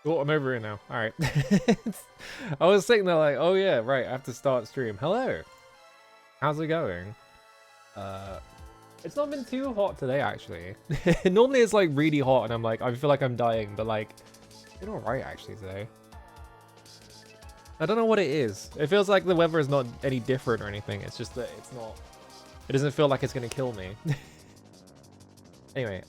Oh, I'm over here now. All right. I was sitting there like, oh yeah, right. I have to start stream. Hello. How's it going? Uh, it's not been too hot today actually. Normally it's like really hot and I'm like, I feel like I'm dying, but like, it's been alright actually today. I don't know what it is. It feels like the weather is not any different or anything. It's just that it's not. It doesn't feel like it's gonna kill me. Anyway,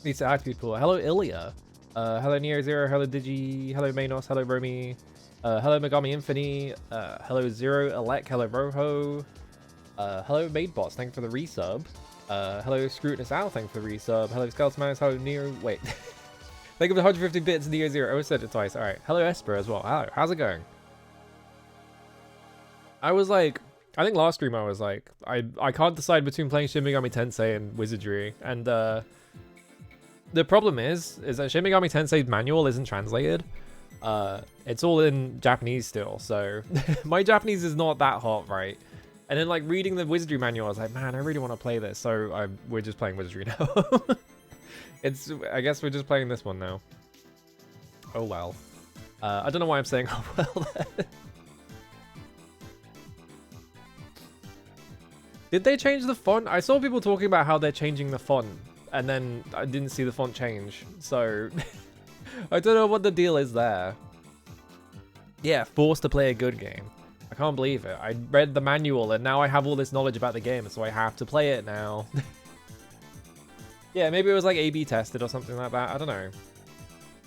need to say hi to people. Hello, Ilya. Hello, Neo Zero. Hello, Digi. Hello, Manos. Hello, Romy. Hello, Megami Infini. Hello, Zero Elec. Hello, Roho. Hello, Maidbots. Thank you for the resub. Hello, Scrutinous Owl. Thank you for the resub. Hello, Skeleton Mouse. Hello, Neo. Wait. Thank you for the 150 bits, Neo Zero. I said it twice. All right. Hello, Esper as well. Hello. How's it going? I was like, I think last stream I was like, I can't decide between playing Shin Megami Tensei and Wizardry, and the problem is that Shin Megami Tensei manual isn't translated. It's all in Japanese still, so my Japanese is not that hot, right? And then like reading the Wizardry manual, I was like, man, I really want to play this, so we're just playing Wizardry now. I guess we're just playing this one now. Oh well. I don't know why I'm saying oh well. Did they change the font? I saw people talking about how they're changing the font, and then I didn't see the font change, so I don't know what the deal is there. Yeah, forced to play a good game. I can't believe it. I read the manual, and now I have all this knowledge about the game, so I have to play it now. Yeah, maybe it was like A/B tested or something like that. I don't know.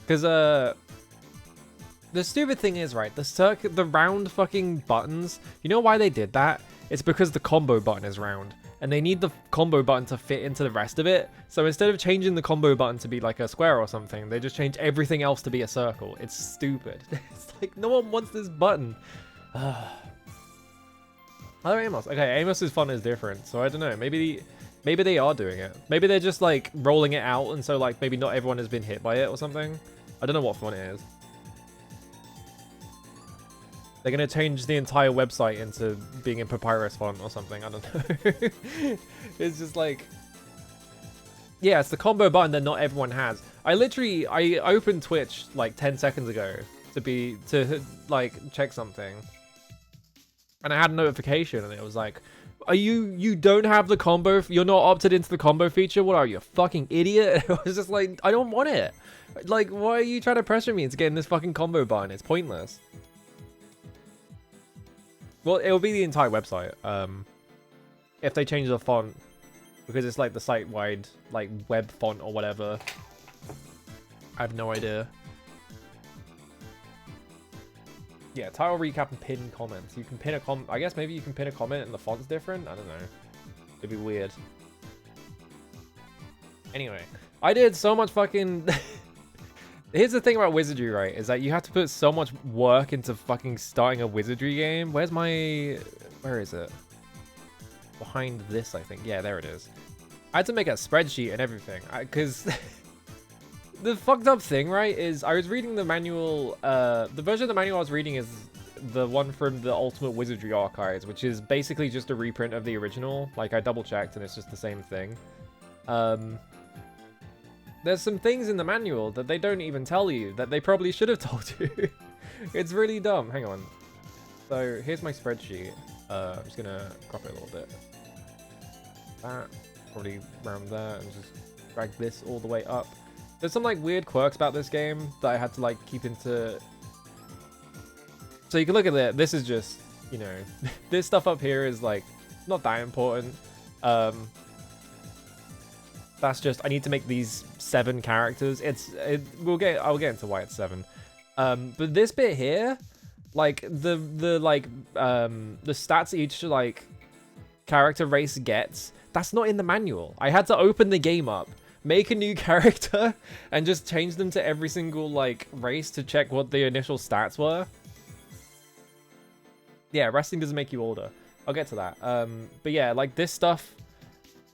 Because the stupid thing is, right, the round fucking buttons, you know why they did that? It's because the combo button is round, and they need the combo button to fit into the rest of it. So instead of changing the combo button to be like a square or something, they just change everything else to be a circle. It's stupid. It's like, no one wants this button. Hello, Amos. Okay, Amos's font is different, so I don't know. Maybe they are doing it. Maybe they're just like rolling it out, and so like maybe not everyone has been hit by it or something. I don't know what font it is. They're going to change the entire website into being in Papyrus font or something. I don't know. It's just like... Yeah, it's the combo button that not everyone has. I opened Twitch like 10 seconds ago to like check something. And I had a notification and it was like, you don't have the combo, you're not opted into the combo feature? What are you, a fucking idiot? And I was just like, I don't want it. Like, why are you trying to pressure me into getting this fucking combo button? It's pointless. Well, it'll be the entire website. If they change the font, because it's like the site-wide like web font or whatever. I have no idea. Yeah, title recap and pin comments. You can pin a comment. I guess maybe you can pin a comment and the font's different. I don't know. It'd be weird. Anyway, I did so much fucking. Here's the thing about Wizardry, right, is that you have to put so much work into fucking starting a Wizardry game. Where is it? Behind this, I think. Yeah, there it is. I had to make a spreadsheet and everything, because the fucked up thing, right, is I was reading the manual, the version of the manual I was reading is the one from the Ultimate Wizardry Archives, which is basically just a reprint of the original. Like, I double checked and it's just the same thing. There's some things in the manual that they don't even tell you that they probably should have told you. It's really dumb. Hang on. So here's my spreadsheet. I'm just gonna crop it a little bit. That, probably around there, and just drag this all the way up. There's some like weird quirks about this game that I had to like keep into. So you can look at it. This is just, you know, this stuff up here is like not that important. That's just, I need to make these 7 characters. I'll get into why it's 7. But this bit here, like the stats each like character race gets, that's not in the manual. I had to open the game up, make a new character, and just change them to every single like race to check what the initial stats were. Yeah, resting doesn't make you older. I'll get to that. But yeah, like this stuff,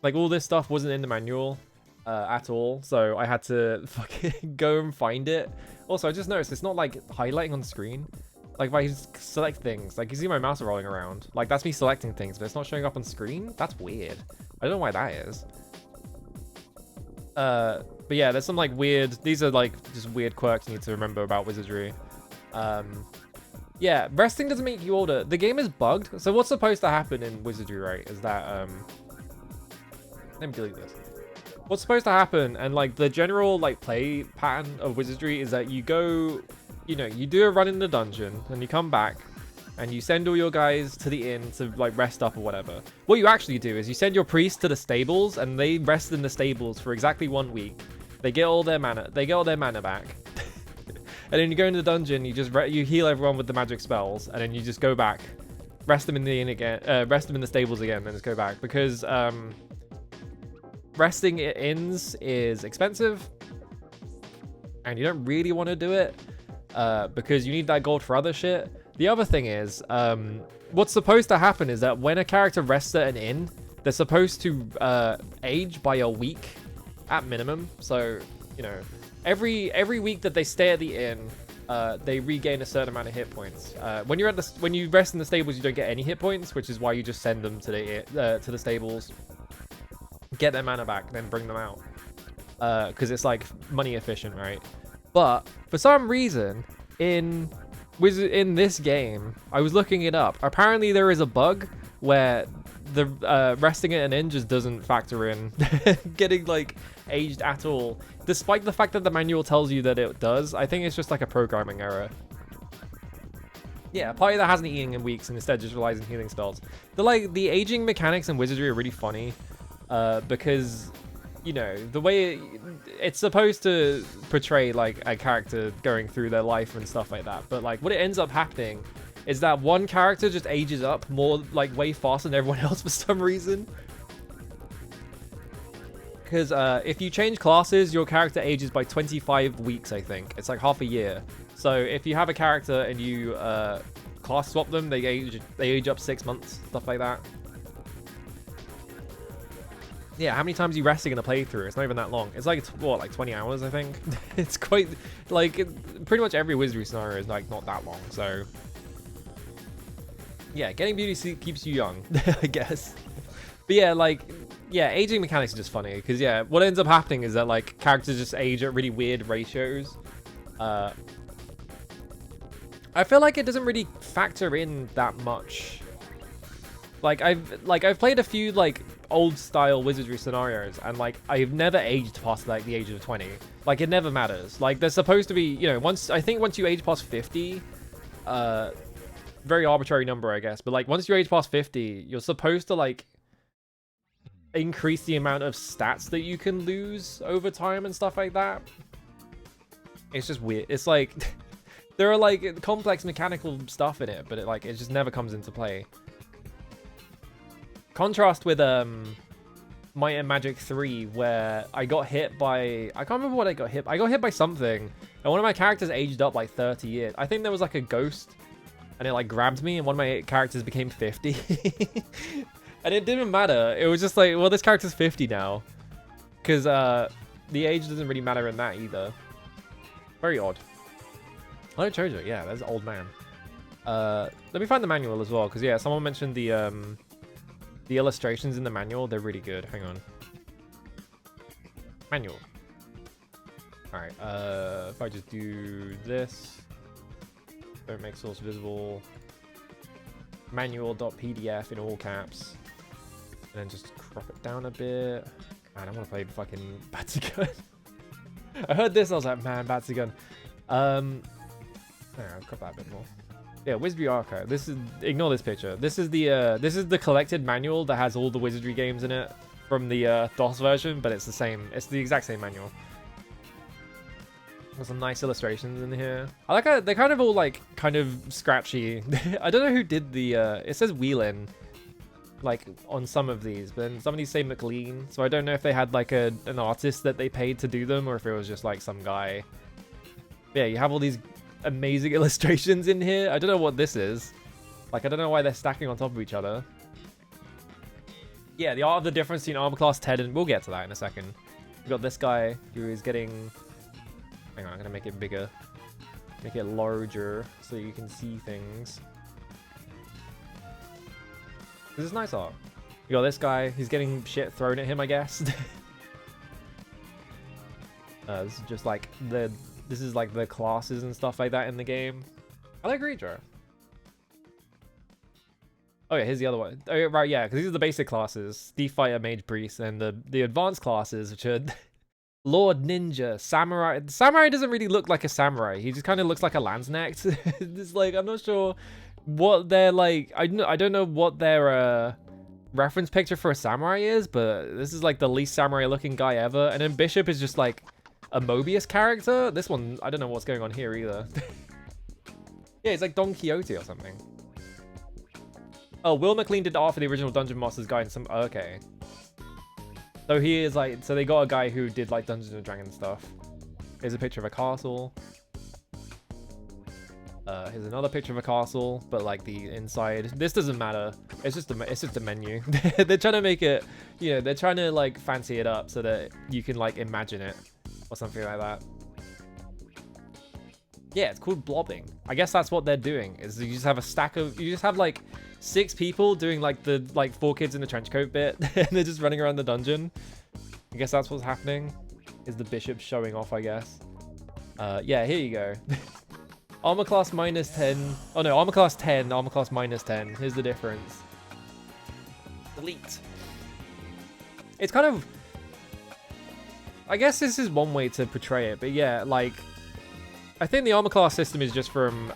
like all this stuff wasn't in the manual at all, so I had to fucking go and find it. Also, I just noticed it's not like highlighting on screen. Like if I select things, like you see my mouse rolling around, like that's me selecting things, but it's not showing up on screen. That's weird. I don't know why that is. But yeah, there's some like weird, these are like just weird quirks you need to remember about Wizardry. Yeah, resting doesn't make you older. The game is bugged. So what's supposed to happen in Wizardry, right, is that, let me delete this. What's supposed to happen, and like the general like play pattern of Wizardry is that you go, you know, you do a run in the dungeon, and you come back, and you send all your guys to the inn to like rest up or whatever. What you actually do is you send your priests to the stables, and they rest in the stables for exactly 1 week. They get all their mana. They get all their mana back. And then you go into the dungeon, you just you heal everyone with the magic spells, and then you just go back, rest them in the inn again, rest them in the stables again, then just go back, because resting at inns is expensive, and you don't really want to do it because you need that gold for other shit. The other thing is, what's supposed to happen is that when a character rests at an inn, they're supposed to age by a week at minimum. So, you know, every week that they stay at the inn, they regain a certain amount of hit points. When you rest in the stables, you don't get any hit points, which is why you just send them to the stables, get their mana back, then bring them out, because it's like money efficient, right? But for some reason in this game, I was looking it up. Apparently there is a bug where the resting at an inn just doesn't factor in getting like aged at all, despite the fact that the manual tells you that it does. I think it's just like a programming error. Yeah, a party that hasn't eaten in weeks and instead just relies on healing spells. The aging mechanics in Wizardry are really funny, because, you know, the way it's supposed to portray like a character going through their life and stuff like that, but like what it ends up happening is that one character just ages up more, like way faster than everyone else for some reason. Because if you change classes, your character ages by 25 weeks, I think. It's like half a year. So if you have a character and you class swap them, they age up 6 months, stuff like that. Yeah, how many times are you resting in a playthrough? It's not even that long. It's like, what, like 20 hours, I think? It's quite, like, pretty much every Wizardry scenario is like not that long, so... Yeah, getting beauty keeps you young, I guess. But yeah, like, yeah, aging mechanics are just funny, because yeah, what ends up happening is that like characters just age at really weird ratios. I feel like it doesn't really factor in that much. Like I've played a few like old style Wizardry scenarios, and like I've never aged past like the age of 20. Like it never matters. Like there's supposed to be, you know, once you age past 50, very arbitrary number, I guess, but like once you age past 50, you're supposed to like increase the amount of stats that you can lose over time and stuff like that. It's just weird. It's like there are like complex mechanical stuff in it, but it just never comes into play. Contrast with Might and Magic 3, where I got hit by, I can't remember what I got hit by something, and one of my characters aged up like 30 years. I think there was like a ghost and it like grabbed me, and one of my characters became 50. And it didn't matter. It was just like, well, this character's 50 now. Because the age doesn't really matter in that either. Very odd. Oh, Chojo, yeah, that's an old man. Let me find the manual as well, because yeah, someone mentioned the illustrations in the manual. They're really good. Hang on. Manual. Alright, if I just do this. Don't make source visible. Manual.pdf in all caps. And then just crop it down a bit. Man, I want to play fucking Batsugun. I heard this, I was like, man, Batsugun. I'll crop that a bit more. Yeah, Wizardry Archive. This is, ignore this picture. This is the collected manual that has all the Wizardry games in it from the DOS version, but it's the same. It's the exact same manual. There's some nice illustrations in here. I like how they're kind of all like kind of scratchy. I don't know who did the it says Wheelin like on some of these, but then some of these say McLean, so I don't know if they had like an artist that they paid to do them or if it was just like some guy. But yeah, you have all these amazing illustrations in here. I don't know what this is. Like, I don't know why they're stacking on top of each other. Yeah, the art of the difference between armor class 10 and we'll get to that in a second. We've got this guy who is getting... Hang on, I'm gonna make it bigger. Make it larger so you can see things. This is nice art. You got this guy, he's getting shit thrown at him, I guess. This is just like the classes and stuff like that in the game. I like Redraw. Oh yeah, here's the other one. Oh, right, yeah, because these are the basic classes: Thief, Fighter, Mage, Priest, and the advanced classes, which are Lord, Ninja, Samurai. The Samurai doesn't really look like a samurai. He just kind of looks like a Lanzknecht. It's like, I'm not sure what they're like. I don't know what their reference picture for a samurai is, but this is like the least samurai looking guy ever. And then Bishop is just like a Mobius character. This one, I don't know what's going on here either. Yeah, it's like Don Quixote or something. Oh, Will McLean did the art for the original Dungeon Master's Guide and some... Okay. So he is like... So they got a guy who did like Dungeons and Dragons stuff. Here's a picture of a castle. Here's another picture of a castle, but like the inside. This doesn't matter. It's just a menu. They're trying to make it... You know, they're trying to like fancy it up so that you can like imagine it. Or something like that. Yeah, it's called blobbing. I guess that's what they're doing. Is you just have a stack of... You just have like 6 people doing like the 4 kids in the trench coat bit. And they're just running around the dungeon. I guess that's what's happening. Is the bishop showing off, I guess. Yeah, here you go. Armor class minus 10. Oh no, armor class 10, armor class minus 10. Here's the difference. Delete. It's kind of... I guess this is one way to portray it, but yeah, like... I think the armor class system is just from...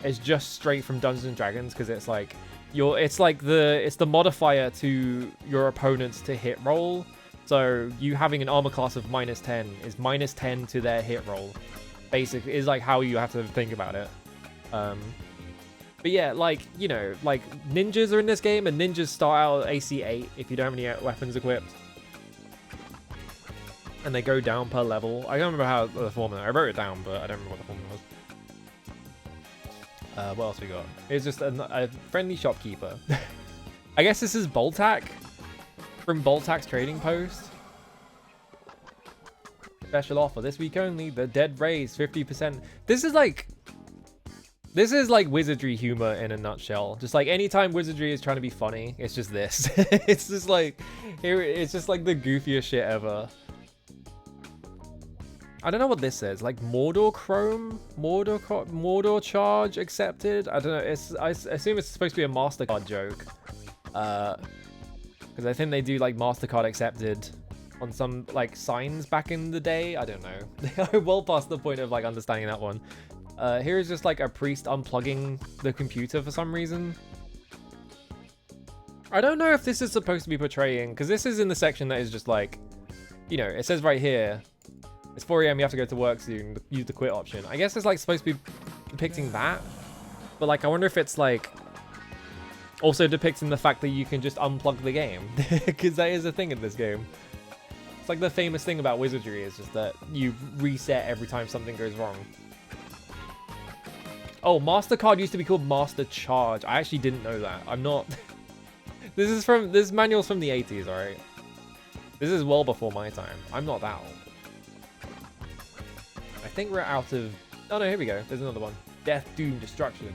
it's just straight from Dungeons and Dragons, because it's like... It's the modifier to your opponents to hit roll. So you having an armor class of minus 10 is minus 10 to their hit roll. Basically, is like how you have to think about it. But yeah, like, you know, like ninjas are in this game, and ninjas start out at AC 8 if you don't have any weapons equipped. And they go down per level. I don't remember how the formula... I wrote it down, but I don't remember what the formula was. What else we got? It's just a friendly shopkeeper. I guess this is Boltac from Boltac's trading post. Special offer this week only. The Dead Rays 50%. This is like Wizardry humor in a nutshell. Just like anytime Wizardry is trying to be funny, it's just this. It's just like it's just like the goofiest shit ever. I don't know what this says. Like Mordor Chrome, Mordor charge accepted. I don't know. I assume it's supposed to be a MasterCard joke, because I think they do like MasterCard accepted on some like signs back in the day. I don't know. I'm well past the point of like understanding that one. Here is just like a priest unplugging the computer for some reason. I don't know if this is supposed to be portraying, because this is in the section that is just like, you know, it says right here. It's 4 AM, you have to go to work soon, use the quit option. I guess it's like supposed to be depicting that. But like, I wonder if it's like also depicting the fact that you can just unplug the game. Because that is a thing in this game. It's like the famous thing about Wizardry is just that you reset every time something goes wrong. Oh, MasterCard used to be called Master Charge. I actually didn't know that. I'm not... This manual's from the 80s, alright? This is well before my time. I'm not that old. I think we're out of... Oh no, here we go. There's another one. Death, Doom, Destruction.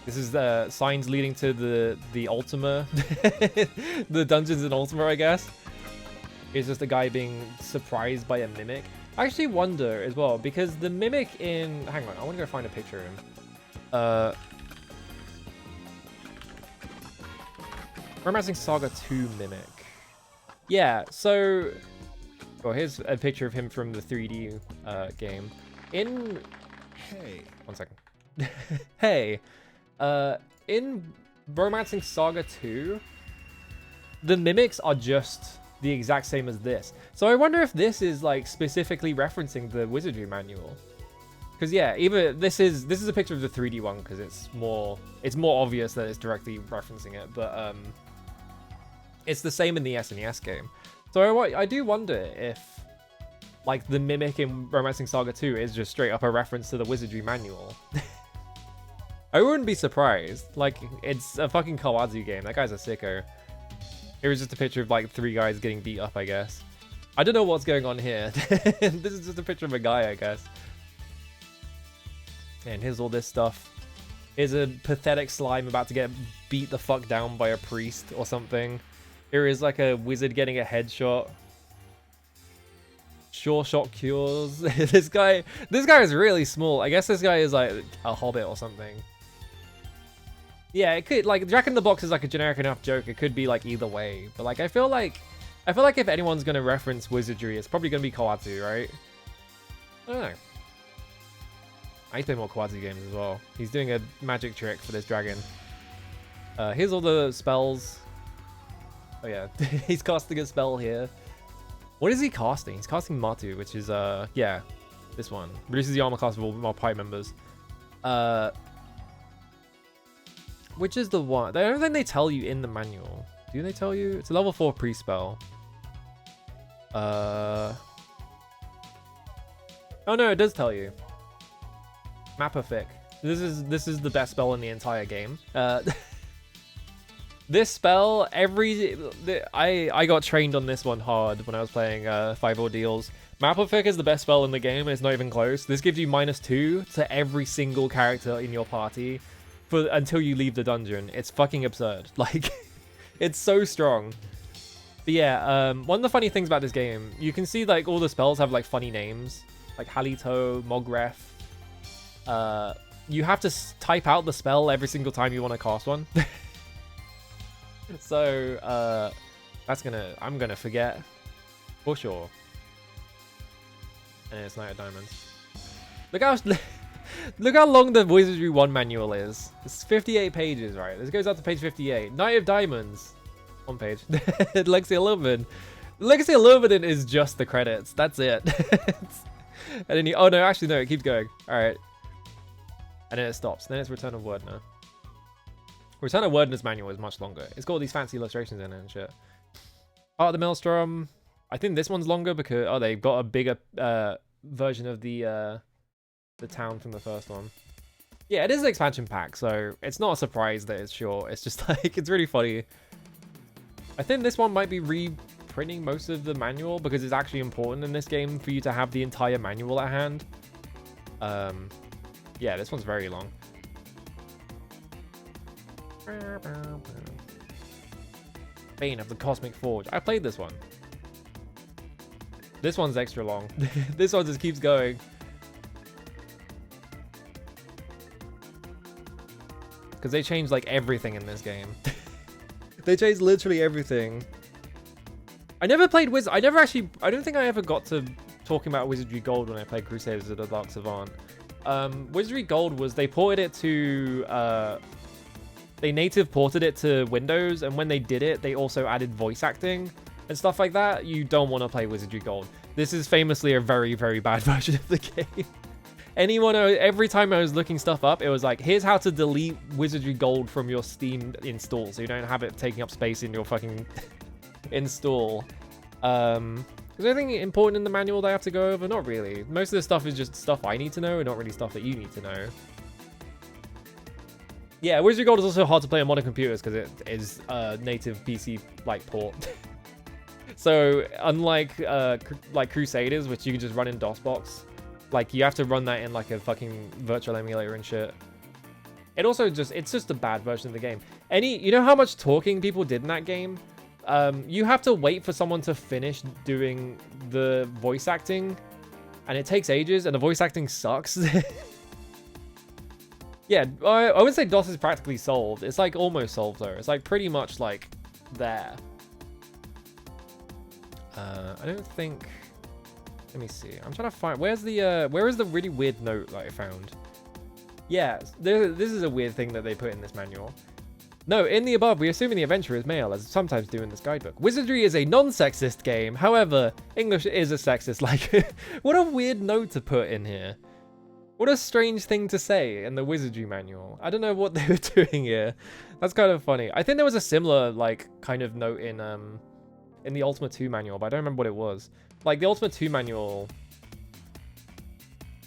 This is the signs leading to the Ultima. The dungeons in Ultima, I guess. It's just a guy being surprised by a mimic. I actually wonder as well, because the mimic in... Hang on, I want to go find a picture of him. Romancing Saga 2 mimic. Yeah, so... Well, here's a picture of him from the 3D game. In... Hey. 1 second. Hey. In Romancing Saga 2, the mimics are just the exact same as this. So I wonder if this is like specifically referencing the Wizardry manual. Because yeah, even this is a picture of the 3D one because it's more obvious that it's directly referencing it. But it's the same in the SNES game. So I do wonder if like the mimic in Romancing Saga 2 is just straight up a reference to the Wizardry manual. I wouldn't be surprised. Like, it's a fucking Kawazu game. That guy's a sicko. Here is just a picture of like 3 guys getting beat up, I guess. I don't know what's going on here. This is just a picture of a guy, I guess. And here's all this stuff. Here's a pathetic slime about to get beat the fuck down by a priest or something. Here is like a wizard getting a headshot. Sure shot cures. This guy is really small. I guess this guy is like a hobbit or something. Yeah, it could, like, Jack in the Box is like a generic enough joke. It could be like either way. But like, I feel like if anyone's gonna reference Wizardry, it's probably gonna be Kawazu, right? I don't know. I need to play more Kawazu games as well. He's doing a magic trick for this dragon. Here's all the spells. Oh yeah, he's casting a spell here. What is he casting? He's casting Matu, which is, yeah, this one. Reduces the armor class of all more party members. Which is the one? I don't think they tell you in the manual. Do they tell you? It's a level 4 pre-spell. Oh no, it does tell you. Mappific. This is the best spell in the entire game. This spell, I got trained on this one hard when I was playing 5 Ordeals. Mappific is the best spell in the game. It's not even close. This gives you -2 to every single character in your party until you leave the dungeon. It's fucking absurd. Like, it's so strong. But yeah, one of the funny things about this game, you can see like all the spells have like funny names, like Halito, Mogref. You have to type out the spell every single time you want to cast one. So I'm gonna forget for sure. And it's Knight of Diamonds. Look how long the Wizardry 1 manual is. It's 58 pages, right? This goes up to page 58. Knight of Diamonds. One page. Legacy Illumined. Legacy Illumined is just the credits. That's it. And then oh no, actually no, it keeps going. Alright. And then it stops. Then it's Return of Wordner. Return of Wordner's manual is much longer. It's got all these fancy illustrations in it and shit. Art of the Maelstrom. I think this one's longer because they've got a bigger version of the town from the first one. Yeah, it is an expansion pack, so it's not a surprise that it's short. It's just like, it's really funny. I think this one might be reprinting most of the manual because it's actually important in this game for you to have the entire manual at hand. Yeah, this one's very long. Bane of the Cosmic Forge. I played this one. This one's extra long. This one just keeps going. Because they changed like everything in this game. They changed literally everything. I never played I don't think I ever got to talking about Wizardry Gold when I played Crusaders of the Dark Savant. Wizardry Gold was, they ported it to, they native ported it to Windows, and when they did it, they also added voice acting and stuff like that. You don't want to play Wizardry Gold. This is famously a very, very bad version of the game. Every time I was looking stuff up, it was like, here's how to delete Wizardry Gold from your Steam install, so you don't have it taking up space in your fucking install. Is there anything important in the manual that I have to go over? Not really. Most of the stuff is just stuff I need to know, and not really stuff that you need to know. Yeah, Wizardry Gold is also hard to play on modern computers because it is a native PC like port. So unlike like Crusaders, which you can just run in DOSBox, like you have to run that in like a fucking virtual emulator and shit. It's just a bad version of the game. You know how much talking people did in that game? You have to wait for someone to finish doing the voice acting, and it takes ages, and the voice acting sucks. Yeah, I wouldn't say DOS is practically solved. It's like almost solved though. It's like pretty much like there. I don't think. Let me see. I'm trying to find. Where is the really weird note that I found? Yeah, this is a weird thing that they put in this manual. No, in the above, we assume the adventurer is male, as sometimes do in this guidebook. Wizardry is a non-sexist game. However, English is a sexist. Like, what a weird note to put in here. What a strange thing to say in the Wizardry manual. I don't know what they were doing here. That's kind of funny. I think there was a similar, like, kind of note in the Ultima 2 manual, but I don't remember what it was. Like, the Ultima 2 manual...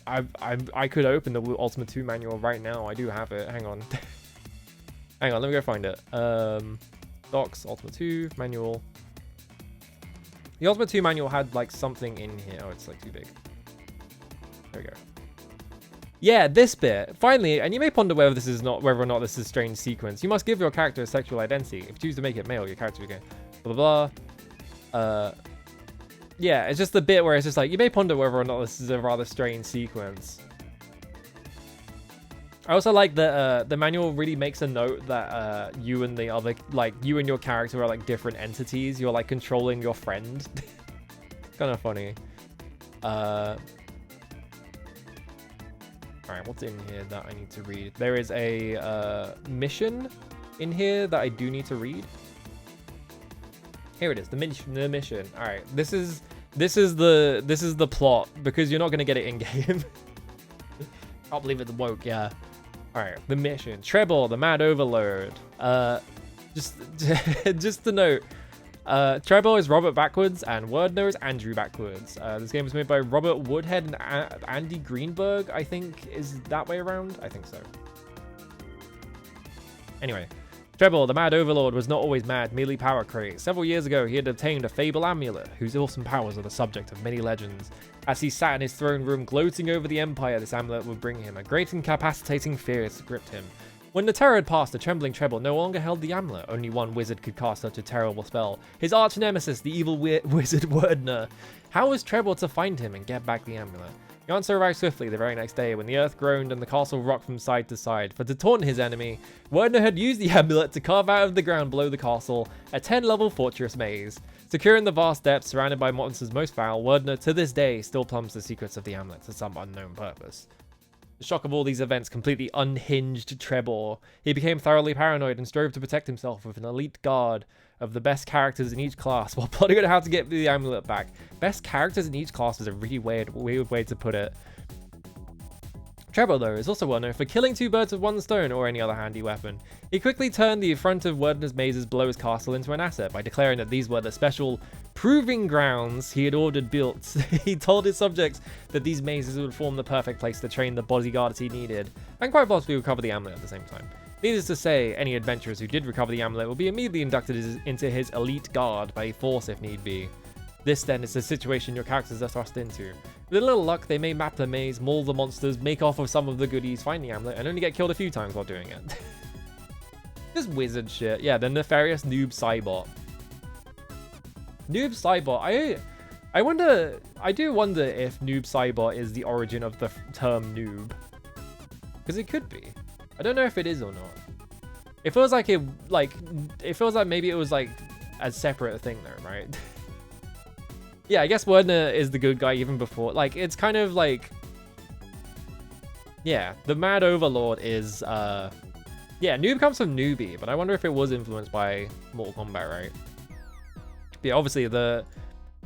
I could open the Ultima 2 manual right now. I do have it. Hang on. Hang on, let me go find it. Docs, Ultima 2, manual. The Ultima 2 manual had, like, something in here. Oh, it's, like, too big. There we go. Yeah, this bit. Finally, and you may ponder whether or not this is a strange sequence. You must give your character a sexual identity. If you choose to make it male, your character will go blah, blah, blah. Yeah, it's just the bit where it's just like, you may ponder whether or not this is a rather strange sequence. I also like that the manual really makes a note that you and the other, like, you and your character are like different entities. You're like controlling your friend. Kind of funny. Alright, what's in here that I need to read? There is a mission in here that I do need to read. Here it is, the mission. Alright, this is the plot, because you're not gonna get it in game. Can't believe it's woke, yeah. Alright, the mission. Treble, the Mad Overlord. Just to note, Treble is Robert backwards and Wordner is Andrew backwards. This game was made by Robert Woodhead and Andy Greenberg, I think is that way around? I think so. Anyway, Treble, the Mad Overlord, was not always mad, merely power crazed. Several years ago, he had obtained a fable amulet, whose awesome powers are the subject of many legends. As he sat in his throne room, gloating over the empire this amulet would bring him, a great incapacitating fear gripped him. When the terror had passed, the trembling Treble no longer held the amulet. Only one wizard could cast such a terrible spell. His arch nemesis, the evil wizard Wordner. How was Treble to find him and get back the amulet? The answer arrived swiftly the very next day when the earth groaned and the castle rocked from side to side. For to taunt his enemy, Wordner had used the amulet to carve out of the ground below the castle a 10-level fortress maze. Secure in the vast depths, surrounded by monsters most foul, Wordner to this day still plumbs the secrets of the amulet to some unknown purpose. The shock of all these events completely unhinged Treble. He became thoroughly paranoid and strove to protect himself with an elite guard of the best characters in each class while plotting on how to get the amulet back. Best characters in each class is a really weird way to put it. Treble, though, is also well known for killing two birds with one stone or any other handy weapon. He quickly turned the front of Wordner's mazes below his castle into an asset by declaring that these were the special proving grounds he had ordered built. He told his subjects that these mazes would form the perfect place to train the bodyguards he needed, and quite possibly recover the amulet at the same time. Needless to say, any adventurers who did recover the amulet will be immediately inducted into his elite guard by force if need be. This then is the situation your characters are thrust into. With a little luck, they may map the maze, maul the monsters, make off with some of the goodies, find the amulet, and only get killed a few times while doing it. Just wizard shit. Yeah, the nefarious Noob Cybot. Noob Cybot. I do wonder if Noob Cybot is the origin of the term noob. Because it could be. I don't know if it is or not. It feels like maybe it was like a separate thing though, right? Yeah, I guess Wordner is the good guy even before. Like, it's kind of like... Yeah, the Mad Overlord is... Yeah, noob comes from newbie, but I wonder if it was influenced by Mortal Kombat, right? Yeah, obviously, the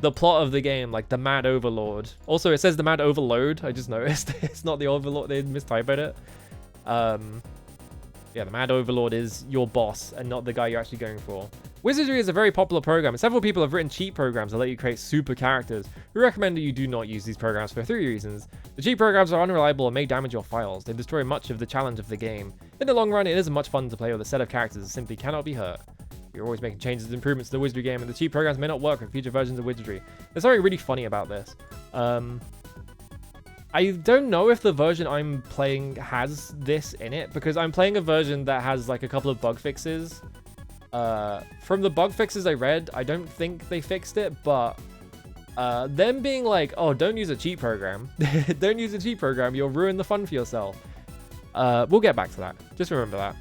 plot of the game, like, the Mad Overlord... Also, it says the Mad Overload, I just noticed. It's not the Overlord, they mistyped it. Yeah, the Mad Overlord is your boss and not the guy you're actually going for. Wizardry is a very popular program, and several people have written cheat programs that let you create super characters. We recommend that you do not use these programs for 3 reasons. The cheat programs are unreliable and may damage your files. They destroy much of the challenge of the game. In the long run, it isn't much fun to play with a set of characters that simply cannot be hurt. You're always making changes and improvements to the Wizardry game, and the cheat programs may not work with future versions of Wizardry. There's something really funny about this. I don't know if the version I'm playing has this in it, because I'm playing a version that has like a couple of bug fixes. From the bug fixes I read, I don't think they fixed it, but them being like, oh, don't use a cheat program. Don't use a cheat program, you'll ruin the fun for yourself. We'll get back to that. Just remember that.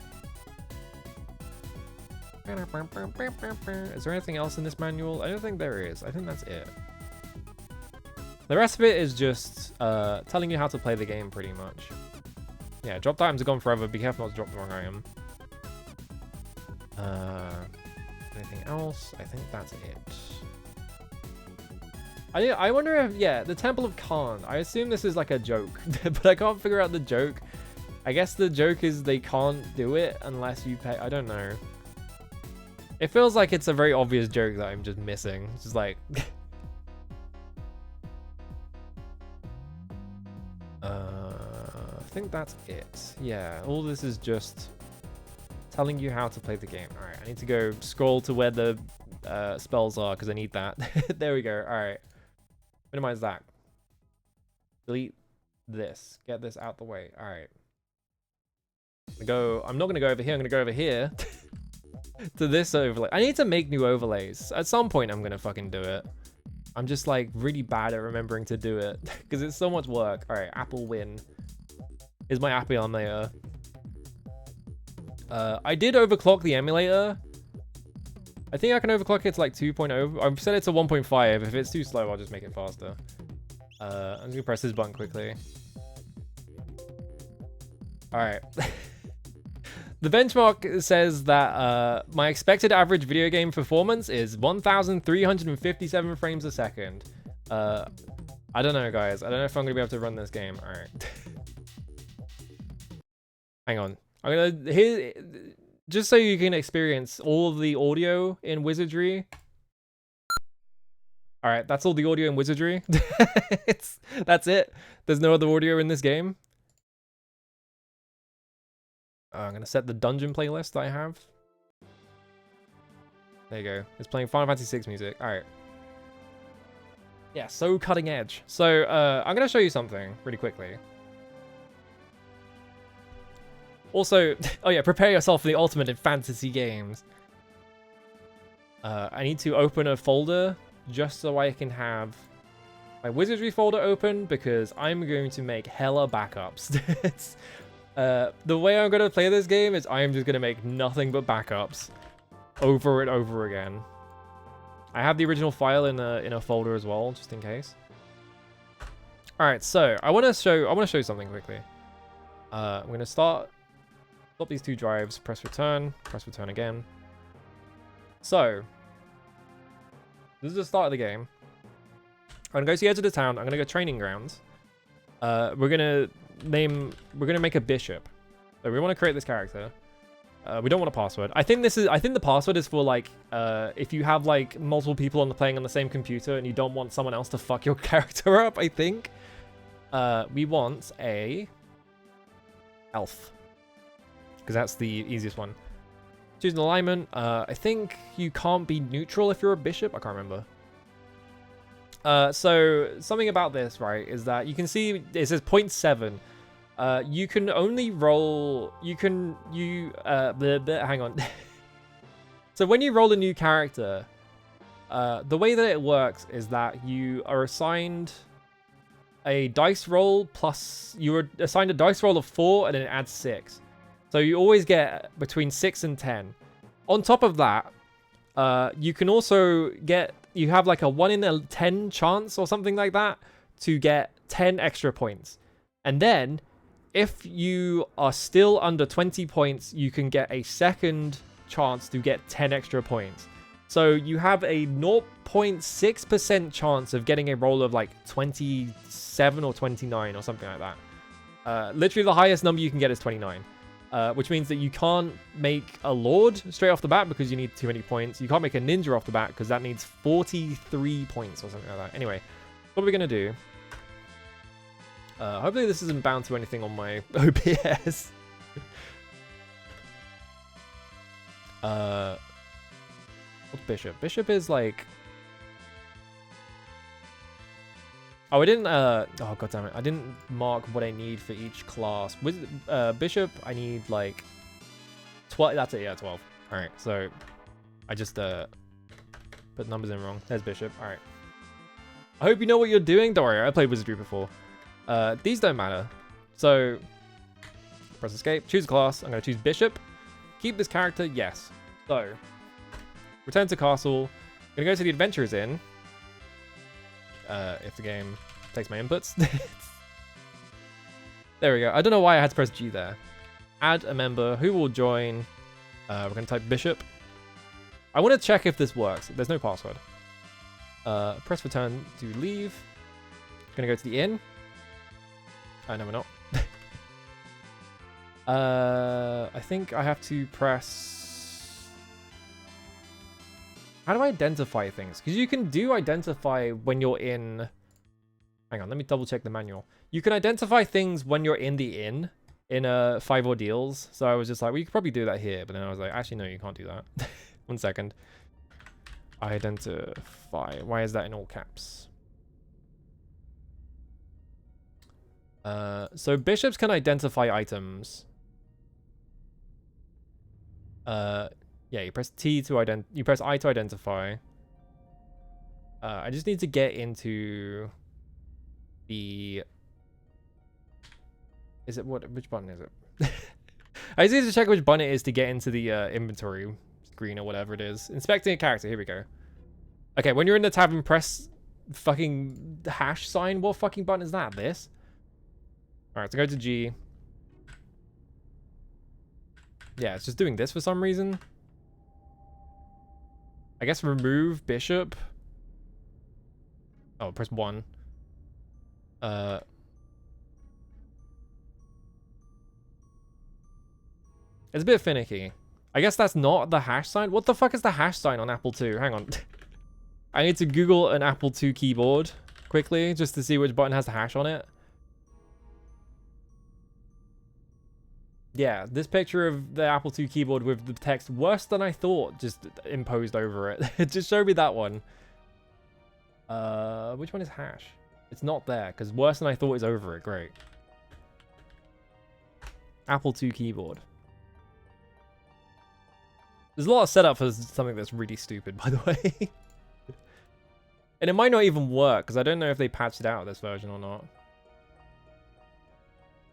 Is there anything else in this manual? I don't think there is. I think that's it. The rest of it is just telling you how to play the game, pretty much. Yeah, dropped items are gone forever. Be careful not to drop the wrong item. Anything else? I think that's it. I wonder if, yeah, the Temple of Khan. I assume this is like a joke, but I can't figure out the joke. I guess the joke is they can't do it unless you pay. I don't know. It feels like it's a very obvious joke that I'm just missing. It's just like... I think that's it. Yeah, all this is just telling you how to play the game. All right, I need to go scroll to where the spells are because I need that. There we go. All right, minimize that. Delete this. Get this out the way. All right. I'm not gonna go over here. I'm gonna go over here to this overlay. I need to make new overlays. At some point, I'm gonna fucking do it. I'm just like really bad at remembering to do it because it's so much work. All right, Apple win. Is my Apple emulator. I did overclock the emulator. I think I can overclock it to like 2.0. I've set it to 1.5. If it's too slow, I'll just make it faster. I'm just gonna press this button quickly. All right. The benchmark says that my expected average video game performance is 1,357 frames a second. I don't know, guys. I don't know if I'm gonna be able to run this game. All right. Hang on. I'm gonna here just so you can experience all of the audio in Wizardry. All right, that's all the audio in Wizardry. That's it. There's no other audio in this game. I'm gonna set the dungeon playlist that I have. There you go. It's playing Final Fantasy VI music. All right. Yeah, so cutting edge. So I'm gonna show you something really quickly. Also, oh yeah, prepare yourself for the ultimate in fantasy games. I need to open a folder just so I can have my Wizardry folder open because I'm going to make hella backups. The way I'm going to play this game is I'm just going to make nothing but backups over and over again. I have the original file in a folder as well, just in case. All right, so I want to show you something quickly. I'm going to stop these two drives, press return again. So this is the start of the game. I'm gonna go to the edge of the town. I'm gonna go training grounds. We're gonna make a bishop. So we want to create this character. We don't want a password. I think the password is for like if you have like multiple people playing on the same computer and you don't want someone else to fuck your character up. I think we want a elf because that's the easiest one. Choose an alignment. I think you can't be neutral if you're a bishop. I can't remember. So something about this, right, is that you can see it says 0.7. You can only roll. Hang on. So when you roll a new character, the way that it works is that you are assigned a dice roll plus you are assigned a dice roll of 4 and then it adds 6. So you always get between 6 and 10. On top of that, you can also you have like a 1 in a 10 chance or something like that to get 10 extra points. And then if you are still under 20 points, you can get a second chance to get 10 extra points. So you have a 0.6% chance of getting a roll of like 27 or 29 or something like that. Literally the highest number you can get is 29. Which means that you can't make a Lord straight off the bat because you need too many points. You can't make a Ninja off the bat because that needs 43 points or something like that. Anyway, what we're going to do... hopefully this isn't bound to anything on my OBS. What's Bishop? Bishop is like... Oh, I didn't, oh, god damn it. I didn't mark what I need for each class. With Bishop, I need, like, 12. That's it, yeah, 12. Alright, so I just, put numbers in wrong. There's Bishop. Alright. I hope you know what you're doing. Don't worry, I played Wizardry before. These don't matter. So, press escape, choose a class. I'm going to choose Bishop. Keep this character, yes. So, return to castle. I'm going to go to the Adventurers Inn. If the game takes my inputs. There we go. I don't know why I had to press G there. Add a member who will join. We're going to type Bishop. I want to check if this works. There's no password. Press return to leave. Going to go to the inn. No, we're not. I think I have to press... How do I identify things? Because you can identify when you're in... Hang on, let me double check the manual. You can identify things when you're in the inn in 5 ordeals. So I was just like, well, you could probably do that here. But then I was like, actually, no, you can't do that. 1 second. Identify. Why is that in all caps? So bishops can identify items. Yeah, you press T to you press I to identify. I just need to get into the... Is it what? Which button is it? I just need to check which button it is to get into the inventory screen or whatever it is. Inspecting a character. Here we go. Okay, when you're in the tavern, press fucking hash sign. What fucking button is that? This? Alright, so go to G. Yeah, it's just doing this for some reason. I guess remove bishop. Oh, press 1. It's a bit finicky. I guess that's not the hash sign. What the fuck is the hash sign on Apple II? Hang on. I need to Google an Apple II keyboard quickly just to see which button has the hash on it. Yeah, this picture of the Apple II keyboard with the text worse than I thought just imposed over it. It just showed me that one. Which one is hash? It's not there because worse than I thought is over it. Great. Apple II keyboard. There's a lot of setup for something that's really stupid, by the way. And it might not even work, because I don't know if they patched it out this version or not.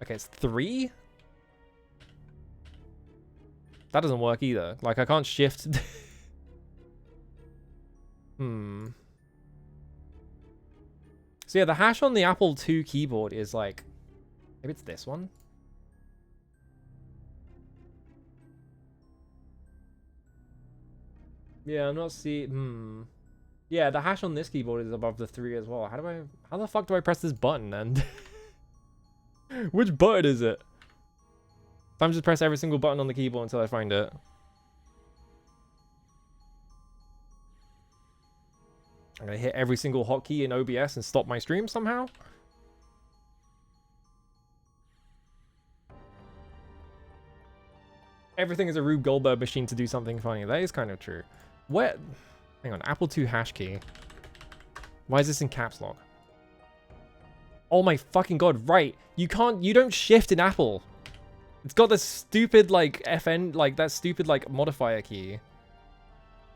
Okay, it's 3? That doesn't work either. Like, I can't shift. So yeah, the hash on the Apple II keyboard is like... Maybe it's this one? Yeah, I'm not seeing... Yeah, the hash on this keyboard is above the 3 as well. How the fuck do I press this button then? Which button is it? So I'm just press every single button on the keyboard until I find it. I'm gonna hit every single hotkey in OBS and stop my stream somehow. Everything is a Rube Goldberg machine to do something funny. That is kind of true. Where? Hang on, Apple II hash key. Why is this in caps lock? Oh my fucking god, right. You don't shift in Apple. It's got this stupid, like, FN, like, that stupid, like, modifier key.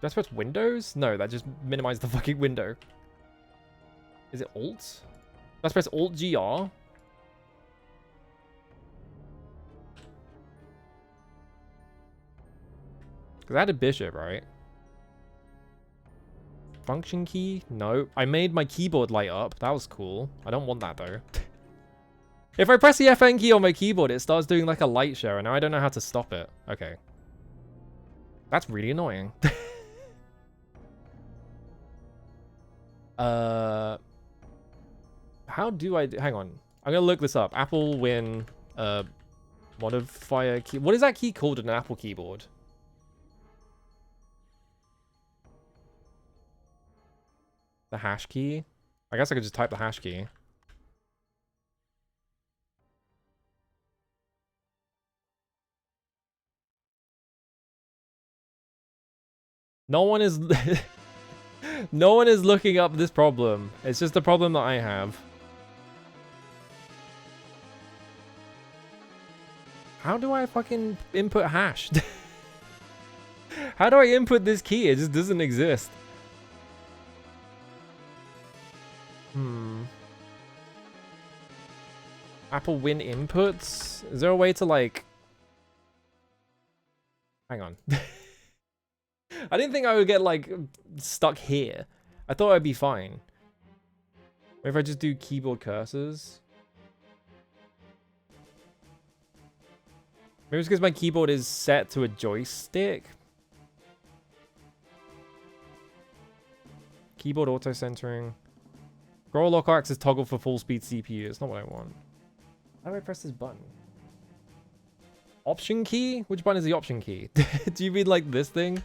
Do I press Windows? No, that just minimized the fucking window. Is it Alt? Let's press Alt-GR. Because I had a bishop, right? Function key? No. I made my keyboard light up. That was cool. I don't want that, though. If I press the FN key on my keyboard, it starts doing, like, a light show, and now I don't know how to stop it. Okay. That's really annoying. How do I... Hang on. I'm going to look this up. Apple Win... modifier key... What is that key called in an Apple keyboard? The hash key? I guess I could just type the hash key. No one is... No one is looking up this problem. It's just a problem that I have. How do I fucking input hash? How do I input this key? It just doesn't exist. Apple Win inputs? Is there a way to, like... Hang on. I didn't think I would get, like, stuck here. I thought I'd be fine. Maybe if I just do keyboard cursors. Maybe it's because my keyboard is set to a joystick. Keyboard auto-centering. Scroll lock axis toggle for full speed CPU. It's not what I want. How do I press this button? Option key? Which button is the option key? Do you mean like this thing?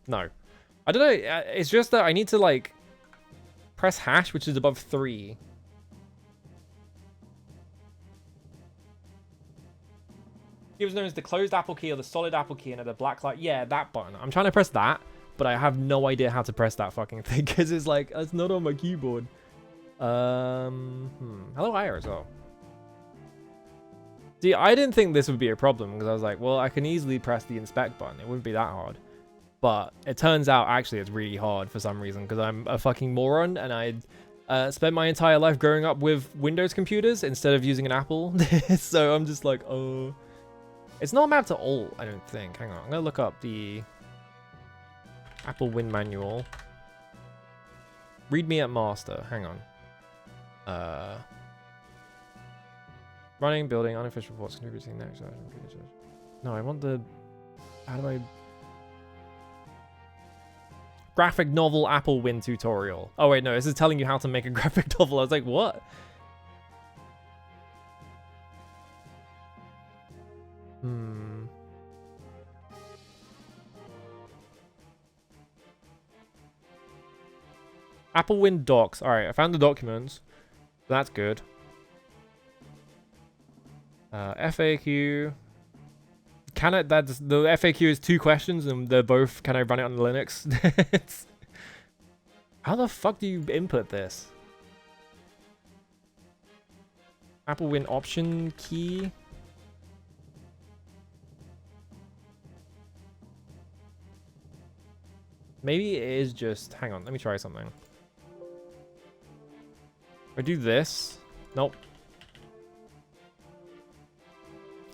No. I don't know. It's just that I need to like press hash, which is above 3. It was known as the closed Apple key or the solid Apple key and at the black light. Yeah, that button. I'm trying to press that, but I have no idea how to press that fucking thing because it's like, it's not on my keyboard. Hello, Aya as well. See, I didn't think this would be a problem because I was like, well, I can easily press the inspect button. It wouldn't be that hard. But it turns out actually it's really hard for some reason because I'm a fucking moron and I spent my entire life growing up with Windows computers instead of using an Apple. So I'm just like, oh. It's not mapped to all, I don't think. Hang on, I'm gonna look up the Apple Win manual. Read me at master. Hang on. Running, building, unofficial reports, contributing next. No, I want the. How do I? Graphic novel Apple Win tutorial. Oh wait, no, this is telling you how to make a graphic novel. I was like, what? Apple Win docs. All right, I found the documents. That's good. FAQ. Can it? That's the FAQ is 2 questions, and they're both. Can I run it on Linux? How the fuck do you input this? Apple Win option key. Maybe it is just. Hang on, let me try something. If I do this. Nope.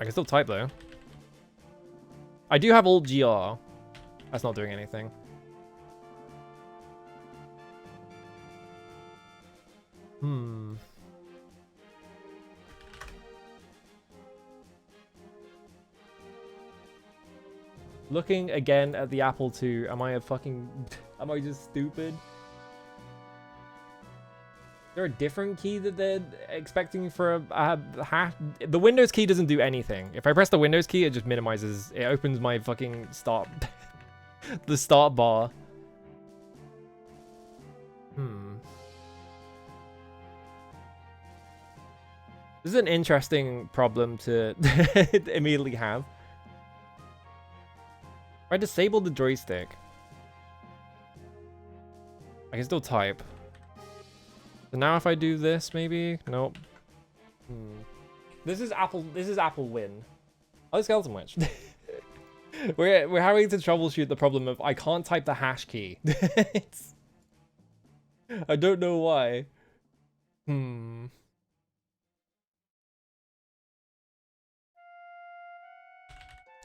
I can still type though. I do have Alt GR. That's not doing anything. Looking again at the Apple II. Am I am I just stupid? Is there a different key that they're expecting for a hash? The Windows key doesn't do anything. If I press the Windows key, it just minimizes. It opens my fucking start, the start bar. This is an interesting problem to immediately have. If I disable the joystick, I can still type. So now if I do this, maybe? Nope. This is Apple Win. Oh, the skeleton witch. We're having to troubleshoot the problem of I can't type the hash key. I don't know why.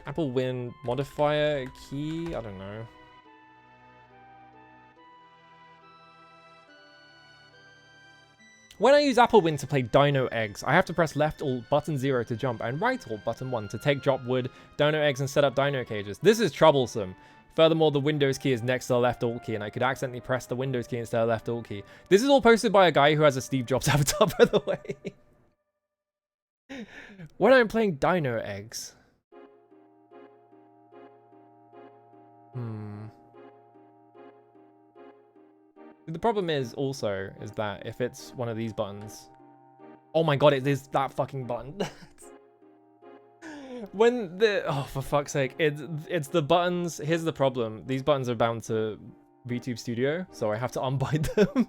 Apple Win modifier key? I don't know. When I use Apple Win to play Dino Eggs, I have to press left Alt button 0 to jump and right Alt button 1 to take drop wood, Dino Eggs, and set up Dino cages. This is troublesome. Furthermore, the Windows key is next to the left Alt key, and I could accidentally press the Windows key instead of left Alt key. This is all posted by a guy who has a Steve Jobs avatar, by the way. When I'm playing Dino Eggs. The problem is that if it's one of these buttons, oh my god, it is that fucking button. When the for fuck's sake, it's the buttons. Here's the problem: these buttons are bound to VTube Studio, so I have to unbind them.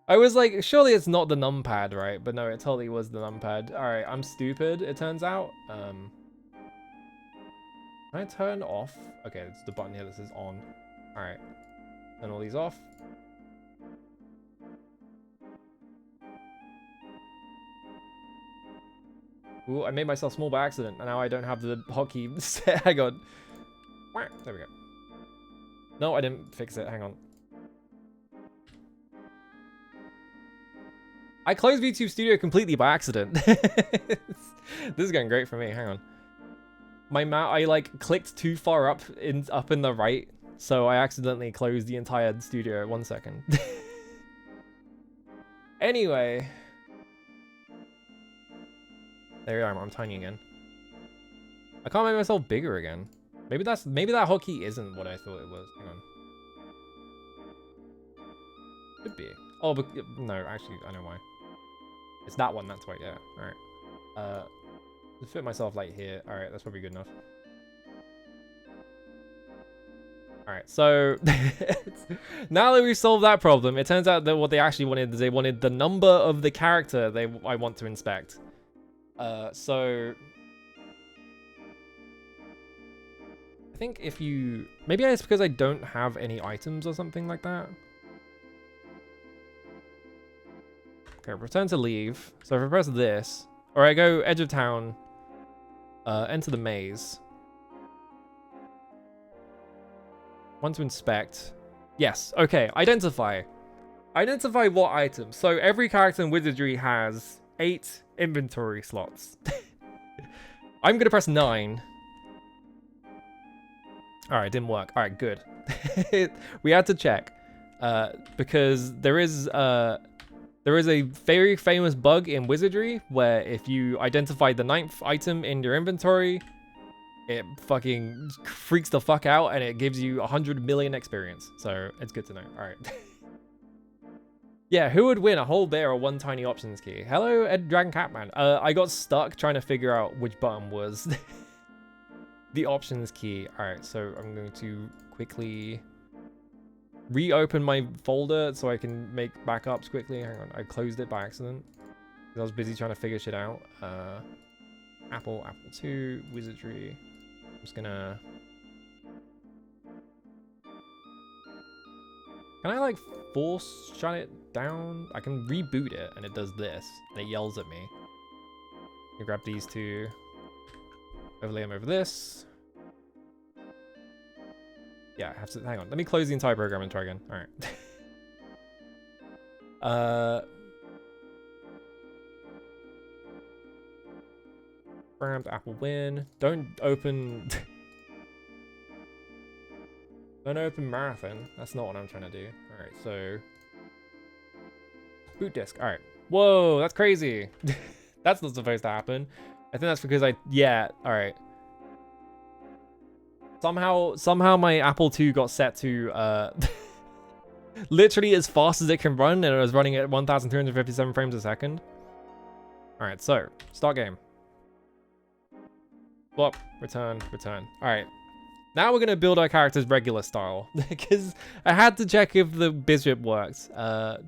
I was like, surely it's not the numpad, right? But no, it totally was the numpad. All right, I'm stupid. It turns out. Can I turn off? Okay, it's the button here that says on. All right, turn all these off. Ooh, I made myself small by accident, and now I don't have the hotkey set. Hang on. There we go. No, I didn't fix it. Hang on. I closed VTube Studio completely by accident. This is going great for me. Hang on. My mouse, I like clicked too far up in the right, so I accidentally closed the entire studio. 1 second. Anyway. There I am. I'm tiny again. I can't make myself bigger again. Maybe that hotkey isn't what I thought it was. Hang on. Could be. Oh, but no, actually, I know why. It's that one. That's why. Yeah. All right. Just fit myself like here. All right, that's probably good enough. All right. So now that we've solved that problem, it turns out that what they actually wanted is they wanted the number of the character I want to inspect. So I think if you... Maybe it's because I don't have any items or something like that. Okay, return to leave. So if I press this, or I go edge of town, enter the maze. Want to inspect. Yes, okay, identify. Identify what item. So every character in Wizardry has 8 inventory slots. I'm gonna press 9. Alright, didn't work. Alright, good. We had to check. Because there is a very famous bug in Wizardry where if you identify the 9th item in your inventory, it fucking freaks the fuck out and it gives you 100 million experience. So it's good to know. Alright. Yeah, who would win, a whole bear or one tiny options key? Hello, Ed Dragon Catman. I got stuck trying to figure out which button was the options key. Alright, so I'm going to quickly reopen my folder so I can make backups quickly. Hang on, I closed it by accident because I was busy trying to figure shit out. Apple 2, Wizardry. I'm just gonna... Can I like force shut it down? I can reboot it and it does this and it yells at me. I grab these two, overlay them over this. Yeah, I have to, hang on. Let me close the entire program and try again. All right. Grabbed Apple win. Don't open... Don't open marathon. That's not what I'm trying to do. All right, so... Boot disk. All right. Whoa, that's crazy. That's not supposed to happen. I think that's because yeah, all right. Somehow my Apple II got set to literally as fast as it can run, and it was running at 1,357 frames a second. All right, so start game. Swap, return. All right. Now we're gonna build our characters regular style because I had to check if the bishop works.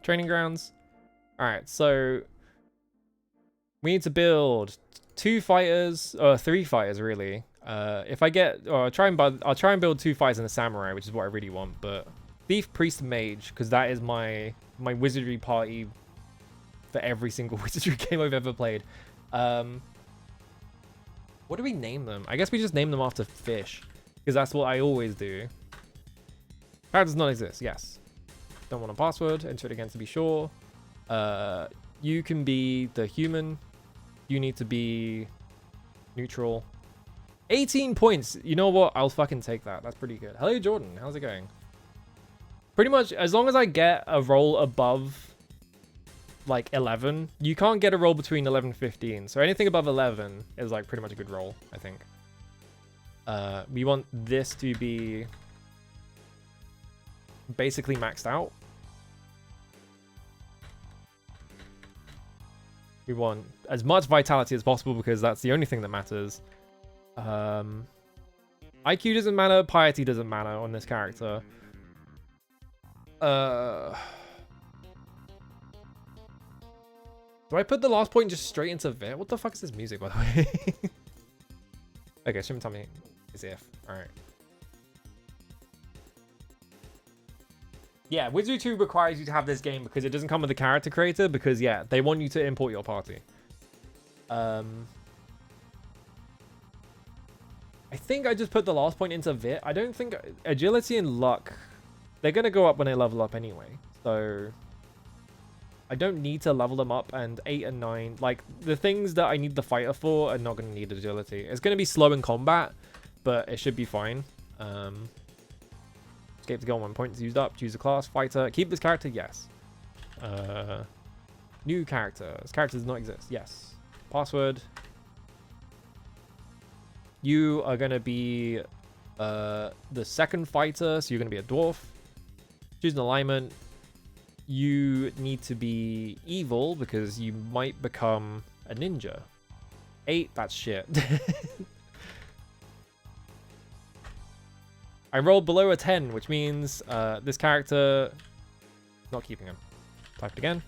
Training grounds. All right, so we need to build 2 fighters or 3 fighters really. If I get, or I'll try and build 2 fighters and a samurai, which is what I really want. But thief, priest, and mage, because that is my wizardry party for every single wizardry game I've ever played. What do we name them? I guess we just name them after fish. Because that's what I always do. How does not exist? Yes. Don't want a password. Enter it again to be sure. You can be the human. You need to be neutral. 18 points. You know what? I'll fucking take that. That's pretty good. Hello, Jordan. How's it going? Pretty much, as long as I get a roll above, like, 11. You can't get a roll between 11 and 15. So anything above 11 is, like, pretty much a good roll, I think. We want this to be basically maxed out. We want as much vitality as possible because that's the only thing that matters. IQ doesn't matter, piety doesn't matter on this character. Do I put the last point just straight into Vit? What the fuck is this music, by the way? Okay, shouldn't tell me is if. Alright. Yeah, Wizardry 2 requires you to have this game because it doesn't come with a character creator because, yeah, they want you to import your party. I think I just put the last point into Vit. I don't think... Agility and luck, they're going to go up when they level up anyway. So... I don't need to level them up, and 8 and 9, like, the things that I need the fighter for are not going to need agility. It's going to be slow in combat, but it should be fine. Escape to go on 1 point is used up. Choose a class. Fighter. Keep this character? Yes. New character. This character does not exist. Yes. Password. You are going to be the second fighter, so you're going to be a dwarf. Choose an alignment. You need to be evil because you might become a ninja. 8, that's shit. I rolled below a 10, which means this character... Not keeping him. Type it again.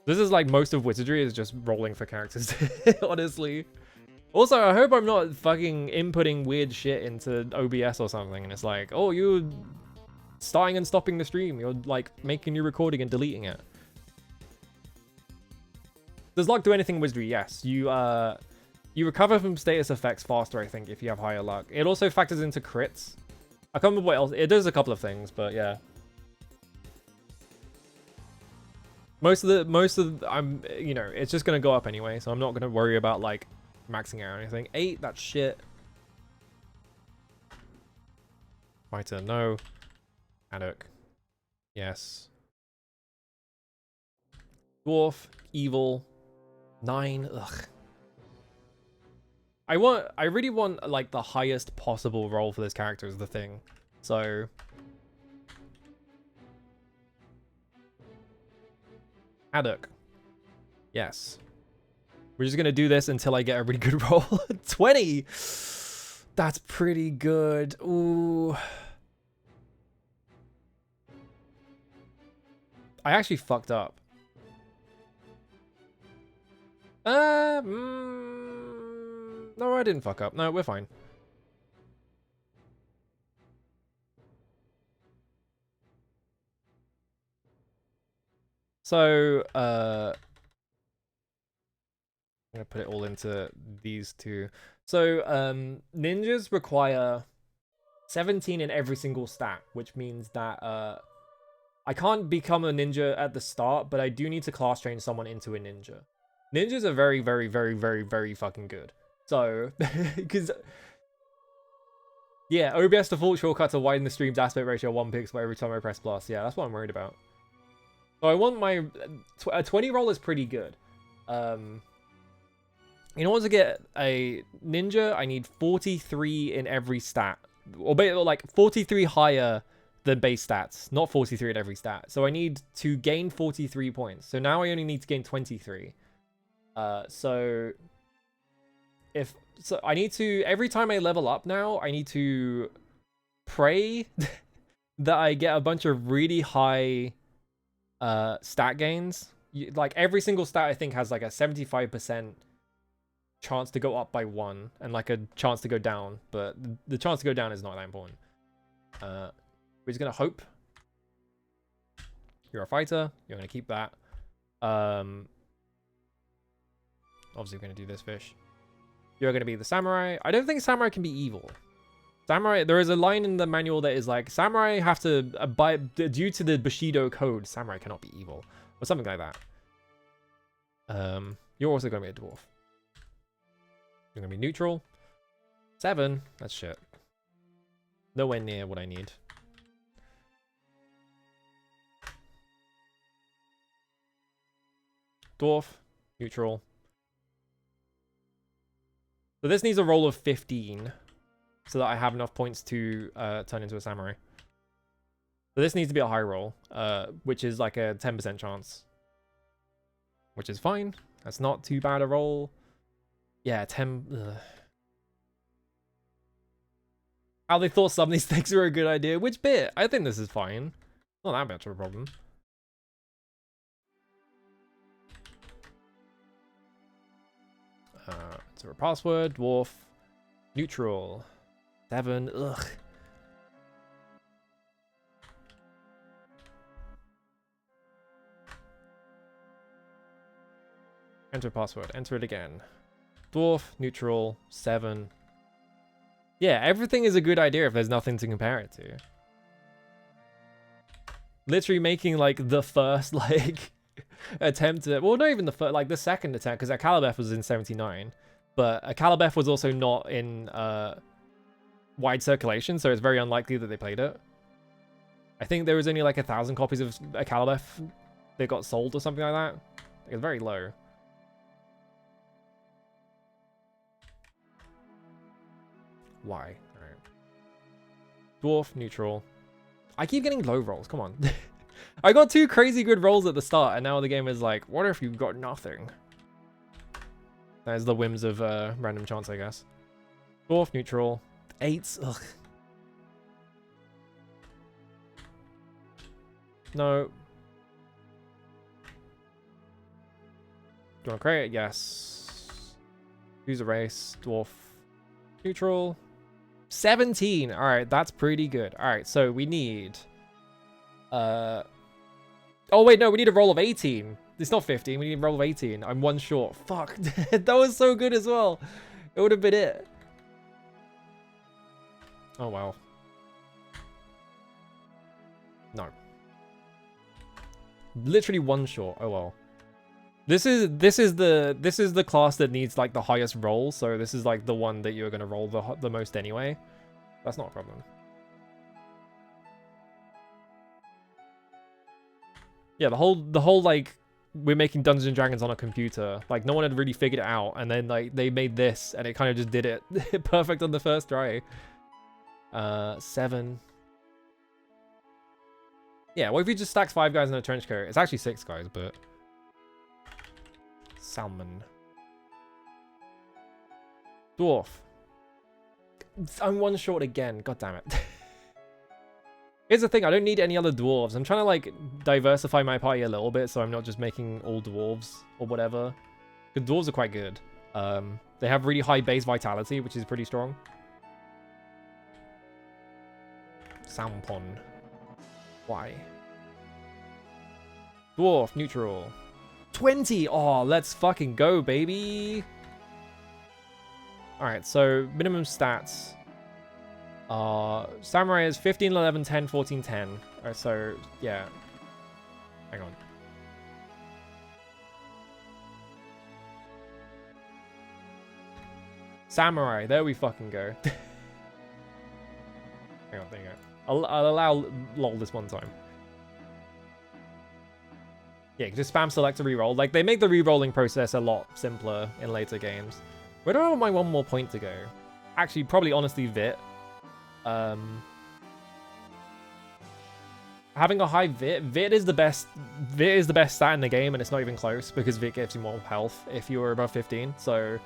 This is like most of Wizardry is just rolling for characters, honestly. Also, I hope I'm not fucking inputting weird shit into OBS or something, and it's like, oh, you're starting and stopping the stream. You're like making new recording and deleting it. Does luck do anything, Wizardry? Yes. You recover from status effects faster, I think, if you have higher luck. It also factors into crits. I can't remember what else. It does a couple of things, but yeah. Most of I'm, you know, it's just gonna go up anyway, so I'm not gonna worry about like maxing out or anything. 8, that's shit. Fighter, no. Haddock, yes. Dwarf, evil, 9. Ugh. I really want like the highest possible roll for this character is the thing. So Haddock. Yes. We're just gonna do this until I get a really good roll. 20! That's pretty good. Ooh. I actually fucked up. No, I didn't fuck up. No, we're fine. So, I'm gonna put it all into these two. So, ninjas require 17 in every single stat, which means that I can't become a ninja at the start, but I do need to class train someone into a ninja. Ninjas are very, very, very, very, very fucking good. So, because yeah, OBS default shortcut to widen the stream's aspect ratio 1 pixel every time I press plus. Yeah, that's what I'm worried about. So I want my a 20 roll is pretty good. In order to get a ninja, I need 43 in every stat, or like 43 higher than base stats, not 43 at every stat. So I need to gain 43 points. So now I only need to gain 23. So I need to, every time I level up now, I need to pray that I get a bunch of really high stat gains. Like every single stat I think has like a 75% chance to go up by 1 and like a chance to go down, but the chance to go down is not that important. We're just gonna hope. You're a fighter, you're gonna keep that. Obviously we're gonna do this fish. You're gonna be the samurai. I don't think samurai can be evil. Samurai, there is a line in the manual that is like, samurai have to due to the Bushido code, samurai cannot be evil. Or something like that. You're also gonna be a dwarf. You're gonna be neutral. 7, that's shit. Nowhere near what I need. Dwarf, neutral. So this needs a roll of 15 so that I have enough points to turn into a samurai. So this needs to be a high roll, which is like a 10% chance. Which is fine. That's not too bad a roll. Yeah, 10... Ugh. How they thought some of these things were a good idea. Which bit? I think this is fine. Not that much of a problem. So a password, dwarf, neutral, 7, ugh. Enter password, enter it again. Dwarf, neutral, 7. Yeah, everything is a good idea if there's nothing to compare it to. Literally making like the first like attempt at, well, not even the first, like the second attempt, because Akalabeth was in 79. But Akalabeth was also not in wide circulation, so it's very unlikely that they played it. I think there was only like 1,000 copies of Akalabeth that got sold or something like that. It's very low. Why? Alright. Dwarf, neutral. I keep getting low rolls, come on. I got 2 crazy good rolls at the start, and now the game is like, what if you've got nothing? There's the whims of random chance, I guess. Dwarf, neutral. 8s, ugh. No. Do you want to create it? Yes. Choose a race. Dwarf. Neutral. 17. All right, that's pretty good. All right, so we need... Oh, wait, no, we need a roll of 18. It's not 15. We need a roll of 18. I'm one short. Fuck. That was so good as well. It would have been it. Oh, wow. No. Literally one short. Oh, well. This is the class that needs like the highest roll, so this is like the one that you're gonna roll the most anyway. That's not a problem. Yeah, the whole like we're making Dungeons and Dragons on a computer. Like no one had really figured it out, and then like they made this, and it kind of just did it perfect on the first try. 7. Yeah, what if you just stacks 5 guys in a trench coat? It's actually 6 guys, but. Salmon. Dwarf. I'm one short again. God damn it. Here's the thing. I don't need any other dwarves. I'm trying to like diversify my party a little bit so I'm not just making all dwarves or whatever. Because dwarves are quite good. They have really high base vitality, which is pretty strong. Sampon. Why? Dwarf. Neutral. 20! Oh, let's fucking go, baby! Alright, so minimum stats. Samurai is 15, 11, 10, 14, 10. Alright, so, yeah. Hang on. Samurai, there we fucking go. Hang on, there you go. I'll allow lol this one time. Yeah, just spam select to reroll. Like, they make the rerolling process a lot simpler in later games. Where do I want my one more point to go? Actually, probably honestly Vit. Having a high Vit is the best stat in the game, and it's not even close because Vit gives you more health if you are above 15. So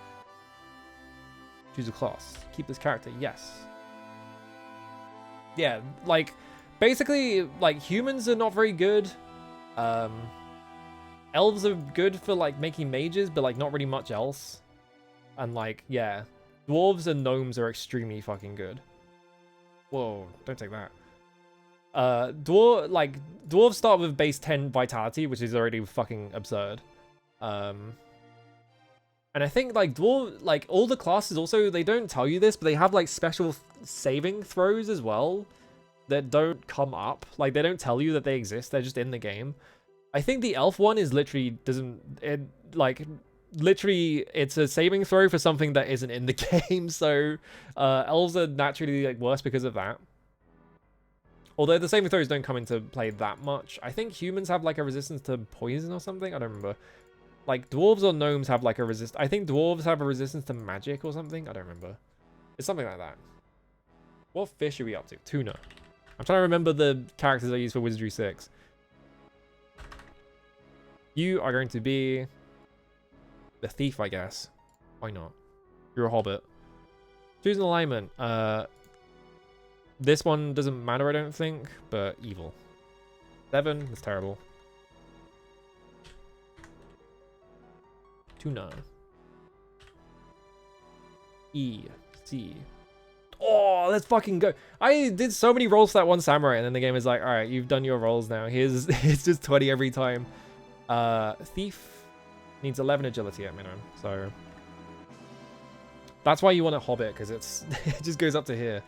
choose a class. Keep this character. Yes. Yeah, like basically like humans are not very good. Elves are good for like making mages, but like not really much else. And like, yeah, dwarves and gnomes are extremely fucking good. Whoa, don't take that. Dwarves start with base 10 vitality, which is already fucking absurd. And I think like all the classes also, they don't tell you this, but they have like special saving throws as well that don't come up. Like they don't tell you that they exist. They're just in the game. I think the elf one is literally it's a saving throw for something that isn't in the game. So elves are naturally like worse because of that. Although the saving throws don't come into play that much. I think humans have like a resistance to poison or something. I don't remember. Like dwarves or gnomes have like a resist. I think dwarves have a resistance to magic or something. I don't remember. It's something like that. What fish are we up to? Tuna. I'm trying to remember the characters I use for Wizardry 6. You are going to be the thief, I guess. Why not? You're a hobbit. Choose an alignment. This one doesn't matter, I don't think, but evil. 7, that's terrible. Tuna. E. C. Oh, let's fucking go. I did so many rolls for that one samurai, and then the game is like, alright, you've done your rolls now. Here's it's just 20 every time. Thief needs 11 agility at minimum, so that's why you want a hobbit, because it's it just goes up to here.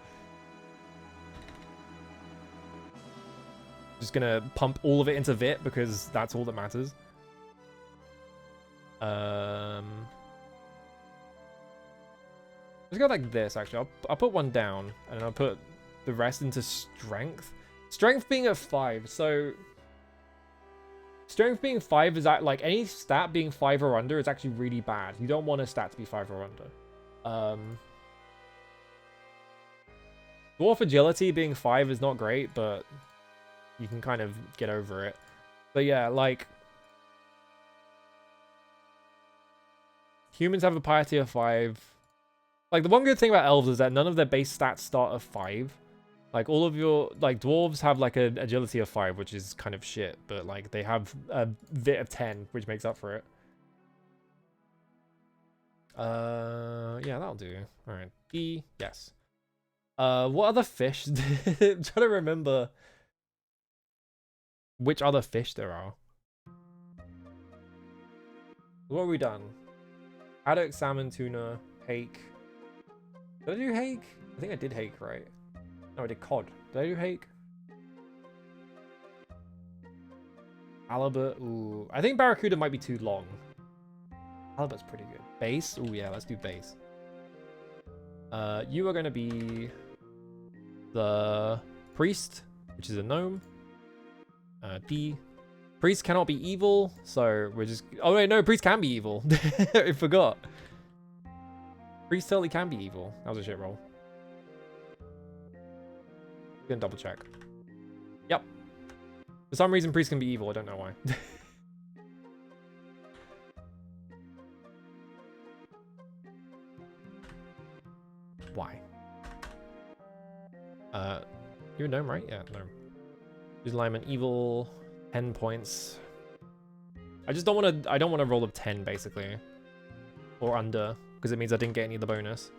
Just gonna pump all of it into Vit because that's all that matters. Let's go like this, actually. I'll put one down, and I'll put the rest into strength. Strength being at 5, so strength being 5 is that like any stat being 5 or under is actually really bad. You don't want a stat to be 5 or under. Dwarf agility being 5 is not great, but you can kind of get over it. But yeah, like humans have a piety of 5. Like the one good thing about elves is that none of their base stats start at 5. Like all of your like dwarves have like an agility of 5, which is kind of shit, but like they have a Vit of 10, which makes up for it. Yeah, that'll do. All right, D, yes. What other fish? I'm trying to remember which other fish there are. What have we done? Haddock, salmon, tuna, hake. Did I do hake? I think I did hake, right? No, I did cod. Did I do hake? Halibut. Ooh, I think barracuda might be too long. Halibut's pretty good. Base. Ooh, yeah, let's do base. You are gonna be the priest, which is a gnome. D. Priest cannot be evil, so we're just... Oh, wait, no, priest can be evil. I forgot. Priest totally can be evil. That was a shit roll. Gonna double check. Yep. For some reason, priest can be evil. I don't know why. Why? You're a gnome, right? Yeah, gnome. Use alignment evil. 10 points. I just don't want to. I don't want to roll of 10 basically, or under, because it means I didn't get any of the bonus.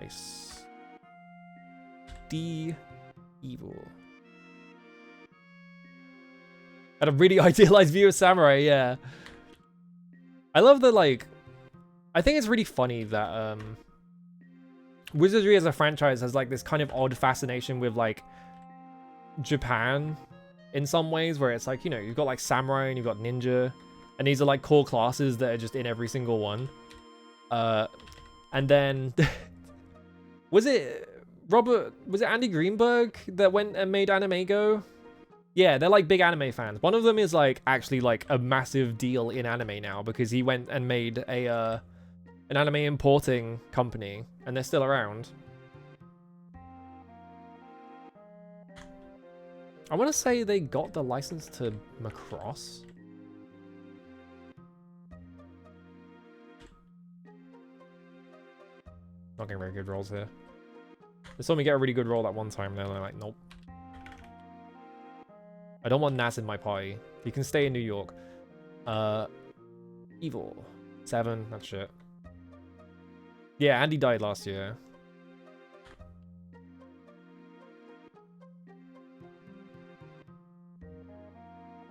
Nice. D, evil. Had a really idealized view of samurai. Yeah. I love the like. I think it's really funny that Wizardry as a franchise has like this kind of odd fascination with like Japan in some ways, where it's like, you know, you've got like samurai and you've got ninja, and these are like core classes that are just in every single one. And then was it Andy Greenberg that went and made Anime Go? Yeah, they're like big anime fans. One of them is like actually like a massive deal in anime now because he went and made a an anime importing company, and they're still around. I want to say they got the license to Macross. Not getting very good rolls here. They saw me get a really good roll that one time, and they're like, nope. I don't want Naz in my party. You can stay in New York. Evil. 7, that's shit. Yeah, Andy died last year.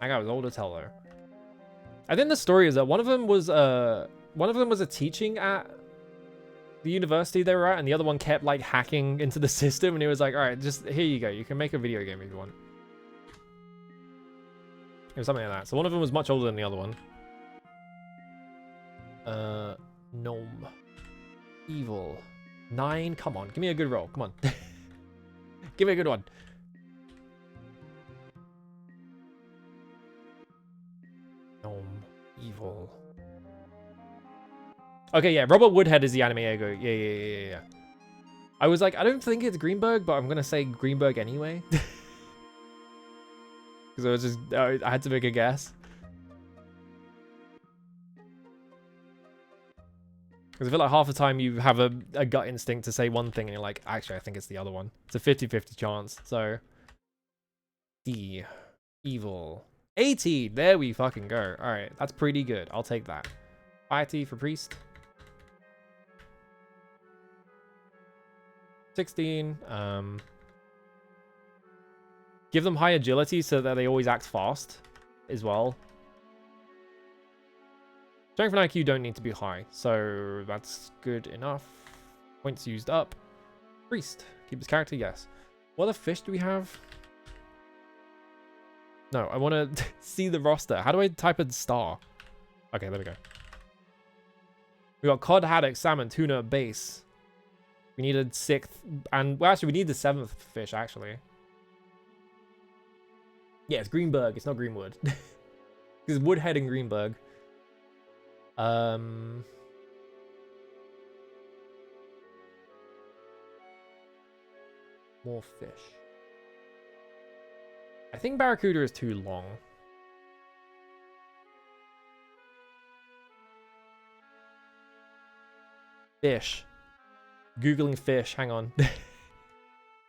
I got older teller. I think the story is that one of them was a teaching at the university they were at, and the other one kept like hacking into the system, and he was like, all right, just here you go, you can make a video game if you want. It was something like that. So one of them was much older than the other one. Gnome. Evil. 9, come on, give me a good roll, come on. Give me a good one. Gnome. Evil. Okay, yeah, Robert Woodhead is the anime ego. Yeah. I was like, I don't think it's Greenberg, but I'm gonna say Greenberg anyway. Because I was just, I had to make a guess. Because I feel like half the time you have a gut instinct to say one thing and you're like, actually, I think it's the other one. It's a 50-50 chance, so. D. Evil. 18, there we fucking go. All right, that's pretty good. I'll take that. Piety for priest. 16. Give them high agility so that they always act fast as well. Strength and IQ don't need to be high, so that's good enough. Points used up. Priest. Keep his character, yes. What other fish do we have? No, I want to see the roster. How do I type in star? Okay, there we go. We got cod, haddock, salmon, tuna, base. We needed 6th, and well, actually, we need the 7th fish, actually. Yeah, it's Greenberg. It's not Greenwood. It's Woodhead and Greenberg. More fish. I think barracuda is too long. Fish. Googling fish. Hang on.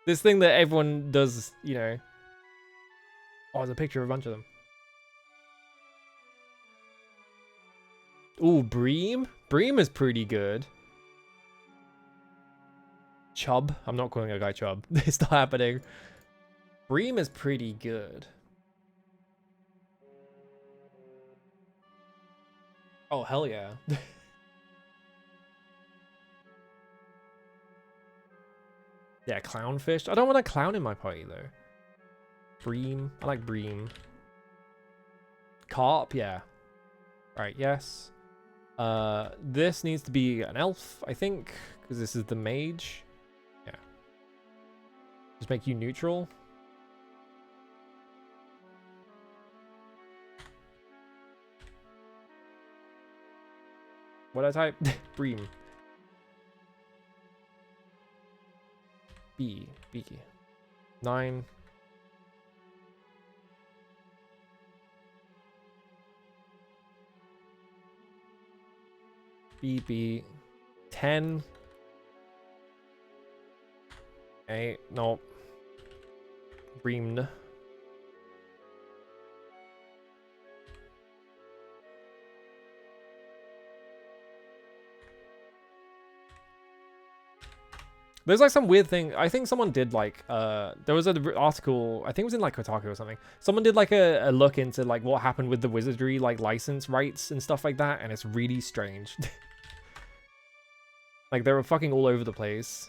This thing that everyone does, you know. Oh, there's a picture of a bunch of them. Ooh, Bream? Bream is pretty good. Chubb? I'm not calling a guy Chubb. It's not happening. Bream is pretty good. Oh, hell yeah. Yeah, Clownfish. I don't want a clown in my party, though. Bream. I like Bream. Carp, yeah. Right, yes. This needs to be an elf, I think, because this is the mage. Yeah. Just make you neutral. What I type? Bream. Beaky. 9. BB. 10. 8. Nope. Breamed. There's like some weird thing. I think someone did like, there was an article, I think it was in like Kotaku or something. Someone did like a look into like what happened with the Wizardry like license rights and stuff like that. And it's really strange. Like they were fucking all over the place.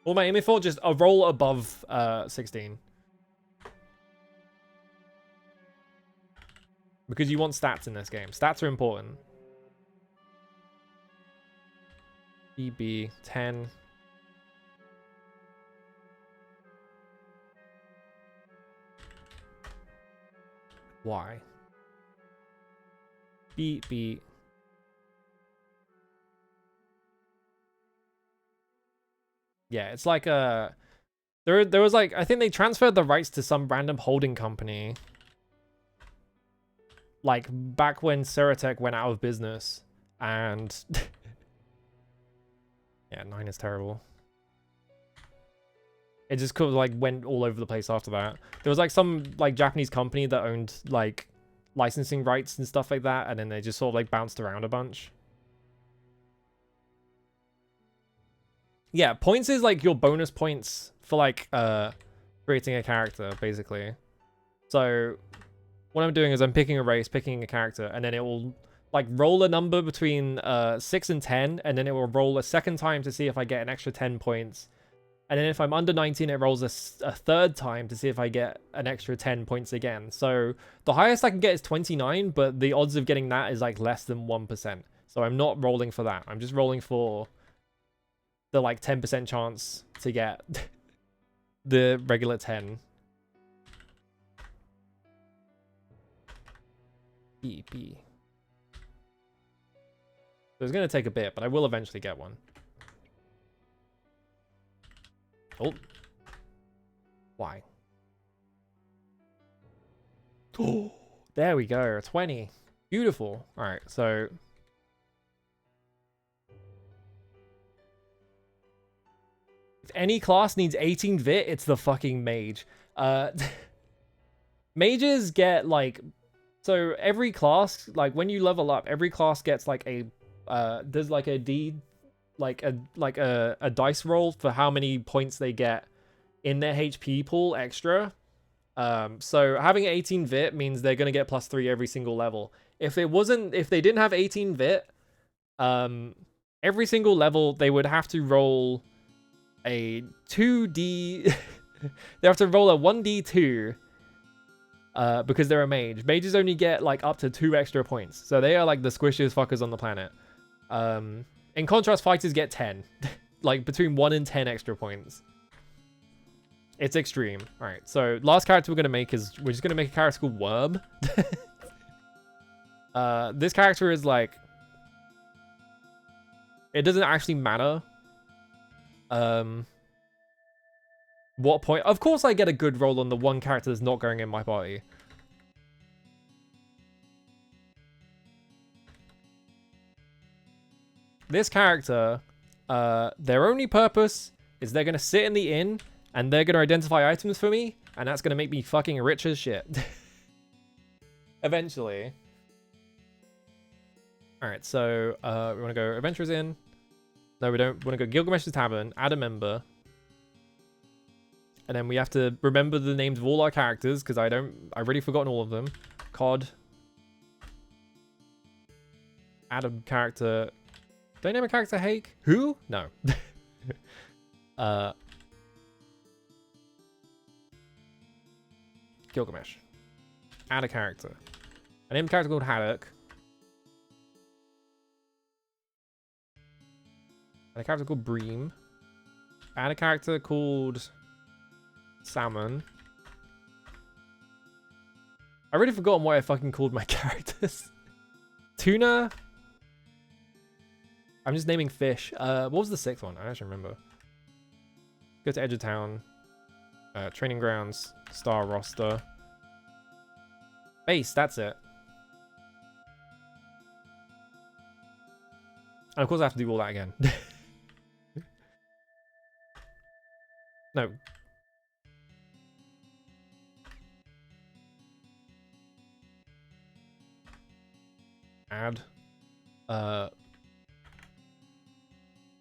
Well, my aiming for just a roll above 16. Because you want stats in this game. Stats are important. BB 10. Why? BB. Yeah, it's like a there was like I think they transferred the rights to some random holding company. Like back when Ceratech went out of business and yeah, 9 is terrible. It just like went all over the place after that. There was like some like Japanese company that owned like licensing rights and stuff like that, and then they just sort of like bounced around a bunch. Yeah, points is like your bonus points for like creating a character, basically. So what I'm doing is I'm picking a race, picking a character, and then it will like roll a number between 6 and 10, and then it will roll a second time to see if I get an extra 10 points. And then if I'm under 19, it rolls a third time to see if I get an extra 10 points again. So the highest I can get is 29, but the odds of getting that is like less than 1%. So I'm not rolling for that. I'm just rolling for the like 10% chance to get the regular 10. B. So it's going to take a bit, but I will eventually get one. Oh. Why? Oh, there we go. 20. Beautiful. All right, so if any class needs 18 vit, it's the fucking mage. Mages get like, so every class, like when you level up, every class gets like a there's like a D, like a dice roll for how many points they get in their HP pool extra. So having 18 vit means they're gonna get +3 every single level. If they didn't have 18 vit, every single level they would have to roll a 2D. They have to roll a 1d2. Because they're a mage. Mages only get like up to 2 extra points. So they are like the squishiest fuckers on the planet. In contrast, fighters get 10. Like between 1 and 10 extra points. It's extreme. Alright, so last character we're going to make is... We're just going to make a character called Worm. This character is like... It doesn't actually matter. What point? Of course I get a good roll on the one character that's not going in my party. This character, their only purpose is they're going to sit in the inn and they're going to identify items for me, and that's going to make me fucking rich as shit. Eventually. Alright, so we want to go Adventurers Inn. No, we don't. We want to go Gilgamesh's Tavern, add a member. And then we have to remember the names of all our characters, because I've already forgotten all of them. COD. Add a character. Did I name a character Hake? Who? No. Gilgamesh. Add a character. I named a character called Haddock. Add a character called Bream. Add a character called Salmon. I already forgotten what I fucking called my characters. Tuna. I'm just naming fish. What was the sixth one? I don't actually remember. Go to Edge of Town. Training Grounds. Star Roster. Base, that's it. And of course I have to do all that again. No. Add.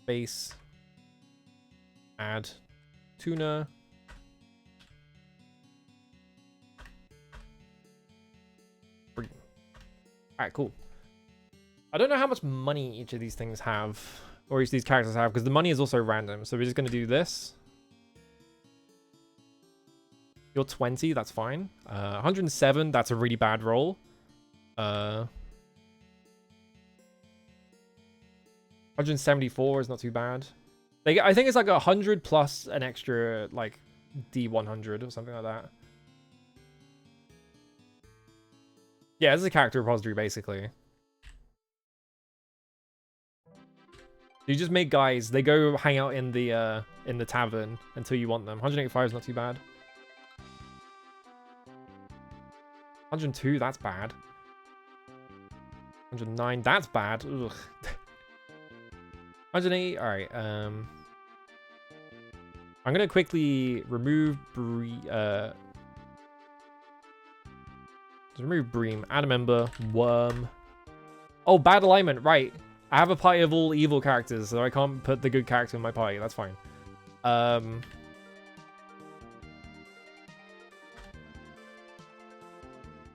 Base. Add. Tuna. Alright, cool. I don't know how much money each of these things have, or each of these characters have, because the money is also random. So we're just going to do this. You're 20, that's fine. 107, that's a really bad roll. 174 is not too bad. Like, I think it's like 100 plus an extra, like, D100 or something like that. Yeah, this is a character repository, basically. You just make guys, they go hang out in the tavern until you want them. 185 is not too bad. 102, that's bad. 109, that's bad. Ugh. 108, alright, I'm gonna quickly remove remove Bream, add a member, Worm. Oh, bad alignment, right. I have a party of all evil characters, so I can't put the good character in my party. That's fine. So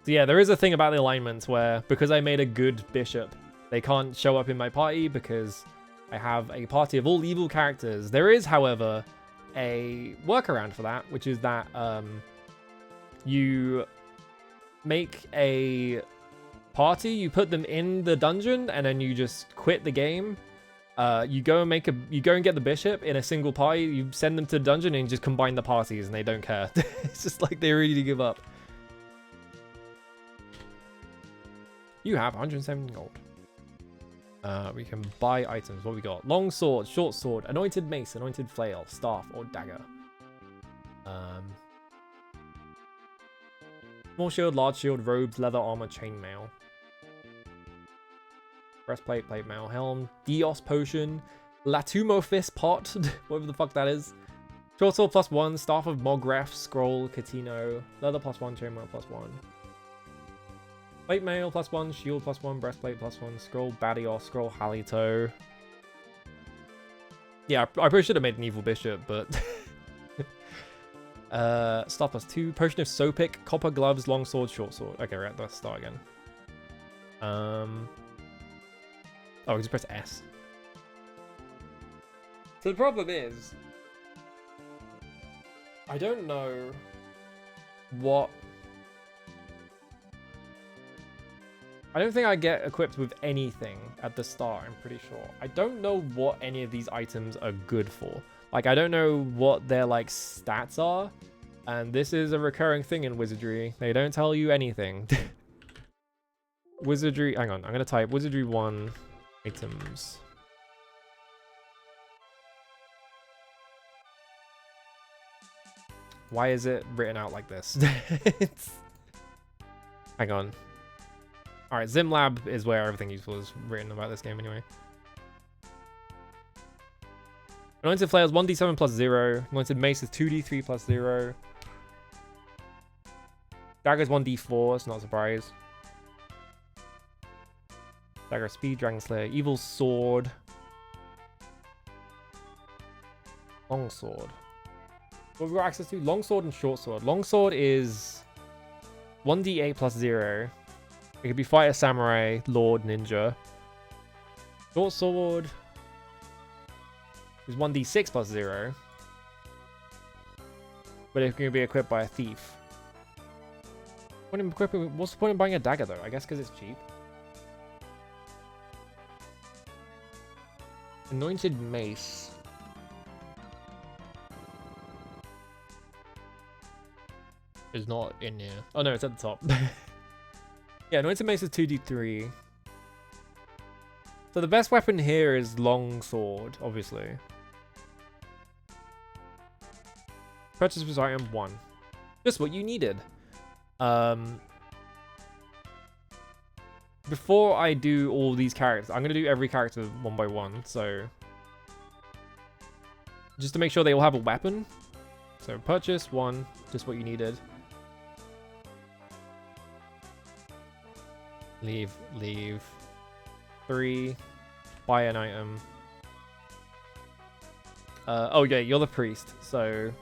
yeah, there is a thing about the alignments where, because I made a good bishop, they can't show up in my party because I have a party of all evil characters. There is, however, a workaround for that, which is that you make a party, you put them in the dungeon, and then you just quit the game. You go and get the bishop in a single party, you send them to the dungeon, and you just combine the parties, and they don't care. It's just like they're ready to give up. You have 170 gold. We can buy items. What we got? Long sword, short sword, anointed mace, anointed flail, staff, or dagger. Small shield, large shield, robes, leather armor, chainmail. Breastplate, plate mail, helm, Dios potion, Latumo fist pot, whatever the fuck that is. Short sword +1, staff of Mogref, scroll, Catino, leather +1, chainmail +1. Plate mail +1, shield +1, breastplate +1, scroll Badios, scroll Halito. Yeah, I probably should have made an evil bishop, but staff +2, potion of Sopic, copper gloves, long sword, short sword. Okay, right, let's start again. Oh, just press S. So the problem is, I don't know what. I don't think I get equipped with anything at the start, I'm pretty sure. I don't know what any of these items are good for. Like, I don't know what their, like, stats are. And this is a recurring thing in Wizardry. They don't tell you anything. Wizardry, hang on, I'm going to type Wizardry 1 items. Why is it written out like this? Hang on. Alright, Zimlab is where everything useful is written about this game anyway. Anointed Flail is 1d7 +0. Anointed Mace is 2d3 +0. Dagger is 1d4, it's not a surprise. Dagger of Speed, Dragon Slayer, Evil Sword. Long Sword. What have we got access to? Long Sword and Short Sword. Long Sword is 1d8 plus 0. It could be Fighter, Samurai, Lord, Ninja. Short Sword is 1d6 plus 0. But it can be equipped by a thief. What's the point in buying a dagger though? I guess because it's cheap. Anointed Mace. Is not in here. Oh no, it's at the top. Yeah, Anointed Mace is 2d3. So the best weapon here is Long Sword, obviously. Purchase this item 1. Just what you needed. Before I do all these characters, I'm going to do every character one by one, so... Just to make sure they all have a weapon. So purchase 1, just what you needed. Leave. 3, buy an item. Oh yeah, you're the priest, so...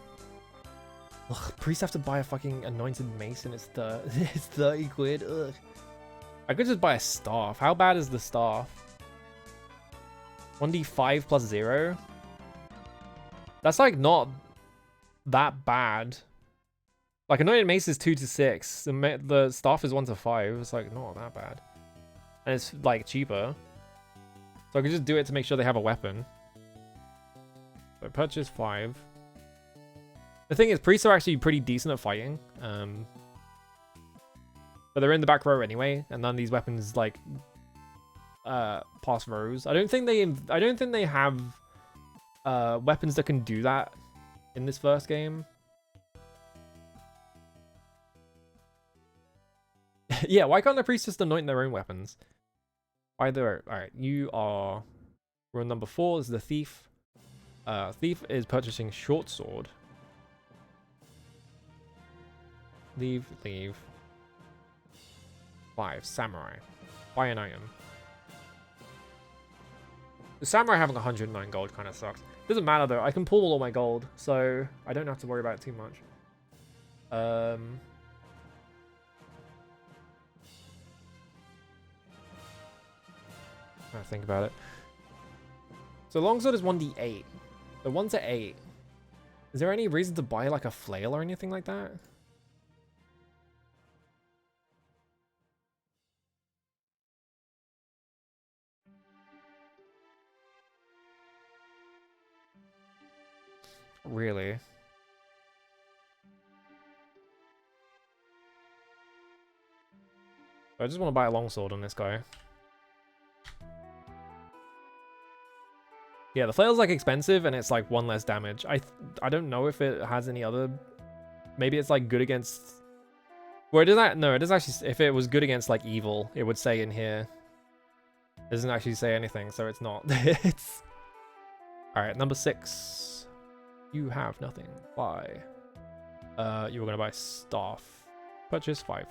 Ugh, priests have to buy a fucking anointed mace and it's 30 quid. Ugh. I could just buy a staff. How bad is the staff? 1d5 plus 0? That's like not that bad. Like anointed mace is 2 to 6. The staff is 1 to 5. It's like not that bad. And it's like cheaper. So I could just do it to make sure they have a weapon. So purchase 5. The thing is, priests are actually pretty decent at fighting. But they're in the back row anyway, and none of these weapons like pass rows. I don't think they have weapons that can do that in this first game. Yeah, why can't the priests just anoint their own weapons? Either, alright, you are rule number 4 is the thief. Thief is purchasing short sword. Leave. 5, samurai. Buy an item. The samurai having 109 gold kind of sucks. Doesn't matter though, I can pull all my gold, so I don't have to worry about it too much. I think about it. So longsword is 1d8. So 1 to 8. Is there any reason to buy like a flail or anything like that? Really? I just want to buy a longsword on this guy. Yeah, the flail's like expensive and it's like 1 less damage. I don't know if it has any other... Maybe it's like good against... Well, it doesn't... No, it doesn't actually... If it was good against like evil, it would say in here. It doesn't actually say anything, so it's not. It's... Alright, number 6. You have nothing. Buy. You were gonna buy staff. Purchase 5.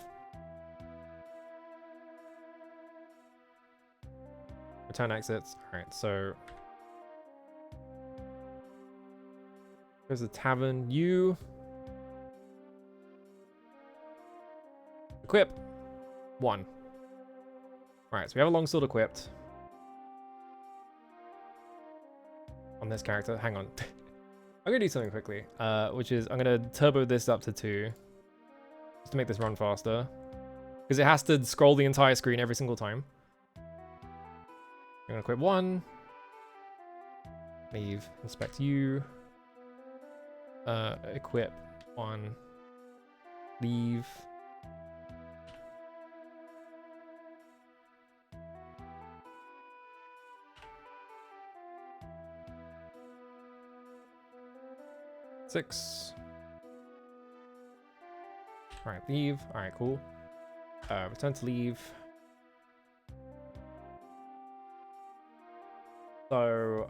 Return exits. Alright, so... There's a tavern. You... Equip. 1. Alright, so we have a longsword equipped. On this character. Hang on. I'm gonna do something quickly, which is I'm gonna turbo this up to 2 just to make this run faster, because it has to scroll the entire screen every single time. I'm gonna equip 1, leave, inspect you, equip 1, leave. Six. Alright, leave. Alright, cool. Return to leave. So...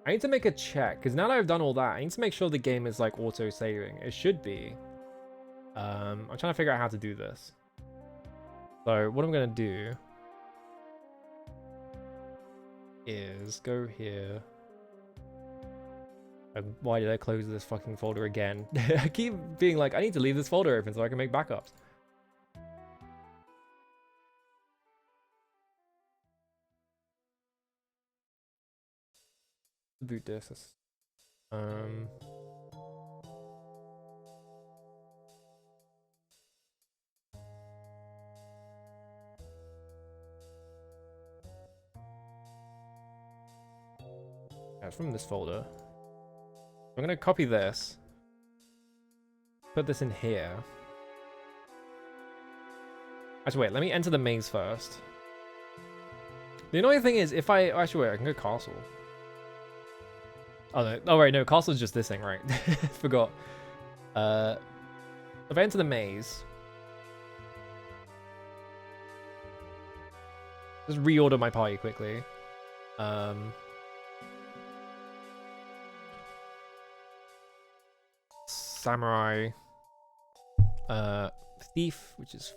I need to make a check, because now that I've done all that, I need to make sure the game is like auto-saving. It should be. I'm trying to figure out how to do this. So what I'm gonna do is go here. And why did I close this fucking folder again? I keep being like, I need to leave this folder open so I can make backups. Boot disks. Yeah, from this folder. I'm gonna copy this. Put this in here. Actually, wait, let me enter the maze first. The annoying thing is, if I... Actually, wait, I can go castle. Oh, no. Oh, right, no, castle's just this thing, right? Forgot. If I enter the maze... Just reorder my party quickly. Samurai. Thief, which is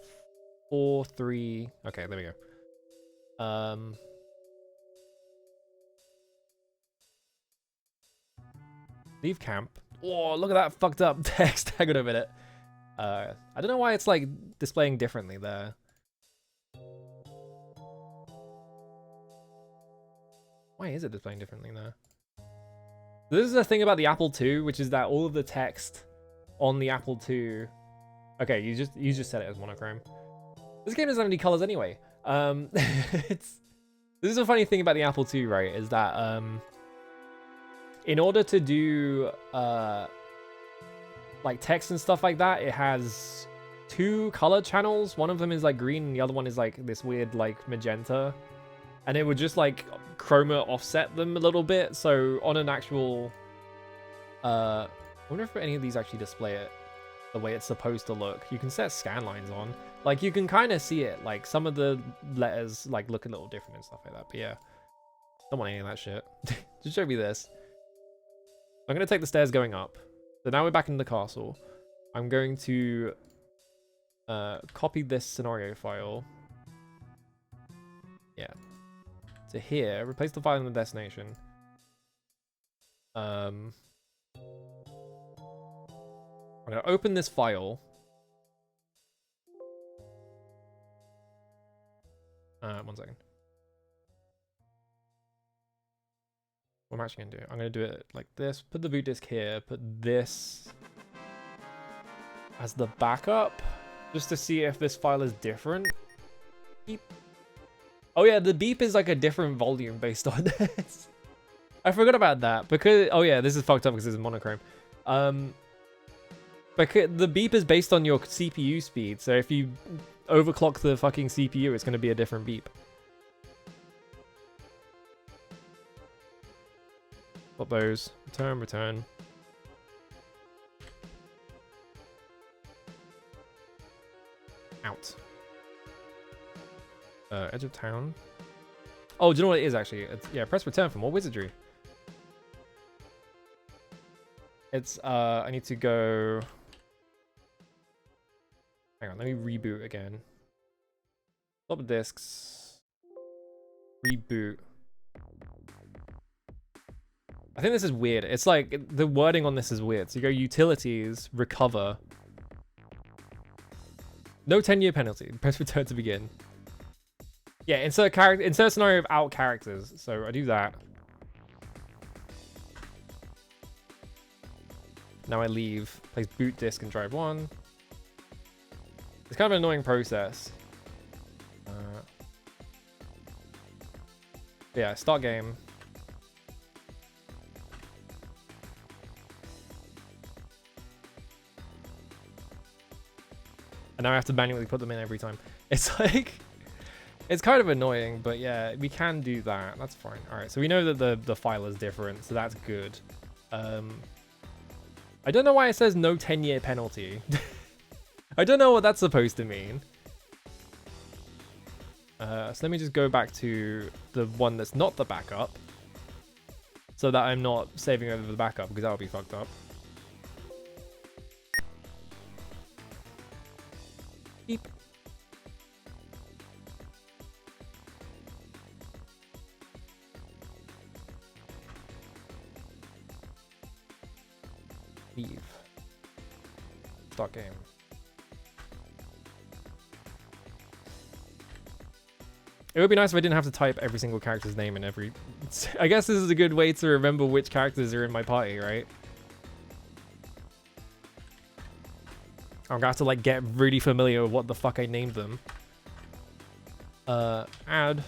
4-3. Okay, there we go. Leave camp. Oh, look at that fucked up text. Hang on a minute. I don't know why it's like displaying differently there. Why is it displaying differently there? This is the thing about the Apple II, which is that all of the text on the Apple II. Okay, you just set it as monochrome. This game doesn't have any colors anyway. This is a funny thing about the Apple II, right? Is that in order to do like text and stuff like that, it has 2 color channels. One of them is like green, and the other one is like this weird like magenta. And it would just like chroma offset them a little bit. So on an actual, I wonder if any of these actually display it the way it's supposed to look. You can set scan lines on. Like you can kind of see it. Like some of the letters like look a little different and stuff like that. But yeah, don't want any of that shit. Just show me this. I'm gonna take the stairs going up. So now we're back in the castle. I'm going to copy this scenario file. Yeah. To here, replace the file in the destination. I'm gonna open this file. One second. What I'm actually gonna do, I'm gonna do it like this. Put the boot disk here. Put this as the backup, just to see if this file is different. Beep. Oh yeah, the beep is like a different volume based on this. I forgot about that because, oh yeah, this is fucked up because this is monochrome. Because the beep is based on your CPU speed, so if you overclock the fucking CPU, it's gonna be a different beep. Got those. Return. Out. Edge of town. Oh, do you know what it is actually? It's, yeah, press return for more wizardry. It's I need to go. Hang on, let me reboot again. Stop disks. Reboot. I think this is weird. It's like the wording on this is weird. So you go utilities, recover. No 10-year penalty. Press return to begin. Yeah, insert scenario of out characters. So I do that. Now I leave. Place boot disk and drive 1. It's kind of an annoying process. Yeah, start game. And now I have to manually put them in every time. It's like, it's kind of annoying, but yeah, we can do that. That's fine. All right, so we know that the file is different, so that's good. I don't know why it says no 10-year penalty. I don't know what that's supposed to mean. So let me just go back to the one that's not the backup, so that I'm not saving over the backup, because that would be fucked up. Beep. Leave. Start game. It would be nice if I didn't have to type every single character's name in every... I guess this is a good way to remember which characters are in my party, right? I'm gonna have to like get really familiar with what the fuck I named them. Add.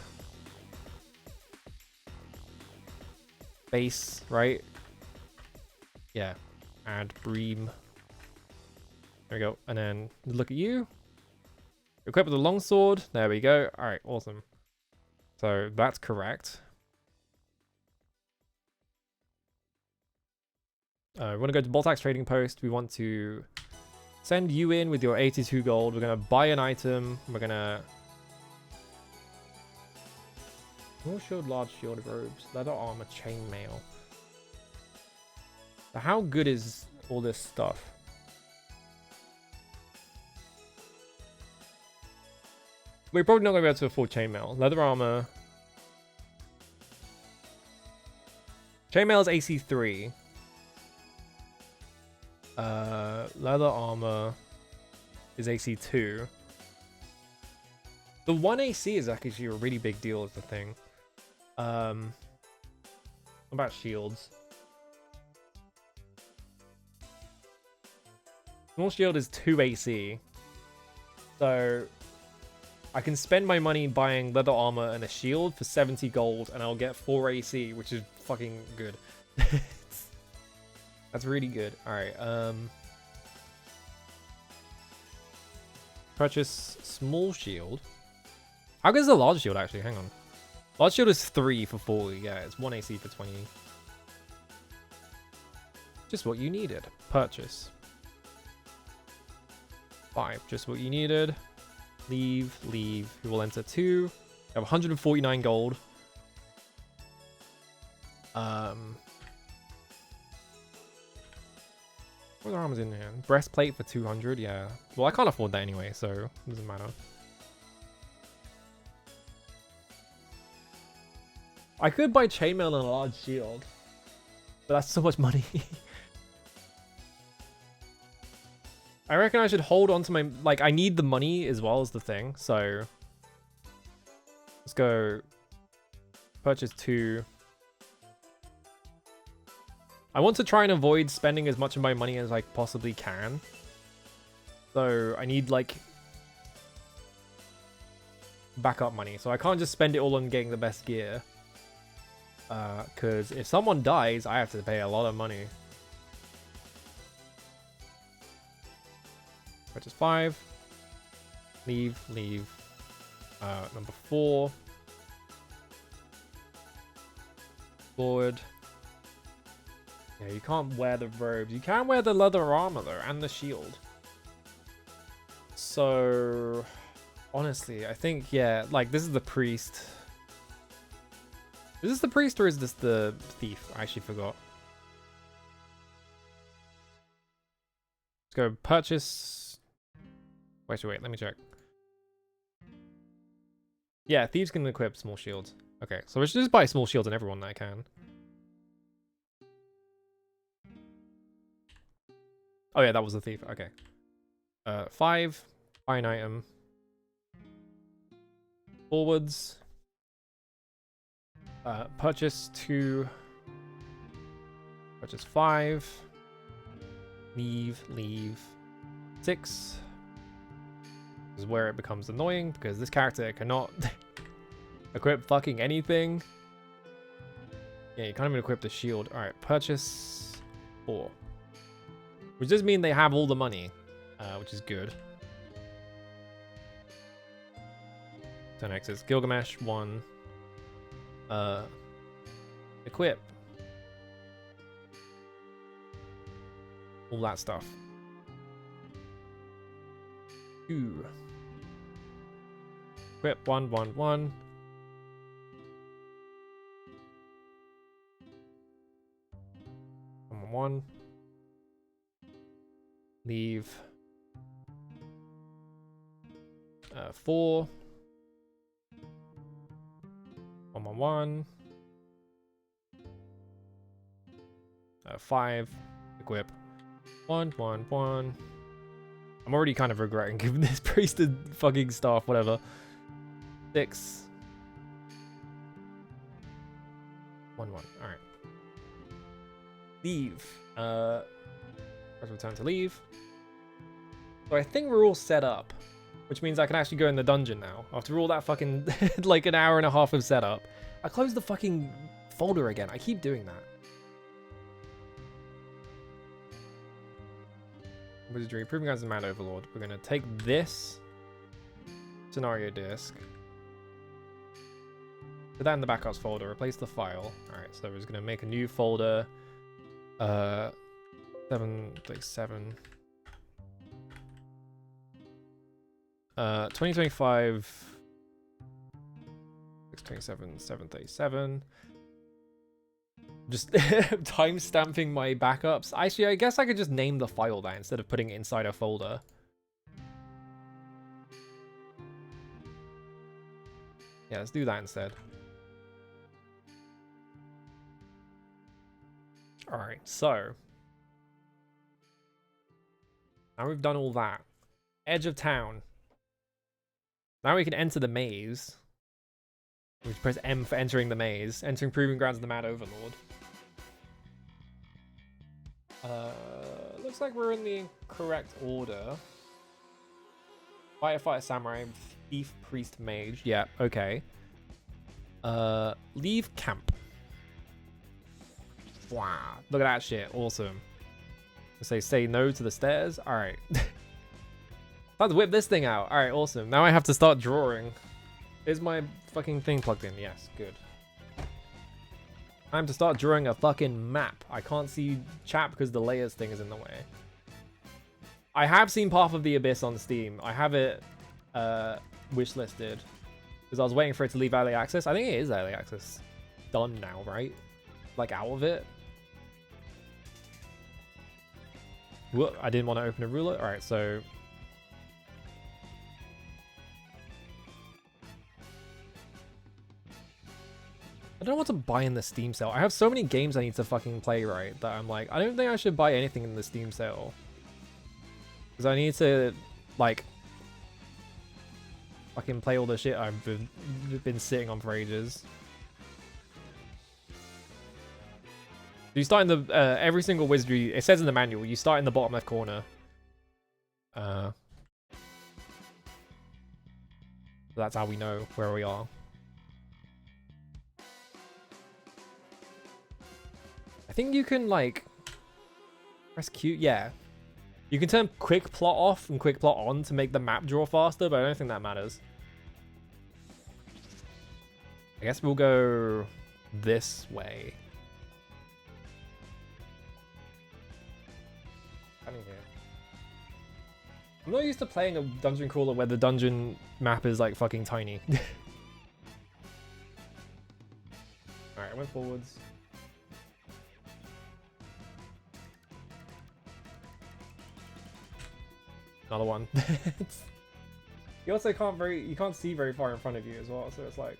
Base, right? Yeah. Add Bream. There we go. And then look at you. Equip with a longsword. There we go. Alright, awesome. So that's correct. We want to go to Boltax Trading Post. We want to send you in with your 82 gold. We're going to buy an item. We're going to... Small shield, large shield, robes, leather armor, chainmail. So how good is all this stuff? We're probably not going to be able to afford chainmail. Leather armor. Chainmail is AC 3. Leather armor is AC 2. The 1 AC is actually a really big deal, is the thing. What about shields? Small shield is 2 AC. So I can spend my money buying leather armor and a shield for 70 gold, and I'll get 4 AC, which is fucking good. That's really good. Alright, purchase small shield. How good is the large shield, actually? Hang on. Large shield is 3 for 40. Yeah, it's 1 AC for 20. Just what you needed. Purchase. 5. Just what you needed. Leave. Leave. We will enter 2. We have 149 gold. What armor's in here? Breastplate for 200. Yeah. Well, I can't afford that anyway, so it doesn't matter. I could buy chainmail and a large shield, but that's so much money. I reckon I should hold on to my... Like, I need the money as well as the thing, so... Let's go... Purchase 2. I want to try and avoid spending as much of my money as I possibly can. So, I need, like... backup money. So, I can't just spend it all on getting the best gear. Because if someone dies, I have to pay a lot of money. Purchase 5. Leave, leave. Number 4. Forward. Yeah, you can't wear the robes. You can wear the leather armor though, and the shield. So, honestly, I think, yeah, like this is the priest. Is this the priest or is this the thief? I actually forgot. Let's go purchase. Wait, let me check. Yeah, thieves can equip small shields. Okay, so we should just buy small shields on everyone that I can. Oh yeah, that was the thief. Okay. 5. Buy an item. Forwards. Purchase 2. Purchase 5. Leave, leave. 6. This is where it becomes annoying because this character cannot equip fucking anything. Yeah, you can't even equip the shield. Alright, purchase 4. Which does mean they have all the money, which is good. So next is Gilgamesh 1. Equip. All that stuff. 2. Equip 1, 1, 1. 1, 1. Leave. 4. 1, 1, 1. 5. Equip. 1, 1, 1. I'm already kind of regretting giving this priest a fucking staff, whatever. 6. 1, 1. Alright. Leave. Let's return to leave. So I think we're all set up, which means I can actually go in the dungeon now. After all that fucking, like an hour and a half of setup. I closed the fucking folder again. I keep doing that. Wizardry, Proving Grounds and Mad Overlord. We're going to take this scenario disc. Put that in the backups folder. Replace the file. Alright, so we're just going to make a new folder. 737. 2025. 627, 737. Just time stamping my backups. Actually, I guess I could just name the file that instead of putting it inside a folder. Yeah, let's do that instead. Alright, so. Now we've done all that. Edge of town. Now we can enter the maze. We just press M for entering the maze. Entering Proving Grounds of the Mad Overlord. Looks like we're in the correct order. Firefighter, Samurai, Thief, Priest, Mage. Yeah, okay. Leave camp. Wow, look at that shit. Awesome. Say no to the stairs. Alright. Let's whip this thing out. Alright, awesome. Now I have to start drawing. Is my fucking thing plugged in? Yes, good. Time to start drawing a fucking map. I can't see chat because the layers thing is in the way. I have seen Path of the Abyss on Steam. I have it wishlisted because I was waiting for it to leave early access. I think it is early access. Done now, right? Like out of it. Whoop, I didn't want to open a ruler. Alright, so I don't know what to buy in the Steam sale. I have so many games I need to fucking play, right, that I'm like, I don't think I should buy anything in the Steam sale. Because I need to, like, fucking play all the shit I've been sitting on for ages. You start in the, every single Wizardry, it says in the manual, you start in the bottom left corner. So that's how we know where we are. I think you can, like, press Q. Yeah. You can turn quick plot off and quick plot on to make the map draw faster, but I don't think that matters. I guess we'll go this way. I'm not used to playing a dungeon crawler where the dungeon map is like fucking tiny. Alright, I went forwards. Another one. You also can't see very far in front of you as well, so it's like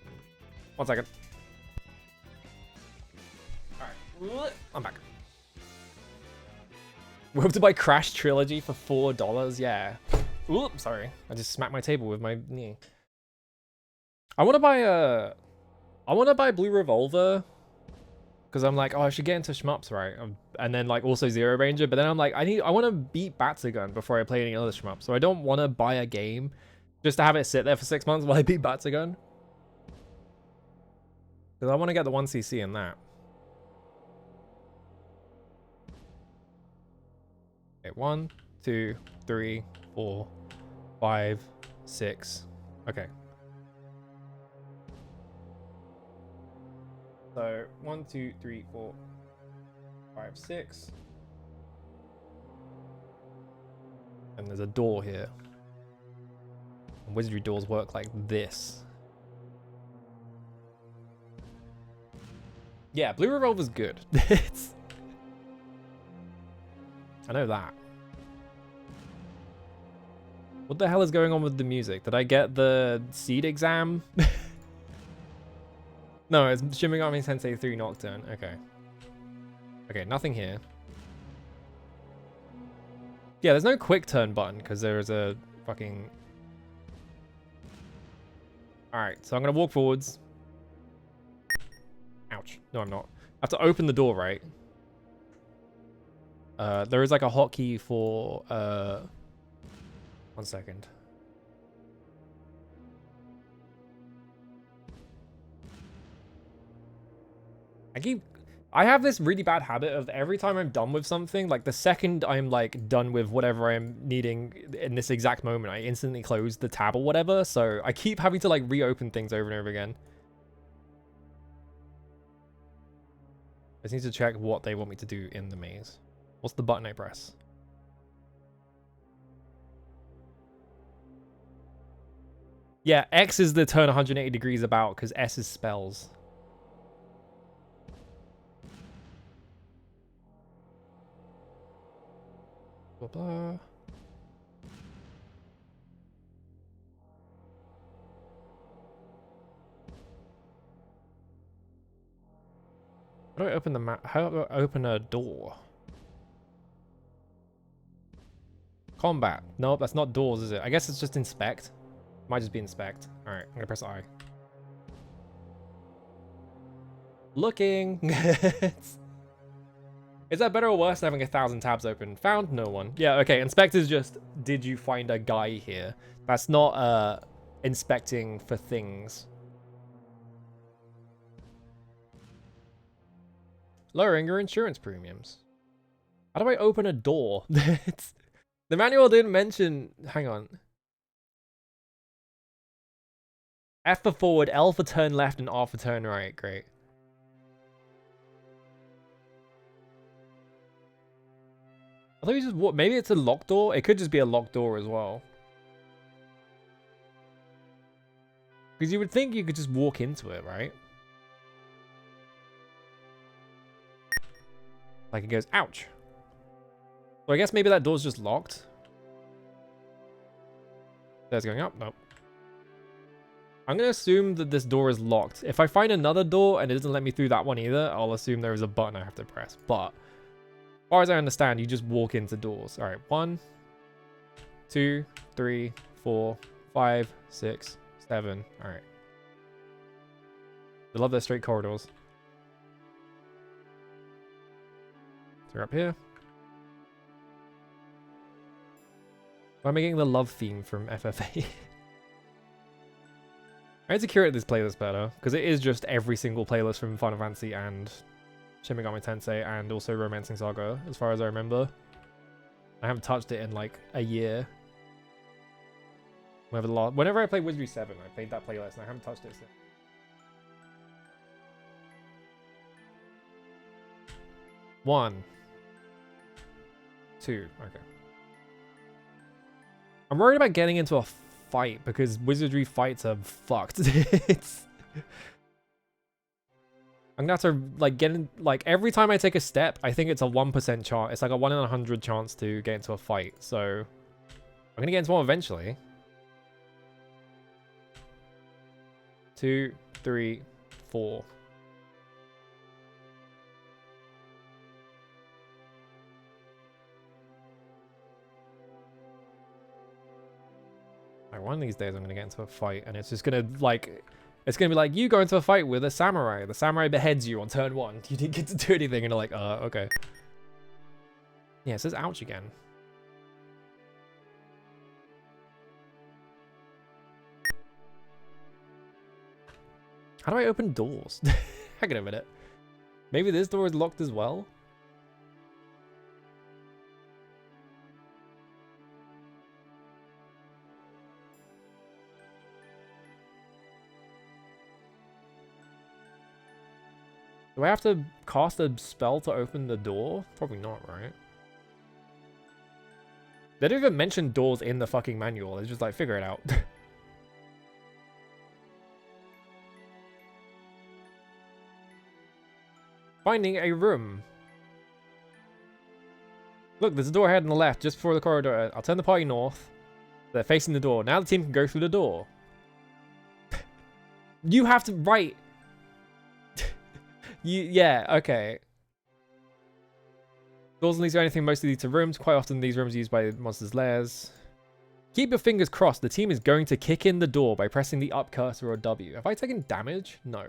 1 second. Alright, I'm back. We hope to buy Crash Trilogy for $4. Yeah. Ooh, sorry. I just smacked my table with my knee. I want to buy Blue Revolver because I'm like, oh, I should get into shmups, right? And then like also Zero Ranger, but then I'm like, I want to beat Batsugun before I play any other shmup. So I don't want to buy a game just to have it sit there for 6 months while I beat Batsugun. Because I want to get the 1cc in that. Okay, 1, 2, 3, 4, 5, 6. Okay. So 1, 2, 3, 4, 5, 6. And there's a door here. And Wizardry doors work like this. Yeah, Blue Revolver's good. I know that. What the hell is going on with the music? Did I get the seed exam? No, it's Shimigami Sensei 3 Nocturne. Okay. Okay, nothing here. Yeah, there's no quick turn button because there is a fucking... Alright, so I'm going to walk forwards. Ouch. No, I'm not. I have to open the door, right? There is like a hotkey for... 1 second. I have this really bad habit of every time I'm done with something, like the second I'm like done with whatever I'm needing in this exact moment, I instantly close the tab or whatever. So I keep having to like reopen things over and over again. I just need to check what they want me to do in the maze. What's the button I press? Yeah, X is the turn 180 degrees about because S is spells. Blah, blah. How do I open the map? How do I open a door? Combat. Nope, that's not doors, is it? I guess it's just inspect. Might just be inspect. Alright, I'm gonna press I. Looking! Is that better or worse than having 1,000 tabs open? Found no one. Yeah, okay, inspect is just, did you find a guy here? That's not, inspecting for things. Lowering your insurance premiums. How do I open a door? The manual didn't mention... Hang on. F for forward, L for turn left, and R for turn right. Great. I thought you just... What? Maybe it's a locked door? It could just be a locked door as well. Because you would think you could just walk into it, right? Like it goes, ouch. So I guess maybe that door's just locked. There's going up. Nope. I'm going to assume that this door is locked. If I find another door and it doesn't let me through that one either, I'll assume there is a button I have to press. But as far as I understand, you just walk into doors. All right. 1, 2, 3, 4, 5, 6, 7. All right. I love their straight corridors. So we're up here. Why am I getting the love theme from FFA? I need to curate this playlist better, because it is just every single playlist from Final Fantasy and Shin Megami Tensei and also Romancing Saga, as far as I remember. I haven't touched it in like a year. Whenever I played Wizardry 7, I played that playlist and I haven't touched it since. One. 2. Okay. I'm worried about getting into a fight because Wizardry fights are fucked. I'm gonna have to like get in, like every time I take a step, I think it's a 1% chance. It's like a 1 in 100 chance to get into a fight. So I'm gonna get into one eventually. 2, 3, 4. One of these days I'm gonna get into a fight and it's just gonna like, it's gonna be like, you go into a fight with a samurai. The samurai beheads you on turn 1. You didn't get to do anything and you're like, okay. Yeah, it says ouch again. How do I open doors? Hang on a minute. Maybe this door is locked as well? Do I have to cast a spell to open the door? Probably not, right? They don't even mention doors in the fucking manual. They're just like, figure it out. Finding a room. Look, there's a door ahead on the left, just before the corridor. I'll turn the party north. They're facing the door. Now the team can go through the door. You have to... Right. Yeah, okay. Doors and leads are anything mostly lead to rooms. Quite often these rooms are used by monsters' lairs. Keep your fingers crossed. The team is going to kick in the door by pressing the up cursor or W. Have I taken damage? No.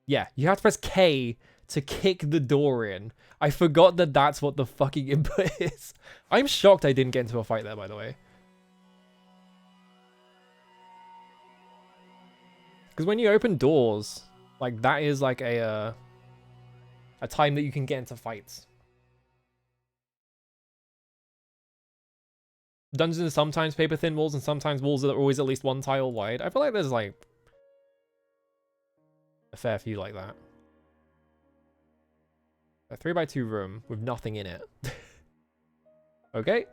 Yeah, you have to press K to kick the door in. I forgot that that's what the fucking input is. I'm shocked I didn't get into a fight there, by the way. Because when you open doors, like, that is like a time that you can get into fights. Dungeons are sometimes paper-thin walls, and sometimes walls are always at least one tile wide. I feel like there's, like, a fair few like that. A 3x2 room with nothing in it. Okay.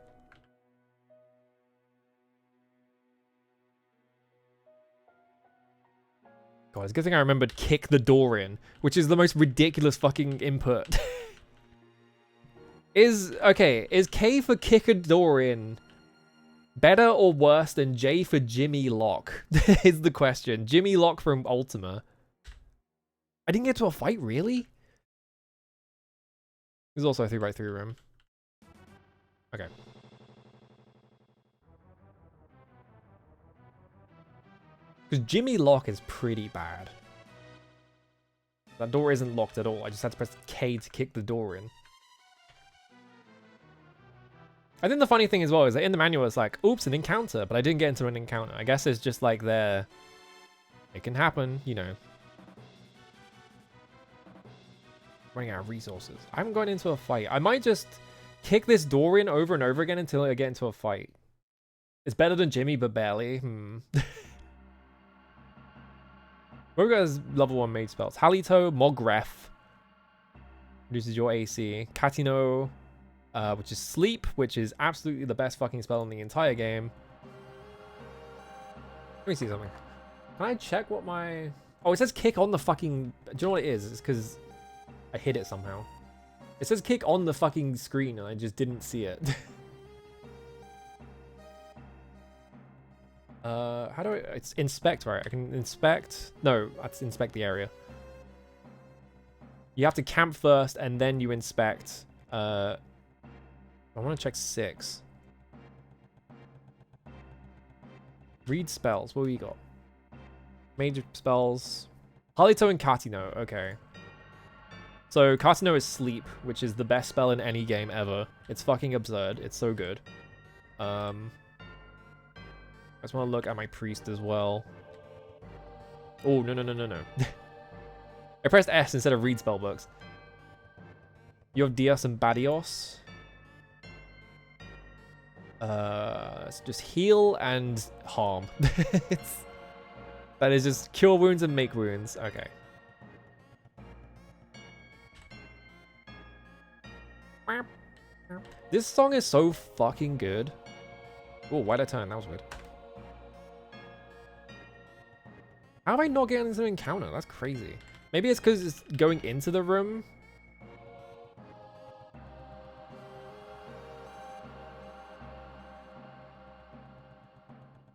God, it's a good thing I remembered kick the door in, which is the most ridiculous fucking input. Is K for kick a door in better or worse than J for Jimmy Lock? Is the question. Jimmy Lock from Ultima. I didn't get to a fight, really? There's also a 3x3 room. Okay. Because Jimmy Lock is pretty bad. That door isn't locked at all. I just had to press K to kick the door in. I think the funny thing as well is that in the manual it's like, oops, an encounter, but I didn't get into an encounter. I guess it's just like there. It can happen, you know. Running out of resources. I haven't gone into a fight. I might just kick this door in over and over again until I get into a fight. It's better than Jimmy, but barely. Mogo has level 1 mage spells. Halito, Mogref. Reduces your AC. Katino, which is Sleep, which is absolutely the best fucking spell in the entire game. Let me see something. Can I check what my... Oh, it says kick on the fucking... Do you know what it is? It's because I hit it somehow. It says kick on the fucking screen and I just didn't see it. How do I... It's inspect, right? I can inspect... No, that's inspect the area. You have to camp first and then you inspect. I want to check 6. Read spells. What do we got? Major spells. Halito and Katino. Okay. So Katino is Sleep, which is the best spell in any game ever. It's fucking absurd. It's so good. I just want to look at my priest as well. Oh, no. I pressed S instead of read spell books. You have Dios and Badios. It's just heal and harm. That is just cure wounds and make wounds. Okay. This song is so fucking good. Oh, why'd I turn? That was weird. How am I not getting into an encounter? That's crazy. Maybe it's because it's going into the room.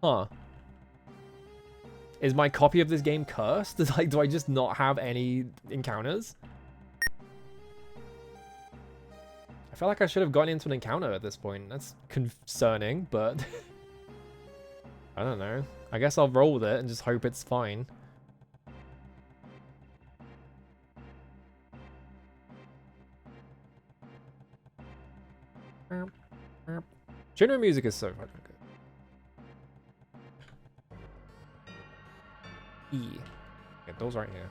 Huh. Is my copy of this game cursed? Like, do I just not have any encounters? I feel like I should have gotten into an encounter at this point. That's concerning, but... I don't know. I guess I'll roll with it and just hope it's fine. Genre music is so fucking good. E. Okay, those right here.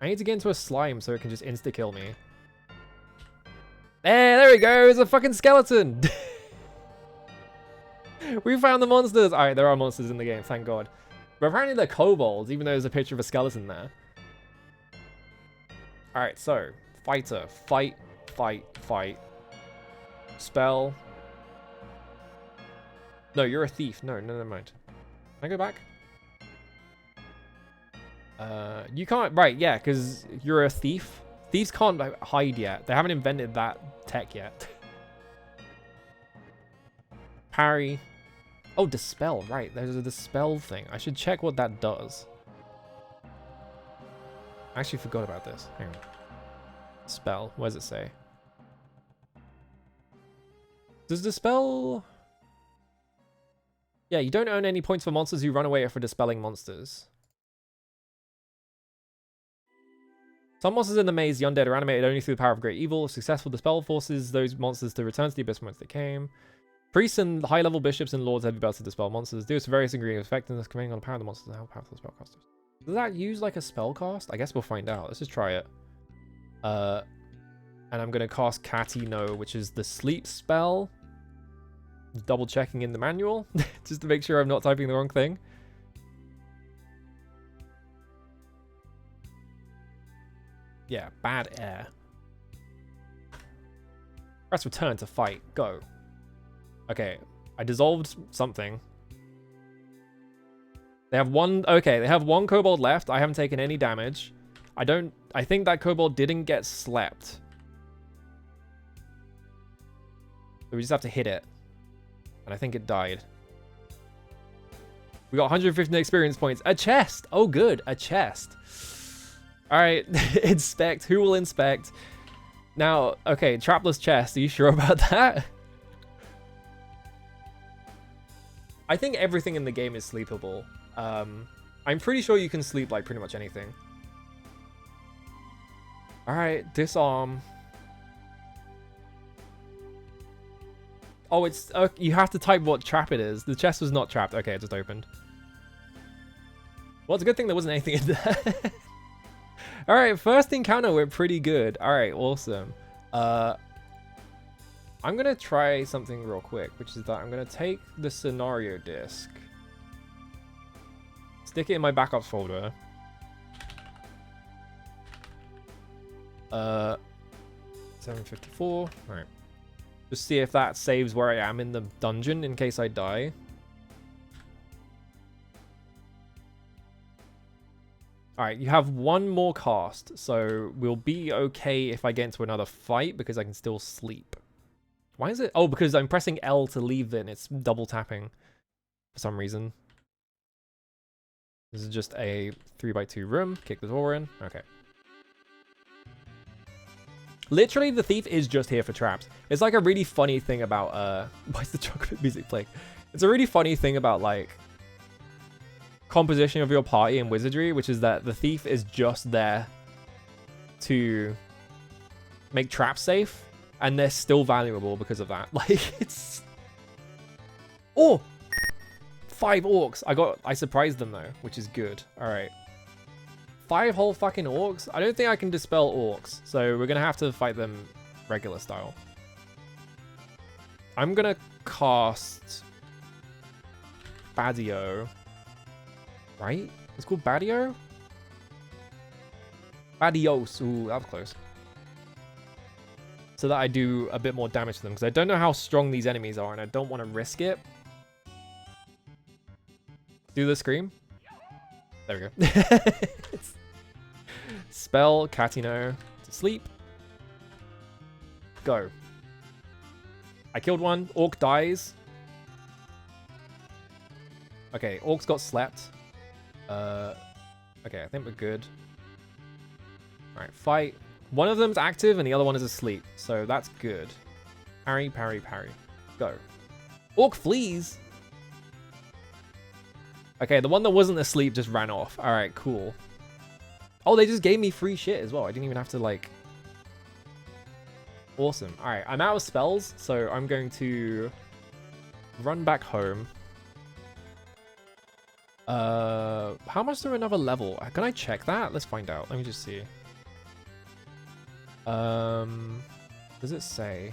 I need to get into a slime so it can just insta-kill me. There we go! It's a fucking skeleton! We found the monsters! Alright, there are monsters in the game, thank God. But apparently they're kobolds, even though there's a picture of a skeleton there. Alright, so. Fighter. Fight. Spell. No, you're a thief. No, never mind. Can I go back? You can't... Right, yeah, because you're a thief. Thieves can't hide yet. They haven't invented that tech yet. Parry. Oh, dispel. Right, there's a dispel thing. I should check what that does. I actually forgot about this. Hang on. Spell. Where does it say? Does the spell... Yeah, you don't earn any points for monsters who run away for dispelling monsters. Some monsters in the maze, the undead, are animated only through the power of great evil. Successful dispel forces those monsters to return to the abyss from whence they came. Priests and high-level bishops and lords have the ability to dispel monsters. Do this for various degrees of effectiveness, depending on the power of the monsters and how powerful the spellcasters. Does that use like a spell cast? I guess we'll find out. Let's just try it. And I'm going to cast Catino, which is the sleep spell. Double checking in the manual just to make sure I'm not typing the wrong thing. Yeah, bad air. Press return to fight. Go. Okay, I dissolved something. They have one... Okay, they have one kobold left. I haven't taken any damage. I think that kobold didn't get slept. So we just have to hit it. And I think it died. We got 150 experience points. A chest! Oh, good. A chest. Alright, inspect. Who will inspect? Now, okay, trapless chest. Are you sure about that? I think everything in the game is sleepable. I'm pretty sure you can sleep like pretty much anything. Alright, disarm. Oh, it's... you have to type what trap it is. The chest was not trapped. Okay, it just opened. Well, it's a good thing there wasn't anything in there. Alright, first encounter went pretty good. Alright, awesome. I'm gonna try something real quick, which is that I'm gonna take the scenario disc, stick it in my backups folder. 754. Alright. Just see if that saves where I am in the dungeon in case I die. Alright, you have one more cast, so we'll be okay if I get into another fight because I can still sleep. Why is it? Oh, because I'm pressing L to leave it and it's double tapping for some reason. This is just a 3x2 room. Kick the door in. Okay. Literally, the thief is just here for traps. It's like a really funny thing about, why is the chocolate music playing? It's a really funny thing about, like, composition of your party in Wizardry, which is that the thief is just there to make traps safe, and they're still valuable because of that. Like, it's... Oh! 5 orcs. I surprised them, though, which is good. Alright. 5 whole fucking orcs? I don't think I can dispel orcs, so we're gonna have to fight them regular style. I'm gonna cast Badio. Right? It's called Badio? Badios. Ooh, that was close. So that I do a bit more damage to them, because I don't know how strong these enemies are, and I don't want to risk it. Do the scream. There we go. Spell Catino to sleep. Go. I killed one. Orc dies. Okay, orcs got slept. Okay, I think we're good. Alright, fight. One of them's active and the other one is asleep, so that's good. Parry, parry, parry. Go. Orc flees! Okay, the one that wasn't asleep just ran off. Alright, cool. Oh, they just gave me free shit as well. I didn't even have to, like... Awesome. Alright, I'm out of spells, so I'm going to run back home. How much do another level? Can I check that? Let's find out. Let me just see. Does it say?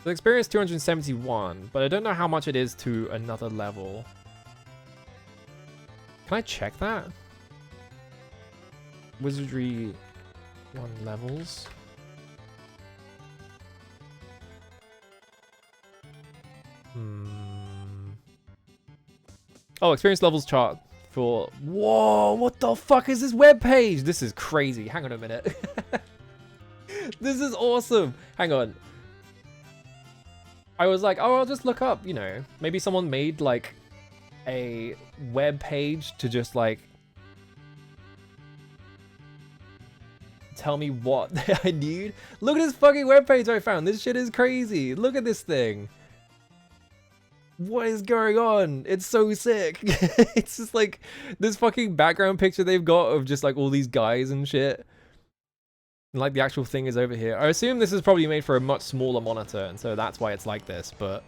The experience 271, but I don't know how much it is to another level. Can I check that? Wizardry 1 levels. Oh, experience levels chart for... Whoa, what the fuck is this webpage? This is crazy. Hang on a minute. This is awesome. Hang on. I was like, oh, I'll just look up, you know, maybe someone made like a web page to just like tell me what I need. Look at this fucking webpage I found. This shit is crazy. Look at this thing. What is going on? It's so sick. It's just like this fucking background picture they've got of just like all these guys and shit. And like the actual thing is over here. I assume this is probably made for a much smaller monitor, and so that's why it's like this, but...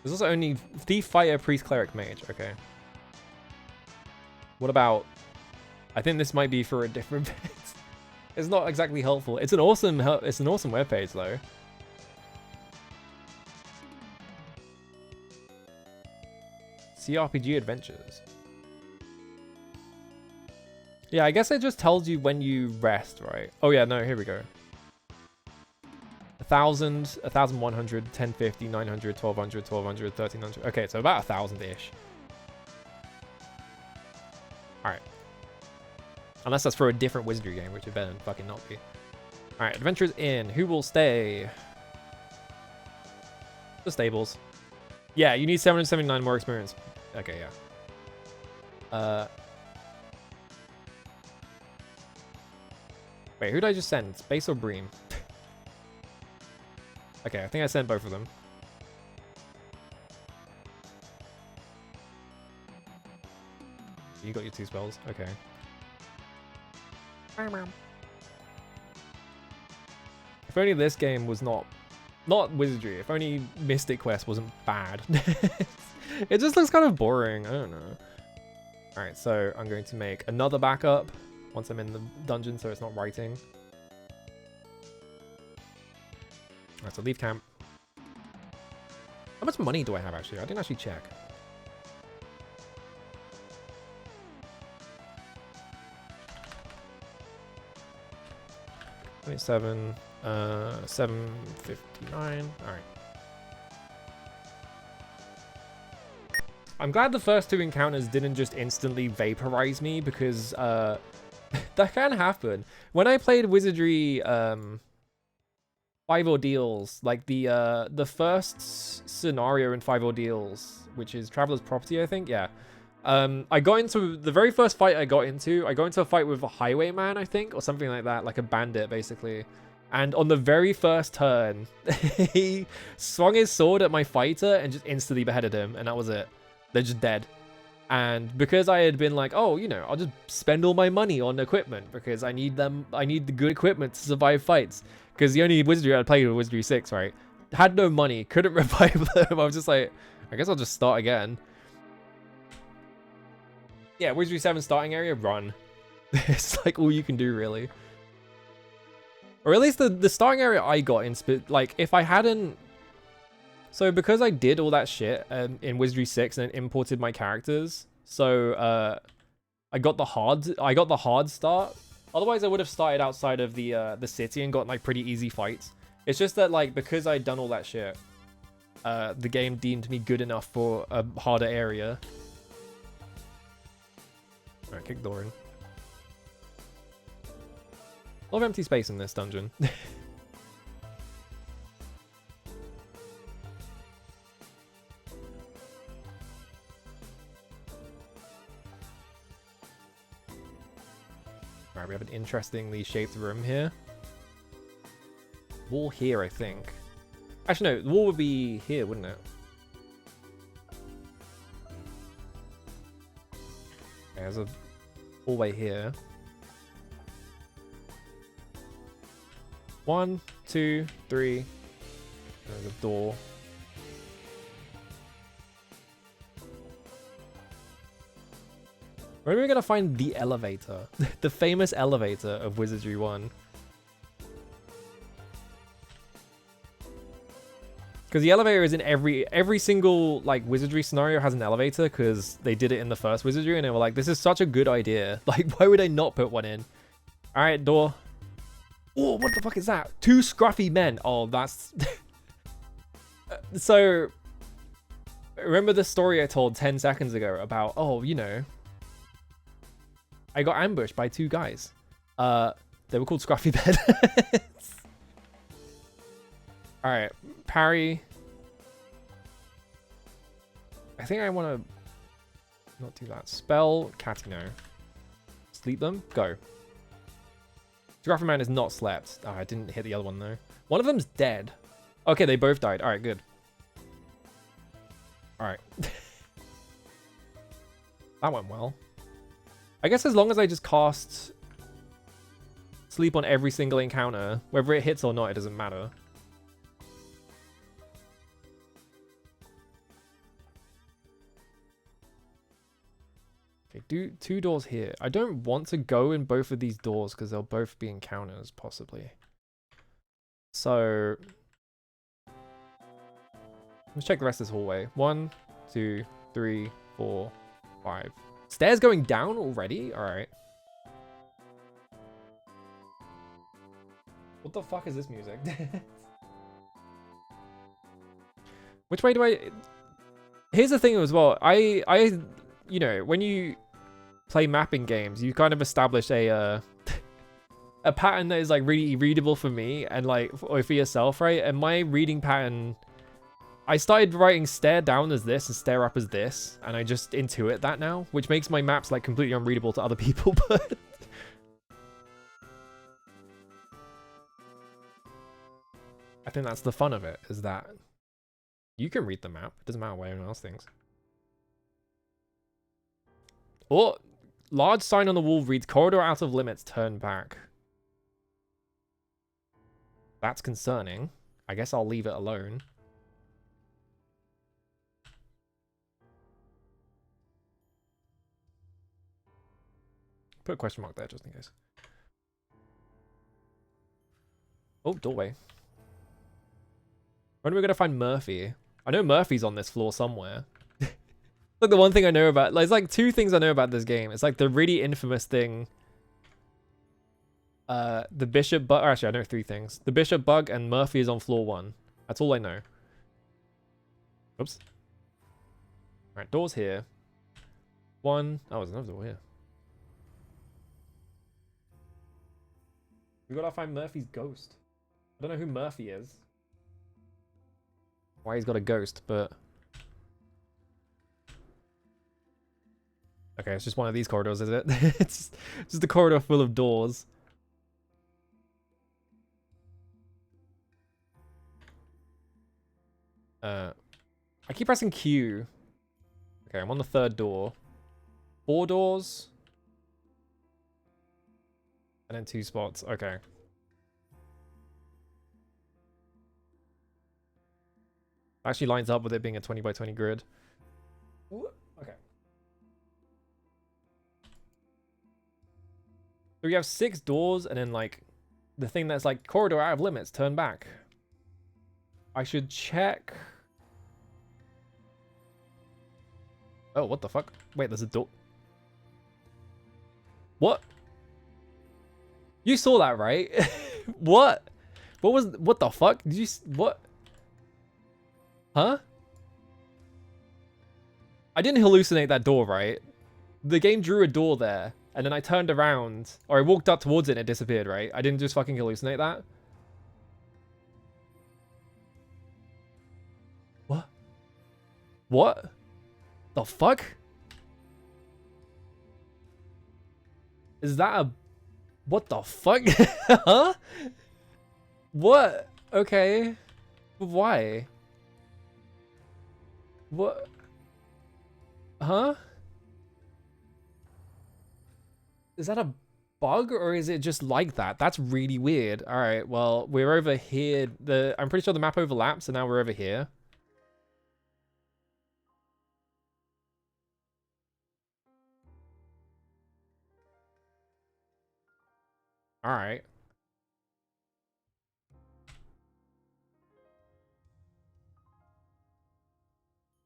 There's also only Thief, Fighter, Priest, Cleric, Mage. Okay. What about... I think this might be for a different bit. It's not exactly helpful. It's an awesome webpage though. CRPG Adventures. Yeah, I guess it just tells you when you rest, right? Oh yeah, no, here we go. 1,000, 1,100, 1,050, 900, 1,200, 1,200, 1,300. Okay, so about 1,000-ish. Alright. Unless that's for a different Wizardry game, which it better fucking not be. Alright, Adventures in. Who will stay? The stables. Yeah, you need 779 more experience. Okay, yeah. Wait, who did I just send? Space or Bream? Okay, I think I sent both of them. You got your 2 spells. Okay. If only this game was not Wizardry. If only Mystic Quest wasn't bad. It just looks kind of boring. I don't know. Alright, so I'm going to make another backup once I'm in the dungeon so it's not writing. Alright, so leave camp. How much money do I have actually? I didn't actually check. $27, 759. Alright. I'm glad the first 2 encounters didn't just instantly vaporize me because that can happen. When I played Wizardry 5 Ordeals, like the first scenario in 5 Ordeals, which is Traveler's Property, I think, yeah. I got into the very first fight I got into a fight with a highwayman, I think, or something like that, like a bandit basically. And on the very first turn, he swung his sword at my fighter and just instantly beheaded him, and that was it. They're just dead. And because I had been like, oh, you know, I'll just spend all my money on equipment because I need the good equipment to survive fights. Because the only Wizardry I played was Wizardry 6, right? Had no money, couldn't revive them. I was just like, I guess I'll just start again. Yeah, Wizardry 7 starting area, run. It's like all you can do, really. Or at least the starting area I got in, like, if I hadn't... So because I did all that shit in Wizardry 6 and imported my characters, so I got the hard start. Otherwise, I would have started outside of the city and got like pretty easy fights. It's just that like because I'd done all that shit, the game deemed me good enough for a harder area. Alright, kick door in. A lot of empty space in this dungeon. Alright, we have an interestingly shaped room here. Wall here, I think. Actually, no, the wall would be here, wouldn't it? Okay, there's a hallway here. 1, 2, 3. There's a door. Where are we gonna find the elevator? The famous elevator of Wizardry 1. Because the elevator is in every single like Wizardry scenario has an elevator because they did it in the first Wizardry and they were like, this is such a good idea. Like, why would I not put one in? Alright, door. Oh, what the fuck is that? 2 scruffy men. Oh, that's... So, remember the story I told 10 seconds ago about, oh, you know, I got ambushed by 2 guys. They were called scruffy men. Alright, parry. I think I want to not do that. Spell Catino. Sleep them. Go. Geography Man is not slept. Oh, I didn't hit the other one though. One of them's dead. Okay, they both died. All right, good. All right. That went well. I guess as long as I just cast sleep on every single encounter, whether it hits or not, it doesn't matter. Okay, do 2 doors here. I don't want to go in both of these doors because they'll both be encounters, possibly. So let's check the rest of this hallway. 1, 2, 3, 4, 5. Stairs going down already? Alright. What the fuck is this music? Which way do I... Here's the thing as well. I you know, when you play mapping games, you kind of establish a a pattern that is like really readable for me and like or for yourself, right? And my reading pattern, I started writing stare down as this and stare up as this, and I just intuit that now, which makes my maps like completely unreadable to other people, but I think that's the fun of it, is that you can read the map. It doesn't matter what anyone else thinks. Oh, large sign on the wall reads, corridor out of limits, turn back. That's concerning. I guess I'll leave it alone. Put a question mark there just in case. Oh, doorway. When are we going to find Murphy? I know Murphy's on this floor somewhere. Like the one thing I know about, like, it's like 2 things I know about this game. It's like the really infamous thing. The bishop bug. Actually, I know 3 things. The bishop bug and Murphy is on floor 1. That's all I know. Oops. All right, doors here. 1. Oh, there's another door here. We gotta find Murphy's ghost. I don't know who Murphy is. Why he's got a ghost, but... Okay, it's just one of these corridors, is it? It's just a corridor full of doors. I keep pressing Q. Okay, I'm on the 3rd door. 4 doors. And then 2 spots. Okay. Actually lines up with it being a 20 by 20 grid. Ooh, okay. So we have 6 doors and then like the thing that's like corridor out of limits, turn back. I should check. Oh, what the fuck? Wait, there's a door. What? You saw that, right? What? What the fuck? Did you, what? Huh? I didn't hallucinate that door, right? The game drew a door there, and then I turned around, or I walked up towards it and it disappeared, right? I didn't just fucking hallucinate that. What? What? The fuck? Is that a... What the fuck? Huh? What? Okay. Why? What? Huh? Is that a bug or is it just like that? That's really weird. All right, well, we're over here. I'm pretty sure the map overlaps, and now we're over here. All right.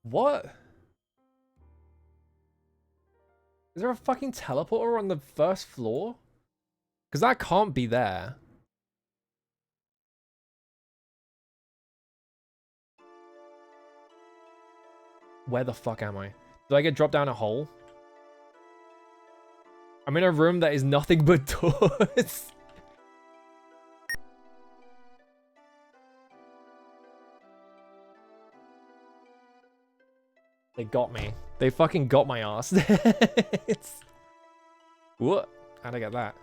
What? Is there a fucking teleporter on the 1st floor? Because that can't be there. Where the fuck am I? Did I get dropped down a hole? I'm in a room that is nothing but doors. They got me. They fucking got my ass. What? How'd I get that?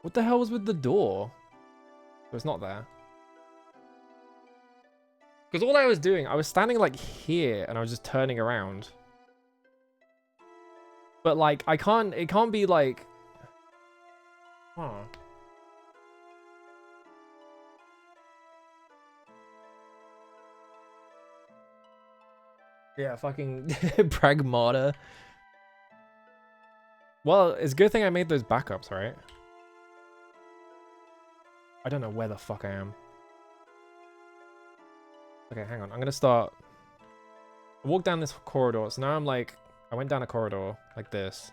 What the hell was with the door? It was not there. Because all I was doing, I was standing like here and I was just turning around. But like, it can't be like... Huh. Yeah, fucking Pragmata. Well, it's a good thing I made those backups, right? I don't know where the fuck I am. Okay, hang on. I'm gonna start... I walked down this corridor, so now I'm like... I went down a corridor like this.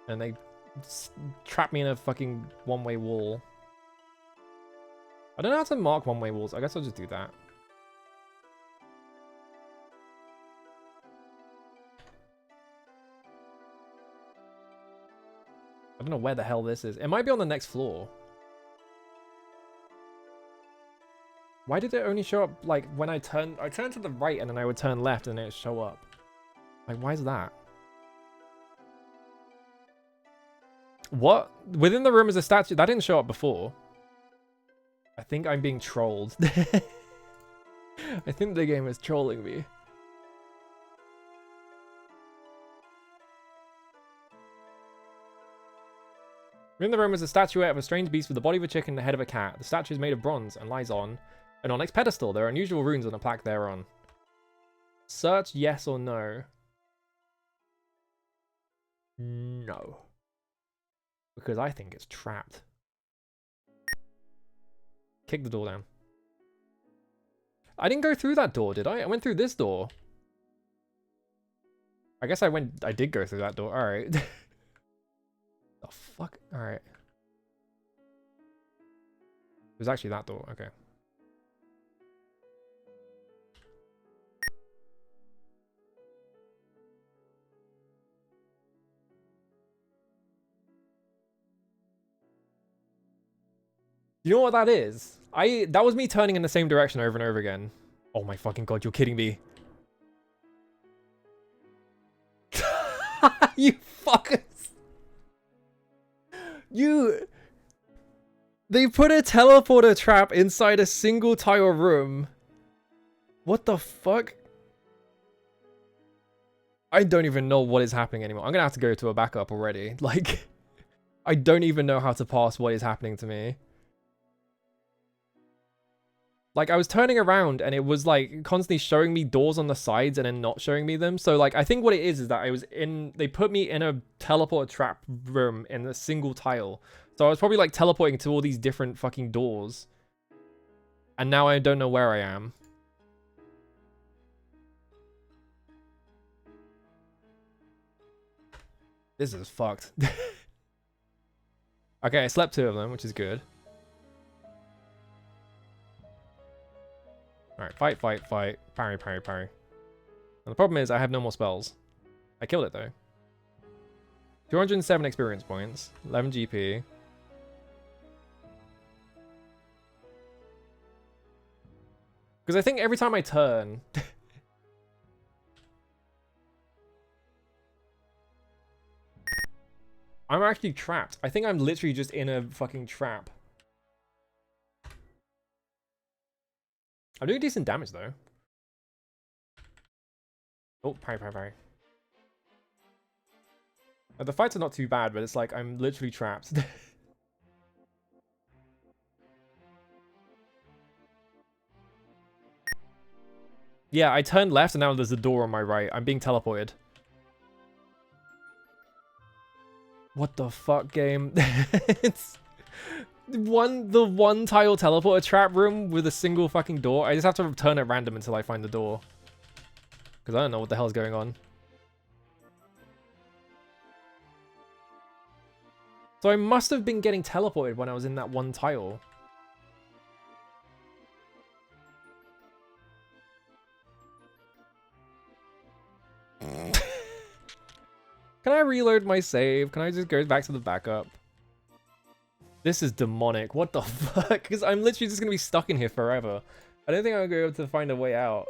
And they trapped me in a fucking one-way wall. I don't know how to mark one-way walls. I guess I'll just do that. I don't know where the hell this is. It might be on the next floor. Why did it only show up, like, when I turned to the right and then I would turn left and it would show up? Like, why is that? What? Within the room is a statue. That didn't show up before. I think I'm being trolled. I think the game is trolling me. Within the room is a statuette of a strange beast with the body of a chicken and the head of a cat. The statue is made of bronze and lies on an onyx pedestal. There are unusual runes on a plaque thereon. Search yes or no. No. Because I think it's trapped. Kick the door down. I didn't go through that door, did I? I went through this door. I guess I did go through that door. Alright. The fuck? Alright. It was actually that door. Okay. You know what that is? That was me turning in the same direction over and over again. Oh my fucking god, you're kidding me. You fuckers. They put a teleporter trap inside a single tile room. What the fuck? I don't even know what is happening anymore. I'm gonna have to go to a backup already. Like, I don't even know how to pass what is happening to me. Like, I was turning around and it was like constantly showing me doors on the sides and then not showing me them. So like, I think what it is that they put me in a teleport trap room in a single tile. So I was probably like teleporting to all these different fucking doors. And now I don't know where I am. This is fucked. Okay, I slept 2 of them, which is good. Alright, fight, fight, fight. Parry, parry, parry. And the problem is I have no more spells. I killed it though. 207 experience points. 11 GP. Because I think every time I turn... I'm actually trapped. I think I'm literally just in a fucking trap. I'm doing decent damage though. Oh, parry, parry, parry. The fights are not too bad, but it's like I'm literally trapped. Yeah, I turned left and now there's a door on my right. I'm being teleported. What the fuck, game? It's the one tile teleporter trap room with a single fucking door. I just have to turn at random until I find the door. Because I don't know what the hell's going on. So I must have been getting teleported when I was in that one tile. Can I reload my save? Can I just go back to the backup? This is demonic. What the fuck? Because I'm literally just gonna be stuck in here forever. I don't think I'm gonna be able to find a way out.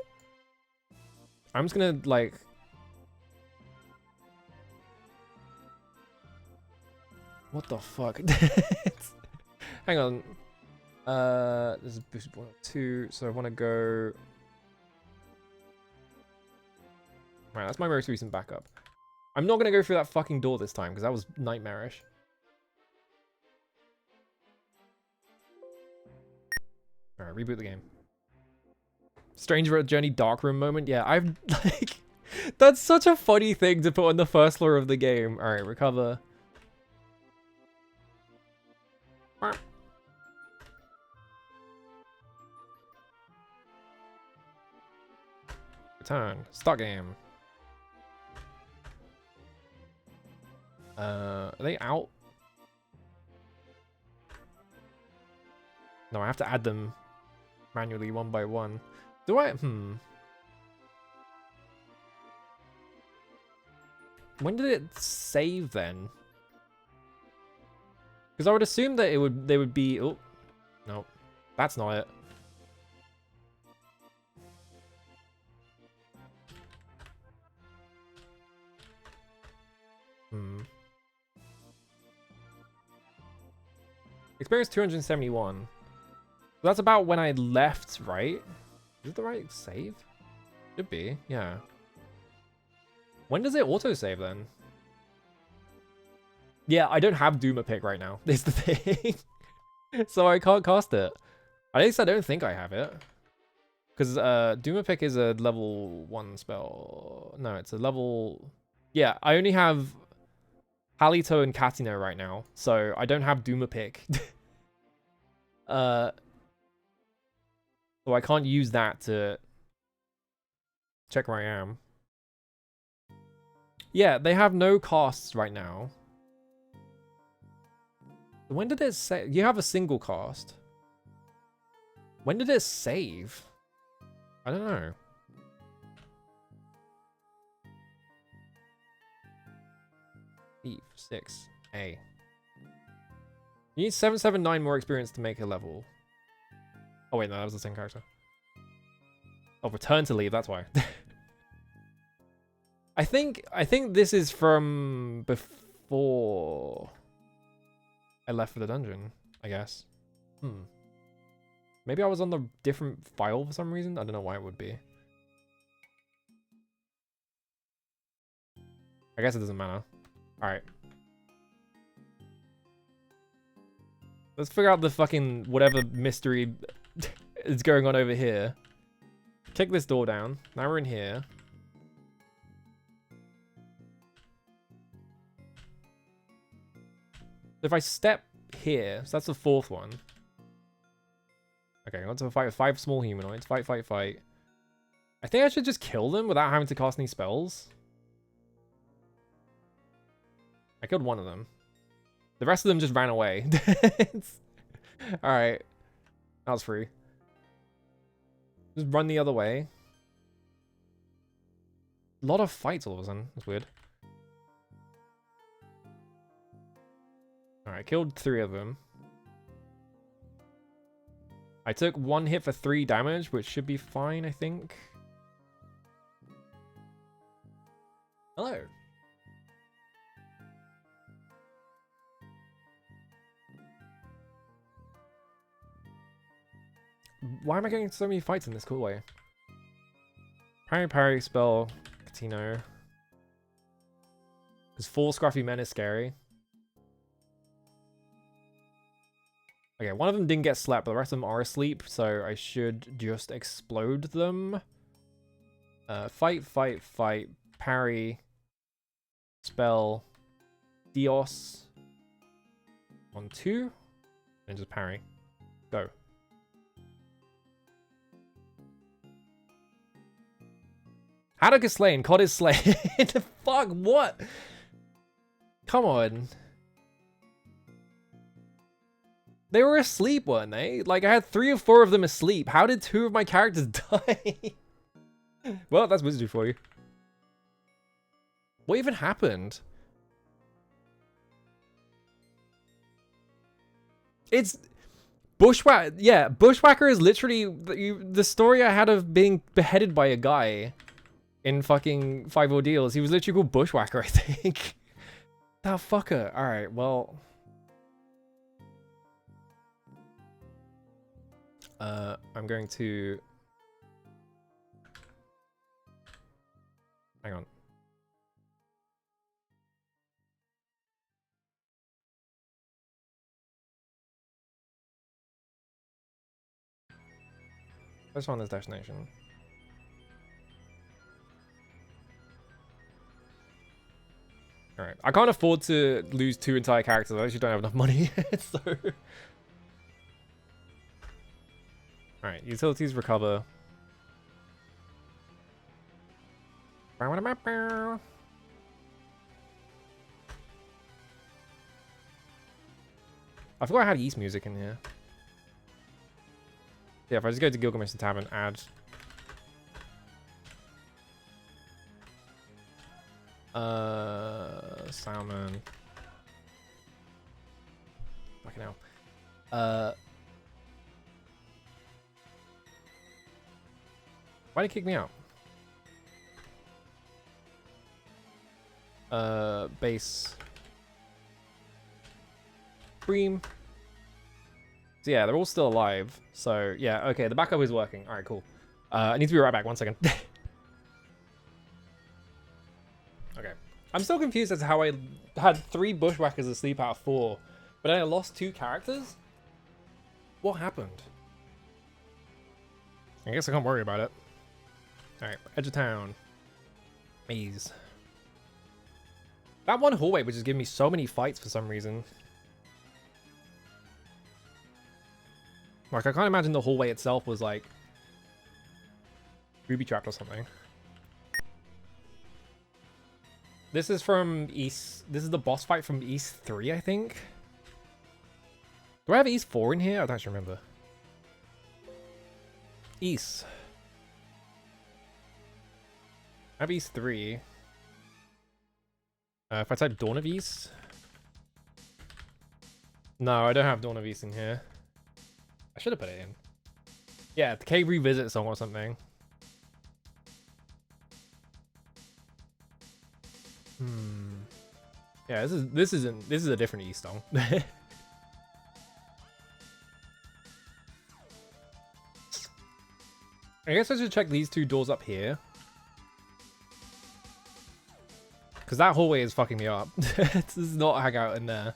I'm just gonna, like... What the fuck? Hang on. This is boosted 102, so I want to go... Right, that's my most recent backup. I'm not gonna go through that fucking door this time, because that was nightmarish. Alright, reboot the game. Stranger Journey Darkroom moment? Yeah, I've, like... That's such a funny thing to put on the first floor of the game. Alright, recover. Return. Start game. Are they out? No, I have to add them manually one by one. Do I? When did it save then? Because I would assume that they would be... Oh, no, that's not it. Experience 271. So that's about when I left, right? Is it the right save? Should be, yeah. When does it autosave then? Yeah, I don't have Duma pick right now. Is the thing. So I can't cast it. At least I don't think I have it. Because Duma pick is a level 1 spell. No, it's a level... Yeah, I only have Halito and Katino right now. So I don't have Duma pick. So I can't use that to check where I am. Yeah, they have no costs right now. When did it say? You have a single cost. When did it save? I don't know. Eve 6A. You need 779 more experience to make a level. Oh wait, no, that was the same character. Oh, return to leave, that's why. I think this is from before I left for the dungeon, I guess. Maybe I was on the different file for some reason. I don't know why it would be. I guess it doesn't matter. Alright. Let's figure out the fucking whatever mystery is going on over here. Kick this door down. Now we're in here. If I step here, so that's the 4th one. Okay, on to a fight with 5 small humanoids. Fight, fight, fight. I think I should just kill them without having to cast any spells. I killed one of them. The rest of them just ran away. Alright. That was free. Just run the other way. A lot of fights all of a sudden. That's weird. Alright, killed 3 of them. I took 1 hit for 3 damage, which should be fine, I think. Hello. Why am I getting so many fights in this cool way? Parry, parry, spell, Catino. Because 4 scruffy men is scary. Okay, one of them didn't get slapped, but the rest of them are asleep, so I should just explode them. Fight, fight, fight, parry, spell, Dios. 1, 2, and just parry. Go. Haddock is slain, Cod is slain. Fuck, what? Come on. They were asleep, weren't they? Like, I had 3 or 4 of them asleep. How did 2 of my characters die? Well, that's Wizardry for you. What even happened? It's Bushwhacker. Yeah, Bushwhacker is literally the story I had of being beheaded by a guy in fucking 5 Ordeals. He was literally called Bushwhacker, I think. That fucker. Alright, well. I'm going to... Hang on. Let's find this destination. Alright. I can't afford to lose 2 entire characters. I actually don't have enough money. So... Alright, utilities recover. I forgot I had East music in here. Yeah, if I just go to Gilgamesh Tavern, add... salmon. Fucking hell. Why'd it kick me out? Base. Cream. So yeah, they're all still alive. So yeah, okay, the backup is working. Alright, cool. I need to be right back, 1 second. Okay. I'm still confused as to how I had 3 Bushwhackers asleep out of 4, but then I lost 2 characters? What happened? I guess I can't worry about it. Alright, edge of town. Maze. That one hallway was just giving me so many fights for some reason. Like, I can't imagine the hallway itself was like... booby trapped or something. This is from East... This is the boss fight from East 3, I think? Do I have East 4 in here? I don't actually remember. East. I have East 3. If I type Dawn of East... No, I don't have Dawn of East in here. I should have put it in. Yeah, the K Revisit song or something. Yeah, this is a different East song. I guess I should check these 2 doors up here. Because that hallway is fucking me up. This does not hang out in there.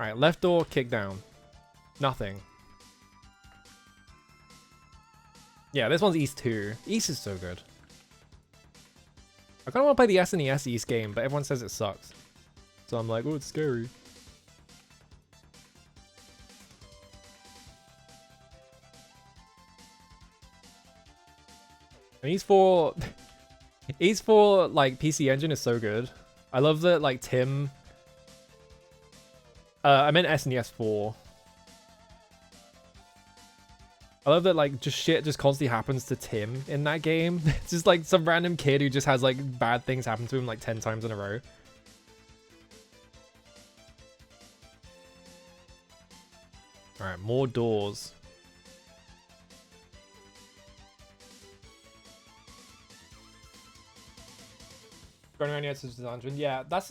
Alright, left door, kick down. Nothing. Yeah, this one's East 2. East is so good. I kind of want to play the SNES East game, but everyone says it sucks. So I'm like, oh, it's scary. And East 4... East 4, like, PC Engine is so good. I love that, like, Tim... I meant SNES 4. I love that, like, just shit just constantly happens to Tim in that game. It's just, like, some random kid who just has, like, bad things happen to him, like, 10 times in a row. Alright, more doors. Going around the edge of the dungeon. Yeah, that's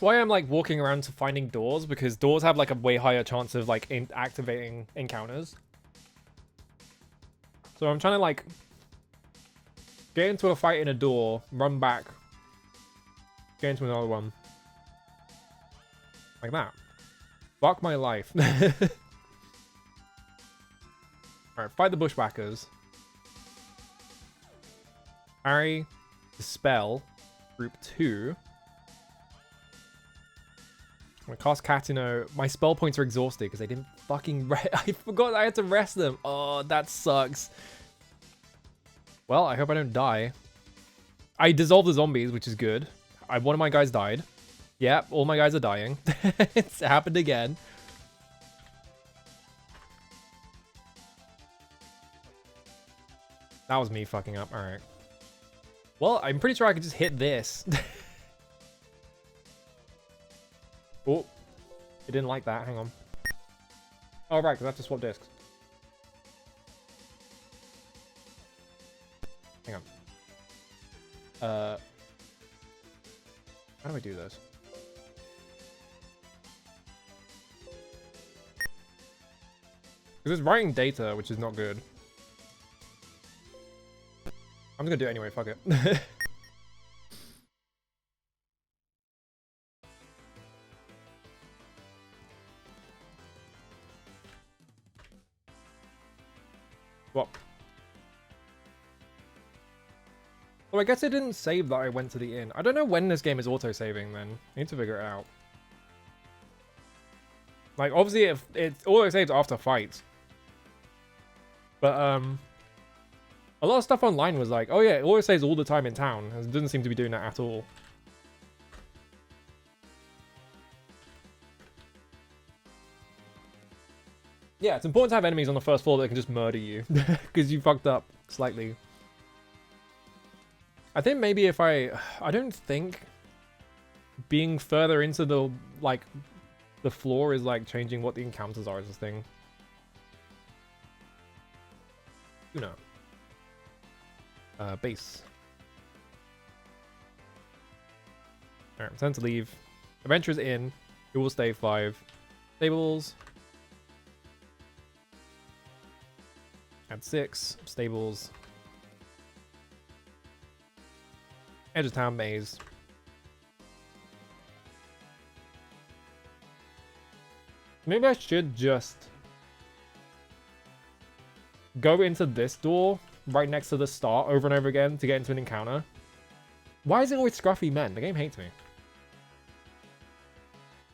why I'm, like, walking around to finding doors, because doors have, like, a way higher chance of, like, activating encounters. So I'm trying to, like, get into a fight in a door, run back, get into another one. Like that. Fuck my life. Alright, fight the Bushwhackers. Parry, Dispel, Group 2. I'm gonna cast Katino. My spell points are exhausted because I didn't fucking I forgot I had to rest them. Oh, that sucks. Well, I hope I don't die. I dissolved the zombies, which is good. One of my guys died. Yeah, all my guys are dying. It's happened again. That was me fucking up. Alright. Well, I'm pretty sure I could just hit this. Oh. It didn't like that. Hang on. Oh, right, because I have to swap discs. Hang on. How do I do this? Because it's writing data, which is not good. I'm just gonna do it anyway, fuck it. What? Well, I guess it didn't save that I went to the inn. I don't know when this game is auto-saving then. I need to figure it out. Like, obviously, if it auto-saves after fights. But, a lot of stuff online was like, oh yeah, it auto-saves all the time in town. It doesn't seem to be doing that at all. Yeah, it's important to have enemies on the first floor that can just murder you. Because you fucked up slightly. I think maybe if I don't think being further into the, like, the floor is, like, changing what the encounters are as a thing. You know. Base. Alright, time to leave. Adventurers in. Who will stay 5. Stables. Add 6. Stables. Edge of town maze. Maybe I should just go into this door right next to the start over and over again to get into an encounter. Why is it always scruffy men? The game hates me.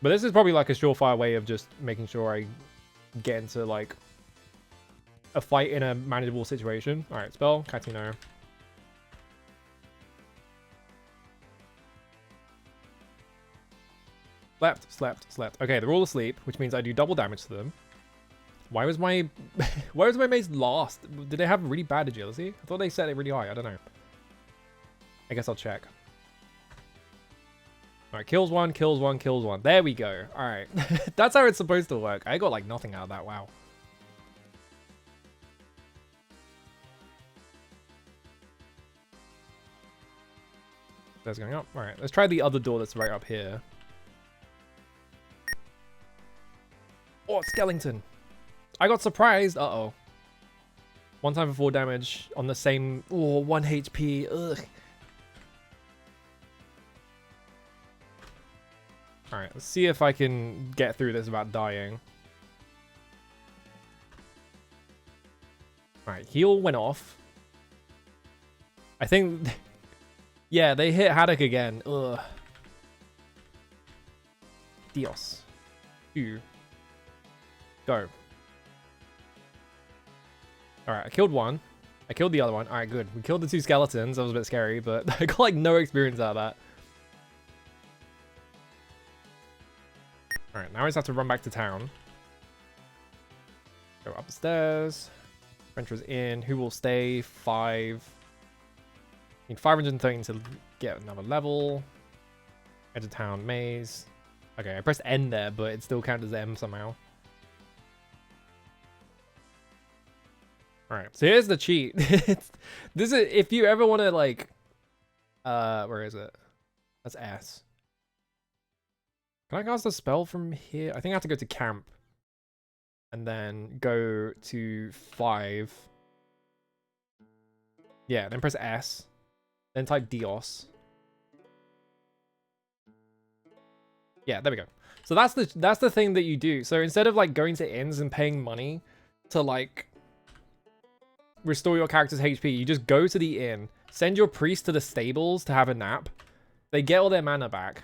But this is probably like a surefire way of just making sure I get into like a fight in a manageable situation. Alright, spell, Catino. Slept. Okay, they're all asleep, which means I do double damage to them. Why was my mace last? Did they have really bad agility? I thought they set it really high. I don't know. I guess I'll check. Alright, kills one. There we go. Alright. That's how it's supposed to work. I got like nothing out of that. Wow. That's going up. Alright, let's try the other door that's right up here. Oh, skeleton. I got surprised. Uh-oh. 1 time for 4 damage on the same... Oh, 1 HP. Ugh. Alright, let's see if I can get through this without dying. Alright, heal went off. I think... Yeah, they hit Haddock again. Ugh. Dios. 2. Go. Alright, I killed one. I killed the other one. Alright, good. We killed the 2 skeletons. That was a bit scary, but I got like no experience out of that. Alright, now I just have to run back to town. Go up the stairs. Adventurers in. Who will stay? 5. Need 513 to get another level. Edge of town maze. Okay, I pressed N there, but it still counted as M somehow. Alright, so here's the cheat. This is if you ever want to like where is it? That's S. Can I cast a spell from here? I think I have to go to camp. And then go to 5. Yeah, then press S. Then type Dios. Yeah, there we go. So that's the thing that you do. So instead of like going to inns and paying money to like restore your character's HP, you just go to the inn, send your priest to the stables to have a nap. They get all their mana back.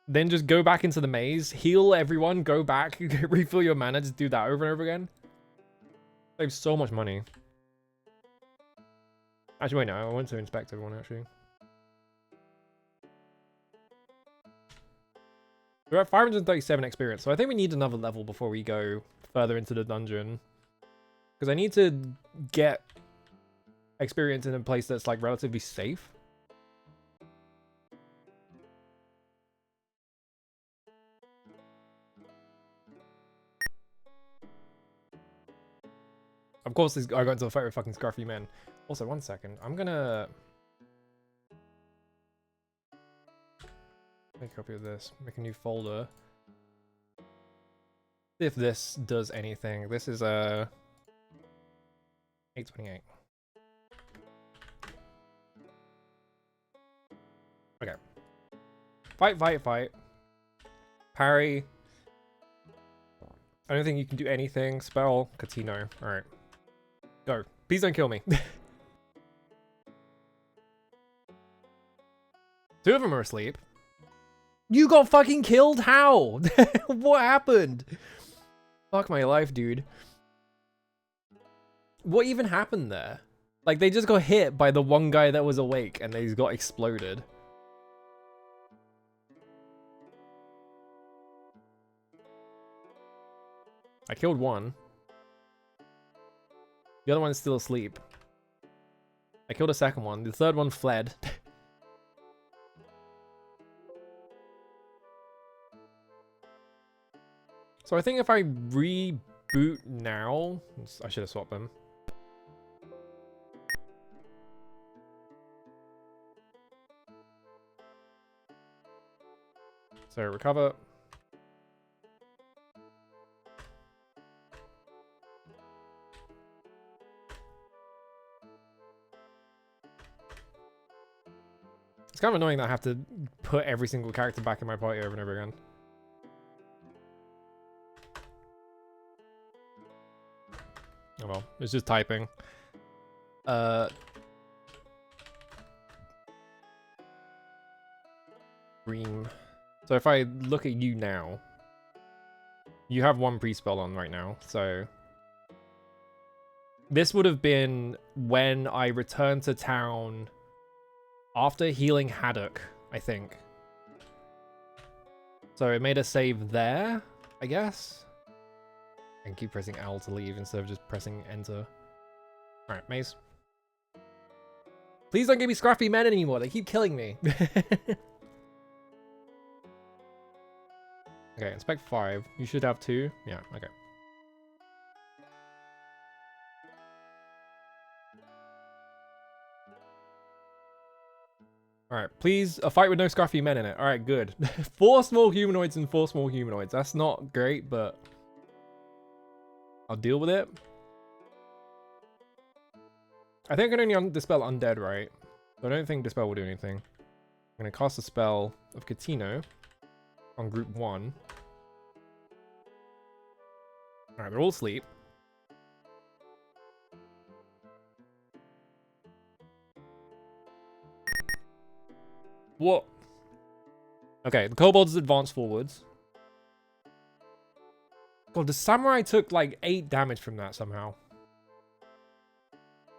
Then just go back into the maze, heal everyone, go back, refill your mana, just do that over and over again. Saves so much money. Actually, wait, no, I want to inspect everyone, actually. We're at 537 experience, so I think we need another level before we go further into the dungeon. Because I need to get experience in a place that's, like, relatively safe. Of course, I got into a fight with fucking scruffy men. Also, 1 second. I'm gonna make a copy of this. Make a new folder. See if this does anything. This is 828. Okay. Fight, fight, fight. Parry. I don't think you can do anything. Spell. Catino. Alright. Go. Please don't kill me. 2 of them are asleep. You got fucking killed? How? What happened? Fuck my life, dude. What even happened there? Like, they just got hit by the one guy that was awake and they got exploded. I killed one. The other one is still asleep. I killed a second one. The third one fled. So I think if I reboot now... I should have swapped them. So recover. It's kind of annoying that I have to put every single character back in my party over and over again. Oh well, it's just typing. Dream. So if I look at you now, you have 1 pre-spell on right now, so... This would have been when I returned to town after healing Haddock, I think. So it made a save there, I guess? And keep pressing L to leave instead of just pressing enter. Alright, Maze. Please don't give me scruffy men anymore, they keep killing me. Okay, inspect 5. You should have 2. Yeah, okay. Alright, please, a fight with no scruffy men in it. Alright, good. 4 small humanoids and 4 small humanoids. That's not great, but I'll deal with it. I think I can only dispel undead, right? So I don't think dispel will do anything. I'm going to cast a spell of Catino on group 1. Alright, they're all asleep. What? Okay, the kobolds advance forwards. God, the samurai took like 8 damage from that somehow.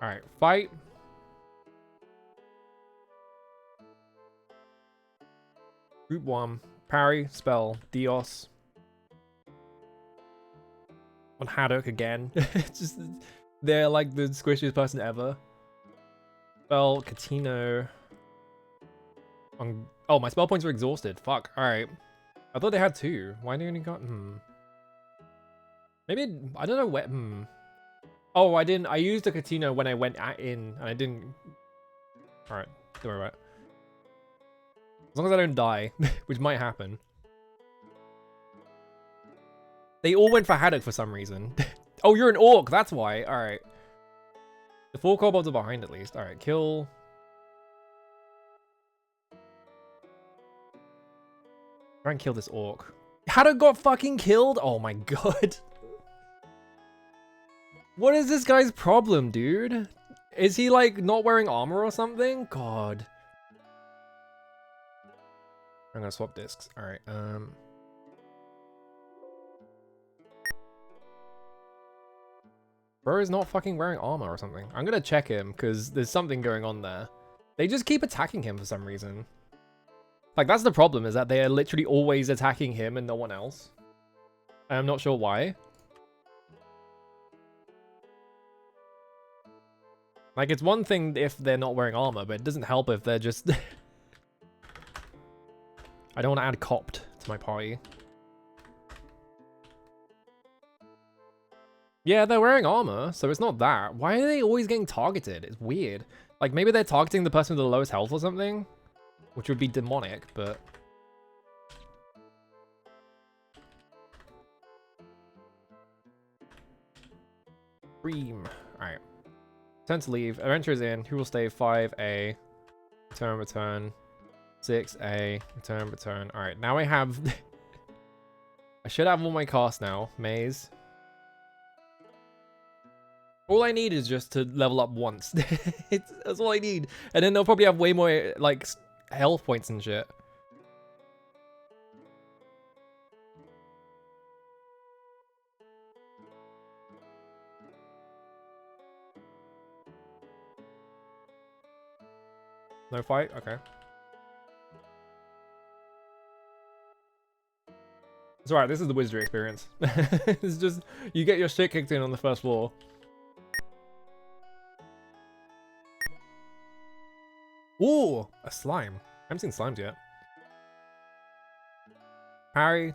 Alright, fight. Group 1. Parry, spell, Dios. On Haddock again. Just, they're like the squishiest person ever. Spell, Catino. Oh, my spell points were exhausted. Fuck. Alright. I thought they had 2. Why do you only got... Maybe... I don't know where... Oh, I didn't... I used the Catino when I went in, and I didn't... Alright. Don't worry about it. As long as I don't die, which might happen. They all went for Haddock for some reason. Oh, you're an orc. That's why. Alright. The 4 kobolds are behind at least. Alright, kill... Try and kill this orc. Haddock got fucking killed? Oh my god. What is this guy's problem, dude? Is he like not wearing armor or something? God. I'm gonna swap discs. Alright, Bro is not fucking wearing armor or something. I'm gonna check him because there's something going on there. They just keep attacking him for some reason. Like, that's the problem, is that they are literally always attacking him and no one else. I'm not sure why. Like, it's one thing if they're not wearing armor, but it doesn't help if they're just... I don't want to add Copt to my party. Yeah, they're wearing armor, so it's not that. Why are they always getting targeted? It's weird. Like, maybe they're targeting the person with the lowest health or something, which would be demonic, but... Ream. Alright. Turn to leave. Adventurers in. Who will stay? 5A. Return, return. 6A. Return, return. Alright, now I have... I should have all my casts now. Maze. All I need is just to level up once. That's all I need. And then they'll probably have way more, like, health points and shit. No fight? Okay. It's alright, this is the Wizardry experience. It's just, you get your shit kicked in on the first floor. Ooh, a slime. I haven't seen slimes yet. Parry.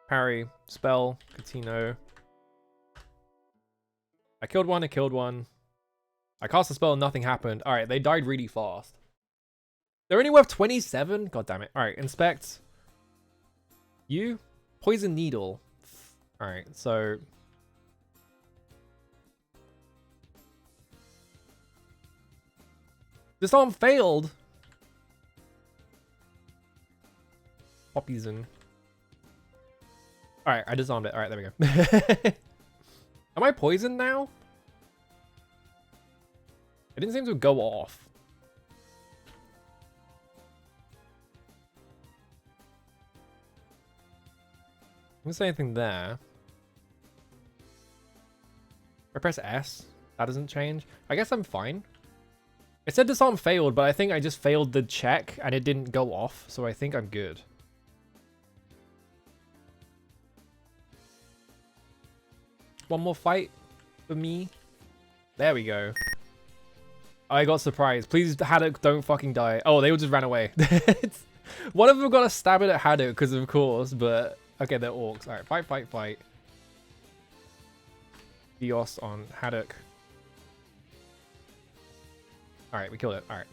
Parry. Spell. Catino. I killed one, I killed one. I cast a spell and nothing happened. Alright, they died really fast. They're only worth 27? God damn it. Alright, inspect. You? Poison needle. Alright, so... Disarm failed! Poppies in. Alright, I disarmed it. Alright, there we go. Am I poisoned now? It didn't seem to go off. I didn't say anything there. If I press S, that doesn't change. I guess I'm fine. It said disarm failed, but I think I just failed the check and it didn't go off, so I think I'm good. One more fight for me. There we go. I got surprised. Please, Haddock, don't fucking die. Oh, they all just ran away. One of them got a stab it at Haddock, because of course, but... Okay, they're orcs. Alright, fight, fight, fight. Dios on Haddock. Alright, we killed it. Alright.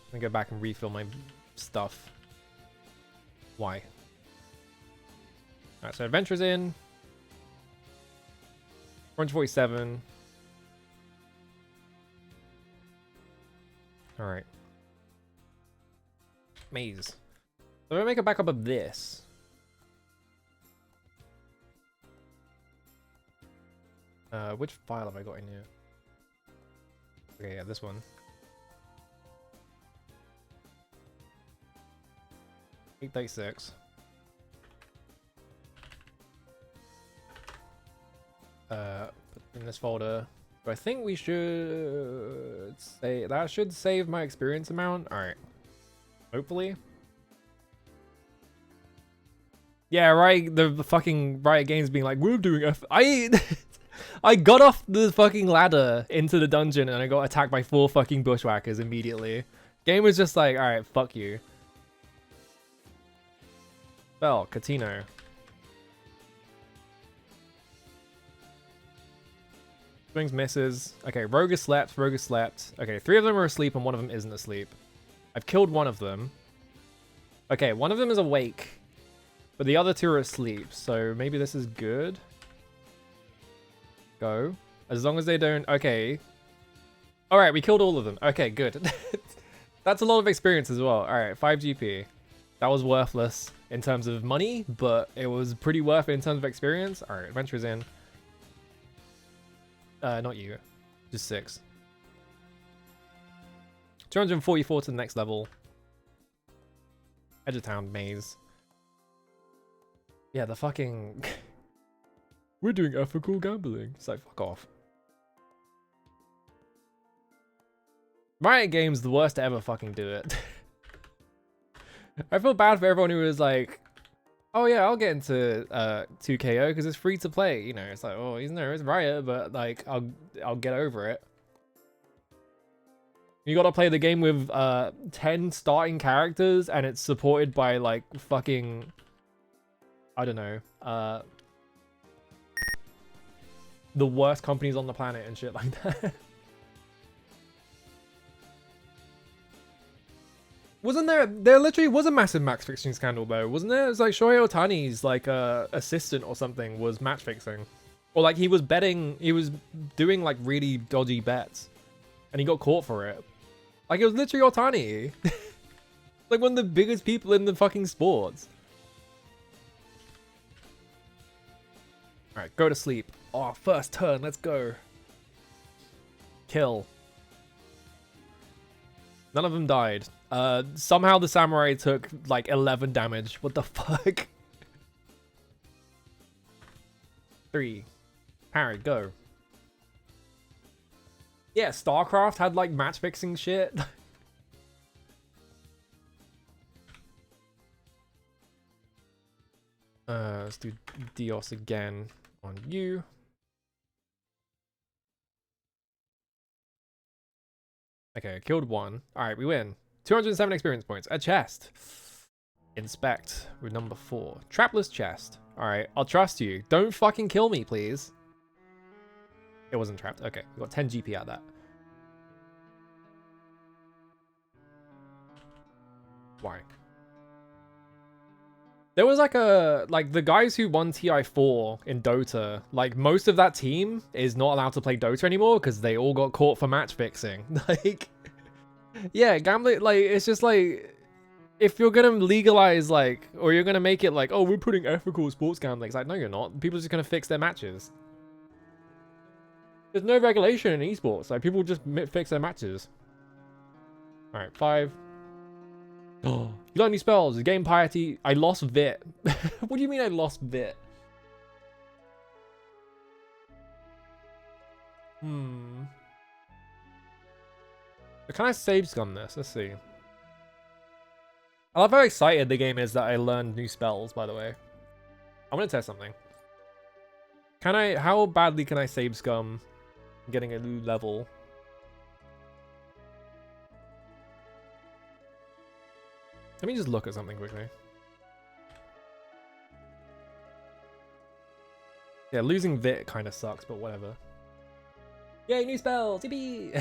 Let me go back and refill my stuff. Why? Alright, so adventure's in. 447. Alright. Maze. So I'm gonna make a backup of this. Which file have I got in here? Okay, yeah, this one. 836. Put in this folder. So I think we should say that should save my experience amount. All right. Hopefully. Yeah, right. The fucking Riot Games being like, we're doing I got off the fucking ladder into the dungeon and I got attacked by 4 fucking bushwhackers immediately. Game was just like, alright, fuck you. Spell, Catino. Swings, misses. Okay, Rogue is slept, Rogue is slept. Okay, 3 of them are asleep and 1 of them isn't asleep. I've killed 1 of them. Okay, 1 of them is awake. But the other 2 are asleep, so maybe this is good. Go. As long as they don't... Okay. Alright, we killed all of them. Okay, good. That's a lot of experience as well. Alright, 5 GP. That was worthless in terms of money, but it was pretty worth it in terms of experience. Alright, adventure's in. Not you. Just 6. 244 to the next level. Edge of town, maze. Yeah, the fucking... We're doing ethical gambling. It's like, fuck off. Riot Games, the worst to ever fucking do it. I feel bad for everyone who was like, oh yeah, I'll get into 2KO because it's free to play. You know, it's like, oh, it's Riot, but like, I'll get over it. You gotta play the game with 10 starting characters, and it's supported by like fucking, I don't know, the worst companies on the planet and shit like that. Wasn't there literally was a massive match fixing scandal though, wasn't there? It was like Shohei Ohtani's like assistant or something was match fixing. Or like he was betting, he was doing like really dodgy bets and he got caught for it. Like it was literally Ohtani. Like one of the biggest people in the fucking sports. Alright, go to sleep. Oh, first turn, let's go. Kill. None of them died. Somehow the samurai took like 11 damage. What the fuck? 3. Parry, go. Yeah, StarCraft had like match fixing shit. Let's do Dios again on you. Okay, killed 1. Alright, we win. 207 experience points. A chest. Inspect with number 4. Trapless chest. Alright, I'll trust you. Don't fucking kill me, please. It wasn't trapped. Okay, we got 10 GP out of that. Why? There was like the guys who won TI4 in Dota, like most of that team is not allowed to play Dota anymore because they all got caught for match fixing. Like, yeah, gambling, like, it's just like, if you're gonna legalize, like, or you're gonna make it like, oh, we're putting ethical sports gambling, it's like, no, you're not. People are just gonna fix their matches. There's no regulation in esports. Like, people just fix their matches. Alright, 5. Oh, you learn new spells. Game piety. I lost Vit. What do you mean I lost Vit? Can I save scum this? Let's see. I love how excited the game is that I learned new spells, by the way. I'm gonna test something. Can I, how badly can I save scum getting a new level? Let me just look at something quickly. Yeah, losing Vit kind of sucks, but whatever. Yay, new spells! Yippee!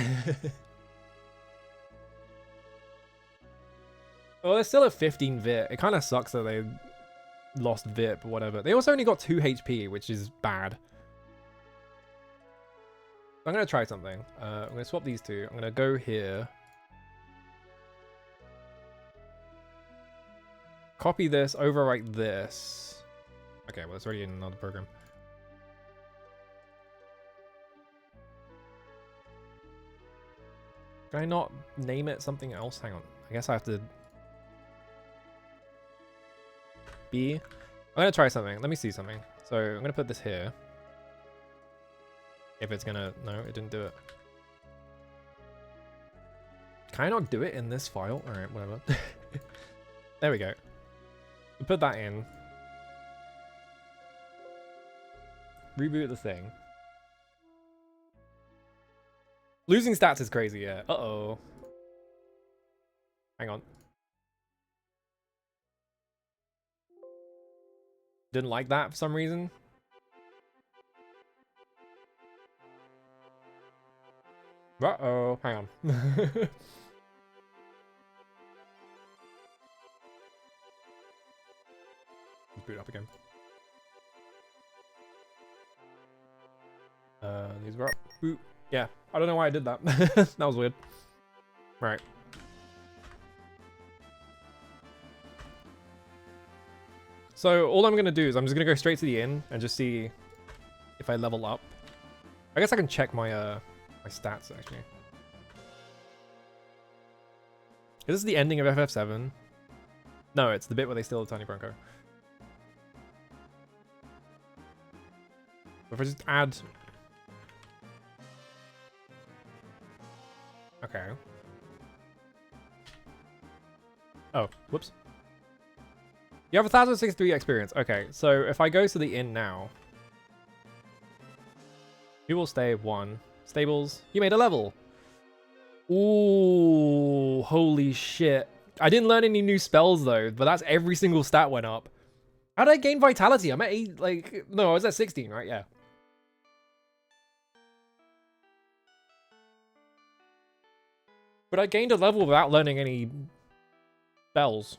Well, they're still at 15 Vit. It kind of sucks that they lost Vit, but whatever. They also only got 2 HP, which is bad. I'm going to try something. I'm going to swap these two. I'm going to go here. Copy this, overwrite this. Okay, well, it's already in another program. Can I not name it something else? Hang on. I guess I have to... B. I'm going to try something. Let me see something. So I'm going to put this here. If it's going to... No, it didn't do it. Can I not do it in this file? Alright, whatever. There we go. Put that in. Reboot the thing. Losing stats is crazy, yeah. Uh-oh. Hang on. Didn't like that for some reason. Uh-oh. Hang on. Boot up again. These were up. Boot. Yeah, I don't know why I did that. That was weird. Right. So all I'm gonna do is I'm just gonna go straight to the inn and just see if I level up. I guess I can check my my stats actually. Is this the ending of FF7? No, it's the bit where they steal the tiny Bronco. If I just add... Okay. Oh, whoops. You have 1,063 experience. Okay, so if I go to the inn now... You will stay 1. Stables. You made a level! Ooh, holy shit. I didn't learn any new spells though, but that's every single stat went up. How did I gain vitality? I'm at 8, like, no, I was at 16, right? Yeah. But I gained a level without learning any spells.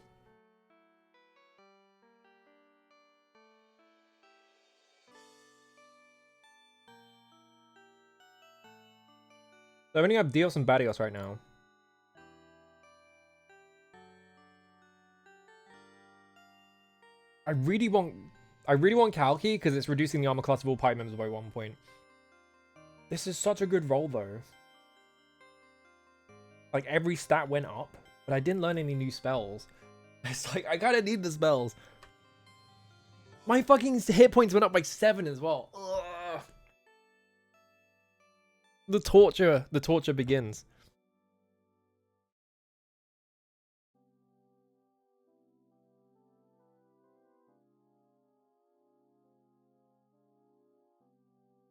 So I only have Dios and Badios right now. I really want Kalki because it's reducing the armor class of all pipe members by 1 point. This is such a good roll though. Like every stat went up, but I didn't learn any new spells. It's like I kind of need the spells. My fucking hit points went up by 7 as well. Ugh. The torture begins.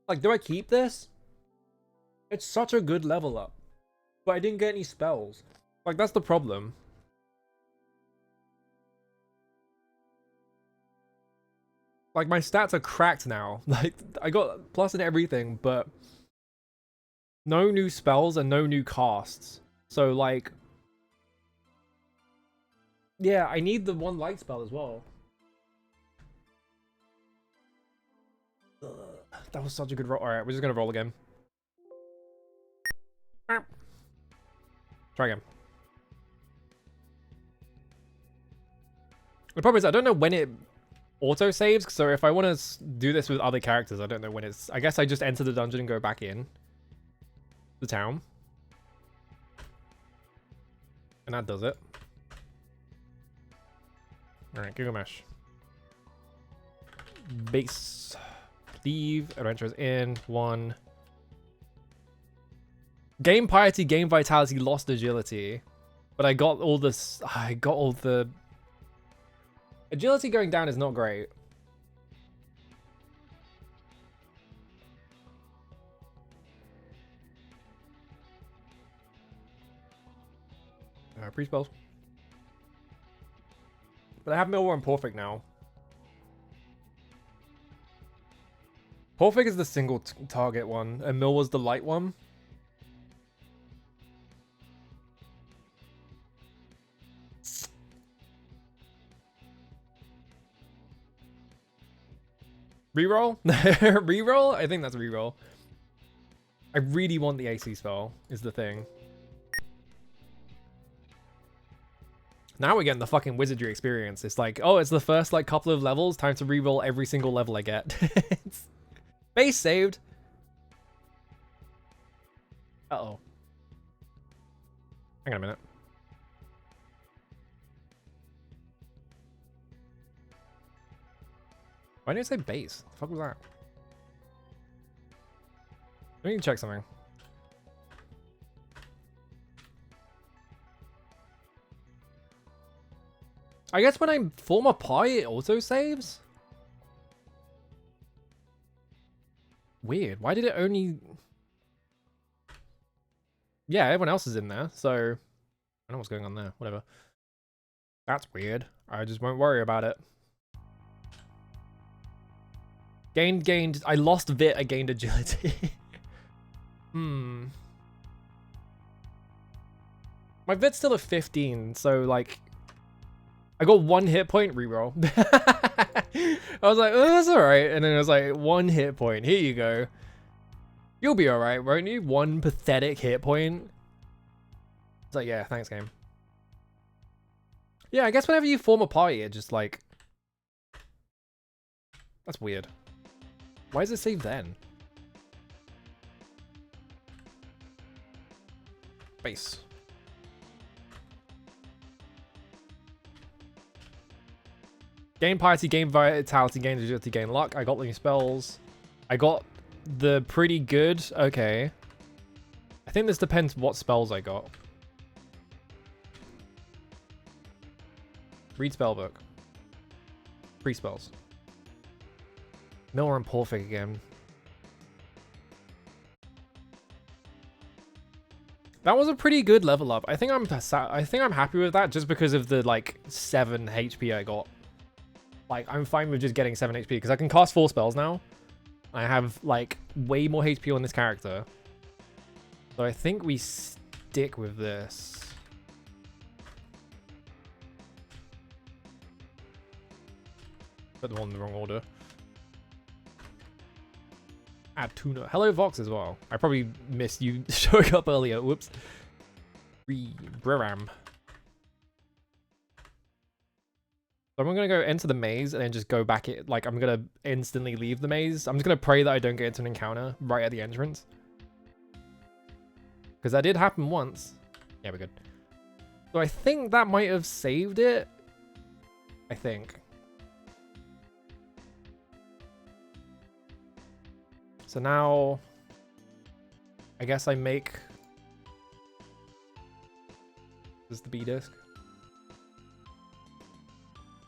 Like, do I keep this? It's such a good level up. But I didn't get any spells. Like, that's the problem. Like, my stats are cracked now. Like, I got plus in everything, but no new spells and no new casts. So, like, yeah, I need the one light spell as well. Ugh, that was such a good roll. Alright, we're just gonna roll again. Try again. The problem is I don't know when it auto saves, so if I want to do this with other characters, I don't know when it's... I guess I just enter the dungeon and go back in the town. And that does it. Alright, Gilgamesh. Base. Leave. Adventurers in. 1. Gain piety, gain vitality, lost agility. But I got all this... I got all the... Agility going down is not great. Pre-spells. But I have Millwall and Porfig now. Porfig is the single target one, and Millwall's the light one. Reroll? Reroll? I think that's a reroll. I really want the AC spell, is the thing. Now we're getting the fucking wizardry experience. It's like, oh, it's the first like couple of levels. Time to reroll every single level I get. Base saved. Uh-oh. Hang on a minute. Why didn't it say base? The fuck was that? I need to check something. I guess when I form a party, it auto saves? Weird. Why did it only... Yeah, everyone else is in there, so... I don't know what's going on there. Whatever. That's weird. I just won't worry about it. Gained... I lost Vit, I gained agility. My Vit's still at 15, so, like... I got 1 hit point, reroll. I was like, oh, that's alright. And then it was like, 1 hit point. Here you go. You'll be alright, won't you? 1 pathetic hit point. It's like, yeah, thanks, game. Yeah, I guess whenever you form a party, it just like... That's weird. Why does it save then? Base. Gain piety, gain vitality, gain agility, gain luck. I got the new spells. I got the pretty good. Okay. I think this depends what spells I got. Read spellbook. 3 spells. Miller and Porfig again. That was a pretty good level up. I think I'm happy with that just because of the like 7 HP I got. Like I'm fine with just getting 7 HP because I can cast 4 spells now. I have like way more HP on this character. So I think we stick with this. Put them on the wrong order. Add tuna. Hello, Vox, as well. I probably missed you showing up earlier. Whoops. Briram. So I'm going to go into the maze and then just go back. Like, I'm going to instantly leave the maze. I'm just going to pray that I don't get into an encounter right at the entrance. Because that did happen once. Yeah, we're good. So I think that might have saved it. I think. So now, I guess I make... This is the B disc.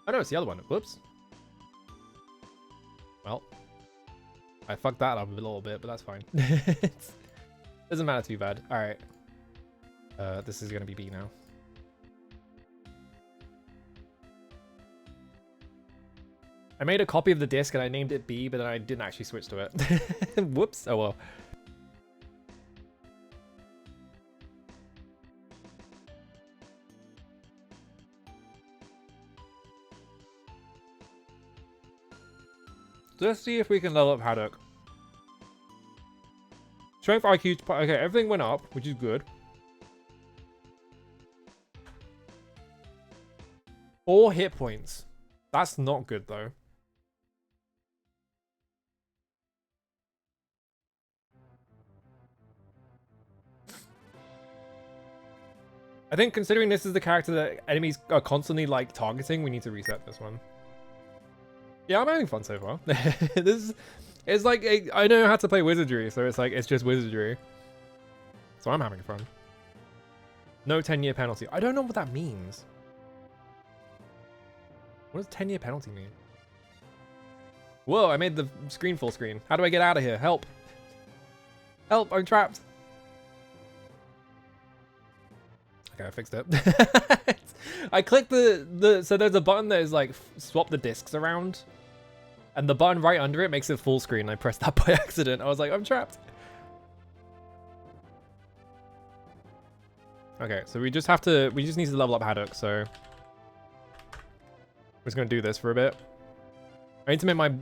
Oh no, it's the other one. Whoops. Well, I fucked that up a little bit, but that's fine. Doesn't matter too bad. All right. This is gonna be B now. I made a copy of the disc and I named it B, but then I didn't actually switch to it. Whoops. Oh well. Let's see if we can level up Haddock. Strength, IQ, okay, everything went up, which is good. 4 hit points. That's not good though. I think considering this is the character that enemies are constantly like targeting, we need to reset this one. Yeah, I'm having fun so far. This is like, I know how to play Wizardry, so it's like, it's just Wizardry. So I'm having fun. No 10-year penalty. I don't know what that means. What does 10-year penalty mean? Whoa, I made the screen full screen. How do I get out of here? Help. Help, I'm trapped. Okay, I fixed it. I clicked so there's a button that is like swap the discs around. And the button right under it makes it full screen. I pressed that by accident. I was like, I'm trapped. Okay, so we just need to level up Haddock, so we're just gonna do this for a bit. I need to make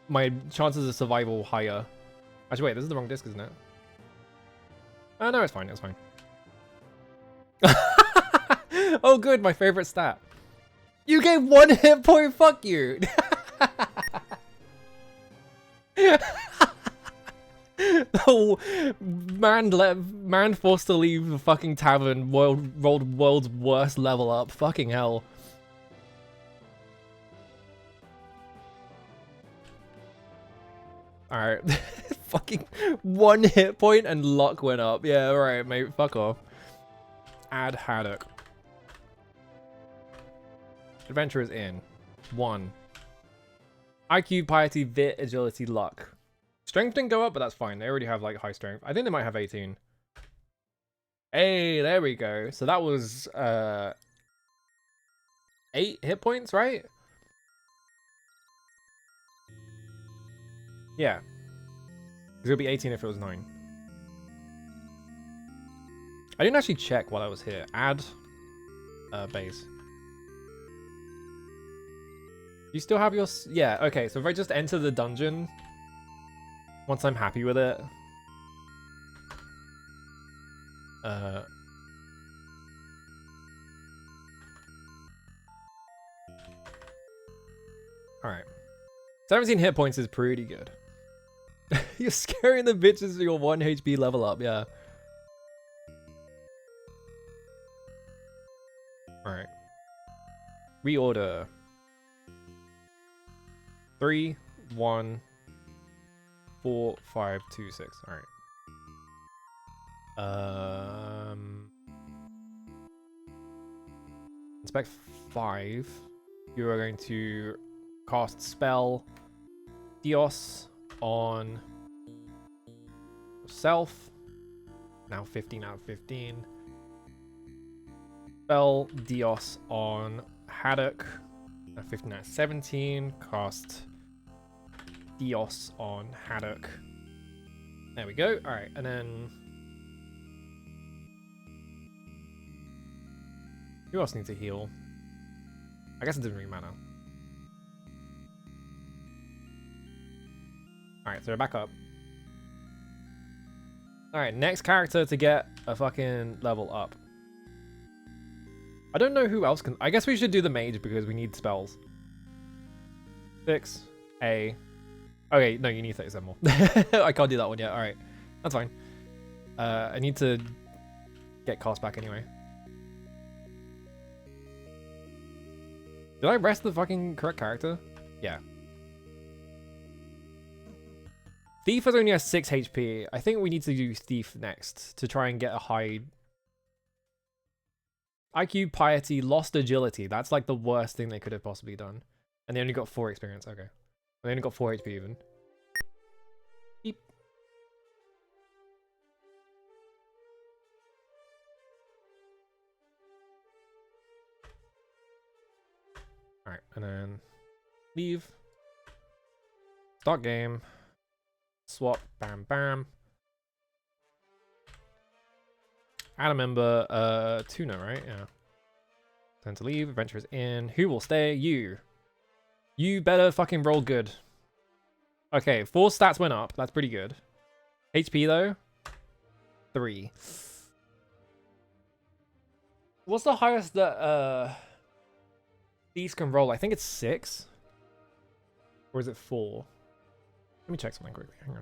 my chances of survival higher. Actually, wait, this is the wrong disc, isn't it? Oh no, it's fine, it's fine. Oh good, my favorite stat. You gave 1 hit point, fuck you. Oh, man forced to leave the fucking tavern, rolled world's worst level up. Fucking hell. Alright. Fucking 1 hit point and luck went up. Yeah, alright, mate. Fuck off. Add Haddock. Adventurers in. 1. IQ, piety, vit, agility, luck. Strength didn't go up, but that's fine. They already have like high strength. I think they might have 18. Hey, there we go. So that was 8 hit points, right? Yeah. Because it would be 18 if it was 9. I didn't actually check while I was here. Add base. You still have your... Yeah, okay. So if I just enter the dungeon, once I'm happy with it... Alright. 17 hit points is pretty good. You're scaring the bitches to your 1 HP level up, yeah. Alright. Reorder. 3, 1, 4, 5, 2, 6. Alright. Inspect 5. You are going to cast spell Dios on yourself. Now 15 out of 15. Spell Dios on Haddock. Now 15 out of 17. Cast Dios on Haddock. There we go. Alright, and then... who else needs to heal? I guess it doesn't really matter. Alright, so we're back up. Alright, next character to get a fucking level up. I don't know who else can... I guess we should do the mage because we need spells. 6. A. Okay, no, you need 37 more. I can't do that one yet. Alright, that's fine. I need to get cast back anyway. Did I rest the fucking correct character? Yeah. Thief has only has 6 HP. I think we need to do Thief next to try and get a high... IQ, Piety, lost Agility. That's like the worst thing they could have possibly done. And they only got 4 experience. Okay. They only got 4 HP even. Beep. Alright, and then leave. Start game. Swap, bam, bam. Add a member, Tuna, right? Yeah. Time to leave, adventurers in. Who will stay? You. You better fucking roll good. Okay, 4 stats went up. That's pretty good. HP though? 3. What's the highest that these can roll? I think it's 6. Or is it 4? Let me check something quickly. Hang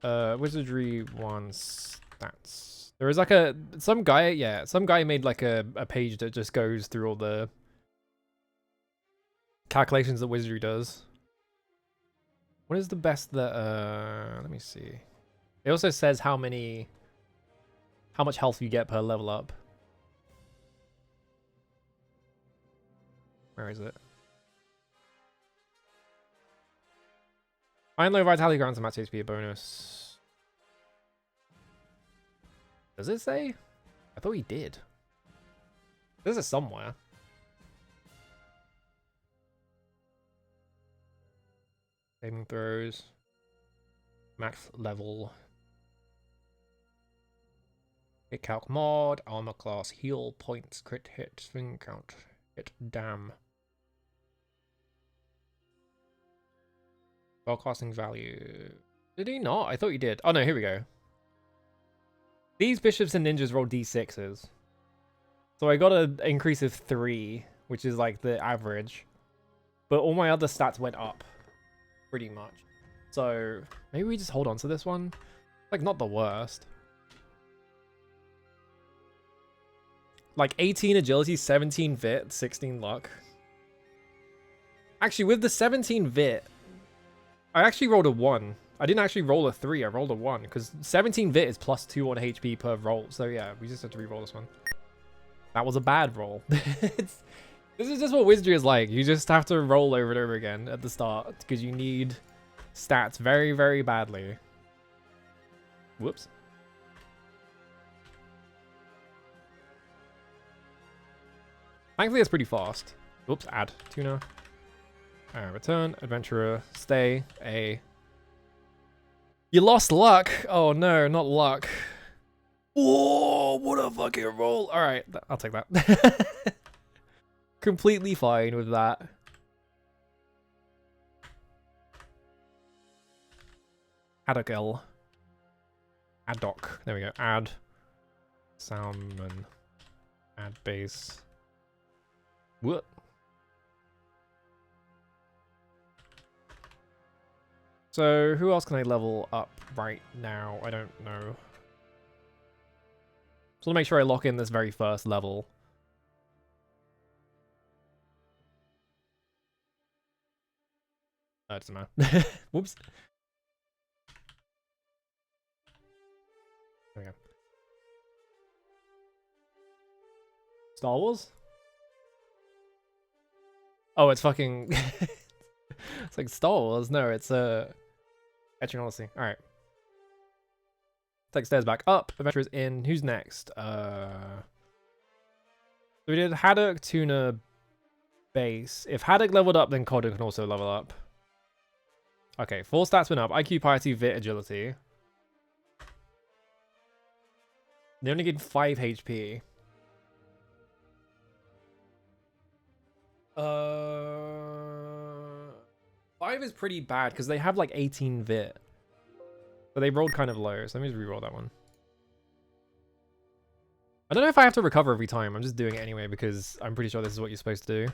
on. Wizardry 1 stats. There is like some guy made like a page that just goes through all the calculations that Wizardry does. What is the best that let me see. It also says how much health you get per level up. Where is it? High and low vitality grants a max HP bonus. Does it say? I thought he did. This is somewhere. Saving throws. Max level. Hit calc mod. Armor class. Heal points. Crit hit. Swing count. Hit damn. Spellcasting value. Did he not? I thought he did. Oh no, here we go. These bishops and ninjas roll d6s. So I got an increase of 3, which is like the average. But all my other stats went up. Pretty much. So maybe we just hold on to this one. Like not the worst. Like 18 agility, 17 vit, 16 luck. Actually, with the 17 vit, I actually rolled a 1. I didn't actually roll a 3, I rolled a 1. Because 17 vit is +2 on HP per roll. So yeah, we just have to re-roll this one. That was a bad roll. This is just what Wizardry is like. You just have to roll over and over again at the start. Because you need stats very, very badly. Whoops. Thankfully, it's pretty fast. Whoops, add. Tuna. Return. Adventurer. Stay. A. You lost luck. Oh no, not luck. Whoa, what a fucking roll. Alright, I'll take that. Completely fine with that. Haddock. Addock. There we go. Add. Salmon. Add base. What? So, who else can I level up right now? I don't know. Just want to make sure I lock in this very first level. Doesn't matter. Whoops. There we go. Star Wars? Oh, it's fucking... It's like Star Wars. No, it's Etching Odyssey. Alright. Take stairs back up. Adventurers in. Who's next? So we did Haddock, Tuna, Base. If Haddock leveled up, then Codder can also level up. Okay, 4 stats went up. IQ, Piety, Vit, Agility. They only get 5 HP. 5 is pretty bad because they have like 18 Vit. But they rolled kind of low, so let me just reroll that one. I don't know if I have to recover every time. I'm just doing it anyway because I'm pretty sure this is what you're supposed to do.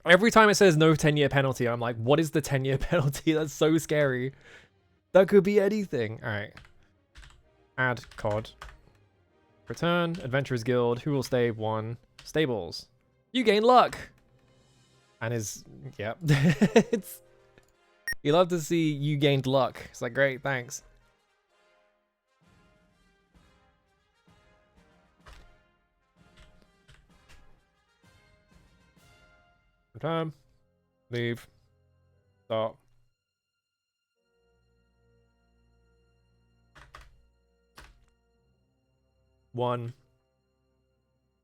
Every time it says no 10-year penalty, I'm like, what is the 10-year penalty? That's so scary. That could be anything. All right. Add COD. Return. Adventurers Guild. Who will stay? 1. Stables. You gain luck. And his... Yep. It's... You love to see you gained luck. It's like, great, thanks. Return. Leave. Start. One.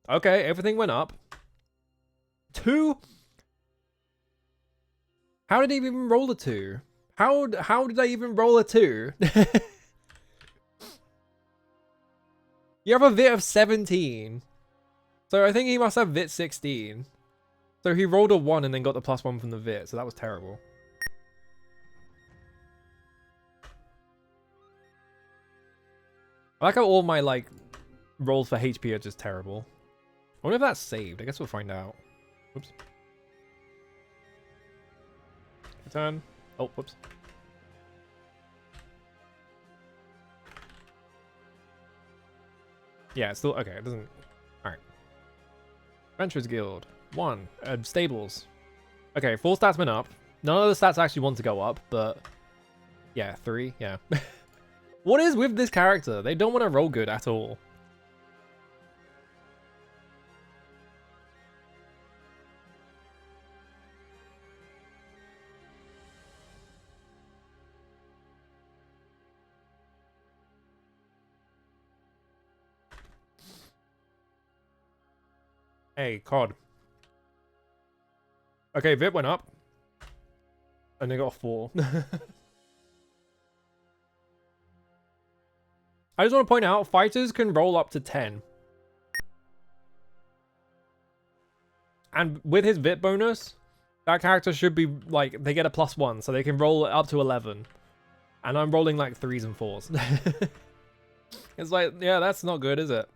Okay, everything went up. 2. How did he even roll a 2? How did I even roll a 2? You have a Vit of 17. So I think he must have Vit 16. So he rolled a 1 and then got the +1 from the Vit, so that was terrible. I like how all my, like, rolls for HP are just terrible. I wonder if that's saved. I guess we'll find out. Whoops. Return. Oh, whoops. Yeah, it's still... Okay, it doesn't... Alright. Adventurers Guild. 1. Stables. Okay, 4 stats went up. None of the stats actually want to go up, but... Yeah, 3. Yeah. What is with this character? They don't want to roll good at all. Hey, COD. Okay, Vit went up. And they got a 4. I just want to point out, fighters can roll up to 10. And with his Vit bonus, that character should be, like, they get a +1, so they can roll up to 11. And I'm rolling, like, 3s and 4s. It's like, yeah, that's not good, is it?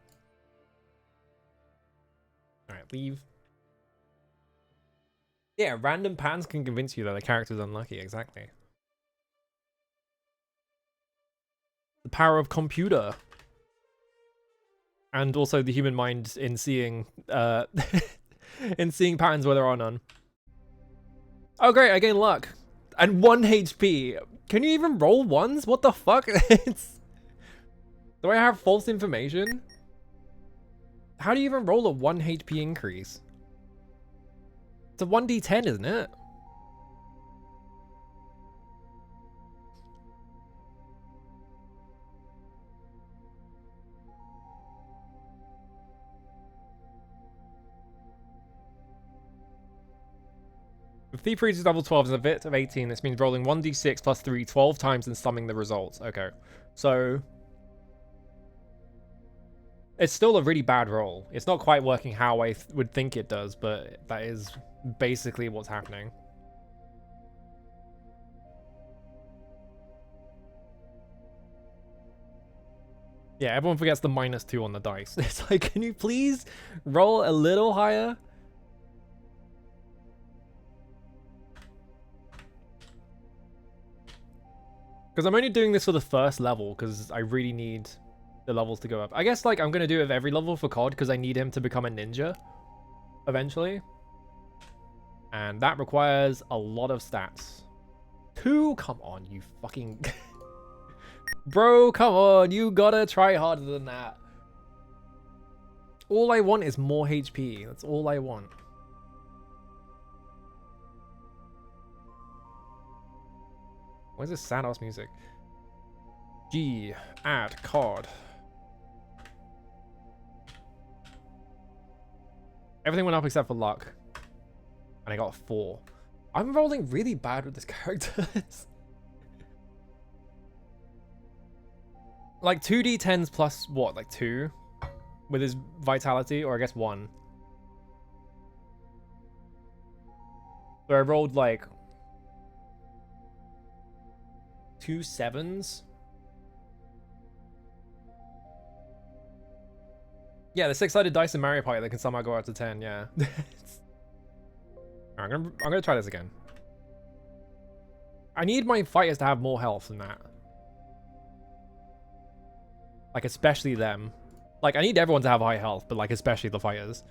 Alright, leave. Yeah, random patterns can convince you that the character's unlucky, exactly. The power of computer. And also the human mind in seeing in seeing patterns where there are none. Oh great, I gain luck. And 1 HP. Can you even roll 1s? What the fuck? Do I have false information? How do you even roll a 1 HP increase? It's a 1d10, isn't it? If Thief Priest is level 12 is a Vit of 18, this means rolling 1d6 plus 3 12 times and summing the results. Okay, so... It's still a really bad roll. It's not quite working how I would think it does, but that is basically what's happening. Yeah, everyone forgets the -2 on the dice. It's like, can you please roll a little higher? Because I'm only doing this for the first level, because I really need the levels to go up. I guess, like, I'm going to do it with every level for COD, because I need him to become a ninja eventually. And that requires a lot of stats. 2? Come on, you fucking... Bro, come on, you gotta try harder than that. All I want is more HP. That's all I want. Where's this sad ass music? G, add card. Everything went up except for luck. And I got 4. I'm rolling really bad with this character. Like 2d10s plus what? Like 2? With his vitality? Or I guess 1. So I rolled like 2 7s. Yeah, the 6-sided dice in Mario Party that can somehow go out to 10, yeah. Alright, I'm gonna try this again. I need my fighters to have more health than that. Like, especially them. Like, I need everyone to have high health, but like, especially the fighters.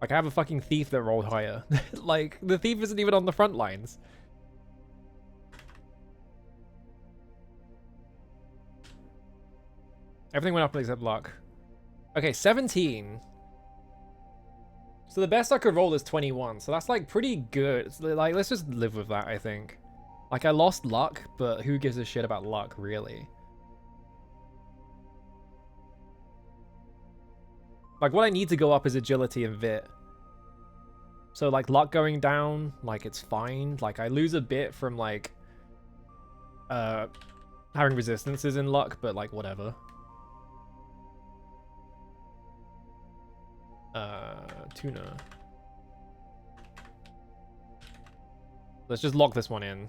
Like, I have a fucking thief that rolled higher. Like, the thief isn't even on the front lines. Everything went up except luck. Okay, 17. So the best I could roll is 21. So that's like pretty good. So, like, let's just live with that, I think. Like, I lost luck, but who gives a shit about luck, really? Like, what I need to go up is agility and vit. So, like, luck going down, like, it's fine. Like, I lose a bit from, like, having resistances in luck, but, like, whatever. Tuna. Let's just lock this one in.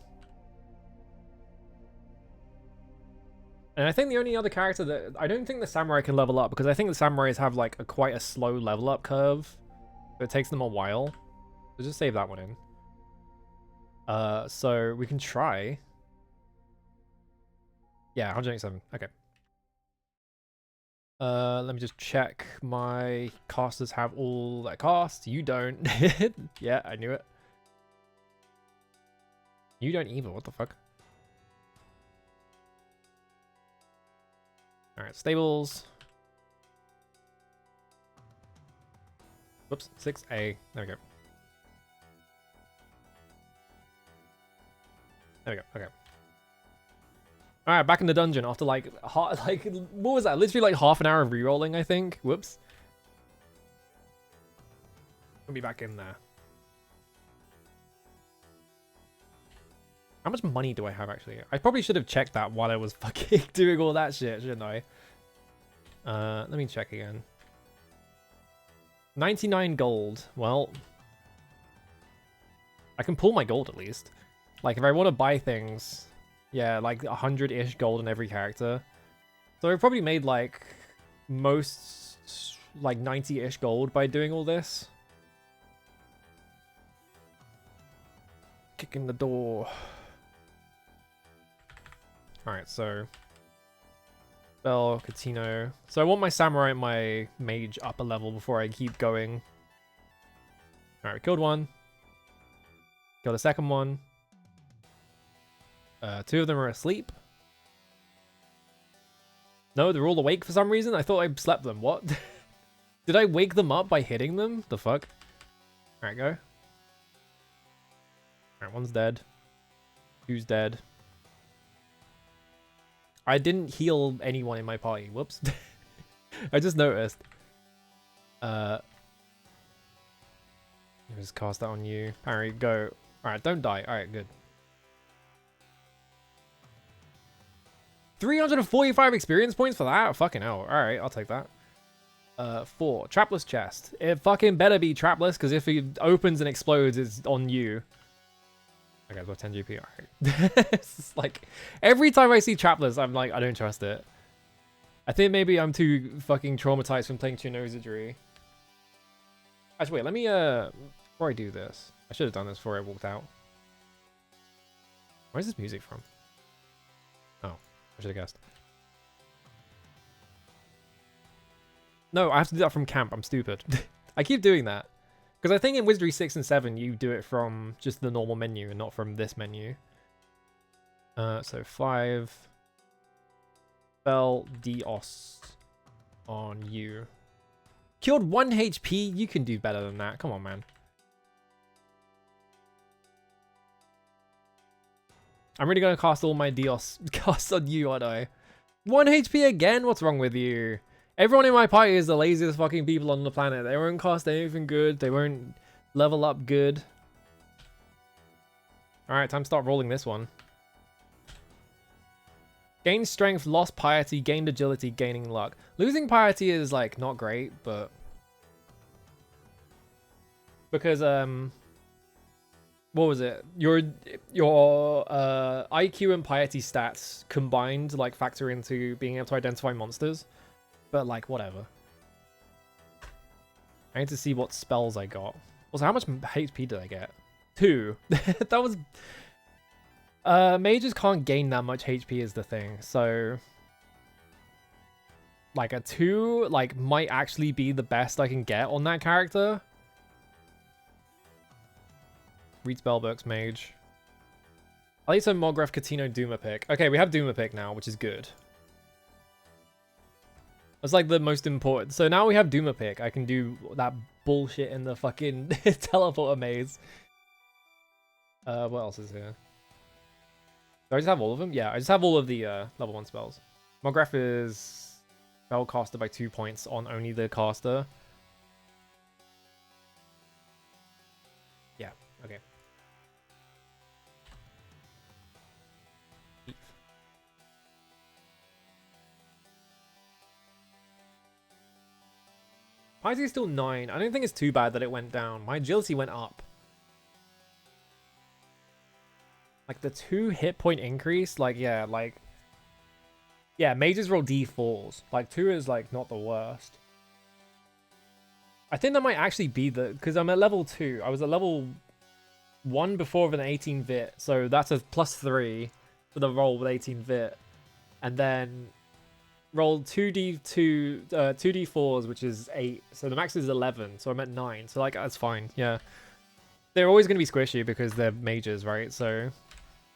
And I think the only other character that... I don't think the samurai can level up, because I think the samurais have, like, quite a slow level up curve. So it takes them a while. So just save that one in. So we can try. Yeah, 187. Okay. Let me just check. My casters have all that cast. You don't. Yeah, I knew it. You don't either. What the fuck? Alright, stables. Whoops, 6A. There we go. There we go, okay. Alright, back in the dungeon after like, what was that? Literally like half an hour of rerolling, I think. Whoops. We'll be back in there. How much money do I have, actually? I probably should have checked that while I was fucking doing all that shit, shouldn't I? Let me check again. 99 gold. Well, I can pull my gold at least. Like, if I want to buy things, yeah, like 100-ish gold in every character. So I probably made, like, most, like, 90-ish gold by doing all this. Kick in the door. Alright, so... Bell, Catino. So I want my Samurai and my Mage up a level before I keep going. Alright, we killed one. Killed a second one. 2 of them are asleep. No, they're all awake for some reason. I thought I slept them. What? Did I wake them up by hitting them? The fuck? Alright, go. Alright, one's dead. 2's dead. I didn't heal anyone in my party. Whoops. I just noticed. Just cast that on you. Parry, go. Alright, don't die. Alright, good. 345 experience points for that? Fucking hell. Alright, I'll take that. 4. Trapless chest. It fucking better be trapless, because if it opens and explodes, it's on you. Okay, it's worth 10 GP. Alright. It's just like, every time I see trapless, I'm like, I don't trust it. I think maybe I'm too fucking traumatized from playing Wizardry. Actually, wait, let me, before I do this, I should have done this before I walked out. Where's this music from? Oh, I should have guessed. No, I have to do that from camp. I'm stupid. I keep doing that. Because I think in Wizardry 6 and 7, you do it from just the normal menu and not from this menu. So 5. Spell Dios on you. Killed 1 HP? You can do better than that. Come on, man. I'm really gonna cast all my Dios cast on you, aren't I? 1 HP again? What's wrong with you? Everyone in my party is the laziest fucking people on the planet. They won't cast anything good. They won't level up good. Alright, time to start rolling this one. Gain strength, lost piety, gained agility, gaining luck. Losing piety is like not great, but because what was it? Your IQ and piety stats combined like factor into being able to identify monsters, but like whatever. I need to see what spells I got. Also, how much HP did I get? 2. That was. Mages can't gain that much HP is the thing, so like a 2 like might actually be the best I can get on that character. Read spellbooks, mage. At least a Mogreff, Catino, Duma pick. Okay, we have Duma pick now, which is good. That's like the most important. So now we have Duma pick. I can do that bullshit in the fucking teleporter maze. What else is here? Do I just have all of them? Yeah, I just have all of the level 1 spells. Mogreff is spellcaster by 2 points on only the caster. Yeah, okay. Piety is still 9. I don't think it's too bad that it went down. My agility went up. Like the 2 hit point increase, like yeah, mages roll d4s. Like 2 is like not the worst. I think that might actually be because I'm at level 2. I was at level 1 before with an 18 vit, so that's a +3 for the roll with 18 vit, and then roll 2d4s, which is 8. So the max is 11. So I'm at 9. So like that's fine. Yeah, they're always gonna be squishy because they're mages, right? So.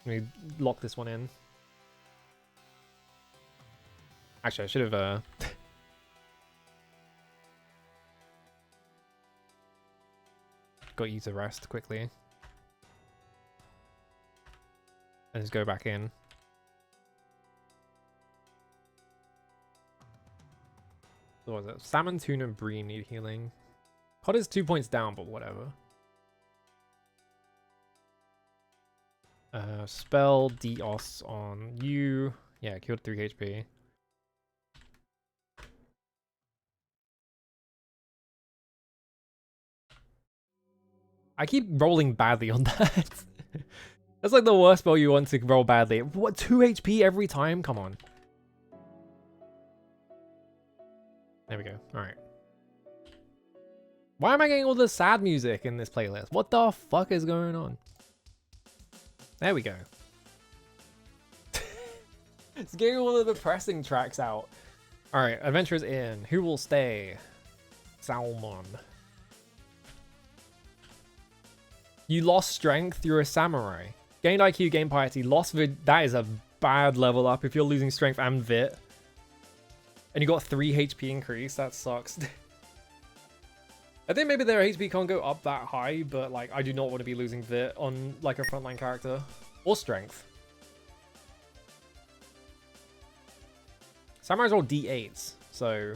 Let me lock this one in. Actually, I should have got you to rest quickly. And just go back in. What was it? Salmon, tuna, and brie need healing. Cod is 2 points down, but whatever. Spell Dios on you. Yeah, killed 3 HP. I keep rolling badly on that. That's like the worst spell you want to roll badly. What, 2 HP every time? Come on. There we go. Alright. Why am I getting all the sad music in this playlist? What the fuck is going on? There we go. It's getting all the depressing tracks out. Alright, adventurers in. Who will stay? Salmon. You lost strength, you're a samurai. Gained IQ, gained piety, lost vid. That is a bad level up if you're losing strength and vit. And you got 3 HP increase, that sucks. I think maybe their HP can't go up that high, but like I do not want to be losing vit on like a frontline character. Or strength. Samurais roll d8s, so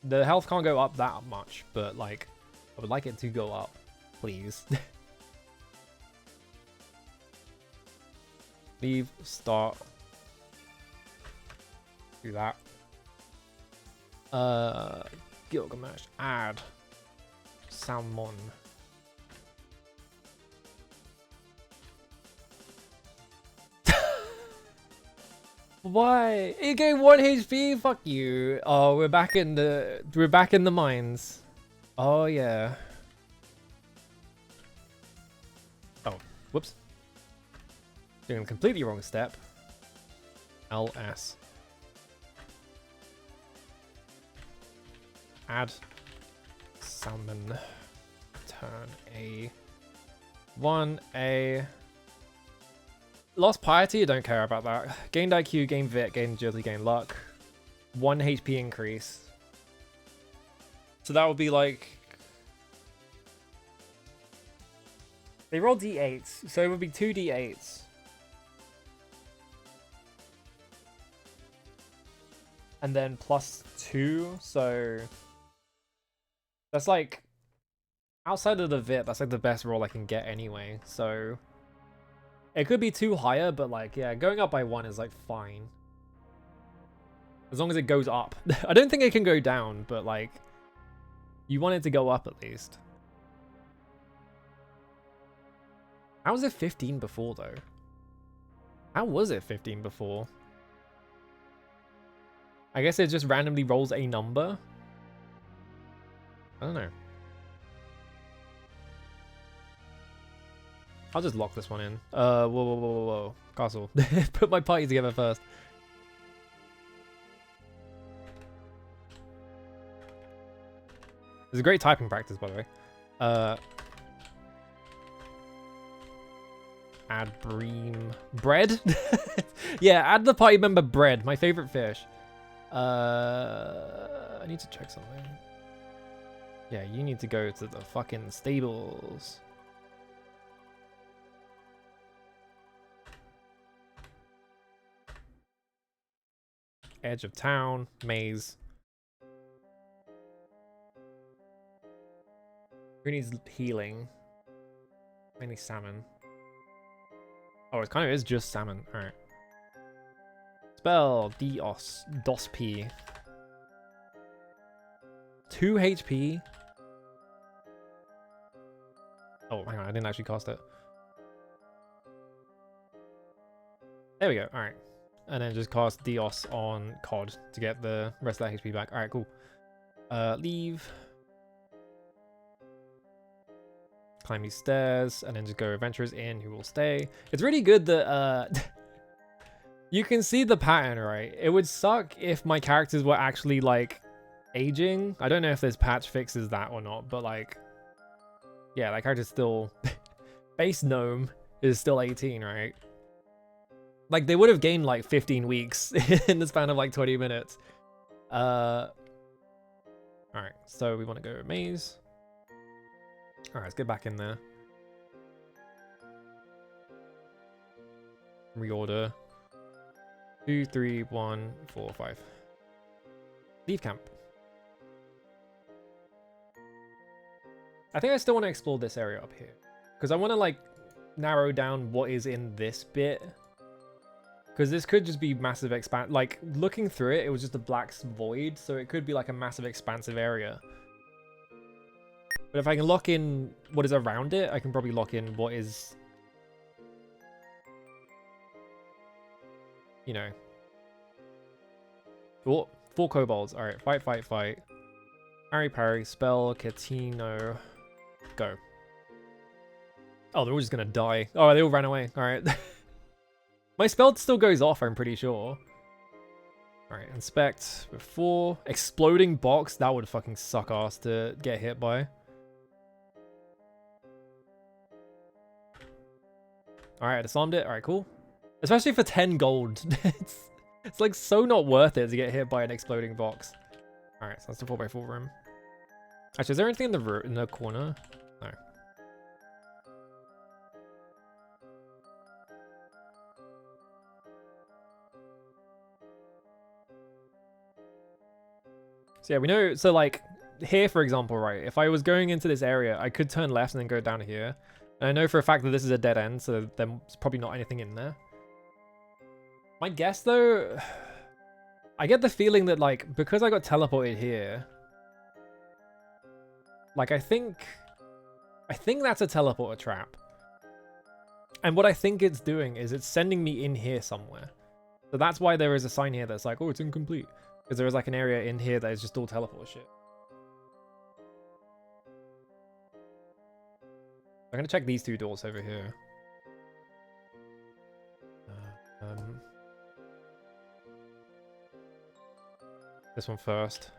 the health can't go up that much, but like I would like it to go up, please. Leave, start. Do that. Gilgamesh, add. Salmon. Why? It gave 1 HP? Fuck you. Oh, we're back in the mines. Oh yeah. Oh, whoops. Doing a completely wrong step. LS. Add salmon. Turn A. 1A. Lost piety, I don't care about that. Gained IQ, gained vit, gained agility, gained luck. 1 HP increase. So that would be like... They roll d8s, so it would be 2 d8s. and then +2, so that's like, outside of the VIP, that's like the best roll I can get anyway, so it could be 2 higher, but like, yeah, going up by 1 is like fine. As long as it goes up. I don't think it can go down, but like, you want it to go up at least. How was it 15 before though? How was it 15 before? I guess it just randomly rolls a number. I don't know. I'll just lock this one in. Whoa. Castle. Put my party together first. It's a great typing practice, by the way. Add bream bread. Yeah, add the party member bread. My favorite fish. I need to check something. Yeah, you need to go to the fucking stables. Edge of town, maze. Who needs healing? Mainly salmon. Oh, it kind of is just salmon. Alright. Spell DOS P. 2 HP. Oh, hang on, I didn't actually cast it. There we go. Alright. And then just cast Dios on COD to get the rest of that HP back. Alright, cool. Leave. Climb these stairs, and then just go Adventurers in, who will stay. It's really good that you can see the pattern, right? It would suck if my characters were actually like aging. I don't know if this patch fixes that or not, but like, yeah, that character's still base gnome is still 18, right? Like they would have gained like 15 weeks in the span of like 20 minutes. All right, so we want to go maze. All right, let's get back in there. Reorder. 2, 3, 1, 4, 5. Leave camp. I think I still want to explore this area up here, because I want to like narrow down what is in this bit, because this could just be massive like looking through it, it was just a black void, so it could be like a massive expansive area. But if I can lock in what is around it, I can probably lock in what is, you know. Oh, 4 kobolds. All right, fight. Parry, spell, Catino, go. Oh, they're all just gonna die. Oh, they all ran away. All right. My spell still goes off, I'm pretty sure. All right, inspect before. Exploding box, that would fucking suck ass to get hit by. All right, I disarmed it. All right, cool. Especially for 10 gold. It's like so not worth it to get hit by an exploding box. All right, so that's the 4x4 room. Actually, is there anything in the corner? No. So yeah, we know, so like here, for example, right, if I was going into this area, I could turn left and then go down here. And I know for a fact that this is a dead end, so there's probably not anything in there. My guess though, I get the feeling that like, because I got teleported here, like I think that's a teleporter trap. And what I think it's doing is it's sending me in here somewhere. So that's why there is a sign here that's like, oh, it's incomplete. Because there is like an area in here that is just all teleport shit. I'm gonna check these 2 doors over here. This one first.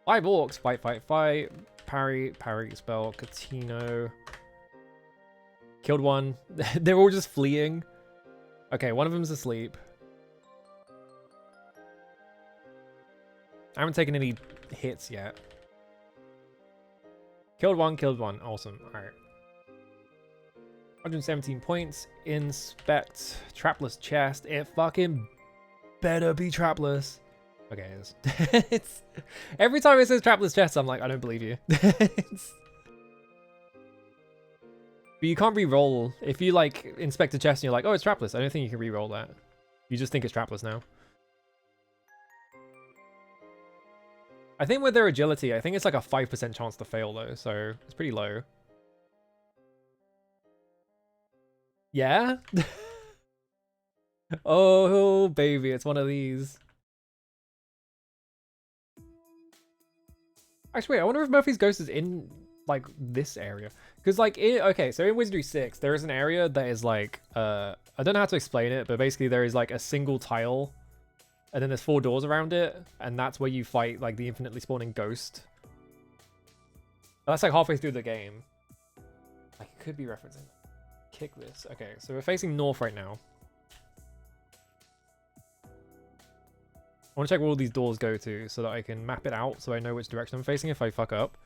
5 orcs, fight. Parry, spell, Catino. Killed one. They're all just fleeing. Okay, one of them's asleep. I haven't taken any hits yet. Killed one. Awesome. Alright. 117 points. Inspect. Trapless chest. It fucking Better be trapless. Okay, it's every time it says trapless chest, I'm like, I don't believe you. But you can't re-roll. If you like inspect a chest and you're like, oh, it's trapless, I don't think you can re-roll that. You just think it's trapless now. I think with their agility, I think it's like a 5% chance to fail though, so it's pretty low. Yeah? Oh, baby, it's one of these. Actually, wait, I wonder if Murphy's Ghost is in, like, this area. Because, like, okay, so in Wizardry 6, there is an area that is, like, I don't know how to explain it, but basically there is, like, a single tile, and then there's 4 doors around it, and that's where you fight, like, the infinitely spawning ghost. That's, like, halfway through the game. I could be referencing. Kick this. Okay, so we're facing north right now. I want to check where all these doors go to so that I can map it out so I know which direction I'm facing if I fuck up.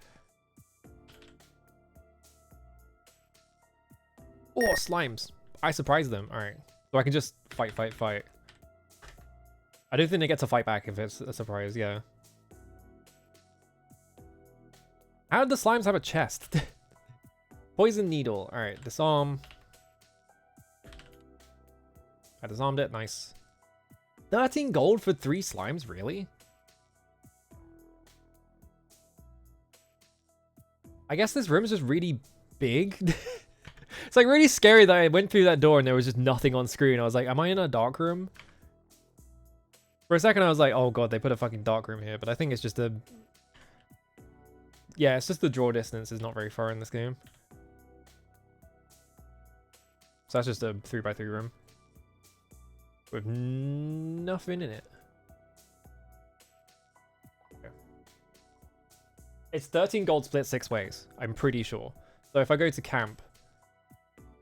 Oh, slimes. I surprised them. Alright. So I can just fight. I don't think they get to fight back if it's a surprise, yeah. How did the slimes have a chest? Poison needle. Alright, disarm. I disarmed it. Nice. 13 gold for 3 slimes? Really? I guess this room is just really big. It's like really scary that I went through that door and there was just nothing on screen. I was like, am I in a dark room? For a second I was like, oh god, they put a fucking dark room here. But I think it's just a... Yeah, it's just the draw distance is not very far in this game. So that's just a 3x3 room. With nothing in it. Okay. It's 13 gold split 6 ways. I'm pretty sure. So if I go to camp,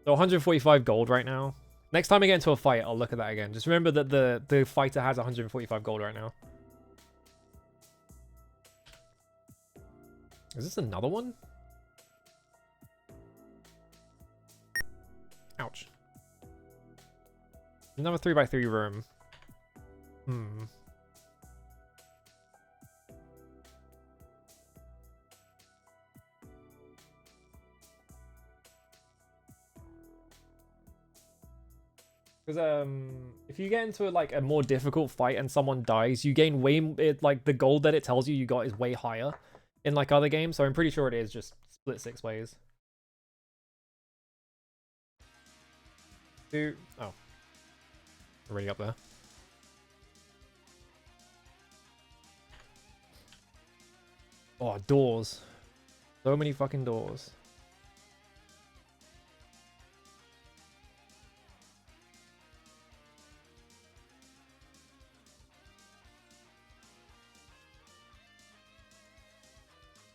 so 145 gold right now. Next time I get into a fight, I'll look at that again. Just remember that the fighter has 145 gold right now. Is this another one? Ouch. Another 3x3 room. Because if you get into like a more difficult fight and someone dies, you gain like the gold that it tells you you got is way higher in like other games. So I'm pretty sure it is just split 6 ways. 2. Oh. Already up there. Oh, doors. So many fucking doors.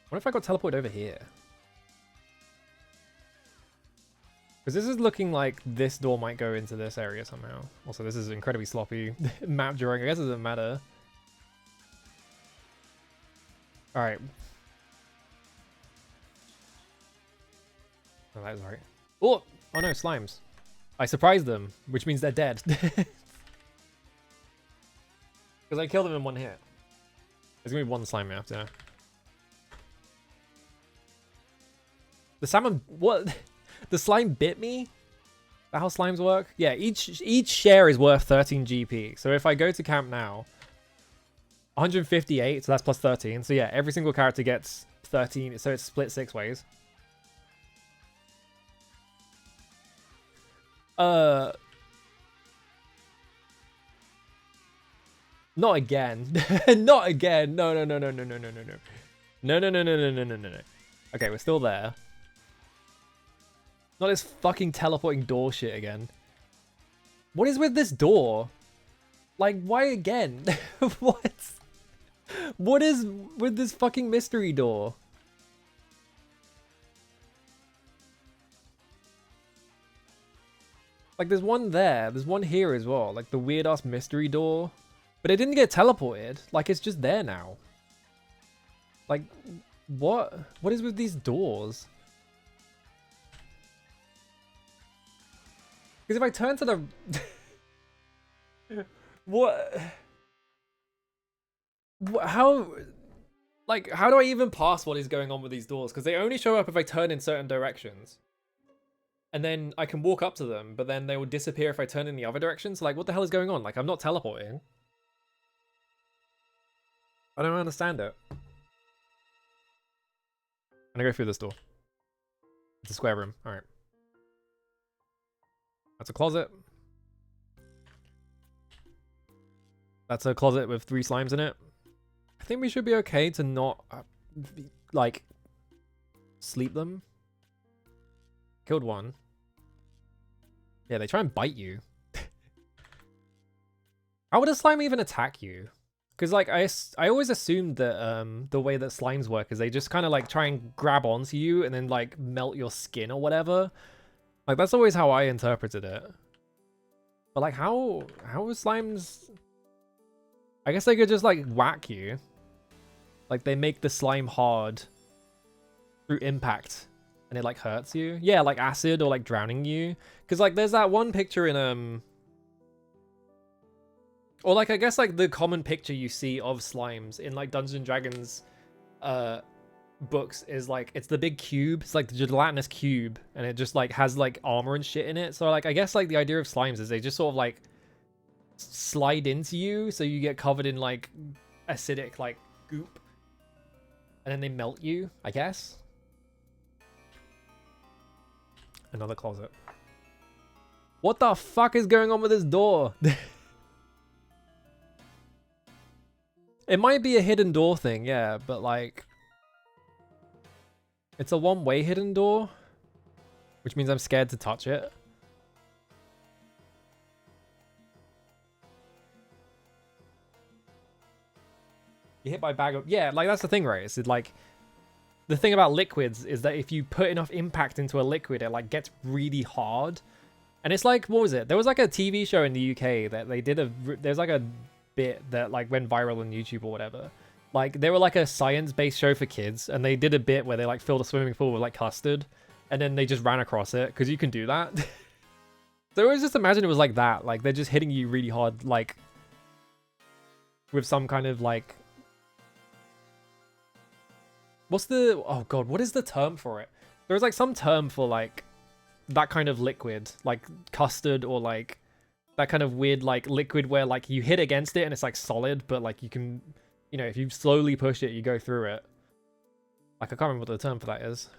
What if I got teleported over here? Because this is looking like this door might go into this area somehow. Also, this is incredibly sloppy map drawing. I guess it doesn't matter. Alright. Oh, that is right. Oh no, slimes. I surprised them, which means they're dead. Because I killed them in one hit. There's gonna be one slime after. The salmon... What? The slime bit me? Is that how slimes work? Yeah, each share is worth 13 GP. So if I go to camp now, 158, so that's plus 13. So yeah, every single character gets 13, so it's split 6 ways. Not again. Not again. No. No. Okay, we're still there. Not this fucking teleporting door shit again. What is with this door? Like, why again? What? What is with this fucking mystery door? Like, there's one there. There's one here as well. Like, the weird-ass mystery door. But it didn't get teleported. Like, it's just there now. Like, what? What is with these doors? Because if I turn to the... What? How? Like, how do I even pass what is going on with these doors? Because they only show up if I turn in certain directions. And then I can walk up to them, but then they will disappear if I turn in the other direction. So, like, what the hell is going on? Like, I'm not teleporting. I don't understand it. I'm gonna go through this door. It's a square room. Alright. That's a closet. That's a closet with 3 slimes in it. I think we should be okay to not, like, sleep them. Killed one. Yeah, they try and bite you. How would a slime even attack you? Because, like, I always assumed that the way that slimes work is they just kind of, like, try and grab onto you and then, like, melt your skin or whatever. Like, that's always how I interpreted it. But, like, how are slimes... I guess they could just, like, whack you. Like, they make the slime hard through impact. And it, like, hurts you. Yeah, like acid or, like, drowning you. Because, like, there's that one picture in, or, like, I guess, like, the common picture you see of slimes in, like, Dungeons & Dragons books is, like, it's the big cube. It's, like, the gelatinous cube. And it just, like, has, like, armor and shit in it. So, like, I guess, like, the idea of slimes is they just sort of, like, slide into you. So you get covered in, like, acidic, like, goop. And then they melt you, I guess. Another closet. What the fuck is going on with this door? It might be a hidden door thing, yeah, but like... It's a one-way hidden door. Which means I'm scared to touch it. You hit by a bag of... Yeah, like that's the thing, right? It's like... The thing about liquids is that if you put enough impact into a liquid, it like gets really hard. And it's like, what was it? There was like a TV show in the UK that they did there's like a bit that like went viral on YouTube or whatever. Like they were like a science-based show for kids, and they did a bit where they like filled a swimming pool with like custard, and then they just ran across it because you can do that. So I always just imagine it was like that. Like they're just hitting you really hard, like with some kind of like... What's the... Oh god, what is the term for it? There's like some term for like that kind of liquid, like custard, or like that kind of weird like liquid where like you hit against it and it's like solid, but like you can, you know, if you slowly push it, you go through it. Like I can't remember what the term for that is.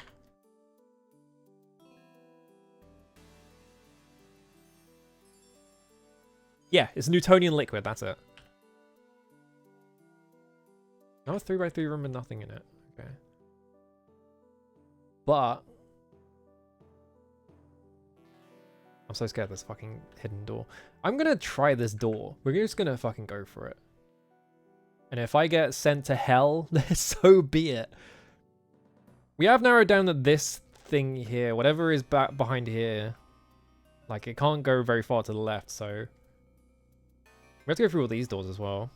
Yeah, it's Newtonian liquid, that's it. Now a 3x3 room with nothing in it. Okay. But I'm so scared of this fucking hidden door. I'm gonna try this door. We're just gonna fucking go for it. And if I get sent to hell, then so be it. We have narrowed down that this thing here, whatever is back behind here, like it can't go very far to the left, so we have to go through all these doors as well.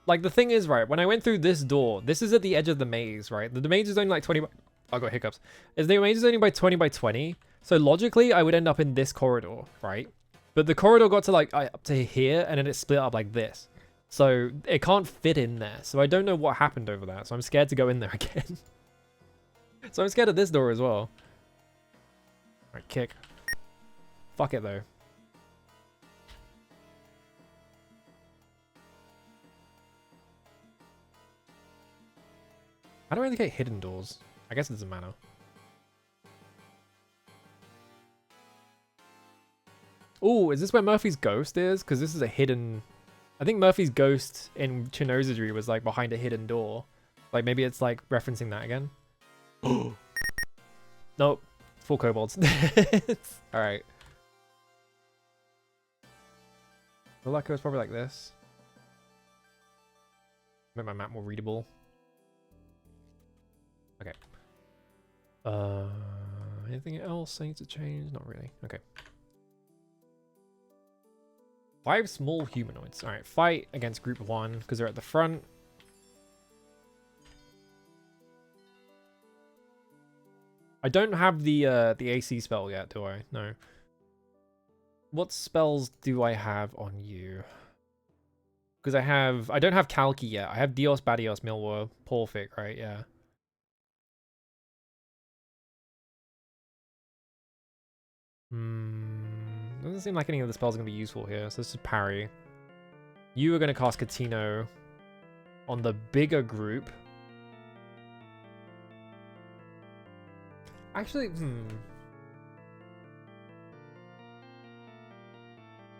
Like the thing is, right, when I went through this door, this is at the edge of the maze, right? The maze is only like 20 by... I got hiccups. The maze is only by 20 by 20. So logically, I would end up in this corridor, right? But the corridor got to like up to here, and then it split up like this. So it can't fit in there. So I don't know what happened over that. So I'm scared to go in there again. So I'm scared of this door as well. Alright, kick. Fuck it though. How do I indicate hidden doors? I guess it doesn't matter. Oh, is this where Murphy's ghost is? Because this is a hidden... I think Murphy's ghost in Wizardry was like behind a hidden door. Like maybe it's like referencing that again. Nope. Full kobolds. Alright. The luck is probably like this. Make my map more readable. Okay. Anything else I need to change? Not really. Okay. 5 small humanoids. Alright, fight against group 1 because they're at the front. I don't have the AC spell yet, do I? No. What spells do I have on you? Because I don't have Kalki yet. I have Dios, Badios, Milwar, Porfic, right? Yeah. Doesn't seem like any of the spells are going to be useful here. So this is parry. You are going to cast Catino on the bigger group. Actually,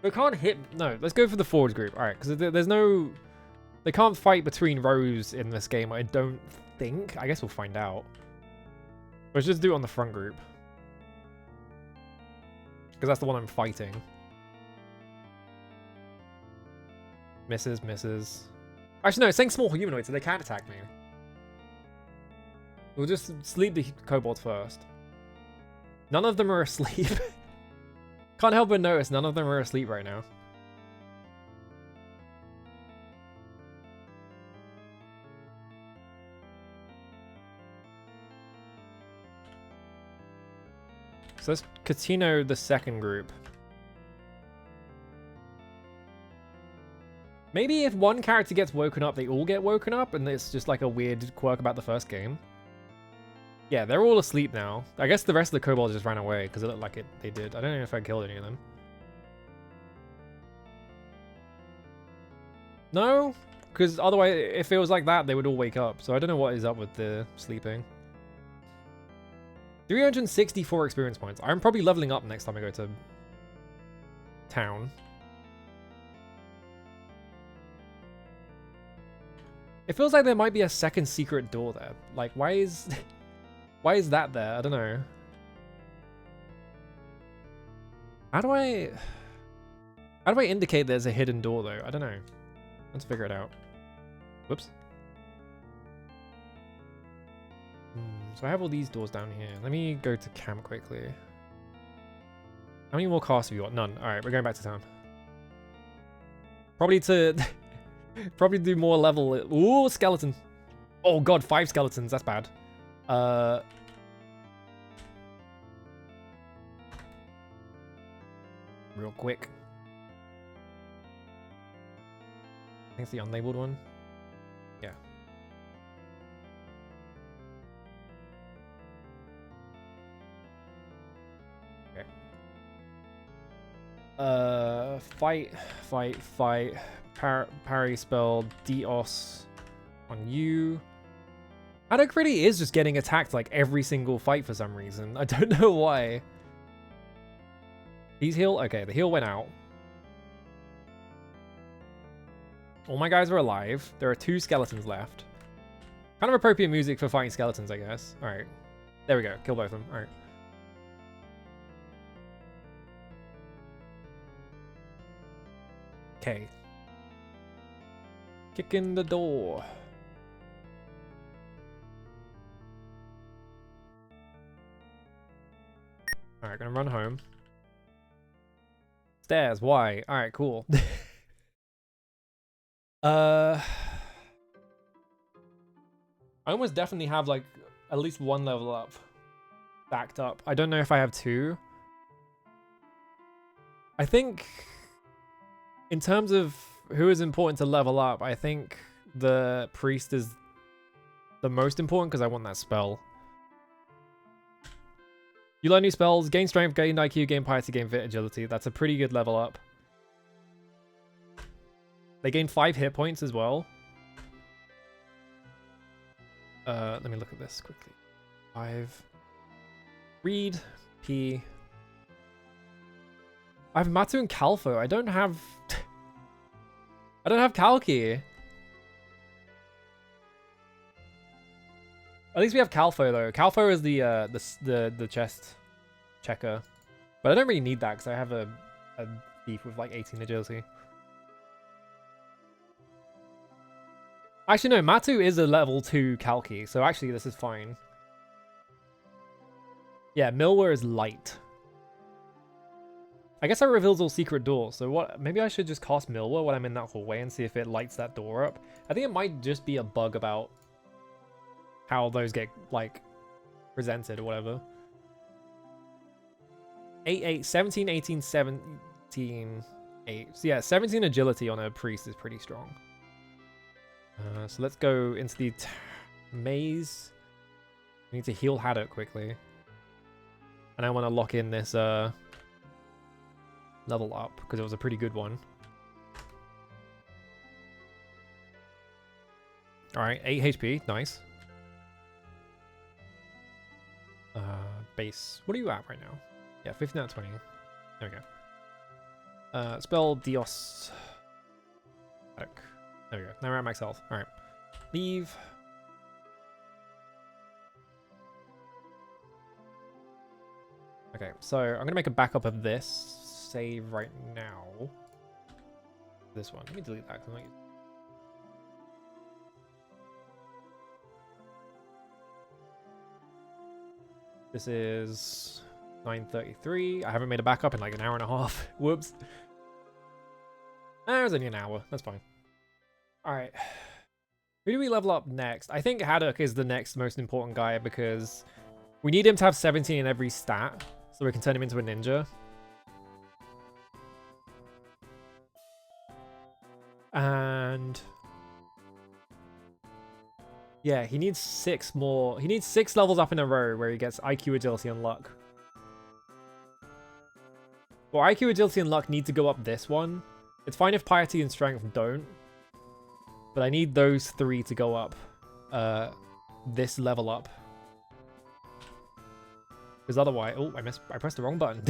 They can't hit... No, let's go for the forward group. Alright, because there's no... They can't fight between rows in this game, I don't think. I guess we'll find out. Let's just do it on the front group. Because that's the one I'm fighting. Misses, misses. Actually, no, it's saying small humanoids, so they can't attack me. We'll just sleep the kobolds first. None of them are asleep. Can't help but notice none of them are asleep right now. So let's Catino the second group. Maybe if one character gets woken up, they all get woken up, and it's just like a weird quirk about the first game. Yeah, they're all asleep now. I guess the rest of the kobolds just ran away, because it looked like they did. I don't know if I killed any of them. No? Because otherwise, if it was like that, they would all wake up. So I don't know what is up with the sleeping. 364 experience points. I'm probably leveling up next time I go to town. It feels like there might be a second secret door there. Like, why is that there? I don't know. How do I indicate there's a hidden door though? I don't know. Let's figure it out. Whoops. So I have all these doors down here. Let me go to camp quickly. How many more casts have you got? None. Alright, we're going back to town. Probably to... probably do more level... Ooh, skeleton. Oh god, 5 skeletons. That's bad. Real quick. I think it's the unlabeled one. Yeah. Okay. Fight. Parry spell Dios on you. Haddock really is just getting attacked like every single fight for some reason. I don't know why. He's heal. Okay, the heal went out. All my guys are alive. There are 2 skeletons left. Kind of appropriate music for fighting skeletons, I guess. Alright. There we go. Kill both of them. Alright. Okay. Kick in the door. Alright, gonna run home. Stairs, why? Alright, cool. I almost definitely have like at least 1 level up backed up. I don't know if I have 2. I think in terms of who is important to level up, I think the priest is the most important because I want that spell. You learn new spells, gain strength, gain IQ, gain piety, gain fit, agility. That's a pretty good level up. They gain 5 hit points as well. Let me look at this quickly. 5. Read. P. I have Matu and Kalfo. I don't have... I don't have Kalki. At least we have Kalfo though. Kalfo is the chest checker. But I don't really need that because I have a thief with like 18 agility. Actually, no, Matu is a level 2 Kalki, so actually this is fine. Yeah, Milwar is light. I guess that reveals all secret doors, so what? Maybe I should just cast Milwar when I'm in that hallway and see if it lights that door up. I think it might just be a bug about how those get, like, presented or whatever. 8, 8, 17, 18, 7... 18, 8. So yeah, 17 agility on a priest is pretty strong. So let's go into the maze. We need to heal Haddock quickly. And I want to lock in this level up, because it was a pretty good one. Alright, 8 HP, nice. Base. What are you at right now? Yeah, 15 out of 20. There we go. Spell Dios. Haddock. There we go. Now we're at max health. Alright. Leave. Okay, so I'm going to make a backup of this. Save right now. This one. Let me delete that. This is 9:33. I haven't made a backup in like an hour and a half. Whoops. It was only an hour. That's fine. Alright. Who do we level up next? I think Haddock is the next most important guy because we need him to have 17 in every stat so we can turn him into a ninja. And yeah, he needs 6 more. He needs 6 levels up in a row where he gets IQ, agility, and luck. Well, IQ, agility, and luck need to go up this one. It's fine if piety and strength don't. But I need those 3 to go up this level up. Because otherwise... Oh, I pressed the wrong button.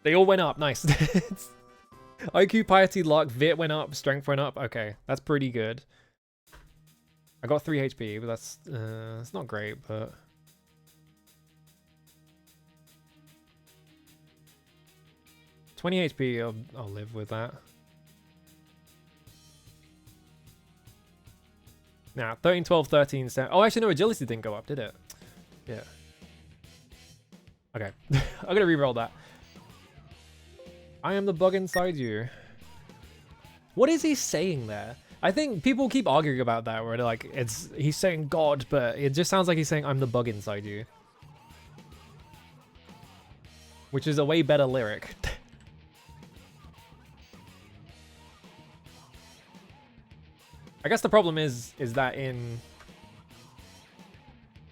They all went up. Nice. IQ, piety, luck, vit went up, strength went up. Okay, that's pretty good. I got 3 HP, but that's not great, but... $20 HP, I'll live with that. Now, 13, 12, 13... Oh, actually, no, agility didn't go up, did it? Yeah. Okay. I'm gonna re-roll that. I am the bug inside you. What is he saying there? I think people keep arguing about that, where they're like, he's saying God, but it just sounds like he's saying I'm the bug inside you. Which is a way better lyric. I guess the problem is that in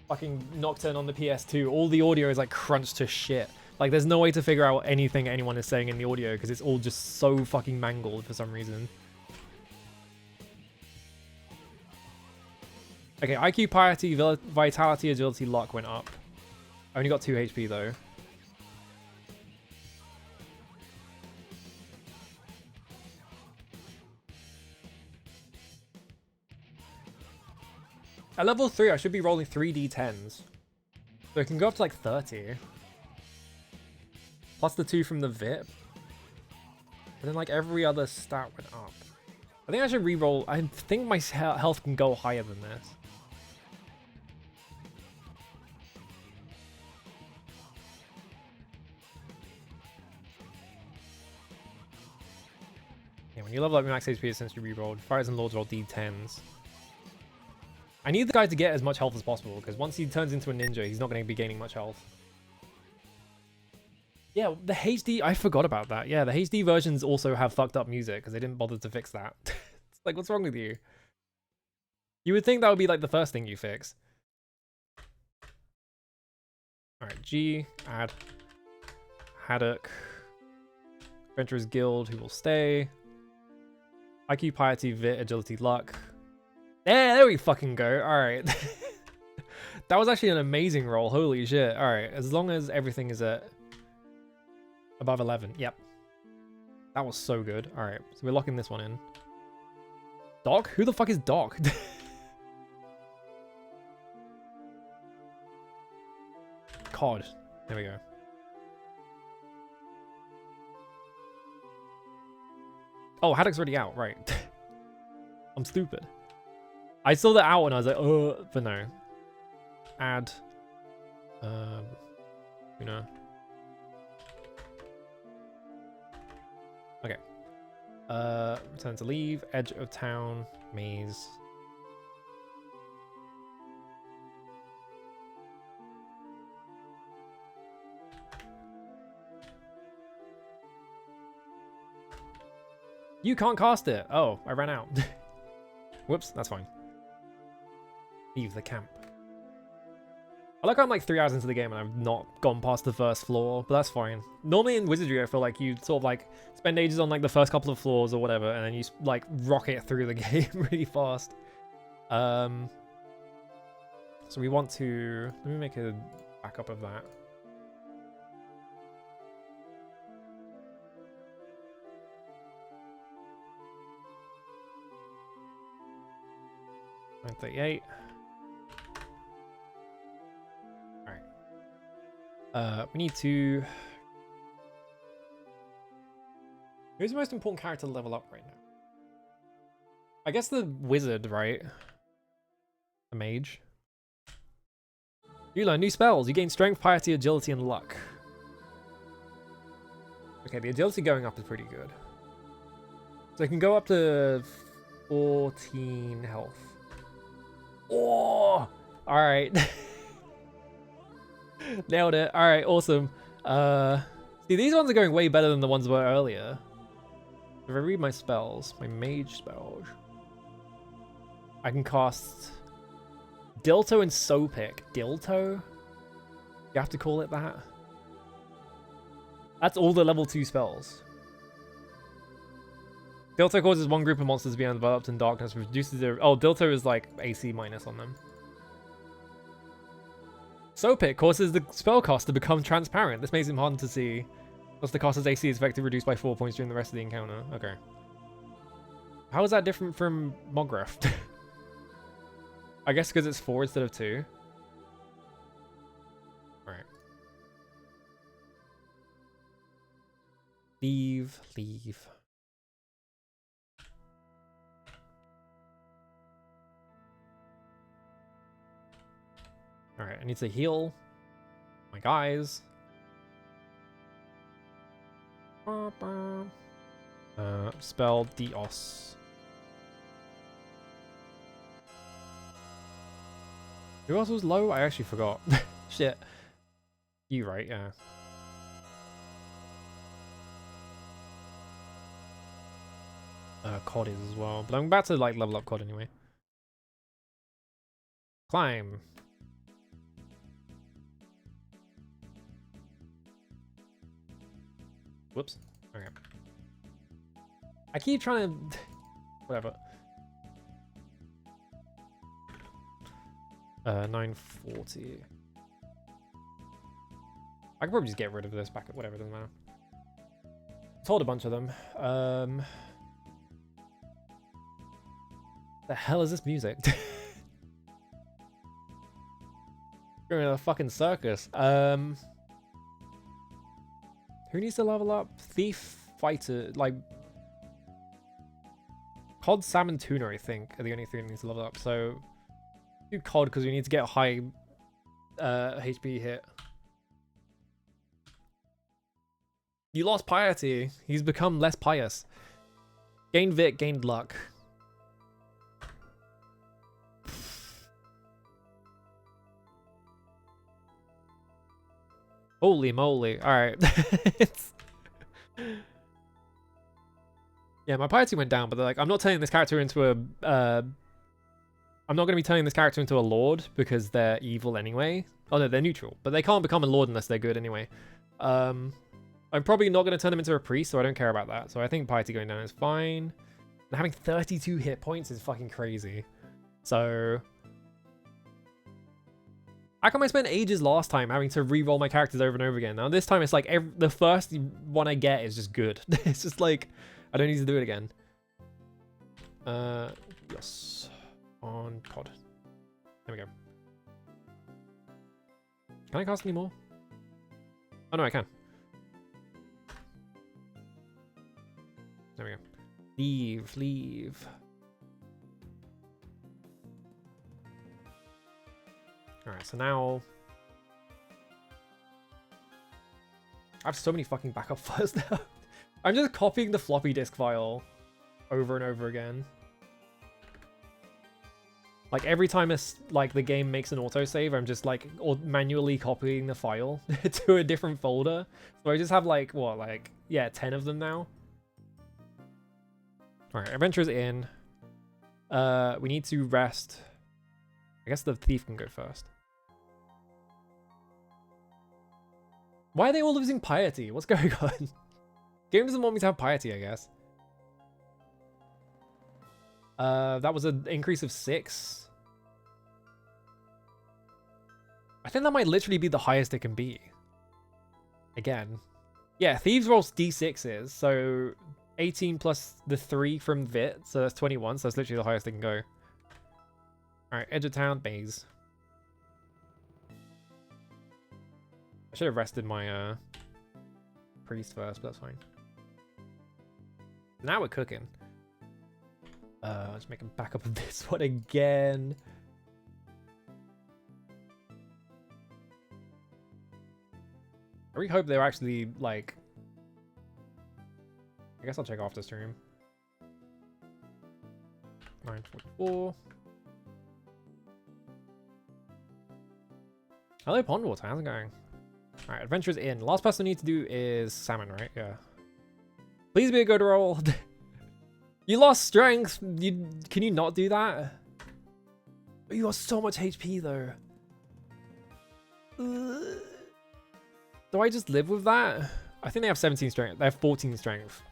fucking Nocturne on the PS2, all the audio is like crunched to shit. Like, there's no way to figure out anything anyone is saying in the audio because it's all just so fucking mangled for some reason. Okay, IQ, piety, vitality, agility, luck went up. I only got 2 HP though. At level 3, I should be rolling 3 d10s. So it can go up to like 30. Plus the 2 from the VIP. And then like every other stat went up. I think I should re-roll. I think my health can go higher than this. Yeah, when you level up your max HP essentially re-rolled, Fires and Lords roll d10s. I need the guy to get as much health as possible, because once he turns into a ninja, he's not going to be gaining much health. Yeah, the HD... I forgot about that. Yeah, the HD versions also have fucked up music, because they didn't bother to fix that. It's like, what's wrong with you? You would think that would be, like, the first thing you fix. Alright, G, add Haddock. Adventurers Guild, who will stay. IQ, Piety, Vit, Agility, Luck. There we fucking go. Alright. That was actually an amazing roll. Holy shit. Alright, as long as everything is at above 11. Yep. That was so good. Alright, so we're locking this one in. Doc? Who the fuck is Doc? COD. There we go. Oh, Haddock's already out. Right. I'm stupid. I saw that out and I was like, but no. Add. You know. Okay. Return to leave. Edge of town. Maze. You can't cast it. Oh, I ran out. Whoops, that's fine. Leave the camp. I like I'm like 3 hours into the game and I've not gone past the first floor, but that's fine. Normally in Wizardry, I feel like you sort of like spend ages on like the first couple of floors or whatever, and then you like rocket through the game really fast. So we want to, let me make a backup of that. $938. We need to... Who's the most important character to level up right now? I guess the wizard, right? The mage. You learn new spells. You gain strength, piety, agility, and luck. Okay, the agility going up is pretty good. So I can go up to 14 health. Oh! Alright. Nailed it. Alright, awesome. See, these ones are going way better than the ones were earlier. If I read my spells, my mage spells, I can cast Dilto and Sopic. Dilto? You have to call it that? That's all the level 2 spells. Dilto causes one group of monsters to be enveloped in darkness, reduces their... Oh, Dilto is like AC minus on them. Sopic causes the spellcaster to become transparent. This makes him harder to see. Plus the caster's AC is effectively reduced by 4 points during the rest of the encounter. Okay. How is that different from Mogref? I guess because it's 4 instead of 2. Alright. Leave. Alright, I need to heal my guys. Spell Dios. Who else was low? I actually forgot. Shit. You right, yeah. COD is as well. But I'm about to like level up COD anyway. Climb. Whoops. Okay. I keep trying to... Whatever. 940. I could probably just get rid of this back at whatever, doesn't matter. Told a bunch of them. The hell is this music? You're in a fucking circus. Who needs to level up? Thief, Fighter, like... COD, Salmon, Tuna, I think, are the only three that needs to level up. So, do COD because we need to get a high HP hit. You lost piety. He's become less pious. Gained Vic, gained luck. Holy moly. Alright. Yeah, my piety went down, but they're like, I'm not turning this character into a... I'm not going to be turning this character into a lord because they're evil anyway. Oh no, they're neutral. But they can't become a lord unless they're good anyway. I'm probably not going to turn them into a priest, so I don't care about that. So I think piety going down is fine. And having 32 hit points is fucking crazy. So... How come I spent ages last time having to re-roll my characters over and over again? Now this time it's like the first one I get is just good. It's just like, I don't need to do it again. Yes. On COD. There we go. Can I cast any more? Oh no, I can. There we go. Leave. Alright, so now... I have so many fucking backup files now. I'm just copying the floppy disk file over and over again. Like, every time the game makes an autosave, I'm just, like, manually copying the file to a different folder. So I just have, like, what, like, yeah, 10 of them now. Alright, Adventurer's in. We need to rest. I guess the thief can go first. Why are they all losing piety? What's going on? Game doesn't want me to have piety, I guess. That was an increase of 6. I think that might literally be the highest it can be. Again. Yeah, Thieves rolls D6s, so 18 plus the 3 from Vit, so that's 21, so that's literally the highest they can go. Alright, Edge of Town, Maze. I should have rested my priest first, but that's fine. Now we're cooking. Let's make a backup of this one again. I really hope they're actually, like... I guess I'll check after stream. 9:44. Hello, Pondwater. How's it going? Alright, Adventure's in. Last person I need to do is Salmon, right? Yeah. Please be a good roll. You lost strength. Can you not do that? You got so much HP, though. Do I just live with that? I think they have 17 strength. They have 14 strength.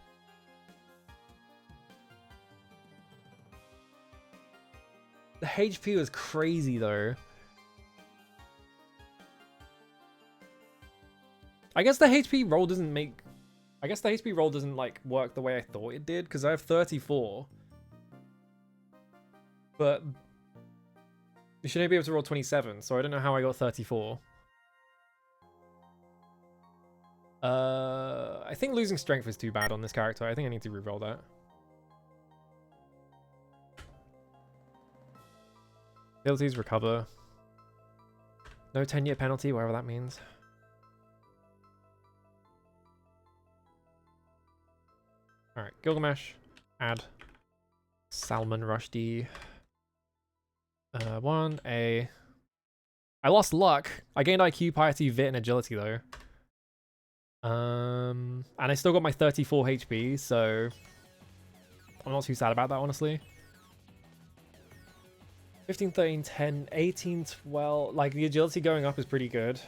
The HP was crazy, though. I guess the HP roll doesn't make... I guess the HP roll doesn't, like, work the way I thought it did, because I have 34. But... you should only be able to roll 27, so I don't know how I got 34. I think losing strength is too bad on this character. I think I need to reroll that. Abilities recover. No 10-year penalty, whatever that means. Alright, Gilgamesh. Add. Salmon Rushdie. 1A. I lost luck. I gained IQ, Piety, Vit, and Agility, though. And I still got my 34 HP, so... I'm not too sad about that, honestly. 15, 13, 10, 18, 12... Like, the Agility going up is pretty good.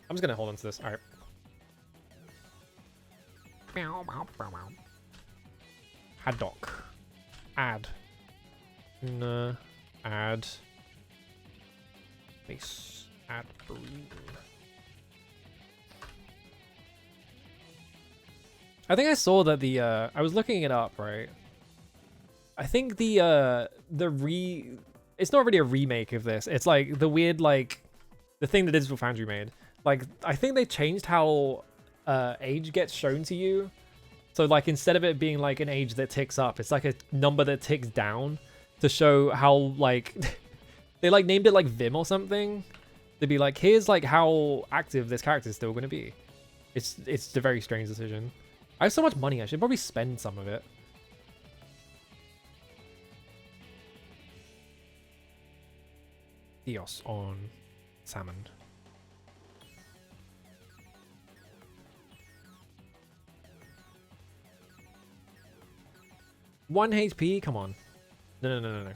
I'm just gonna hold on to this. Alright. Haddock. Add. Add. Base. Add breed. I think I saw that the I was looking it up, right? I think it's not really a remake of this. It's like the weird, like, the thing that Digital Foundry made. Like, I think they changed how age gets shown to you. So, like, instead of it being like an age that ticks up, it's like a number that ticks down to show how, like, they like named it like Vim or something. They'd be like, here's like how active this character is still going to be. It's a very strange decision. I have so much money, I should probably spend some of it. Dios on Salmon. One HP? Come on. No.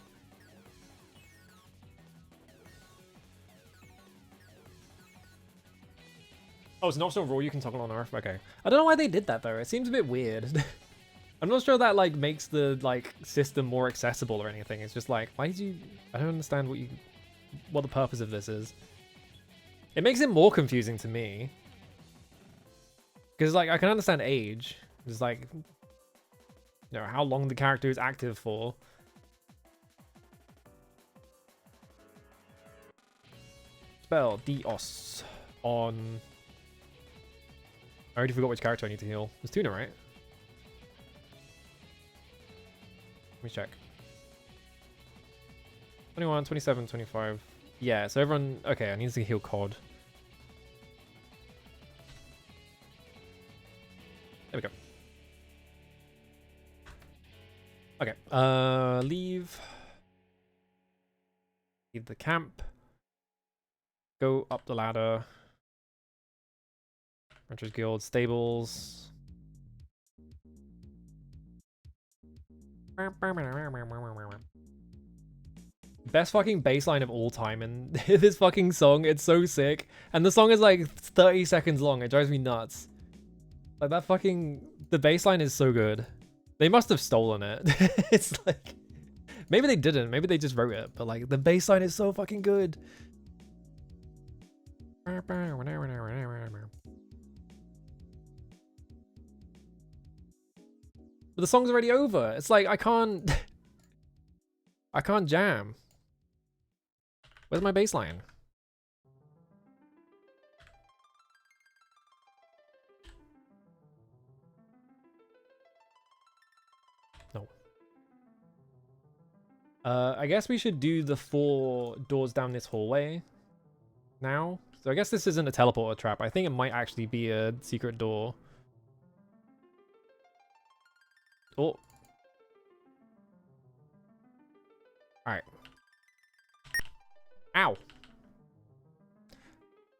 Oh, it's not so raw you can toggle on Earth? Okay. I don't know why they did that, though. It seems a bit weird. I'm not sure that, like, makes the, like, system more accessible or anything. It's just like, why did you... I don't understand what the purpose of this is. It makes it more confusing to me. Because, like, I can understand age. Just, like, you know, how long the character is active for. Spell Dios on... I already forgot which character I need to heal. It's Tuna, right? Let me check. 21, 27, 25. Yeah, so everyone... Okay, I need to heal Cod. There we go. Okay, leave the camp. Go up the ladder. Ranchers Guild, stables. Best fucking bass line of all time in this fucking song. It's so sick. And the song is like 30 seconds long. It drives me nuts. Like that fucking... The bass line is so good. They must have stolen it. It's like... Maybe they didn't. Maybe they just wrote it. But like the bass line is so fucking good. But the song's already over. It's like I can't... I can't jam. Where's my bass line? No. I guess we should do the 4 doors down this hallway now. So I guess this isn't a teleporter trap. I think it might actually be a secret door. Oh. Alright. Ow.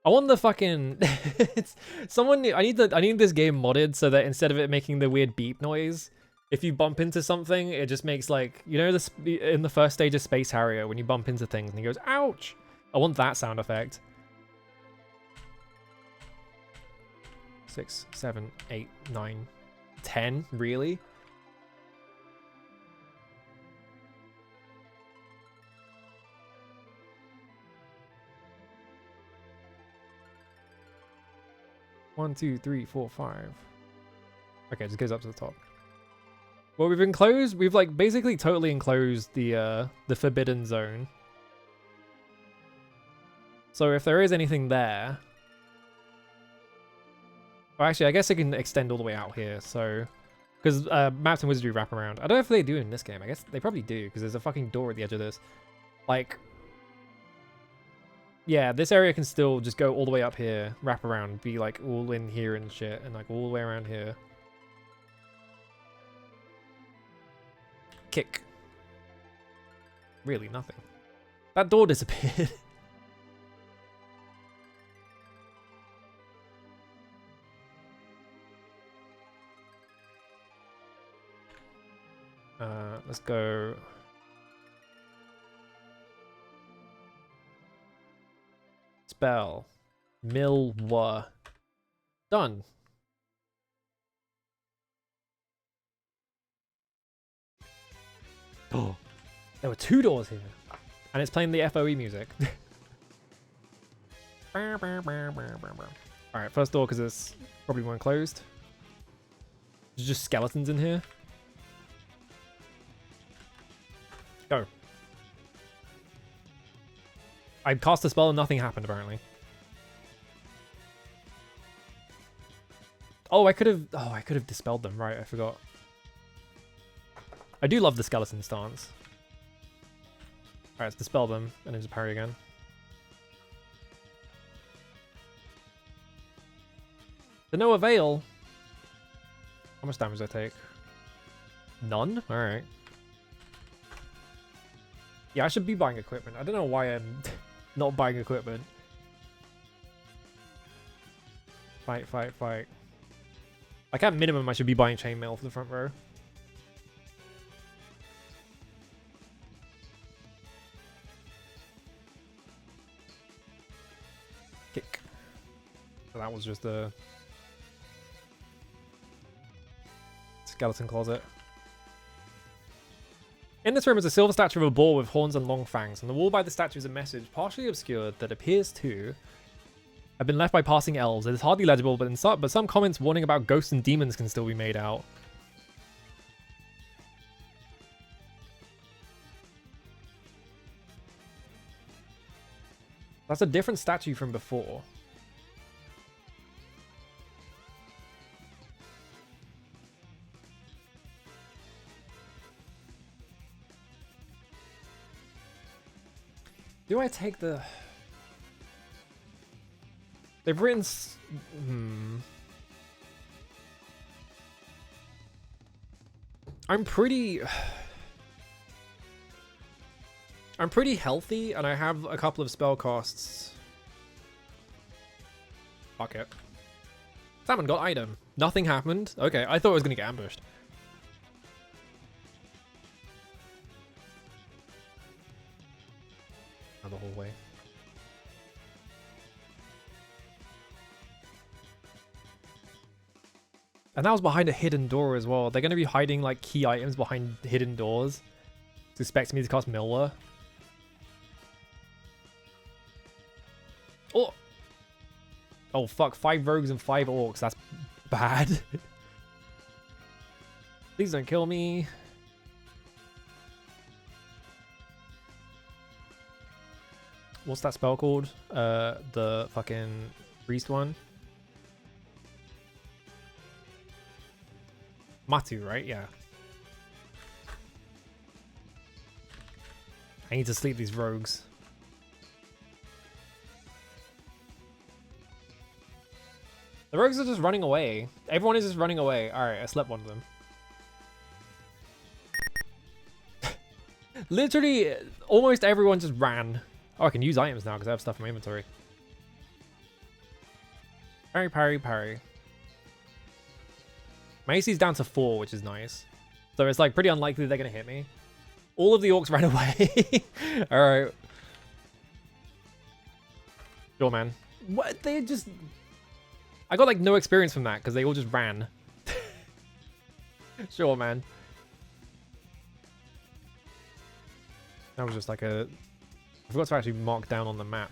I want the fucking... it's someone... I need this game modded so that instead of it making the weird beep noise, if you bump into something, it just makes like... You know in the first stage of Space Harrier when you bump into things and he goes, ouch! I want that sound effect. 6, 7, 8, 9, 10? Really? One, 2, 3, 4, 5. Okay, it just goes up to the top. Well, we've enclosed... We've like basically totally enclosed the forbidden zone. So if there is anything there... Well, actually, I guess it can extend all the way out here, so... Because maps and wizardry wrap around. I don't know if they do in this game. I guess they probably do, because there's a fucking door at the edge of this. Like... Yeah, this area can still just go all the way up here, wrap around, be like all in here and shit, and like all the way around here. Kick. Really, nothing. That door disappeared. Let's go... Spell. Milwa. Done. Oh, there were 2 doors here. And it's playing the FOE music. Alright, first door because it's probably one closed. There's just skeletons in here. Go. I cast a spell and nothing happened, apparently. Oh, I could have dispelled them. Right, I forgot. I do love the skeleton stance. Alright, let's dispel them and then just parry again. To no avail. How much damage does I take? None? Alright. Yeah, I should be buying equipment. I don't know why I'm not buying equipment. Fight, fight, fight. Like at minimum, I should be buying chainmail for the front row. Kick. So that was just a skeleton closet. In this room is a silver statue of a boar with horns and long fangs. On the wall by the statue is a message, partially obscured, that appears to have been left by passing elves. It is hardly legible, but some comments warning about ghosts and demons can still be made out. That's a different statue from before. Do I take the... They've written... I'm pretty healthy, and I have a couple of spell costs. Fuck it. Salmon got item. Nothing happened. Okay, I thought I was gonna get ambushed. hallway. And that was behind a hidden door as well. They're going to be hiding like key items behind hidden doors. Expects me to cast Miller. Oh! Oh fuck, 5 rogues and 5 orcs. That's bad. Please don't kill me. What's that spell called? The fucking priest one? Matu, right? Yeah. I need to sleep these rogues. The rogues are just running away. Everyone is just running away. Alright, I slept one of them. Literally, almost everyone just ran. Oh, I can use items now because I have stuff in my inventory. Parry, parry, parry. My AC is down to 4, which is nice. So it's like pretty unlikely they're going to hit me. All of the orcs ran away. Alright. Sure, man. What? They just... I got like no experience from that because they all just ran. Sure, man. That was just like a... I forgot to actually mark down on the map.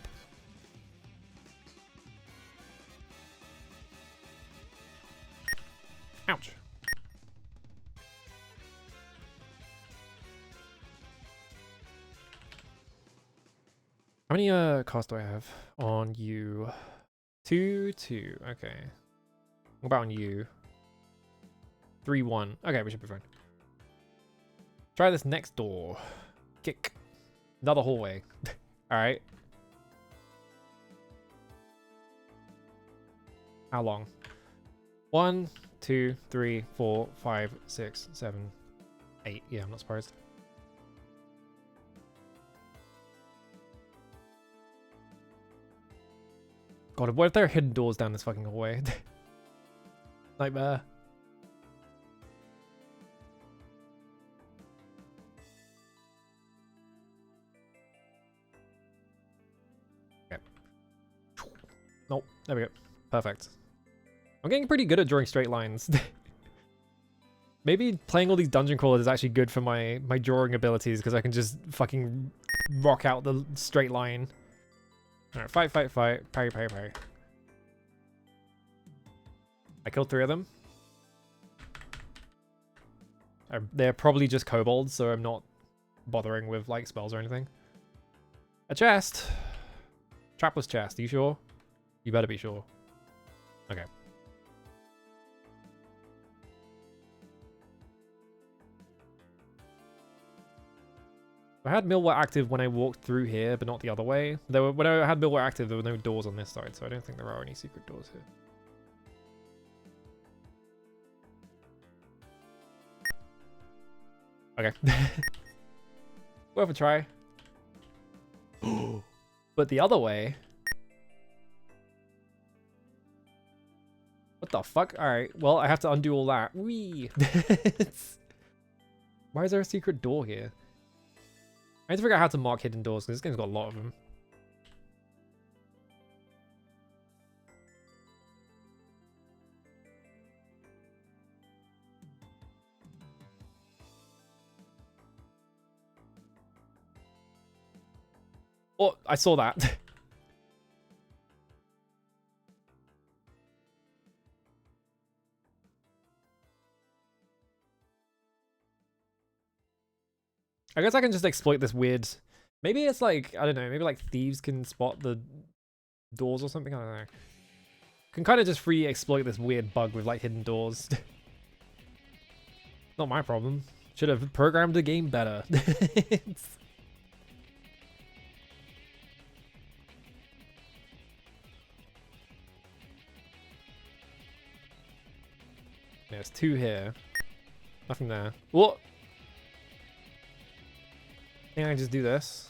Ouch. How many casts do I have on you? 2, 2. Okay. What about on you? 3, 1. Okay, we should be fine. Try this next door. Kick. Another hallway. Alright. How long? 1, 2, 3, 4, 5, 6, 7, 8. Yeah, I'm not surprised. God, what if there are hidden doors down this fucking hallway? Nightmare. Okay. Nope. There we go. Perfect. I'm getting pretty good at drawing straight lines. Maybe playing all these dungeon crawlers is actually good for my drawing abilities because I can just fucking rock out the straight line. Alright, fight, fight, fight. Parry, parry, parry. I killed 3 of them. They're probably just kobolds, so I'm not bothering with like spells or anything. A chest! Trapless chest, are you sure? You better be sure. Okay. I had Millwall active when I walked through here, but not the other way. When I had Millwall active, there were no doors on this side, so I don't think there are any secret doors here. Okay. Worth a try. But the other way... What the fuck? Alright, well, I have to undo all that. Whee! Why is there a secret door here? I need to figure out how to mark hidden doors, because this game's got a lot of them. Oh, I saw that. I guess I can just exploit this weird... Maybe it's like, I don't know, maybe like thieves can spot the doors or something, I don't know. Can kind of just free exploit this weird bug with like hidden doors. Not my problem. Should have programmed the game better. There's 2 here. Nothing there. What? I think I can just do this.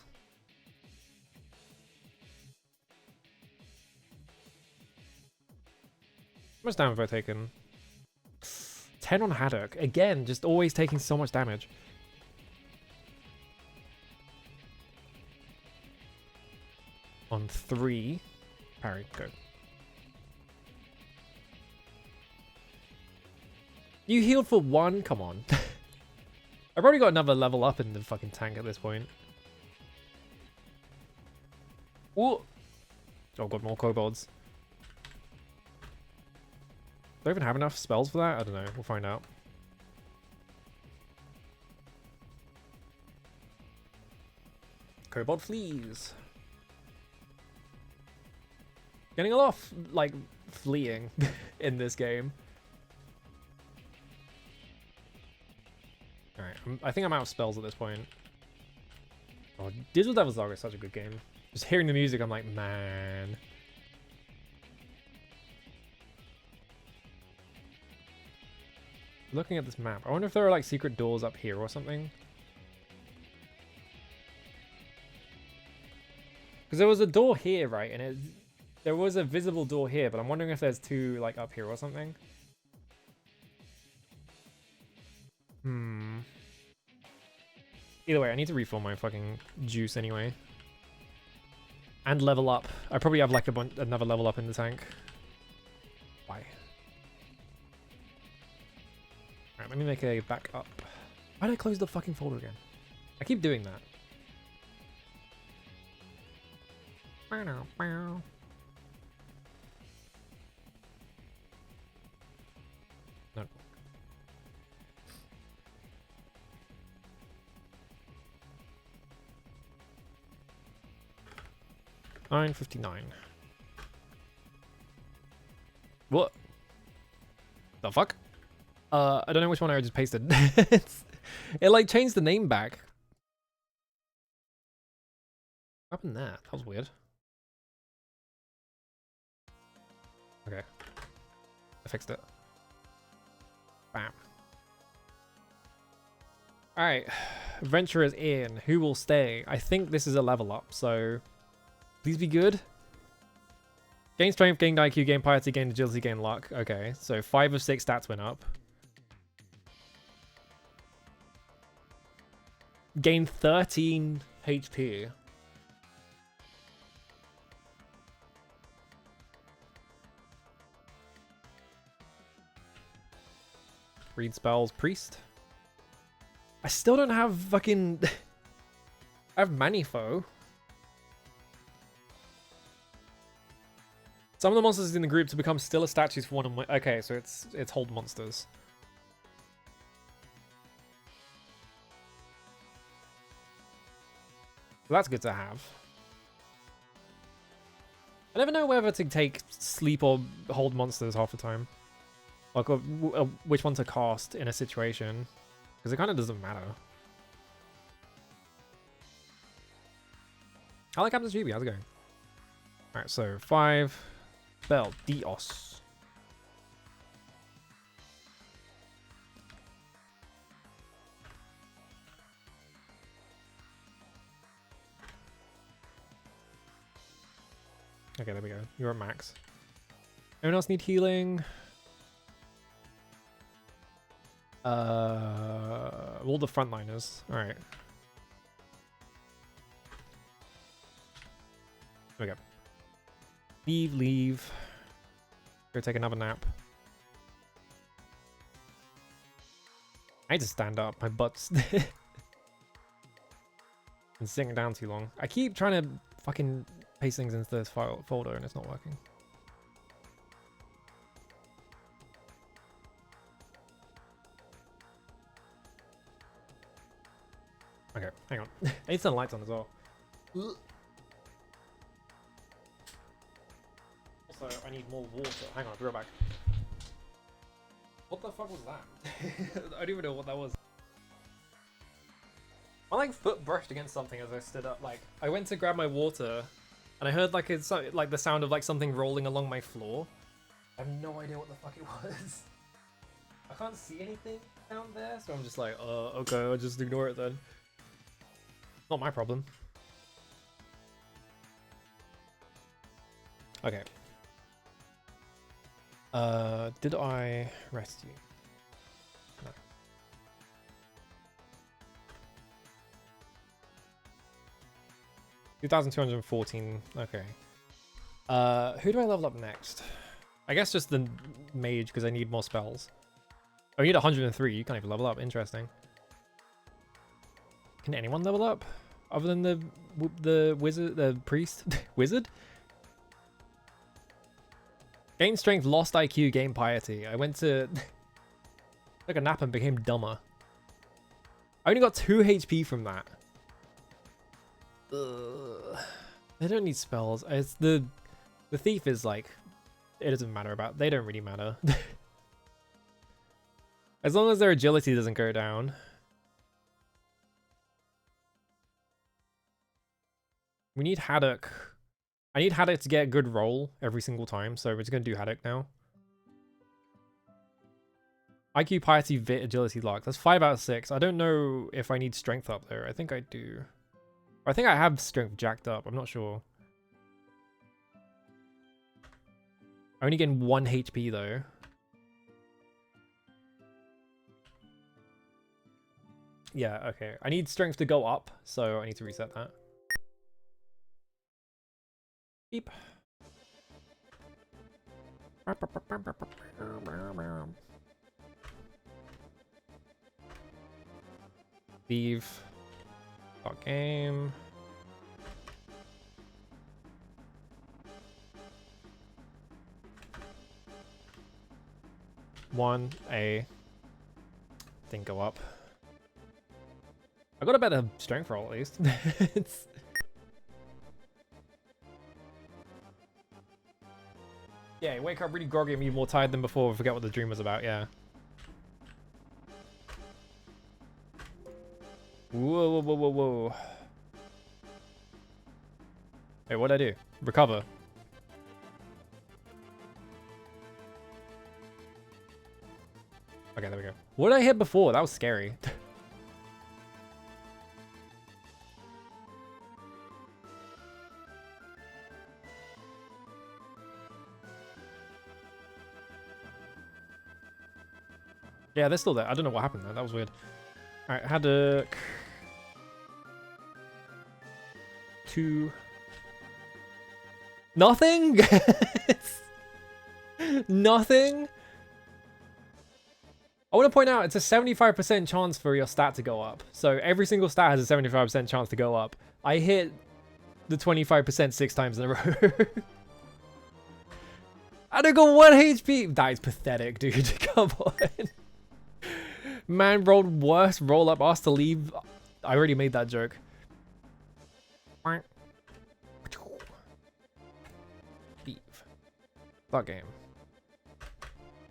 How much damage have I taken? 10 on Haddock. Again, just always taking so much damage. On 3. Parry, go. You healed for 1? Come on. I've already got another level up in the fucking tank at this point. Ooh. Oh, got more kobolds. Do I even have enough spells for that? I don't know. We'll find out. Kobold fleas. Getting a lot of, like, fleeing in this game. Alright, I think I'm out of spells at this point. Oh, Digital Devil's Log is such a good game. Just hearing the music, I'm like, man. Looking at this map, I wonder if there are like secret doors up here or something. Because there was a door here, right? And there was a visible door here, but I'm wondering if there's 2 like up here or something. Either way, I need to refill my fucking juice anyway. And level up. I probably have like another level up in the tank. Why? Alright, let me make a back up. Why did I close the fucking folder again? I keep doing that. No. 9:59. What? The fuck? I don't know which one I just pasted. It like changed the name back. What happened there? That was weird. Okay. I fixed it. Bam. Alright. Adventurers in. Who will stay? I think this is a level up, so please be good. Gain strength, gain IQ, gain piety, gain agility, gain luck. Okay, so 5 of 6 stats went up. Gain 13 HP. Read spells, priest. I still don't have fucking... I have Manifo. Some of the monsters in the group to become still as statues for one of my... Okay, so it's hold monsters. So that's good to have. I never know whether to take sleep or hold monsters half the time. Like, which one to cast in a situation. Because it kind of doesn't matter. I like Captain GB. How's it going? Alright, so 5. Bell. Dios. Okay, there we go. You're at max. Anyone else need healing? All the frontliners. Alright. There we go. Leave. Go take another nap. I need to stand up. My butt's... been sitting down too long. I keep trying to fucking paste things into this folder and it's not working. Okay, hang on. I need to turn the lights on as well. Also, I need more water. Hang on, I'll be right back. What the fuck was that? I don't even know what that was. My like foot brushed against something as I stood up. Like, I went to grab my water, and I heard like it's like the sound of like something rolling along my floor. I have no idea what the fuck it was. I can't see anything down there, so I'm just like, okay, I'll just ignore it then. Not my problem. Okay. Did I rest you? No. 2,214. Okay. Who do I level up next? I guess just the mage, because I need more spells. Oh, you need 103. You can't even level up. Interesting. Can anyone level up? Other than the wizard, the priest? Wizard? Gain strength, lost IQ, gain piety. I went to took a nap and became dumber. I only got 2 HP from that. Ugh. They don't need spells. It's the thief is like, it doesn't matter about. They don't really matter. As long as their agility doesn't go down. We need Haddock. I need Haddock to get a good roll every single time, so we're just going to do Haddock now. IQ, Piety, Vit, Agility, Luck. That's 5 out of 6. I don't know if I need Strength up there. I think I do. I think I have Strength jacked up. I'm not sure. I only gain 1 HP though. Yeah, okay. I need Strength to go up, so I need to reset that. Beep. Leave. Start game. One A. Then go up. I got a better strength roll at least. It's... Yeah, you wake up really groggy and be more tired than before. Forget what the dream was about, yeah. Whoa, whoa, whoa, whoa, whoa. Hey, what'd I do? Recover. Okay, there we go. What did I hit before? That was scary. Yeah, they're still there. I don't know what happened there. That was weird. Alright, Haddock. 2. Nothing? Nothing? I want to point out, it's a 75% chance for your stat to go up. So every single stat has a 75% chance to go up. I hit the 25% 6 times in a row. I don't got 1 HP. That is pathetic, dude. Come on. Man rolled worst roll up, asked to leave. I already made that joke. Leave. Start game.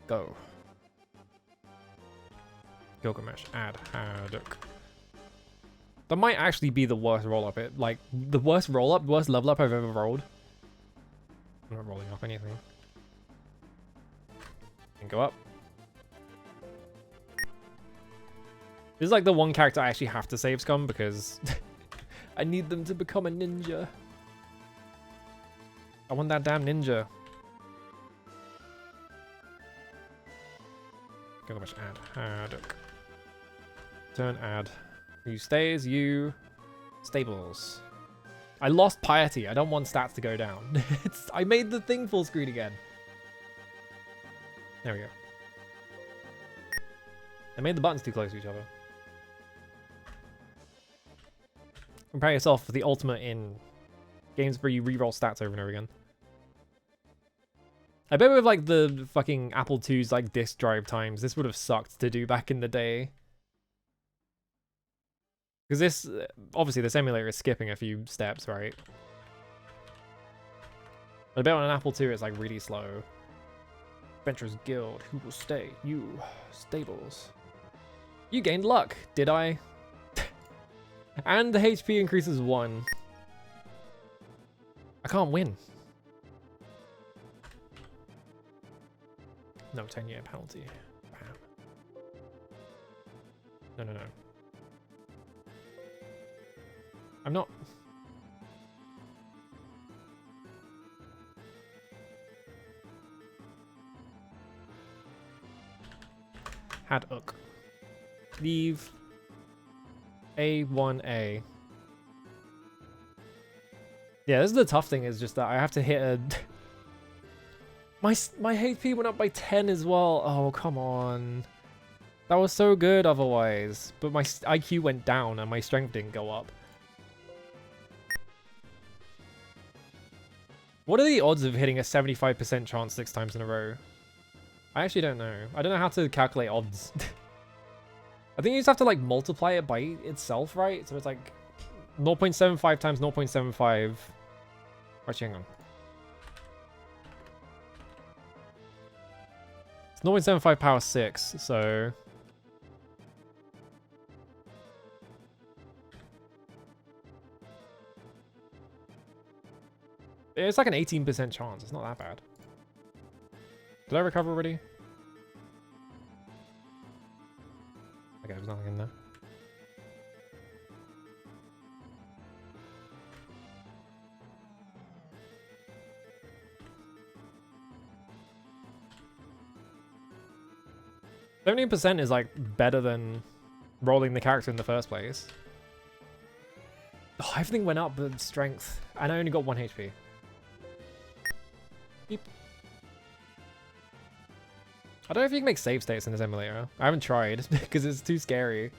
Go. Gilgamesh, add Haddock. That might actually be the worst roll up. Like the worst roll up, worst level up I've ever rolled. I'm not rolling up anything. And go up. This is like the one character I actually have to save Scum because I need them to become a ninja. I want that damn ninja. Gilgamesh, add Haddock. Turn add. You stays, you stables. I lost piety. I don't want stats to go down. I made the thing full screen again. There we go. I made the buttons too close to each other. Compare yourself with the ultimate in games where you reroll stats over and over again. I bet with like the fucking Apple II's like disk drive times, this would have sucked to do back in the day. Because this, obviously this emulator is skipping a few steps, right? But I bet on an Apple II it's like really slow. Adventurers Guild, who will stay? You, stables. You gained luck, did I? And the HP increases 1. I can't win. No, 10-year penalty. Bam. No, no, no. I'm not... Haddock. Leave. A1A. Yeah, this is the tough thing, is just that I have to hit a... My HP went up by 10 as well. Oh, come on. That was so good otherwise. But my IQ went down and my strength didn't go up. What are the odds of hitting a 75% chance 6 times in a row? I actually don't know. I don't know how to calculate odds. I think you just have to like multiply it by itself, right? So it's like 0.75 times 0.75. Actually, hang on. It's 0.75 power 6, so... It's like an 18% chance. It's not that bad. Did I recover already? Okay, there's nothing in there. %70 is like better than rolling the character in the first place. Oh, everything went up but strength, and I only got 1 HP. Beep. I don't know if you can make save states in this emulator. I haven't tried because it's too scary.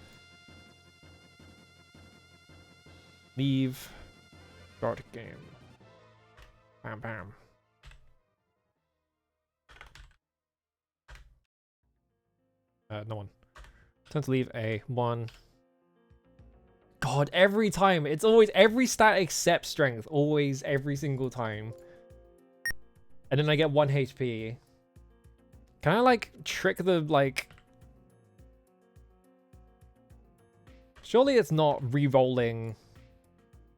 Leave. Start game. Bam bam. No one. Time to leave a 1. God, every time. It's always every stat except strength. Always, every single time. And then I get 1 HP. Can I, like, trick the, like... Surely it's not re-rolling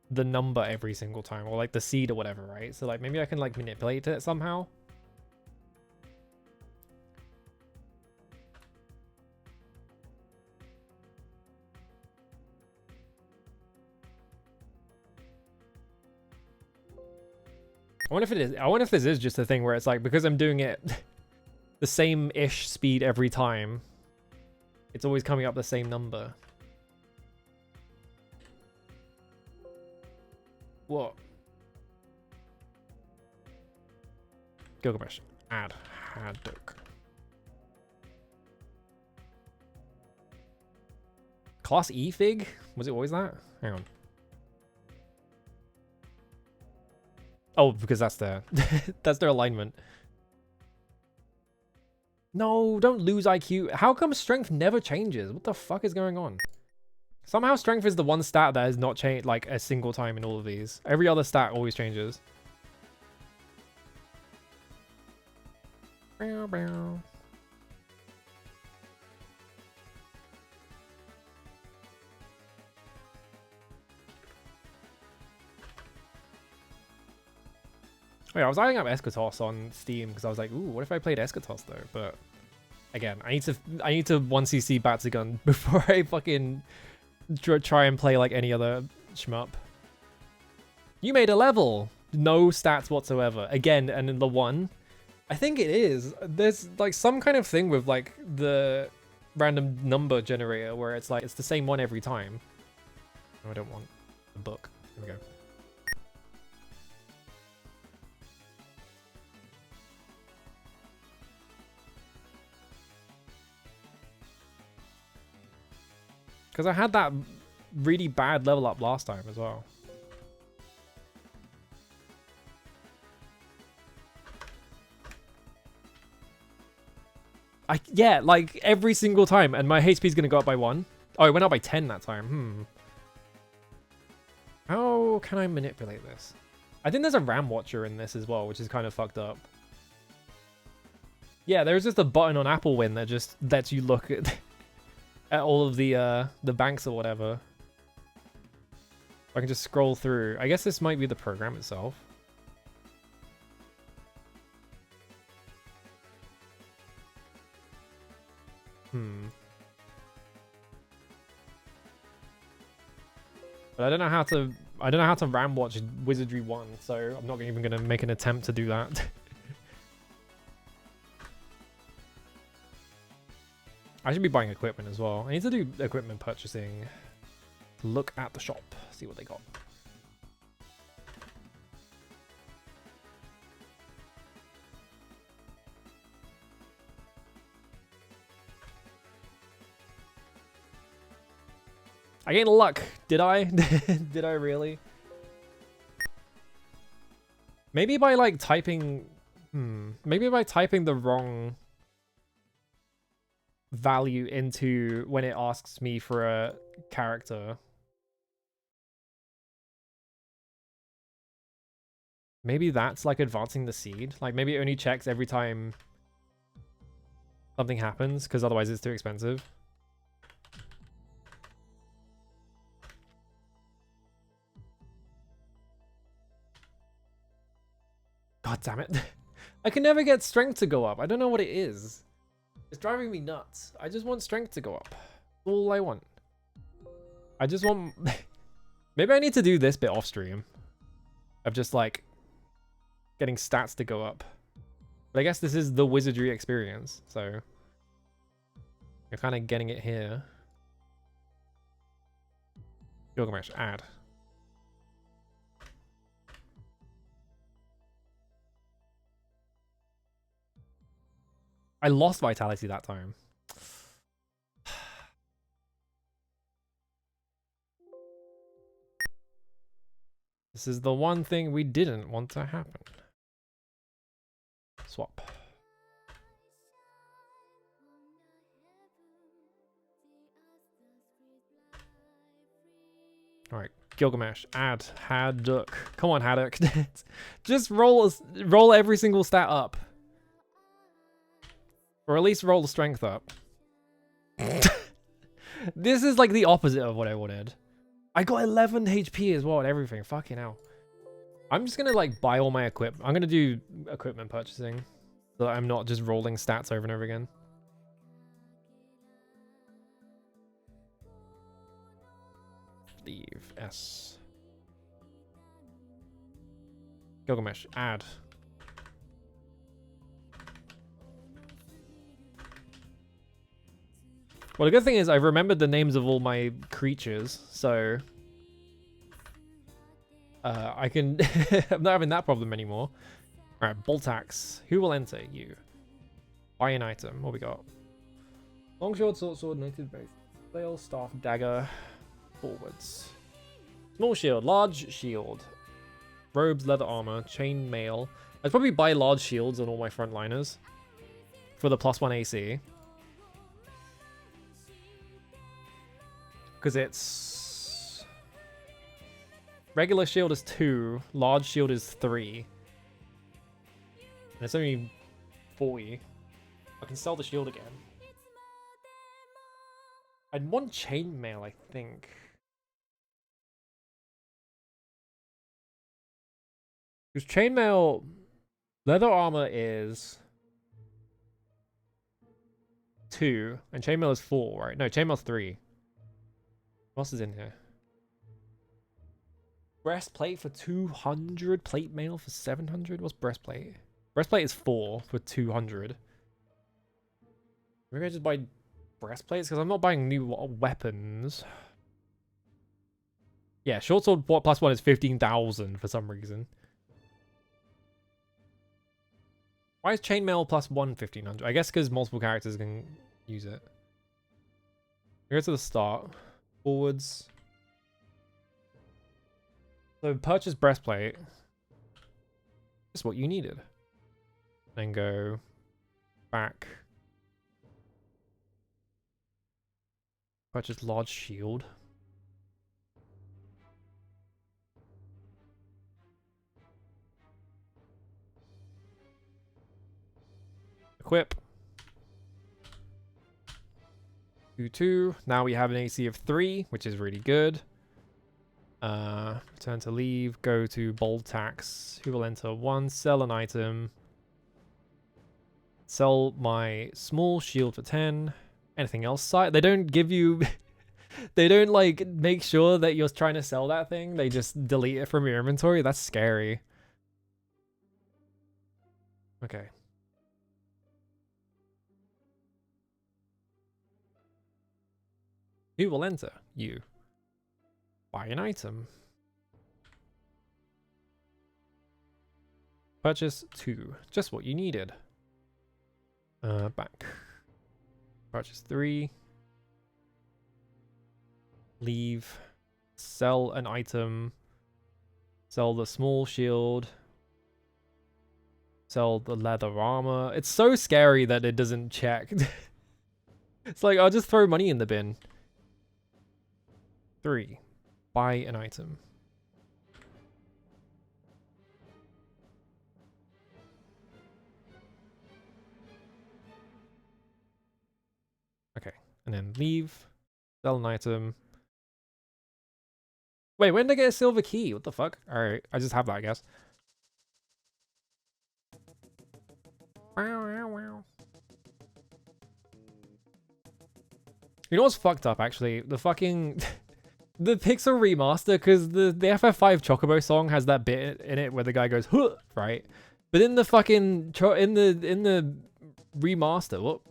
the number every single time. Or, like, the seed or whatever, right? So, like, maybe I can, like, manipulate it somehow. I wonder if it is. I wonder if this is just a thing where it's like, because I'm doing it the same-ish speed every time, it's always coming up the same number. What? Gilgamesh. Add Haddock. Class E fig? Was it always that? Hang on. Oh, because that's their that's their alignment. No, don't lose IQ. How come strength never changes? What the fuck is going on? Somehow strength is the one stat that has not changed like a single time in all of these. Every other stat always changes. Bow, bow. Oh yeah, I was eyeing up Eschatos on Steam because I was like, ooh, what if I played Eschatos though? But again, I need to 1cc Batsugun before I fucking try and play like any other shmup. You made a level! No stats whatsoever. Again, and in the 1, I think it is. There's like some kind of thing with like the random number generator where it's like, it's the same one every time. Oh, I don't want the book. Here we go. Because I had that really bad level up last time as well. Yeah, like every single time, and my HP is going to go up by 1. Oh, it went up by 10 that time. How can I manipulate this? I think there's a RAM watcher in this as well, which is kind of fucked up. Yeah, there's just a button on Apple Win that just lets you look at all of the banks or whatever. I can just scroll through. I guess this might be the program itself. But I don't know how to RAM watch Wizardry 1, so I'm not even gonna make an attempt to do that. I should be buying equipment as well. I need to do equipment purchasing. Look at the shop, see what they got. I gained luck. Did I? Did I really? Maybe by like typing... Maybe by typing the wrong value into when it asks me for a character. Maybe that's like advancing the seed. Like maybe it only checks every time something happens, because otherwise it's too expensive. God damn it. I can never get strength to go up. I don't know what it is. It's driving me nuts. I just want strength to go up. That's all I want. I just want... Maybe I need to do this bit off stream. Of just like... getting stats to go up. But I guess this is the Wizardry experience, so... you're kind of getting it here. Gilgamesh, add. I lost vitality that time. This is the one thing we didn't want to happen. Swap. Alright, Gilgamesh, add Haddock. Come on, Haddock. Just roll every single stat up. Or at least roll the strength up. This is like the opposite of what I wanted. I got 11 HP as well and everything. Fucking hell. I'm just gonna like buy all my equipment. I'm gonna do equipment purchasing. So that I'm not just rolling stats over and over again. Leave. S. Gilgamesh. Add. Well, the good thing is I remembered the names of all my creatures, so I can... I'm not having that problem anymore. Alright, Boltax. Who will enter? You. Buy an item. What we got? Long sword, short sword, noted base. Flail, staff, dagger. Forwards. Small shield, large shield. Robes, leather armor, chain mail. I'd probably buy large shields on all my frontliners for the +1 AC. Because it's... regular shield is 2, large shield is 3. And it's only 40. I can sell the shield again. I'd want chainmail, I think. Because chainmail... leather armor is... 2, and chainmail is 4, right? No, chainmail's 3. What else is in here? Breastplate for 200. Plate mail for 700. What's breastplate? Breastplate is 4 for 200. Maybe I just buy breastplates because I'm not buying new weapons. Yeah, short sword +1 is 15,000 for some reason. Why is chainmail +1 1500? I guess because multiple characters can use it. Go to the start. Forwards. So purchase breastplate. That's what you needed. Then go back. Purchase large shield. Equip. 2. Now we have an AC of 3, which is really good. Return to leave. Go to bold tax. Who will enter 1? Sell an item. Sell my small shield for 10. Anything else? They don't give you... they don't like make sure that you're trying to sell that thing. They just delete it from your inventory. That's scary. Okay. Who will enter? You. Buy an item. Purchase 2. Just what you needed. Back. Purchase 3. Leave. Sell an item. Sell the small shield. Sell the leather armor. It's so scary that it doesn't check. It's like, I'll just throw money in the bin. 3. Buy an item. Okay, and then leave. Sell an item. Wait, when did I get a silver key? What the fuck? Alright, I just have that, I guess. You know what's fucked up, actually? The fucking... the Pixel remaster, because the FF5 Chocobo song has that bit in it where the guy goes, huh, right? But in the fucking... in the remaster, what?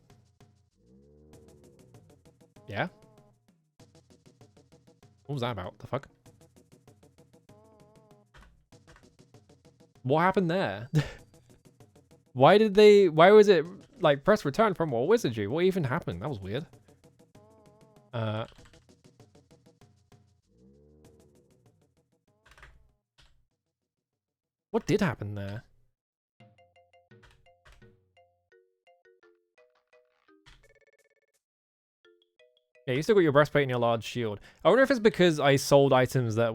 Yeah? What was that about? The fuck? What happened there? Why was it, like, press return from what Wizardry? What even happened? That was weird. What did happen there? Yeah, you still got your breastplate and your large shield. I wonder if it's because I sold items that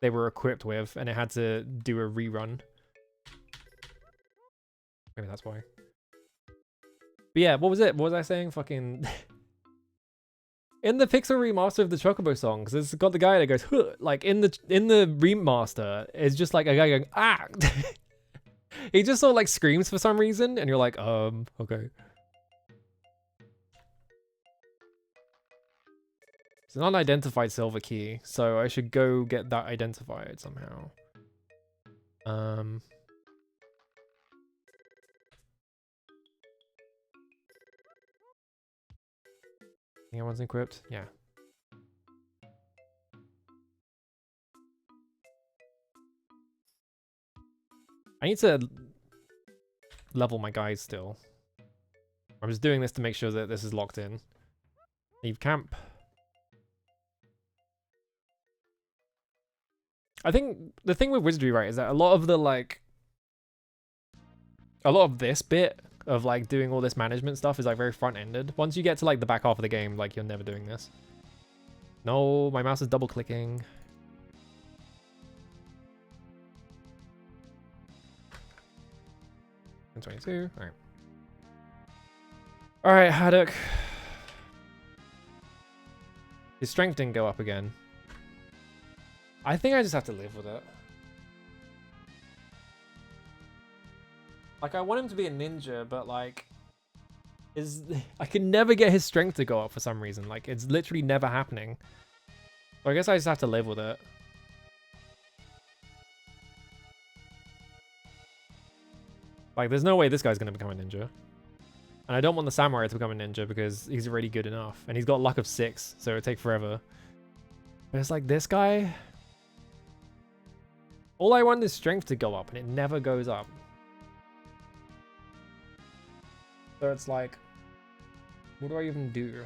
they were equipped with and it had to do a rerun. Maybe that's why. But yeah, what was it? What was I saying? Fucking... in the Pixel remaster of the Chocobo songs, it's got the guy that goes, huh, like in the remaster, it's just like a guy going, ah! He just sort of like screams for some reason, and you're like, okay. It's an unidentified silver key, so I should go get that identified somehow. Think everyone's equipped? Yeah. I need to level my guys still. I'm just doing this to make sure that this is locked in. Leave camp. I think the thing with Wizardry, right, is that a lot of this bit of like doing all this management stuff is like very front-ended. Once you get to like the back half of the game, like you're never doing this. No, my mouse is double clicking. And 22. Alright. Alright, Haddock. His strength didn't go up again. I think I just have to live with it. Like, I want him to be a ninja, but like... I can never get his strength to go up for some reason. Like, it's literally never happening. So I guess I just have to live with it. Like, there's no way this guy's going to become a ninja. And I don't want the samurai to become a ninja because he's already good enough. And he's got luck of 6, so it would take forever. But it's like, this guy... all I want is strength to go up, and it never goes up. So it's like... what do I even do?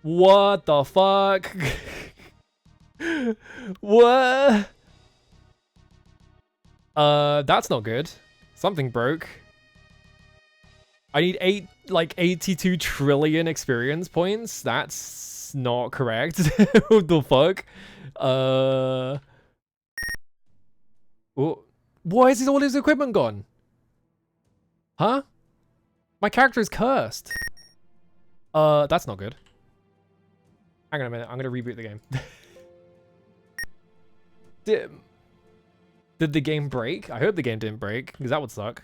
What the fuck? What? That's not good. Something broke. I need 82 trillion experience points. That's not correct. What the fuck? Oh, why is all his equipment gone? Huh? My character is cursed. That's not good. Hang on a minute, I'm gonna reboot the game. Did the game break? I hope the game didn't break, because that would suck.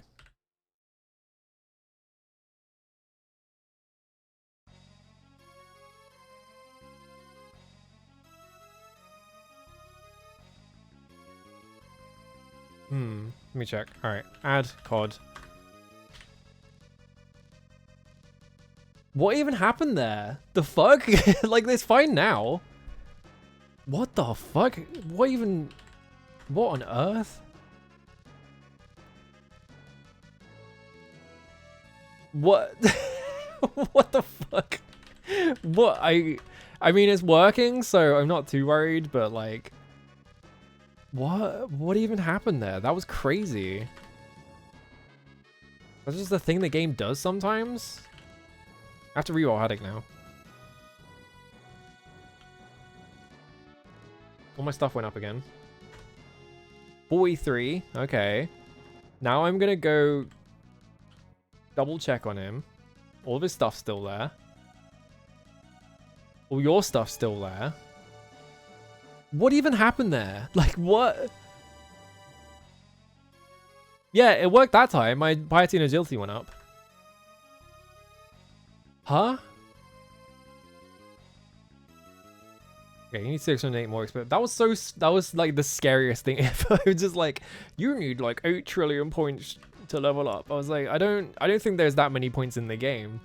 Let me check. Alright, add COD. What even happened there? The fuck? Like, it's fine now. What the fuck? What even... what on earth? What? What the fuck? What? I mean, it's working, so I'm not too worried, but like... What even happened there? That was crazy. That's just the thing the game does sometimes. I have to reroll Haddock now. All my stuff went up again. 43. Okay. Now I'm gonna go double check on him. All of his stuff's still there. All your stuff's still there. What even happened there? Like, what? Yeah, it worked that time. My piety and agility went up. Huh? Okay, you need 608 more experience. That was like the scariest thing ever. It was just like, you need like 8 trillion points to level up. I was like, I don't think there's that many points in the game.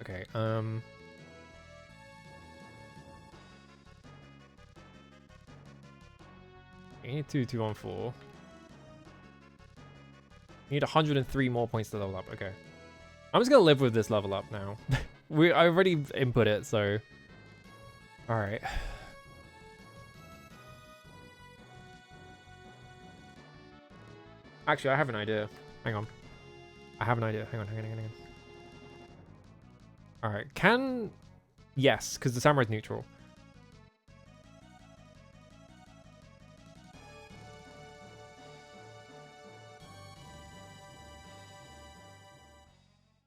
Okay, you need 2214. You need 103 more points to level up. Okay. I'm just gonna live with this level up now. I already input it, so... Alright. Actually, I have an idea. Hang on. I have an idea. Hang on. Alright, can... Yes, because the samurai's neutral.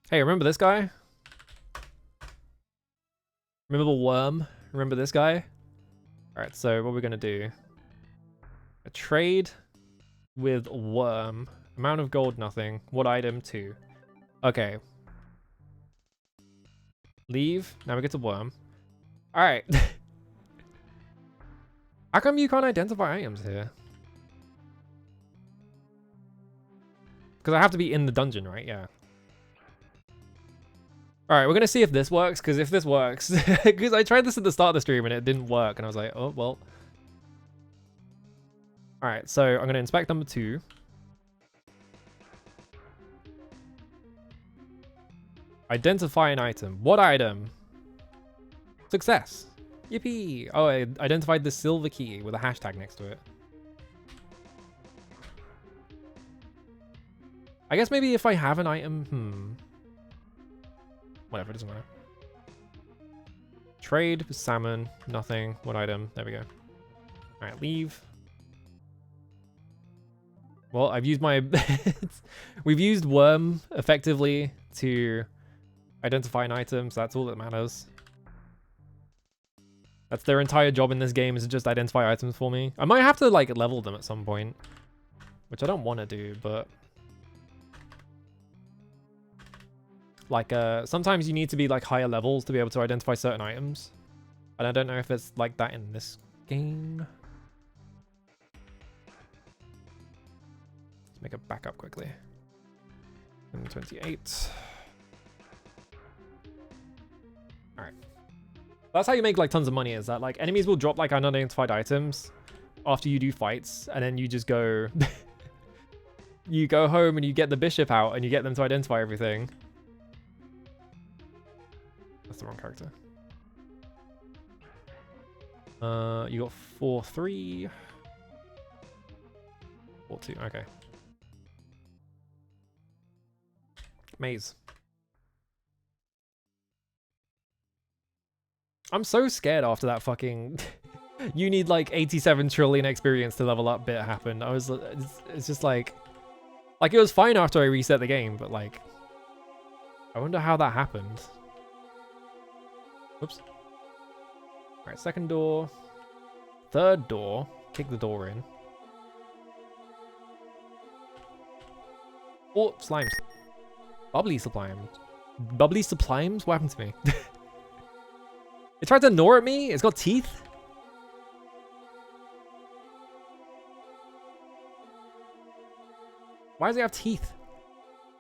Hey, remember this guy? Remember the worm? Remember this guy? Alright, so what we're gonna do... A trade with worm. Amount of gold, nothing. What item? 2. Okay. Leave. Now we get to worm. Alright. How come you can't identify items here? Because I have to be in the dungeon, right? Yeah. Alright, we're going to see if this works, because if this works... Because I tried this at the start of the stream and it didn't work, and I was like, oh, well. Alright, so I'm going to inspect number 2. Identify an item. What item? Success. Yippee! Oh, I identified the silver key with a hashtag next to it. I guess maybe if I have an item... Whatever, it doesn't matter. Trade, salmon, nothing. What item? There we go. Alright, leave. Well, I've used my... We've used worm effectively to identify an item, so that's all that matters. That's their entire job in this game, is to just identify items for me. I might have to, like, level them at some point. Which I don't want to do, but... Like, sometimes you need to be, like, higher levels to be able to identify certain items. And I don't know if it's like that in this game. Let's make a backup quickly. 28. Alright. That's how you make, like, tons of money, is that, like, enemies will drop, like, unidentified items after you do fights, and then you just go... you go home and you get the bishop out, and you get them to identify everything. That's the wrong character. You got 4-3. 4-2, okay. Maze. I'm so scared after that fucking... you need like 87 trillion experience to level up bit happened. I was... It's just like... Like, it was fine after I reset the game, but like... I wonder how that happened. Oops. Alright, second door. Third door. Kick the door in. Oh, slimes. Bubbly slimes. Bubbly slimes? What happened to me? It tried to gnaw at me? It's got teeth? Why does it have teeth?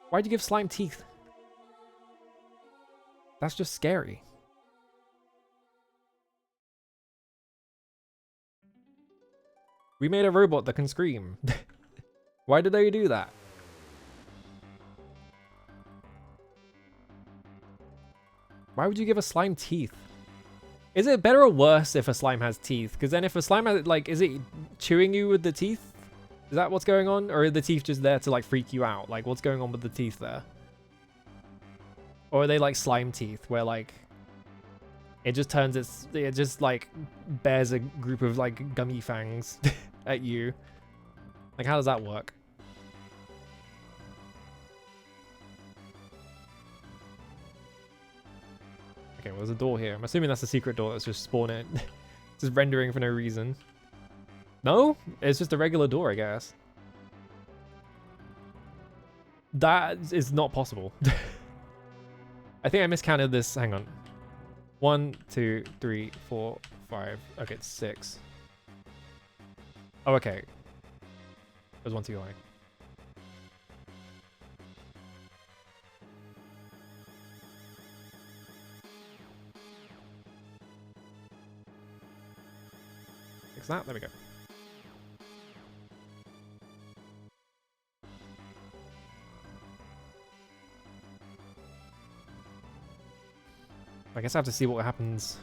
Why'd you give slime teeth? That's just scary. We made a robot that can scream. Why did they do that? Why would you give a slime teeth? Is it better or worse if a slime has teeth? Because then if a slime has, like, is it chewing you with the teeth? Is that what's going on? Or are the teeth just there to, like, freak you out? Like, what's going on with the teeth there? Or are they, like, slime teeth where, like, it just turns it just, like, bears a group of, like, gummy fangs at you? Like, how does that work? Okay, well, there's a door here. I'm assuming that's a secret door that's just spawning. Just rendering for no reason. No? It's just a regular door, I guess. That is not possible. I think I miscounted this. Hang on. 1, 2, 3, 4, 5. Okay, it's 6. Oh, okay. There's 1 too high. Fix that. There we go. I guess I have to see what happens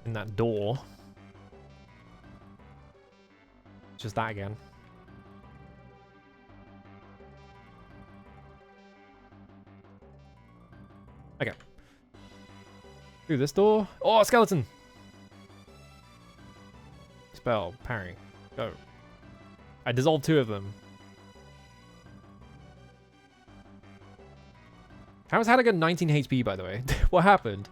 in that door. Just that again. Okay. Through this door. Oh, a skeleton! Spell, parry, go. I dissolved 2 of them. How has Haddock got 19 HP, by the way? What happened?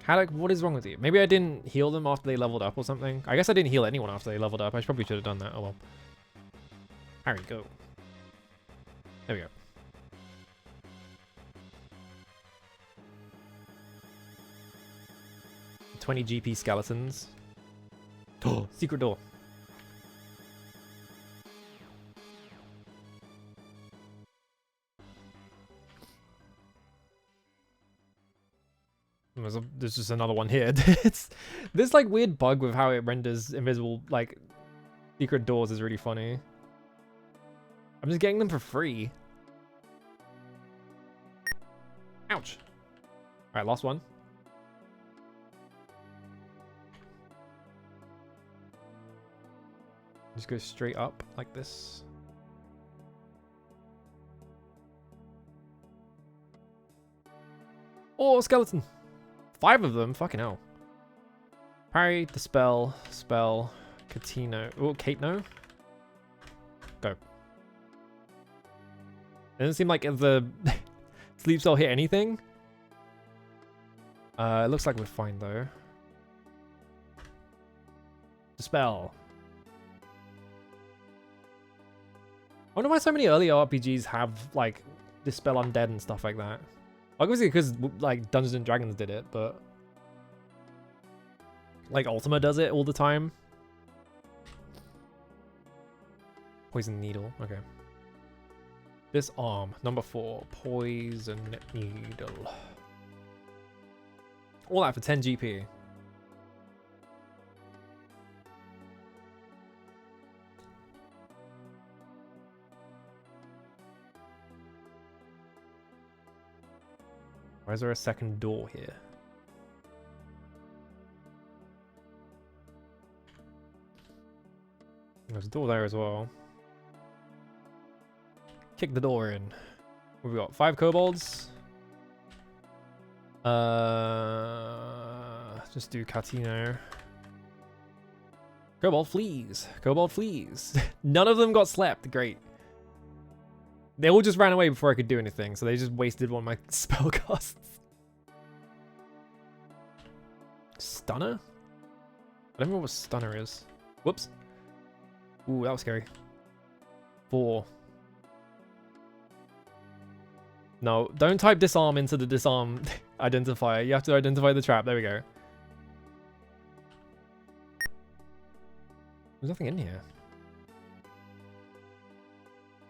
Haddock, what is wrong with you? Maybe I didn't heal them after they leveled up or something. I guess I didn't heal anyone after they leveled up. I probably should have done that. Oh well. Harry, go. There we go. $20 GP skeletons. Oh, secret door. There's just another one here. It's this like weird bug with how it renders invisible like secret doors is really funny. I'm just getting them for free. Ouch. Alright, last one. Just go straight up like this. Oh, skeleton. 5 of them? Fucking hell. Parry, dispel, spell, Catino. Oh, Kateno. Go. It doesn't seem like the sleep spell hit anything. It looks like we're fine though. Dispel. I wonder why so many early RPGs have like dispel undead and stuff like that. Obviously because like Dungeons and Dragons did it, but like Ultima does it all the time. Poison needle, okay. This arm, number 4, poison needle. All that for 10 GP. Why is there a second door here? There's a door there as well. Kick the door in. What have we got? 5 kobolds. Just do Catino. Kobold fleas. Kobold fleas. None of them got slept. Great. They all just ran away before I could do anything, so they just wasted one of my spell casts. Stunner? I don't know what stunner is. Whoops. Ooh, that was scary. 4. No, don't type disarm into the disarm identifier. You have to identify the trap. There we go. There's nothing in here.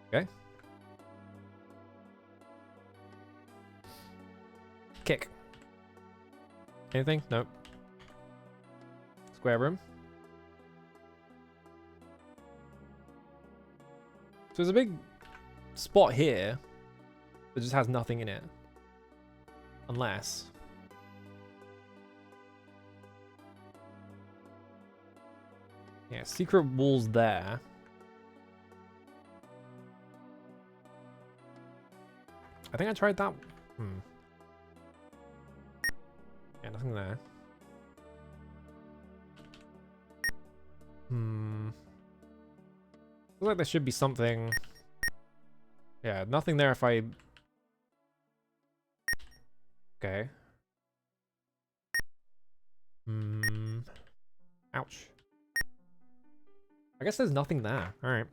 Okay. Kick. Anything? Nope. Square room. So there's a big spot here that just has nothing in it. Unless... yeah, secret walls there. I think I tried that. Yeah, nothing there. Looks like there should be something. Yeah, nothing there if I... okay. Ouch. I guess there's nothing there. Alright.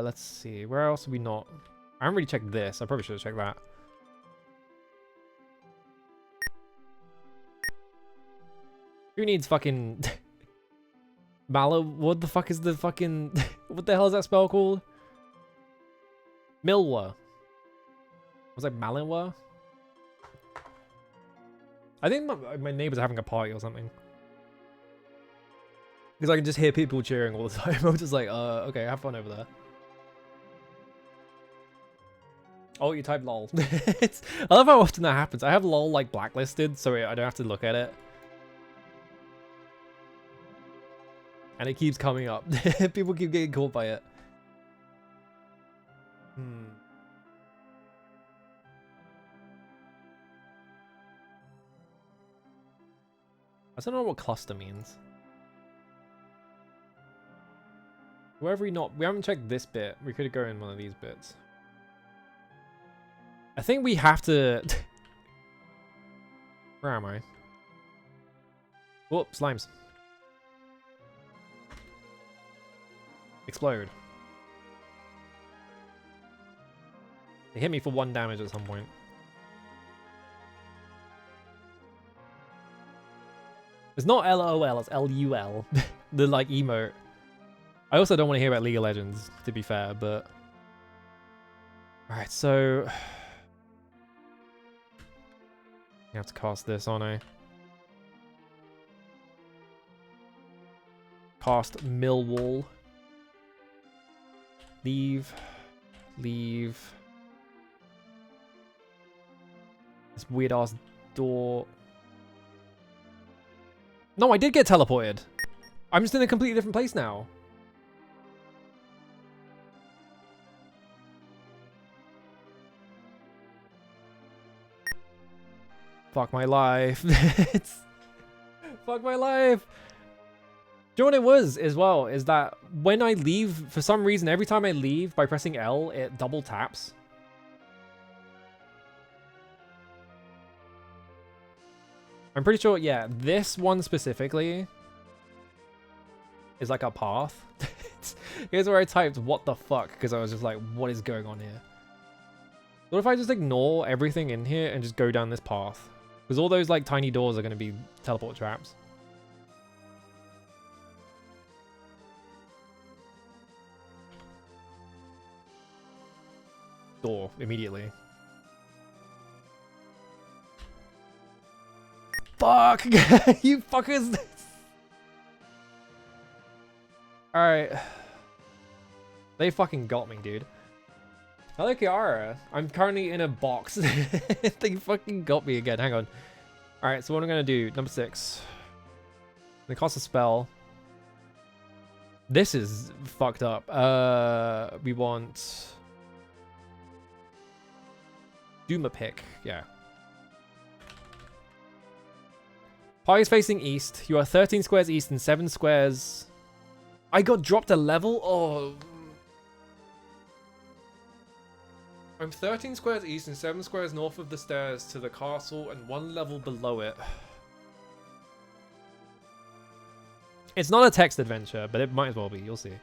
Let's see. Where else have we not... I haven't really checked this. I probably should have checked that. Who needs fucking... Mallow? What the fuck is the fucking... what the hell is that spell called? Milwa. Was it Malinwa? I think my neighbors are having a party or something. Because I can just hear people cheering all the time. I'm just like, okay, have fun over there. Oh, you typed lol. I love how often that happens. I have lol like blacklisted, so I don't have to look at it. And it keeps coming up. People keep getting caught by it. I don't know what cluster means. Wherever we haven't checked this bit. We could go in one of these bits. I think we have to... Where am I? Oh, slimes. Explode. They hit me for 1 damage at some point. It's not LOL, it's LUL. The like emote. I also don't want to hear about League of Legends, to be fair, but... Alright, so... You have to cast this on a... Cast Millwall. Leave. This weird ass door. No, I did get teleported. I'm just in a completely different place now. Fuck my life. Fuck my life. Do you know what it was as well? Is that when I leave, for some reason, every time I leave by pressing L, it double taps. I'm pretty sure, yeah, this one specifically is like a path. Here's where I typed, what the fuck? Because I was just like, what is going on here? What if I just ignore everything in here and just go down this path? Because all those like tiny doors are going to be teleport traps. Door immediately. Fuck! You fuckers! Alright. They fucking got me, dude. Hello, Kiara. I'm currently in a box. They fucking got me again. Hang on. Alright, so what I'm gonna do, number 6. They cast a spell. This is fucked up. We want... Duma pick, yeah. Party is facing east. You are 13 squares east and 7 squares... I got dropped a level? Oh... I'm 13 squares east and 7 squares north of the stairs to the castle and 1 level below it. It's not a text adventure, but it might as well be. You'll see.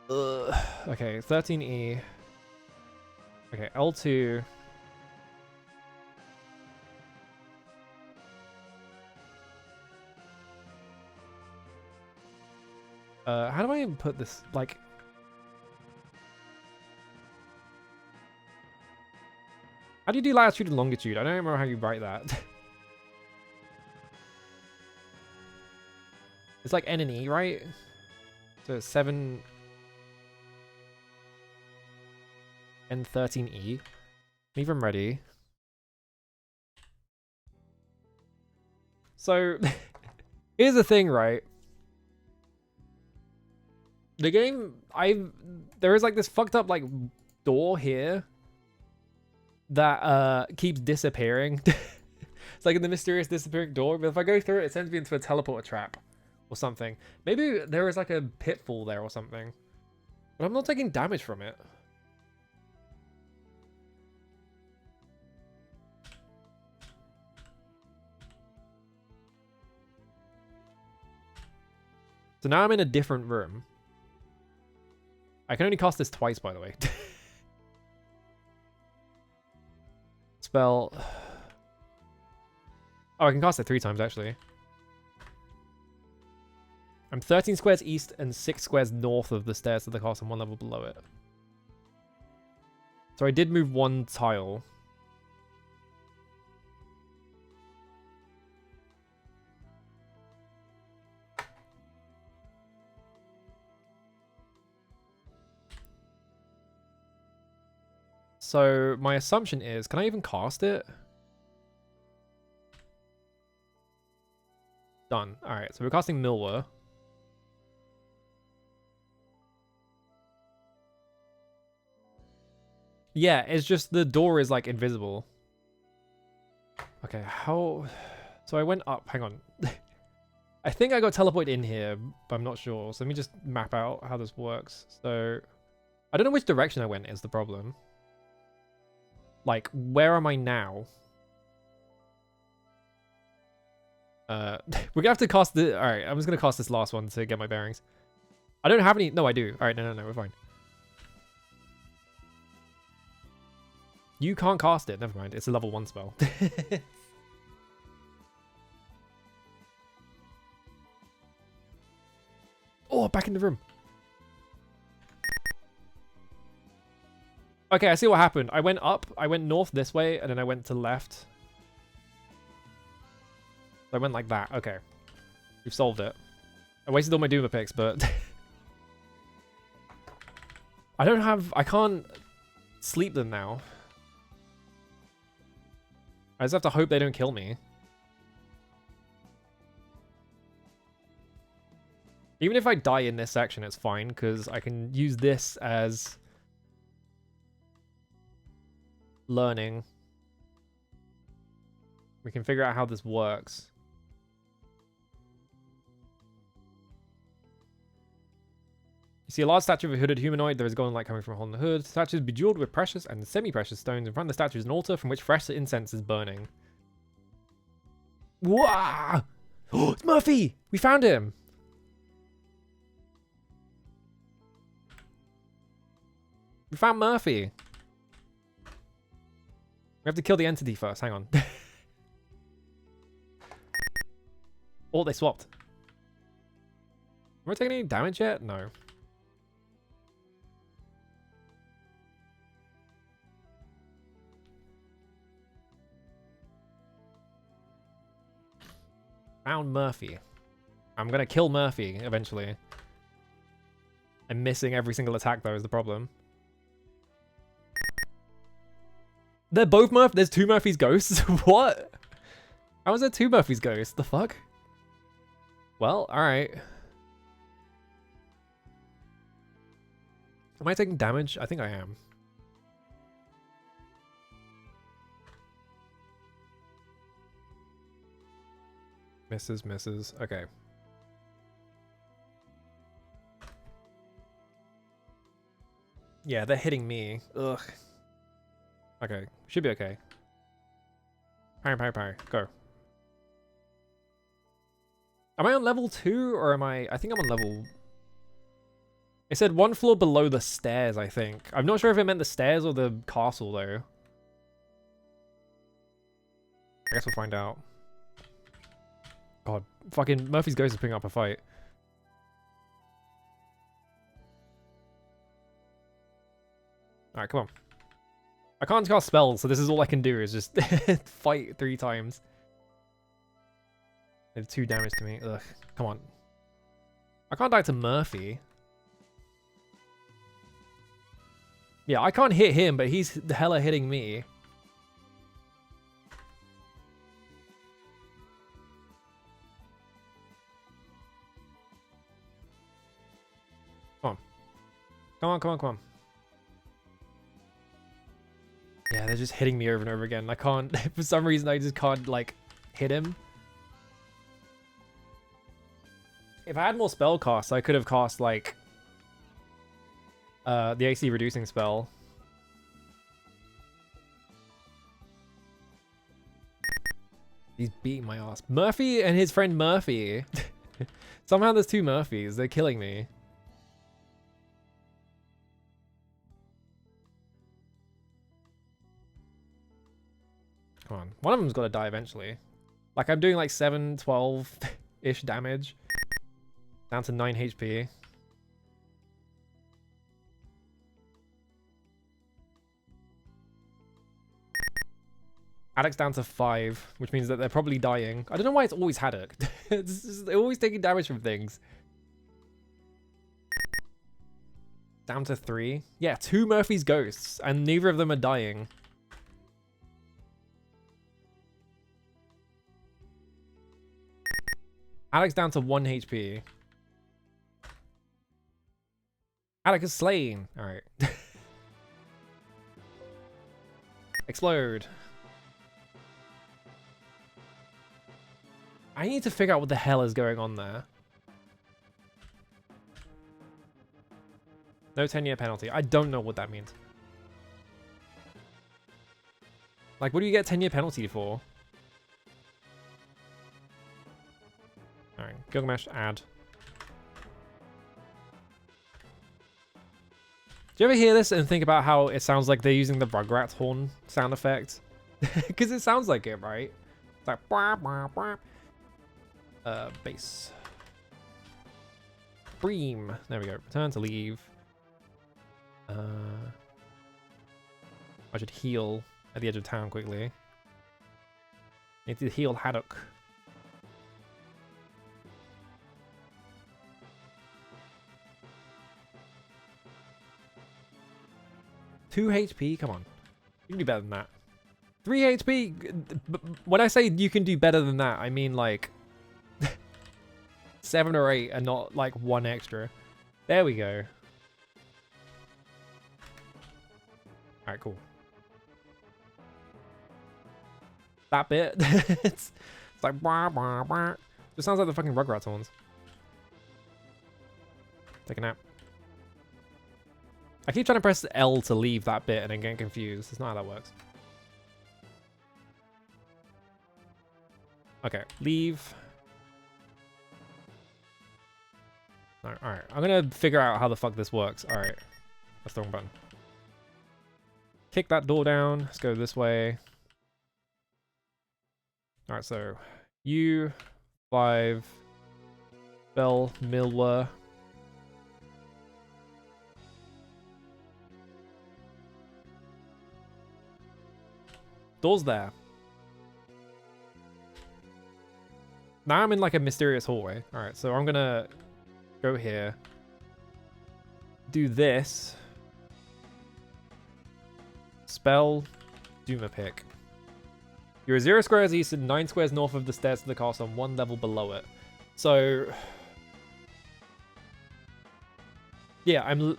Ugh. Okay, 13E. Okay, L2. How do I put this? Like... How do you do latitude and longitude? I don't remember how you write that. It's like N and E, right? So it's 7 and 13E. Leave them ready. So here's the thing, right? The game, there is like this fucked up like door here that keeps disappearing. It's like in the mysterious disappearing door, but if I go through it, it sends me into a teleporter trap or something. Maybe there is like a pitfall there or something. But I'm not taking damage from it. So now I'm in a different room. I can only cast this twice, by the way. Spell. Oh, I can cast it 3 times, actually. I'm 13 squares east and 6 squares north of the stairs to the castle and 1 level below it. So I did move 1 tile. So my assumption is, can I even cast it? Done. Alright, so we're casting Milwa. Yeah, it's just the door is like invisible. Okay, how... So I went up, hang on. I think I got teleported in here, but I'm not sure. So let me just map out how this works. So I don't know which direction I went is the problem. Like, where am I now? We're gonna have to cast the... Alright, I'm just gonna cast this last one to get my bearings. I don't have any... No, I do. Alright, no, we're fine. You can't cast it. Never mind. It's a level 1 spell. Oh, back in the room. Okay, I see what happened. I went up, I went north this way, and then I went to left. I went like that. Okay. We've solved it. I wasted all my Duma picks, but... I can't sleep them now. I just have to hope they don't kill me. Even if I die in this section, it's fine, because I can use this as... learning. We can figure out how this works. You see a large statue of a hooded humanoid. There is golden light coming from a hole in the hood. The statue is bejeweled with precious and semi-precious stones. In front of the statue is an altar from which fresh incense is burning. Wow! Oh, it's Murphy! We found him! We found Murphy! We have to kill the entity first. Hang on. Oh, they swapped. Am I taking any damage yet? No. Found Murphy. I'm gonna kill Murphy eventually. I'm missing every single attack though is the problem. They're both Murphy. There's 2 Murphy's ghosts? What? How is there 2 Murphy's ghosts? The fuck? Well, alright. Am I taking damage? I think I am. Misses. Okay. Yeah, they're hitting me. Ugh. Okay, should be okay. Parry. Go. Am I on level 2 or am I think I'm on level... It said 1 floor below the stairs, I think. I'm not sure if it meant the stairs or the castle though. I guess we'll find out. God, fucking Murphy's Ghost is putting up a fight. Alright, come on. I can't cast spells, so this is all I can do is just fight 3 times. They have 2 damage to me. Ugh, come on. I can't die to Murphy. Yeah, I can't hit him, but he's hella hitting me. Come on. Come on, come on, come on. Yeah, they're just hitting me over and over again. I can't, for some reason, I just can't, like, hit him. If I had more spell casts, I could have cast, like, the AC reducing spell. He's beating my ass. Murphy and his friend Murphy. Somehow there's two Murphys. They're killing me. Come on. One of them's got to die eventually. Like, I'm doing like 7, 12-ish damage. Down to 9 HP. Haddock's down to 5, which means that they're probably dying. I don't know why it's always Haddock. They're always taking damage from things. Down to 3. Yeah, 2 Murphy's ghosts, and neither of them are dying. Haddock's down to 1 HP. Haddock is slain. Alright. Explode. I need to figure out what the hell is going on there. No 10-year penalty. I don't know what that means. Like, what do you get 10-year penalty for? Alright, Gilgamesh, add. Do you ever hear this and think about how it sounds like they're using the Rugrats horn sound effect? Because it sounds like it, right? It's like... Blah, blah, blah. Base. Bream. There we go. Return to leave. I should heal at the edge of town quickly. Need to heal Haddock. Two HP? Come on. You can do better than that. 3 HP? When I say you can do better than that, I mean like 7 or 8 and not like 1 extra. There we go. Alright, cool. That bit. it's like blah, blah, blah. Just sounds like the fucking Rugrats horns. Take a nap. I keep trying to press L to leave that bit and then getting confused. That's not how that works. Okay, leave. Alright, I'm gonna figure out how the fuck this works. Alright, that's the wrong button. Kick that door down. Let's go this way. Alright, so U 5 Bell Miller. Door's there. Now I'm in like a mysterious hallway. Alright, so I'm gonna go here. Do this. Spell Duma Pick. You're 0 squares east and 9 squares north of the stairs to the castle and 1 level below it. So... yeah, I'm...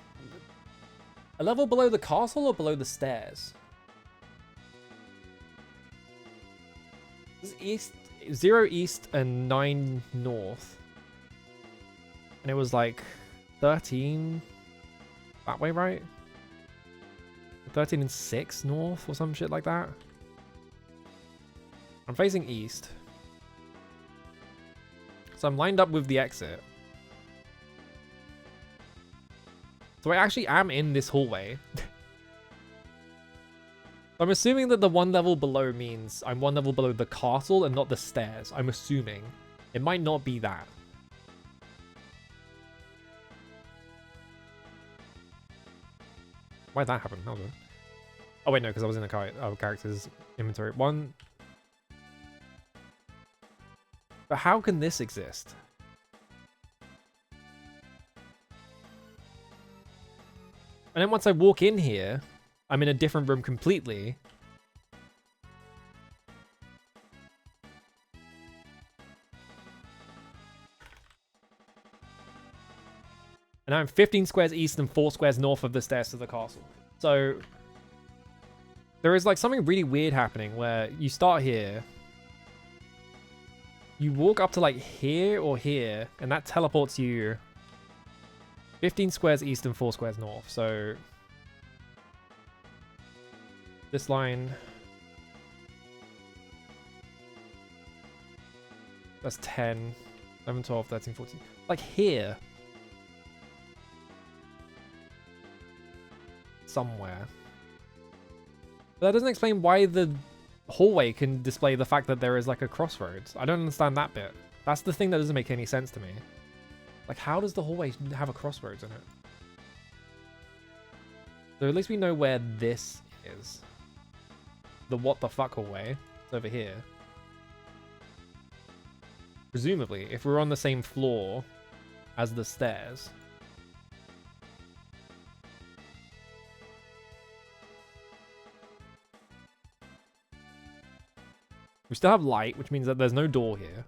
a level below the castle or below the stairs? This is east... 0 east and 9 north. And it was like 13 that way, right? 13 and 6 north or some shit like that. I'm facing east. So I'm lined up with the exit. So I actually am in this hallway. I'm assuming that the 1 level below means I'm 1 level below the castle and not the stairs. I'm assuming. It might not be that. Why'd that happen? Hold on. Oh wait, no, because I was in the character's inventory. 1. But how can this exist? And then once I walk in here, I'm in a different room completely. And I'm 15 squares east and 4 squares north of the stairs to the castle. So there is like something really weird happening where you start here, you walk up to like here or here, and that teleports you 15 squares east and 4 squares north. So this line, that's 10, 11, 12, 13, 14. Like here. Somewhere. But that doesn't explain why the hallway can display the fact that there is like a crossroads. I don't understand that bit. That's the thing that doesn't make any sense to me. Like, how does the hallway have a crossroads in it? So at least we know where this is. The what the fuck hallway. It's over here. Presumably, if we're on the same floor as the stairs. We still have light, which means that there's no door here.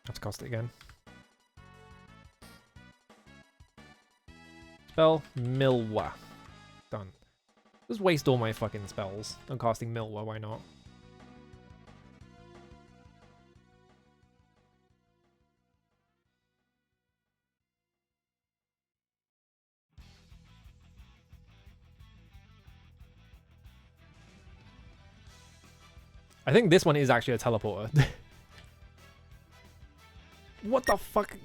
Have to cast it again. Spell Milwa. Done. Just waste all my fucking spells on casting Milwa, why not? I think this one is actually a teleporter. What the fuck?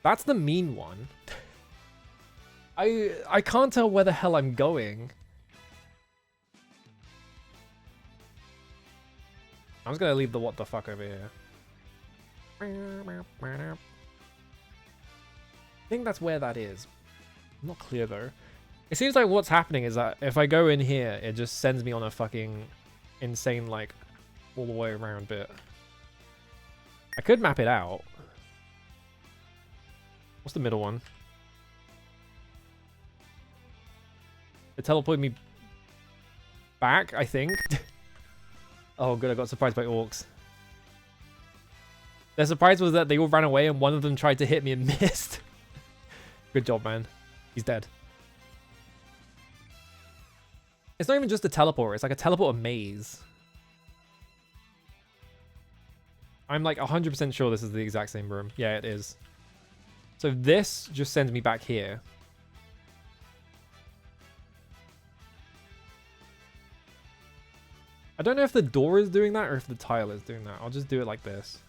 That's the mean one. I can't tell where the hell I'm going. I'm just gonna leave the what the fuck over here. I think that's where that is. I'm not clear though. It seems like what's happening is that if I go in here, it just sends me on a fucking insane, like, all the way around bit. I could map it out. What's the middle one? It teleported me back, I think. Oh good, I got surprised by orcs. Their surprise was that they all ran away and one of them tried to hit me and missed. Good job, man. He's dead. It's not even just a teleporter, it's like a teleporter maze. I'm like 100% sure this is the exact same room. Yeah, it is. So this just sends me back here. I don't know if the door is doing that or if the tile is doing that. I'll just do it like this.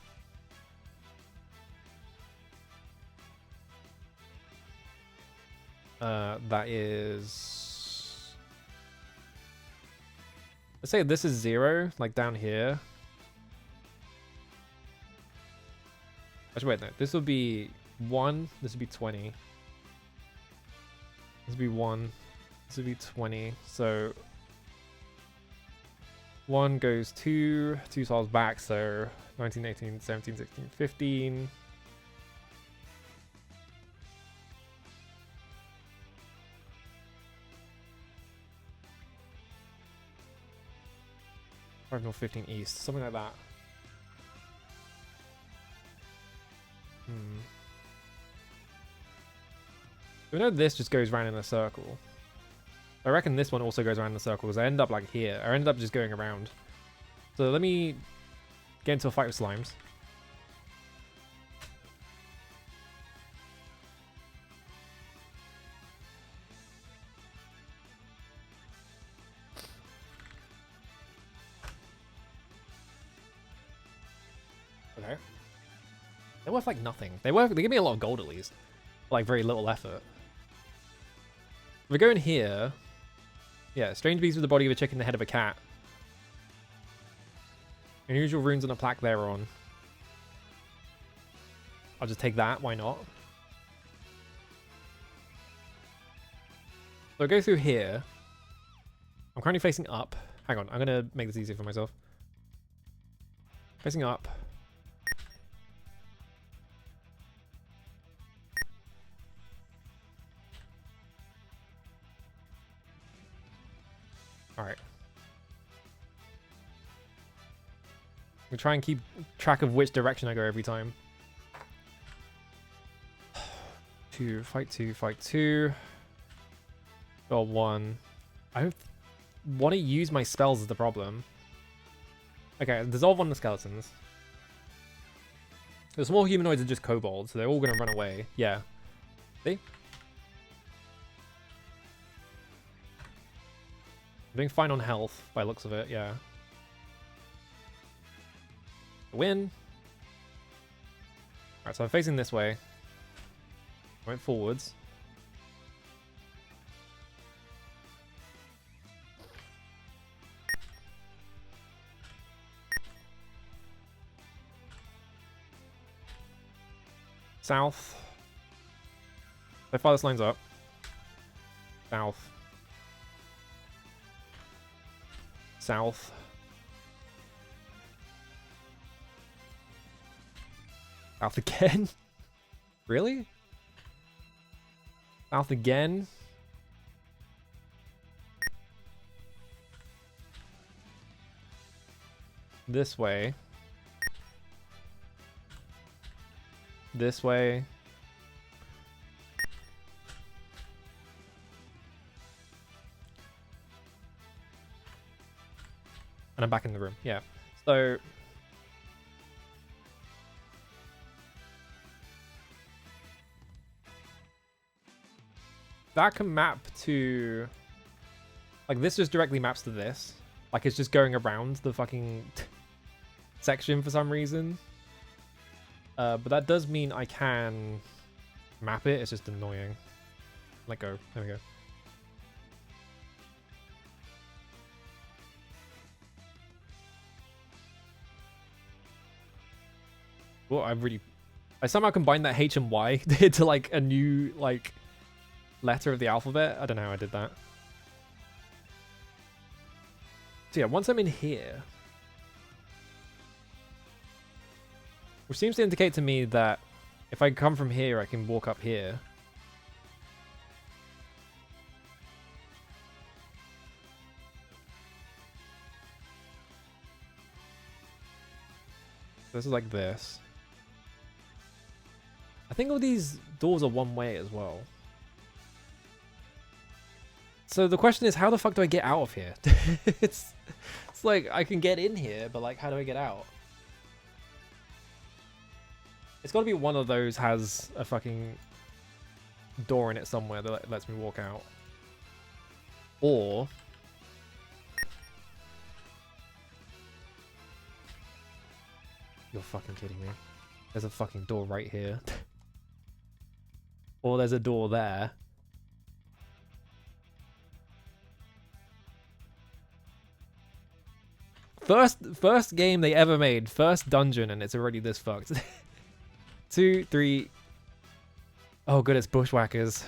That is... Let's say this is 0, like down here. Actually, wait, no. This will be 1. This would be 20. This would be 1. This would be 20. So 1 goes 2 tiles back. So 19, 18, 17, 16, 15. North 15 east, something like that. We know this just goes around in a circle. I reckon this one also goes around in a circle because I end up like here. I end up just going around. So let me get into a fight with slimes. Okay. They're worth like nothing. They give me a lot of gold at least. Like very little effort. If we go in here, yeah, strange beast with the body of a chicken, the head of a cat. Unusual runes on a plaque thereon. I'll just take that, why not? So I go through here. I'm currently facing up. Hang on, I'm gonna make this easier for myself. Facing up. Alright. We try and keep track of which direction I go every time. Fight two. Got one. I don't want to use my spells is the problem. Okay, dissolve on the skeletons. The small humanoids are just kobolds, so they're all going to run away. Yeah. See? I'm doing fine on health by looks of it, yeah. Win. Alright, so I'm facing this way. I went forwards. South. So far this line's up. South. South. South again? Really? South again? This way. This way. And I'm back in the room. Yeah. So that can map to, like, this just directly maps to this. Like, it's just going around the fucking section for some reason. But that does mean I can map it. It's just annoying. Let go. There we go. Well, I somehow combined that H and Y to like a new like letter of the alphabet. I don't know how I did that. So yeah, once I'm in here, which seems to indicate to me that if I come from here, I can walk up here. This is like this. I think all these doors are one way as well. So the question is, how the fuck do I get out of here? it's like I can get in here, but like, how do I get out? It's got to be one of those has a fucking door in it somewhere that lets me walk out. Or you're fucking kidding me. There's a fucking door right here. Or there's a door there. First game they ever made. First dungeon, and it's already this fucked. 2, 3. Oh, good, it's bushwhackers.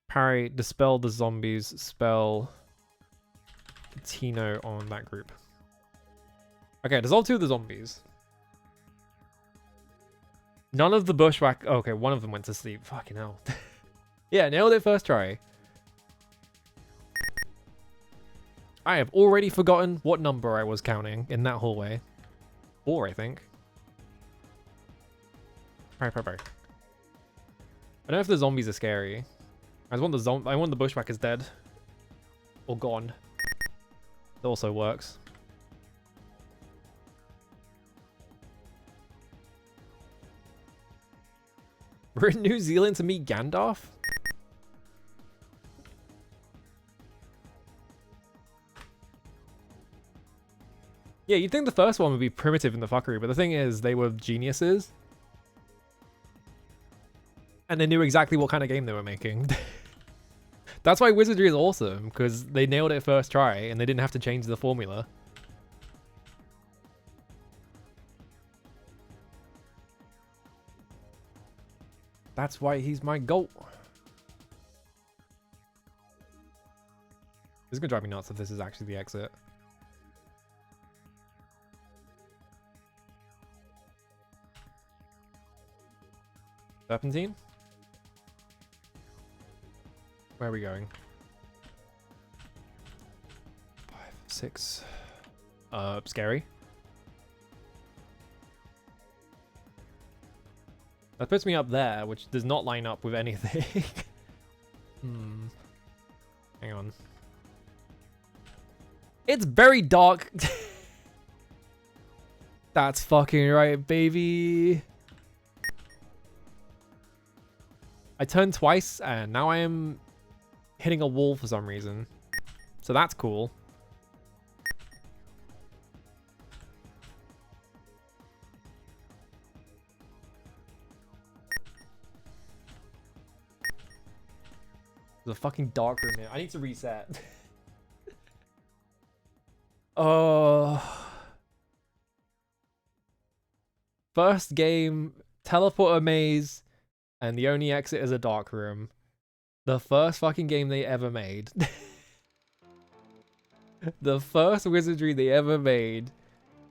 Parry, dispel the zombies, spell Tino on that group. Okay, dissolve 2 of the zombies. None of the bushwhack. Oh, okay, one of them went to sleep. Fucking hell. Yeah, nailed it first try. I have already forgotten what number I was counting in that hallway. 4, I think. Right. I don't know if the zombies are scary. I want the bushwhackers dead. Or gone. It also works. We're in New Zealand to meet Gandalf? Yeah, you'd think the first one would be primitive in the fuckery, but the thing is, they were geniuses. And they knew exactly what kind of game they were making. That's why Wizardry is awesome, because they nailed it first try, and they didn't have to change the formula. That's why he's my GOAT. This is gonna drive me nuts if this is actually the exit. Serpentine? Where are we going? 5, 6. Scary. That puts me up there, which does not line up with anything. Hang on. It's very dark. That's fucking right, baby. I turned twice, and now I am hitting a wall for some reason. So that's cool. There's a fucking dark room here. I need to reset. Oh. First game, teleporter maze, and the only exit is a dark room. The first fucking game they ever made. The first wizardry they ever made.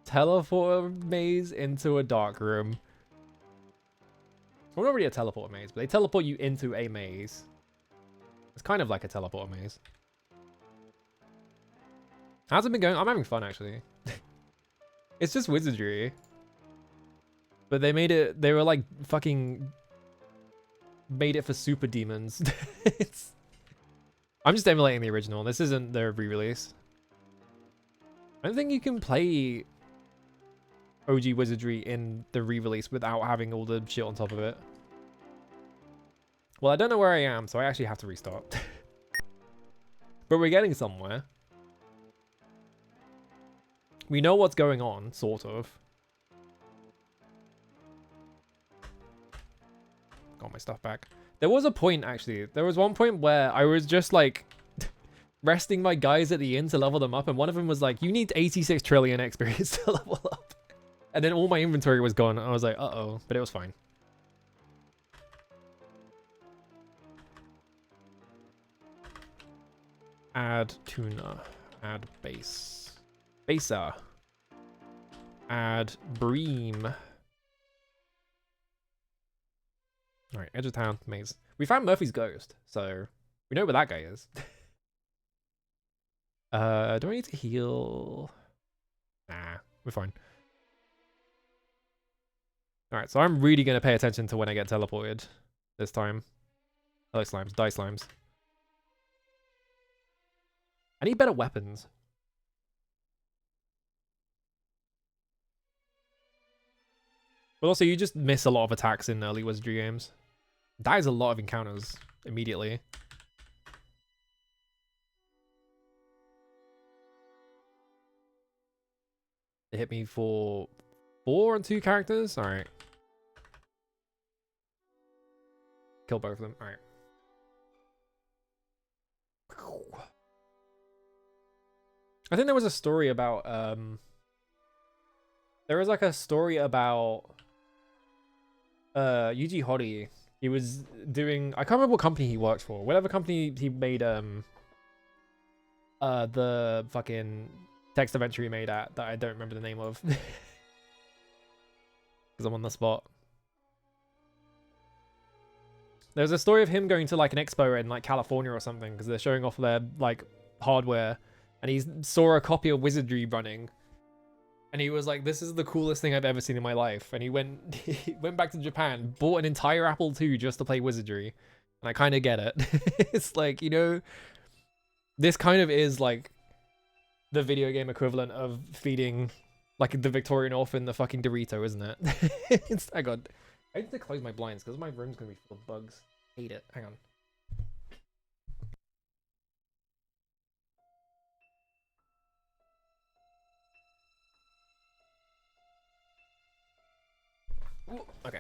Teleporter maze into a dark room. Well, not really a teleporter maze, but they teleport you into a maze. It's kind of like a teleporter maze. How's it been going? I'm having fun, actually. It's just wizardry. But they made it... They were like fucking... Made it for super demons. I'm just emulating the original. This isn't the re-release. I don't think you can play OG Wizardry in the re-release without having all the shit on top of it. Well, I don't know where I am, so I actually have to restart. But we're getting somewhere. We know what's going on, sort of. Got my stuff back. There was a point, actually. There was one point where I was just, like, resting my guys at the inn to level them up, and one of them was like, you need 86 trillion experience to level up. And then all my inventory was gone. I was like, uh-oh. But it was fine. Add tuna. Add base. Baser. Add bream. Alright, edge of town, maze. We found Murphy's ghost, so we know where that guy is. Do I need to heal? Nah, we're fine. Alright, so I'm really going to pay attention to when I get teleported this time. Hello, slimes. Die, slimes. I need better weapons. But also, you just miss a lot of attacks in early Wizardry games. Dies a lot of encounters immediately. They hit me for 4 and 2 characters? Alright. Kill both of them. Alright. I think there was a story about, there was like a story about, Yuji Horii. He was doing, I can't remember what company he worked for. Whatever company he made, the fucking text adventure he made at, that I don't remember the name of. Because I'm on the spot. There's a story of him going to like an expo in like California or something, because they're showing off their like hardware. And he saw a copy of Wizardry running. And he was like, this is the coolest thing I've ever seen in my life. And he went back to Japan, bought an entire Apple II just to play Wizardry. And I kind of get it. It's like, you know, this kind of is like the video game equivalent of feeding like the Victorian orphan the fucking Dorito, isn't it? I need to close my blinds because my room's going to be full of bugs. Hate it. Hang on. Ooh, okay.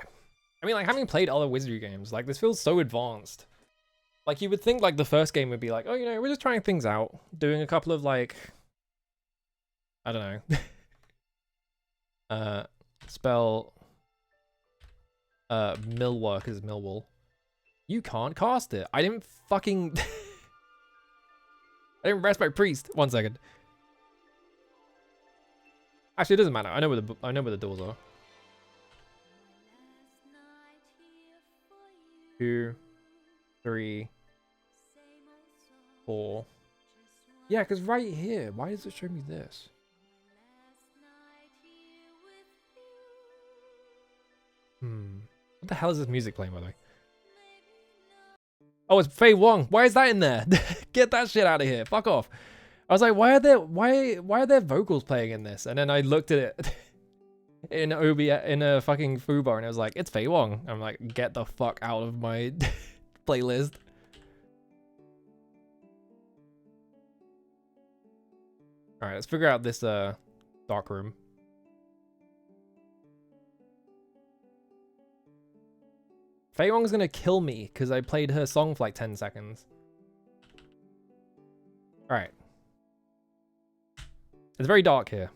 I mean, like, having played other Wizardry games, like, this feels so advanced. Like, you would think, like, the first game would be like, oh, you know, we're just trying things out. Doing a couple of, like... I don't know. Spell... Millwork is Millwall. You can't cast it. I didn't fucking... I didn't rest my priest. 1 second. Actually, it doesn't matter. I know where the doors are. 2, 3, 4. Yeah, because right here. Why does it show me this? What the hell is this music playing, by the way? Oh, it's Fei Wong. Why is that in there? Get that shit out of here. Fuck off. I was like, why are there vocals playing in this? And then I looked at it in a fucking foobar, and it was like, it's Fei Wong. I'm like, get the fuck out of my playlist. All right, let's figure out this dark room. Fei Wong's gonna kill me because I played her song for like 10 seconds. All right. It's very dark here.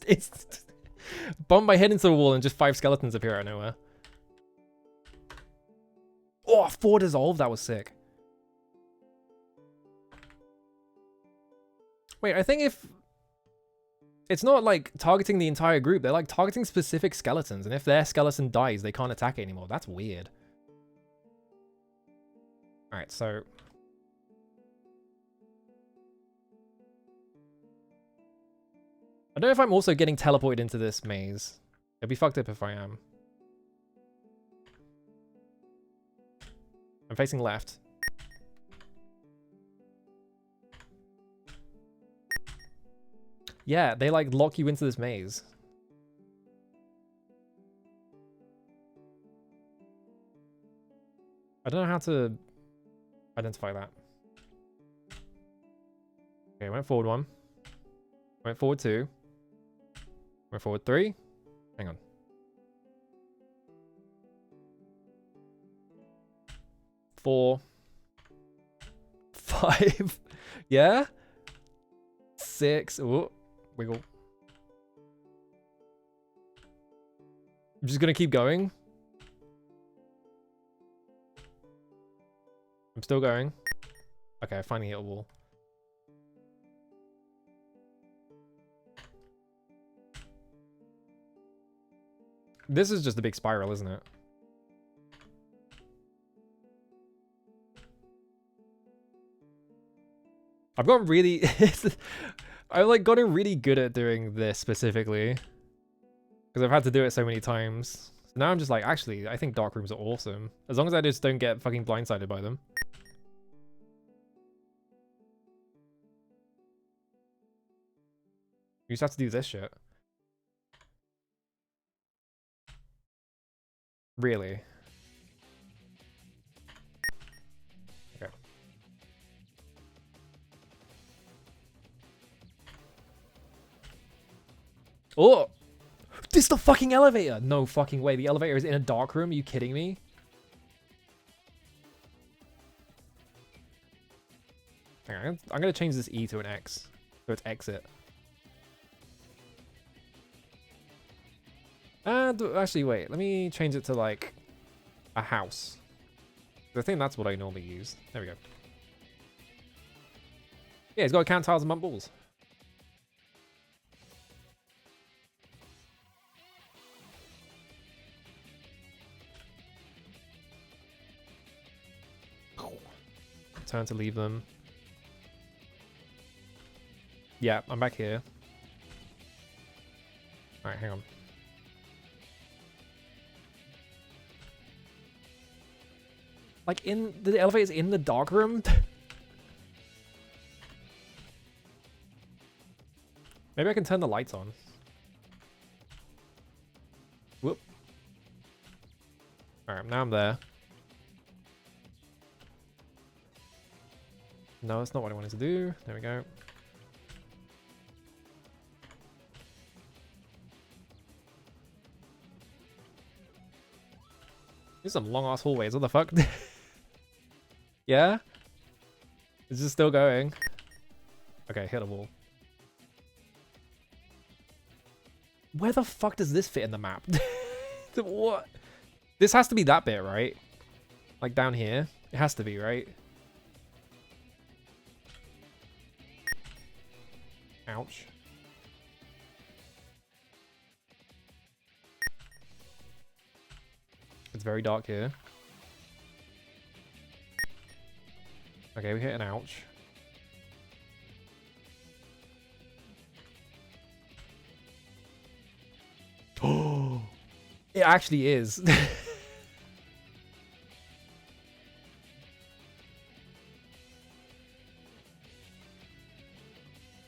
It's bump my head into the wall and just 5 skeletons appear out of nowhere. Oh, 4 dissolve. That was sick. Wait, I think if it's not like targeting the entire group, they're like targeting specific skeletons, and if their skeleton dies, they can't attack it anymore. That's weird. All right, so I don't know if I'm also getting teleported into this maze. It'd be fucked up if I am. I'm facing left. Yeah, they like lock you into this maze. I don't know how to identify that. Okay, went forward 1. Went forward 2. Went forward 3. Hang on. 4. 5. Yeah? 6. Ooh. Wiggle. I'm just gonna keep going. I'm still going. Okay, I finally hit a wall. This is just a big spiral, isn't it? I've gotten really... I've like gotten really good at doing this specifically. Because I've had to do it so many times. So now I'm just like, actually, I think dark rooms are awesome. As long as I just don't get fucking blindsided by them. You just have to do this shit. Really? Okay. Oh! This is the fucking elevator! No fucking way. The elevator is in a dark room? Are you kidding me? Hang on. I'm gonna change this E to an X. So it's exit. Actually, wait. Let me change it to, like, a house. I think that's what I normally use. There we go. Yeah, he's got to count tiles and bump balls. Turn to leave them. Yeah, I'm back here. Alright, hang on. Like, the elevator's in the dark room? Maybe I can turn the lights on. Whoop. Alright, now I'm there. No, that's not what I wanted to do. There we go. These are some long ass hallways. What the fuck? Yeah? Is this still going? Okay, hit a wall. Where the fuck does this fit in the map? What? This has to be that bit, right? Like down here? It has to be, right? Ouch. It's very dark here. Okay, we hit an ouch. Oh, it actually is.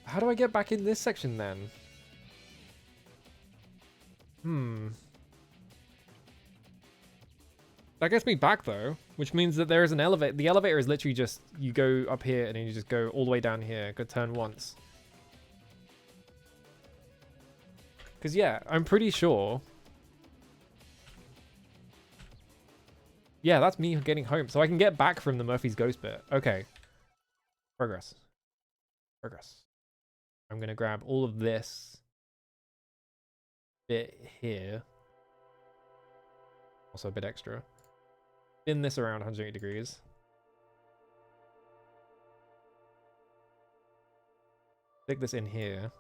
How do I get back in this section then? That gets me back though, which means that there is an elevator. The elevator is literally just, you go up here and then you just go all the way down here. Go turn once. Because yeah, I'm pretty sure. Yeah, that's me getting home. So I can get back from the Murphy's Ghost bit. Okay. Progress. Progress. I'm going to grab all of this bit here. Also a bit extra. Spin this around 180 degrees. Stick this in here.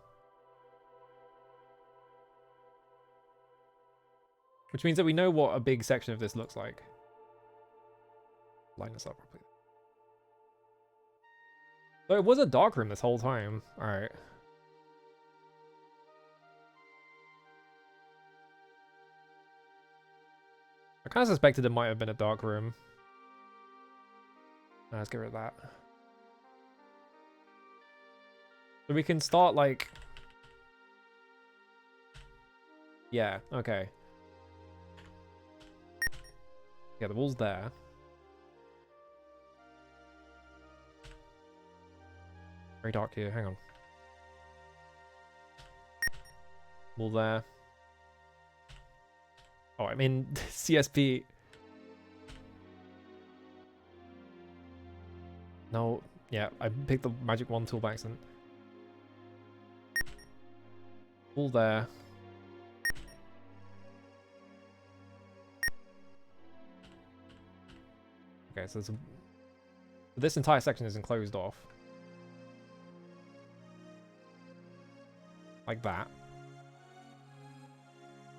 Which means that we know what a big section of this looks like. Line this up properly. So it was a dark room this whole time. Alright. I kind of suspected it might have been a dark room. Let's get rid of that. So we can start like... Yeah, okay. Yeah, the wall's there. Very dark here, hang on. Wall there. Oh, I'm in CSP. No, yeah, I picked the magic wand tool by accident. Wall there. Okay, so this entire section is enclosed off. Like that.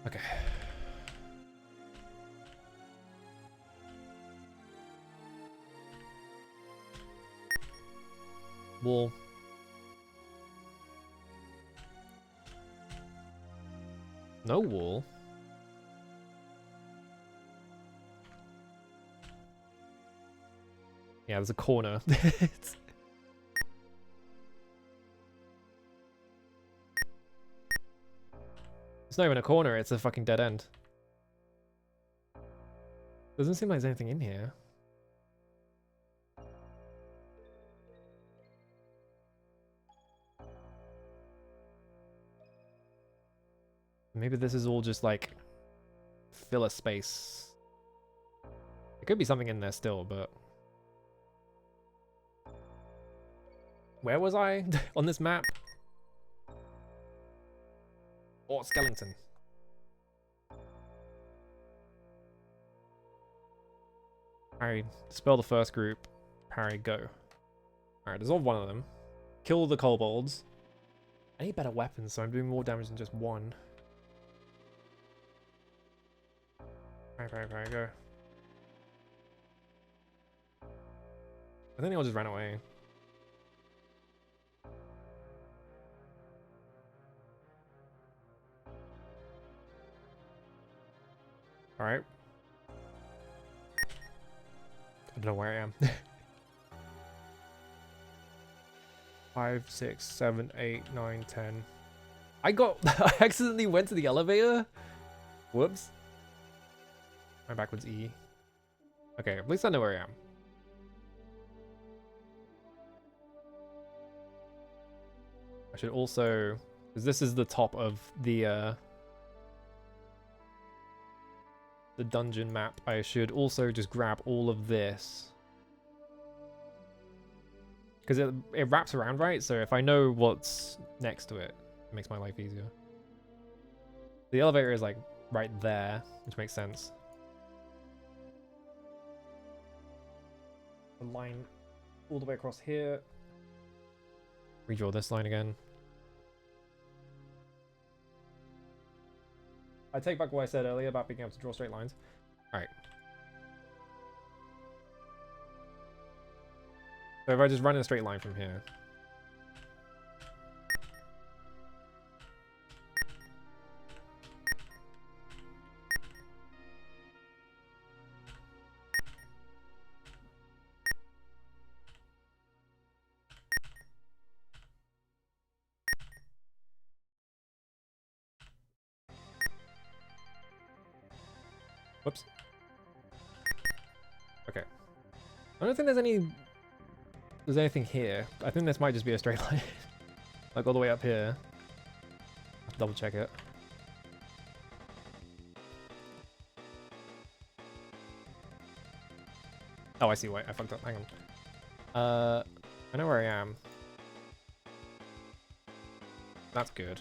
Okay. Wall. No wall. Yeah, there's a corner. It's not even a corner, it's a fucking dead end. Doesn't seem like there's anything in here. Maybe this is all just like filler space. There could be something in there still, but... Where was I on this map? Oh, skeleton. Parry, dispel the first group. Parry, go. Alright, dissolve one of them. Kill the kobolds. I need better weapons, so I'm doing more damage than just one. Parry, go. I think I'll just run away. Alright. I don't know where I am. 5, 6, 7, 8, 9, 10. I accidentally went to the elevator? Whoops. My backwards E. Okay, at least I know where I am. I should also... because this is the top of the dungeon map. I should also just grab all of this. Because it wraps around, right? So if I know what's next to it, it makes my life easier. The elevator is like right there, which makes sense. A line all the way across here. Redraw this line again. I take back what I said earlier about being able to draw straight lines. Alright. So if I just run in a straight line from here. Whoops. Okay. I don't think there's anything here. I think this might just be a straight line. Like all the way up here. I'll double check it. Oh, I see. Wait, I fucked up. Hang on. I know where I am. That's good.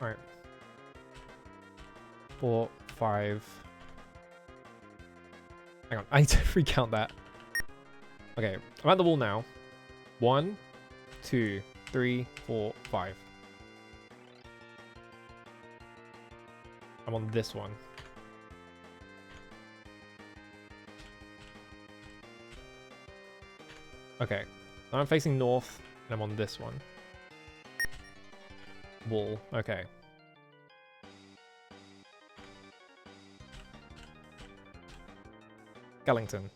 Alright. 4, 5. Hang on, I need to recount that. Okay, I'm at the wall now. 1, 2, 3, 4, 5. I'm on this one. Okay, now I'm facing north, and I'm on this one. Wall, okay. Skellington.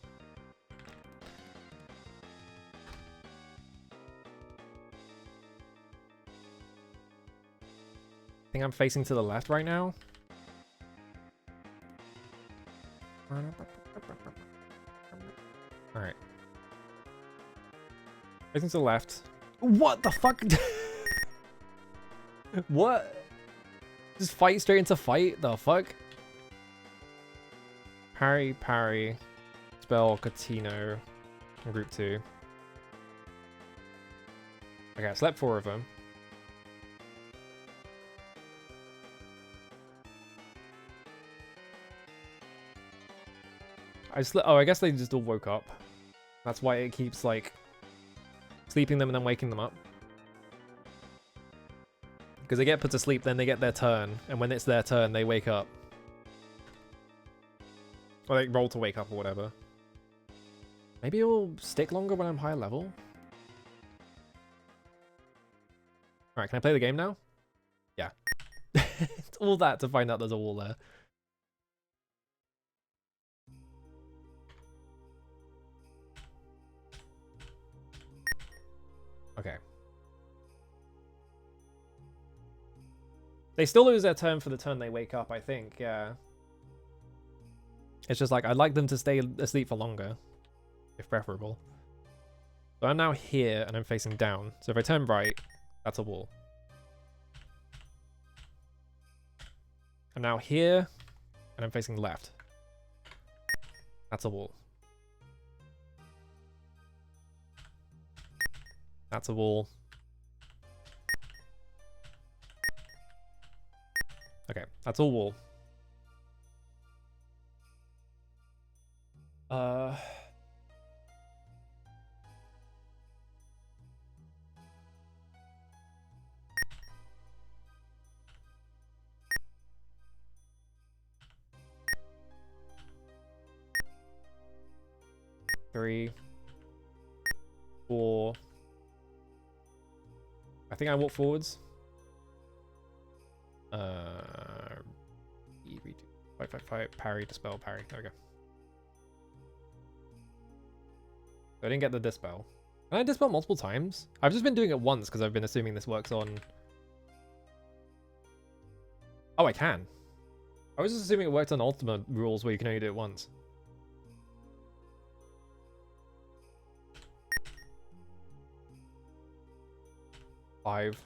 I think I'm facing to the left right now. Alright. Facing to the left. What the fuck? What? Just fight straight into fight? The fuck? Parry, parry. Spell, Catino. In group 2. Okay, I slept 4 of them. Oh, I guess they just all woke up. That's why it keeps, like, sleeping them and then waking them up. Because they get put to sleep, then they get their turn. And when it's their turn, they wake up. Or they roll to wake up or whatever. Maybe it'll stick longer when I'm higher level? Alright, can I play the game now? Yeah. It's all that to find out there's a wall there. Okay. They still lose their turn for the turn they wake up, I think, yeah. It's just like, I'd like them to stay asleep for longer, if preferable. So I'm now here, and I'm facing down. So if I turn right, that's a wall. I'm now here, and I'm facing left. That's a wall. That's a wall. Okay, that's all wall. Three, 4. I think I walk forwards. 5, 5, 5, parry, dispel, parry. There we go. So I didn't get the dispel. Can I dispel multiple times? I've just been doing it once because I've been assuming this works on... Oh, I can. I was just assuming it worked on ultimate rules where you can only do it once. Five.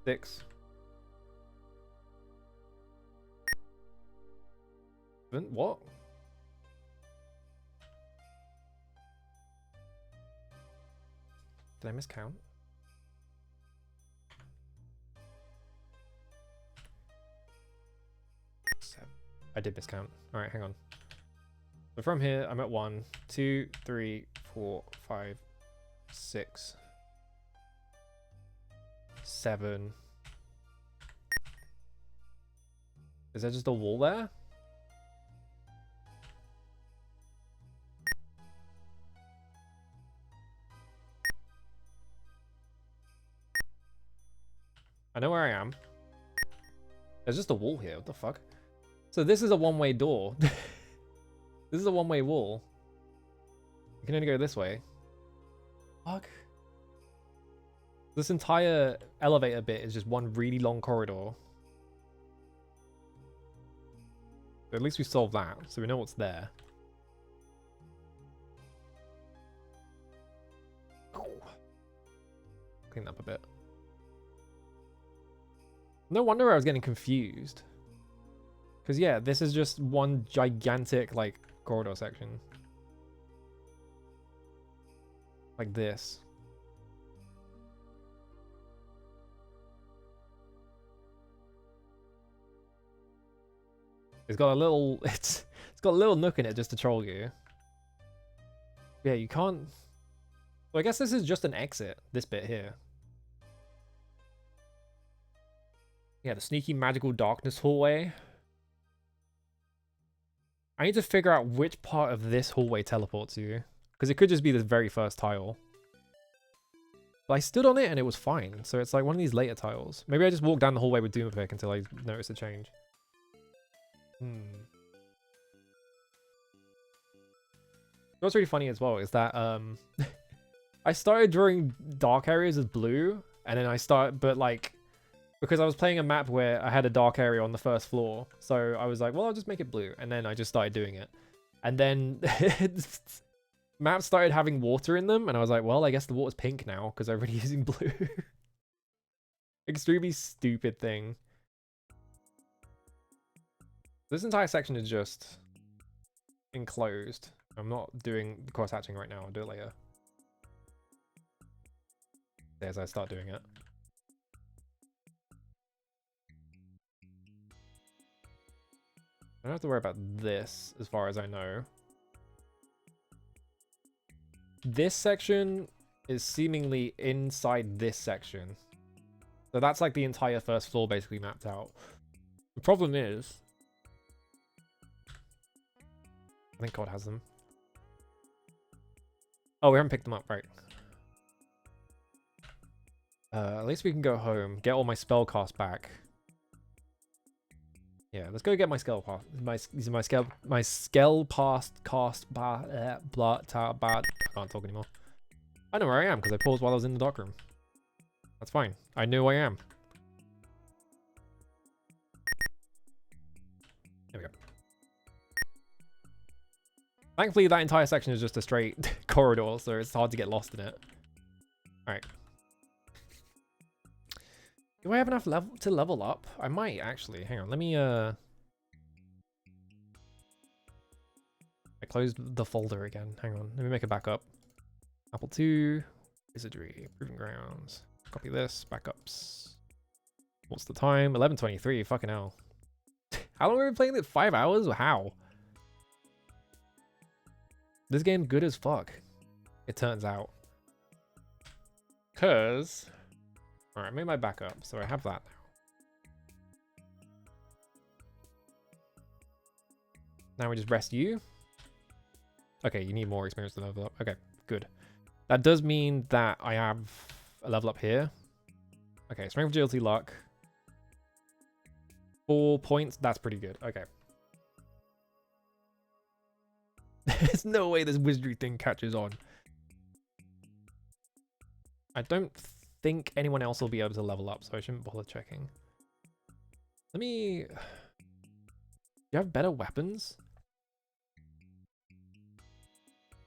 6. 7. What? Did I miscount? I did miscount. Alright, hang on. So from here, I'm at 1, 2, 3, 4, 5, 6, 7. Is there just a wall there? I know where I am. There's just a wall here. What the fuck? So this is a one-way door. This is a one-way wall. You can only go this way. Fuck. This entire elevator bit is just one really long corridor. At least we solved that, so we know what's there. Clean up a bit. No wonder I was getting confused. Because yeah, this is just one gigantic, like, corridor section. Like this. It's got a little, it's got a little nook in it just to troll you. Yeah, you can't. Well, I guess this is just an exit, this bit here. Yeah, the sneaky magical darkness hallway. I need to figure out which part of this hallway teleports you. Because it could just be the very first tile. But I stood on it and it was fine. So it's like one of these later tiles. Maybe I just walked down the hallway with Doompick until I noticed a change. What's really funny as well is that I started drawing dark areas as blue, and then but like, because I was playing a map where I had a dark area on the first floor, so I was like, well, I'll just make it blue, and then I just started doing it. And then maps started having water in them, and I was like, well, I guess the water's pink now, because I'm already using blue. Extremely stupid thing. This entire section is just enclosed. I'm not doing the cross-hatching right now, I'll do it later. As I start doing it. I don't have to worry about this, as far as I know. This section is seemingly inside this section. So that's like the entire first floor basically mapped out. The problem is, I think God has them. Oh, we haven't picked them up, right. At least we can go home, get all my spell cast back. Yeah, let's go get my spell pass. My spell past cast I can't talk anymore. I know where I am because I paused while I was in the dock room. That's fine. I know who I am. There we go. Thankfully, that entire section is just a straight corridor, so it's hard to get lost in it. Alright. Do I have enough to level up? I might, actually. Hang on, let me, I closed the folder again. Hang on, let me make a backup. Apple 2, Wizardry, Proving Grounds. Copy this, backups. What's the time? 11:23, fucking hell. How long have we been playing this? 5 hours? How? This game's good as fuck, it turns out. Cause, alright, I made my backup, so I have that now. Now we just rest you. Okay, you need more experience to level up. Okay, good. That does mean that I have a level up here. Okay, strength, agility, luck. 4 points, that's pretty good. Okay. There's no way this wizardry thing catches on. I don't think anyone else will be able to level up, so I shouldn't bother checking. Let me... Do you have better weapons?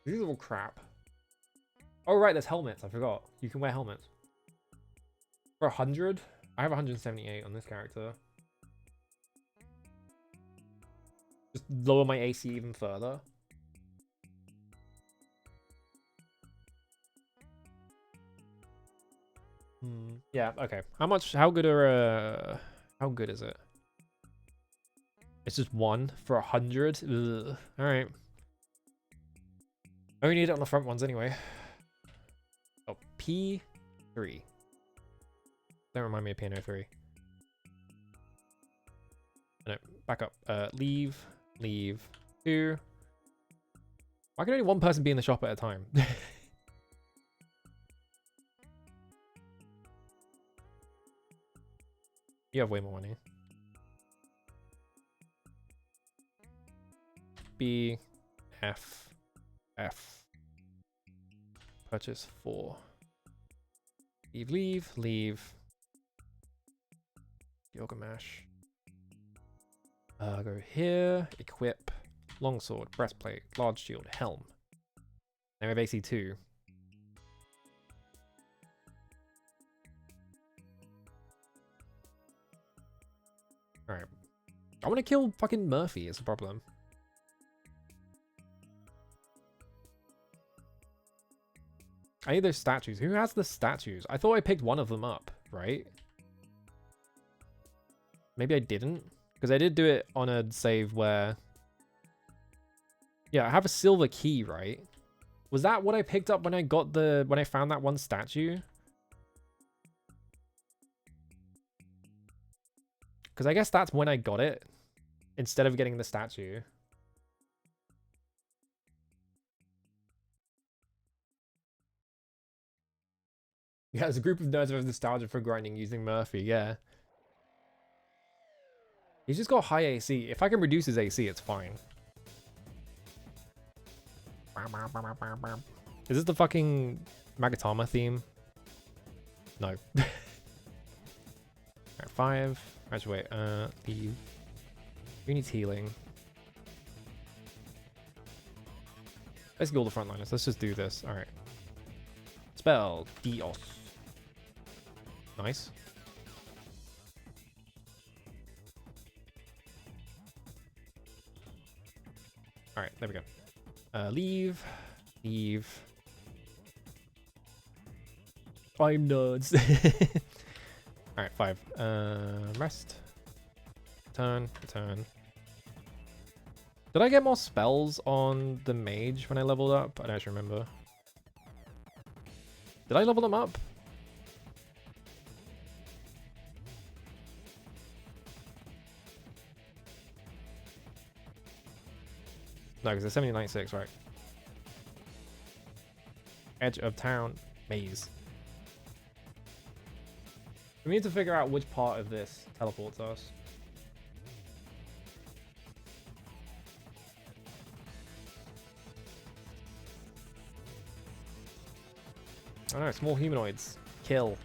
These are all crap. Oh right, there's helmets, I forgot. You can wear helmets. For 100? I have 178 on this character. Just lower my AC even further. Yeah, okay. How good is it? It's just 1 for 100? Ugh. Alright. I only need it on the front ones anyway. Oh, P3. Don't remind me of Piano 3. No, back up. Leave. 2. Why can only one person be in the shop at a time? You have way more money. B, F, F. Purchase 4. Leave. Gilgamesh. Go here. Equip. Longsword, breastplate, large shield, helm. Now we have AC2. Alright. I want to kill fucking Murphy is the problem. I need those statues. Who has the statues? I thought I picked one of them up, right? Maybe I didn't. Because I did do it on a save where... Yeah, I have a silver key, right? Was that what I picked up when I got the... when I found that one statue? Because I guess that's when I got it. Instead of getting the statue. Yeah, there's a group of nerds with nostalgia for grinding using Murphy, yeah. He's just got high AC. If I can reduce his AC, it's fine. Is this the fucking Magatama theme? No. Alright, 5. Actually, wait, leave. Who needs healing? Basically all the frontliners. Let's just do this. Alright. Spell. Dios. Nice. Alright, there we go. Leave. I'm nerds. Alright, 5. Rest. Return. Did I get more spells on the mage when I leveled up? I don't actually remember. Did I level them up? No, because they're 7096, right? Edge of town. Maze. We need to figure out which part of this teleports us. I don't know, small humanoids. Kill.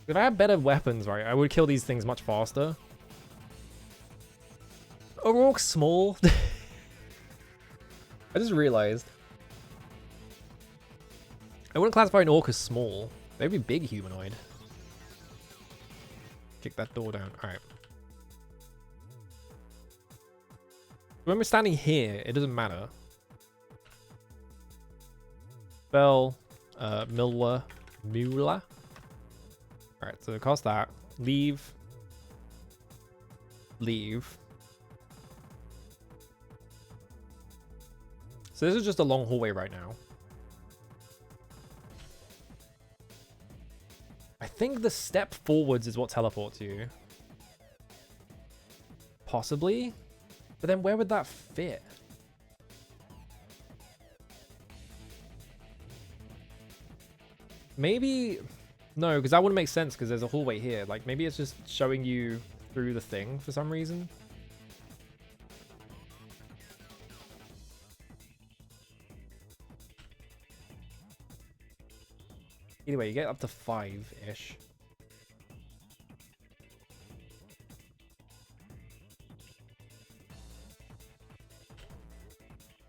If I had better weapons, right, I would kill these things much faster. Are orcs small? I just realized. I wouldn't classify an orc as small. They'd be big humanoid. Kick that door down. Alright. When we're standing here, it doesn't matter. Spell. Mula. Alright, so cost that. Leave. So this is just a long hallway right now. I think the step forwards is what teleports you. Possibly. But then where would that fit? Maybe... No, because that wouldn't make sense because there's a hallway here. Like, maybe it's just showing you through the thing for some reason. Either way, you get up to 5-ish.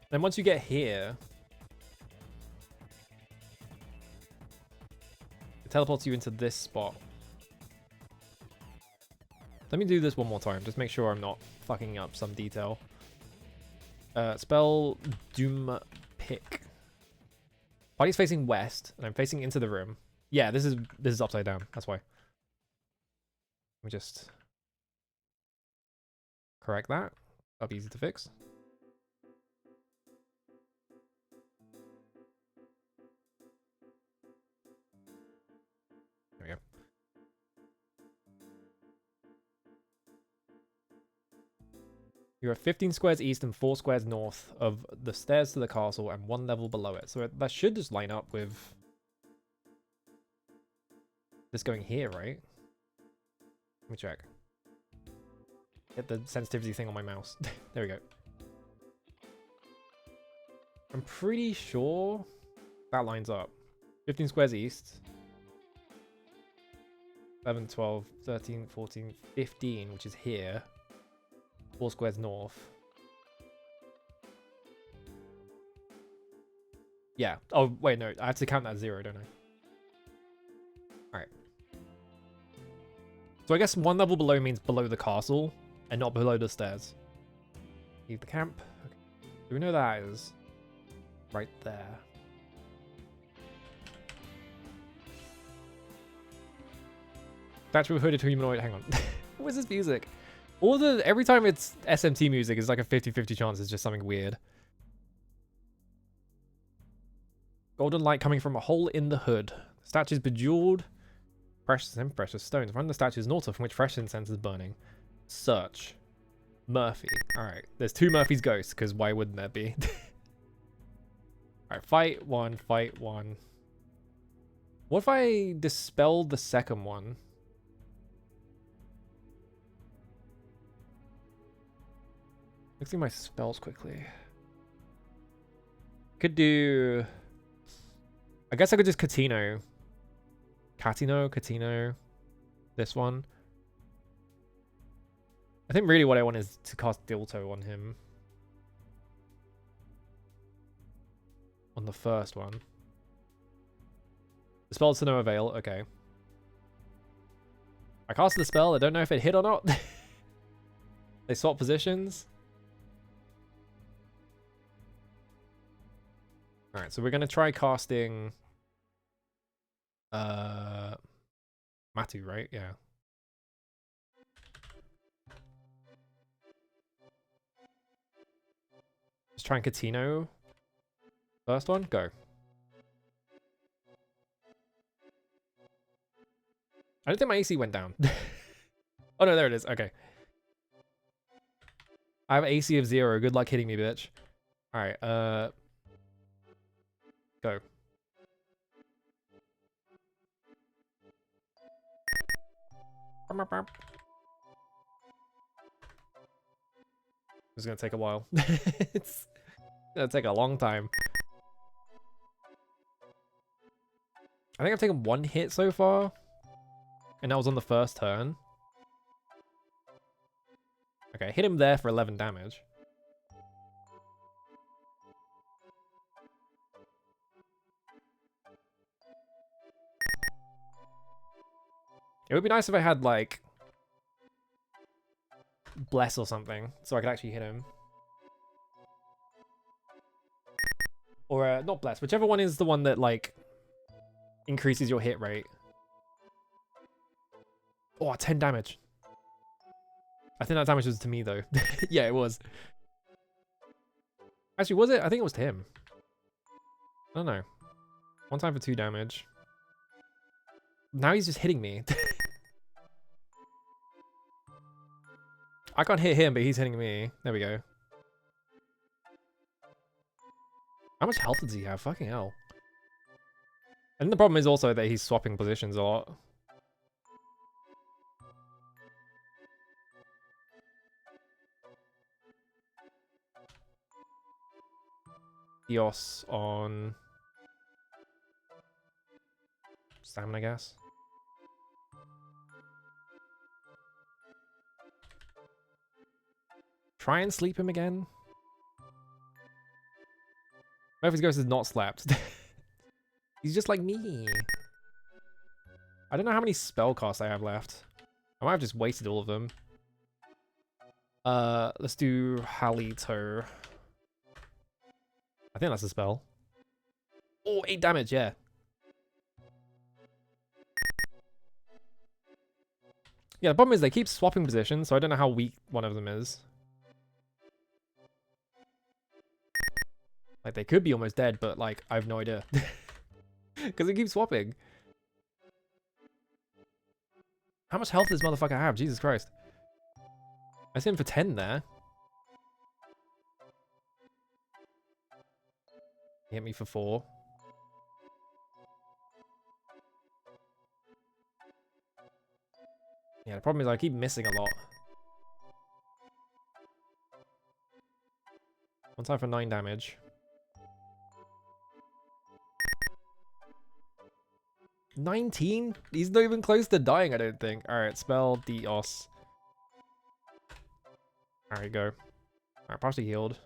Then once you get here, it teleports you into this spot. Let me do this one more time. Just make sure I'm not fucking up some detail. Spell Doom Pick. Body's facing west, and I'm facing into the room. Yeah, this is upside down. That's why. Let me just correct that. That'll be easy to fix. You're 15 squares east and 4 squares north of the stairs to the castle and 1 level below it. So that should just line up with this going here, right? Let me check. Hit the sensitivity thing on my mouse. There we go. I'm pretty sure that lines up. 15 squares east. 11, 12, 13, 14, 15, which is here. 4 squares north. Yeah. Oh, wait, no. I have to count that as 0, don't I? Alright. So I guess 1 level below means below the castle and not below the stairs. Leave the camp. Okay. Do we know that is right there? Statue of hooded humanoid. Hang on. What is this music? Every time it's SMT music, it's like a 50-50 chance it's just something weird. Golden light coming from a hole in the hood. The statue's bejeweled. Precious and precious stones. Run the statue's north from which fresh incense is burning. Search. Murphy. Alright. There's 2 Murphy's ghosts, because why wouldn't there be? Alright, fight 1, fight 1. What if I dispelled the second one? Let's see my spells quickly. Could do... I guess I could just Catino. Catino. This one. I think really what I want is to cast Dilto on him. On the first one. The spell's to no avail. Okay. I cast the spell. I don't know if it hit or not. They swap positions. Alright, so we're going to try casting... Matu, right? Yeah. Just try and Catino. First one, go. I don't think my AC went down. Oh no, there it is. Okay. I have AC of 0. Good luck hitting me, bitch. Alright, go. It's gonna take a while. It's gonna take a long time. I think I've taken 1 hit so far. And that was on the first turn. Okay, hit him there for 11 damage. It would be nice if I had, like, Bless or something, so I could actually hit him. Or, not Bless, whichever one is the one that, like, increases your hit rate. Oh, 10 damage. I think that damage was to me, though. Yeah, it was. Actually, was it? I think it was to him. I don't know. 1 time for 2 damage. Now he's just hitting me. I can't hit him, but he's hitting me. There we go. How much health does he have? Fucking hell. And the problem is also that he's swapping positions a lot. Eos on... stamina, I guess. Try and sleep him again. Murphy's Ghost is not slapped. He's just like me. I don't know how many spell casts I have left. I might have just wasted all of them. Let's do Halito. I think that's a spell. Oh, 8 damage, yeah. Yeah, the problem is they keep swapping positions, so I don't know how weak one of them is. Like, they could be almost dead, but, like, I have no idea. Because they keep swapping. How much health does this motherfucker have? Jesus Christ. I see him for 10 there. He hit me for 4. Yeah, the problem is I keep missing a lot. One time for 9 damage. 19? He's not even close to dying, I don't think. Alright, spell Dios. Alright, go. Alright, partially healed.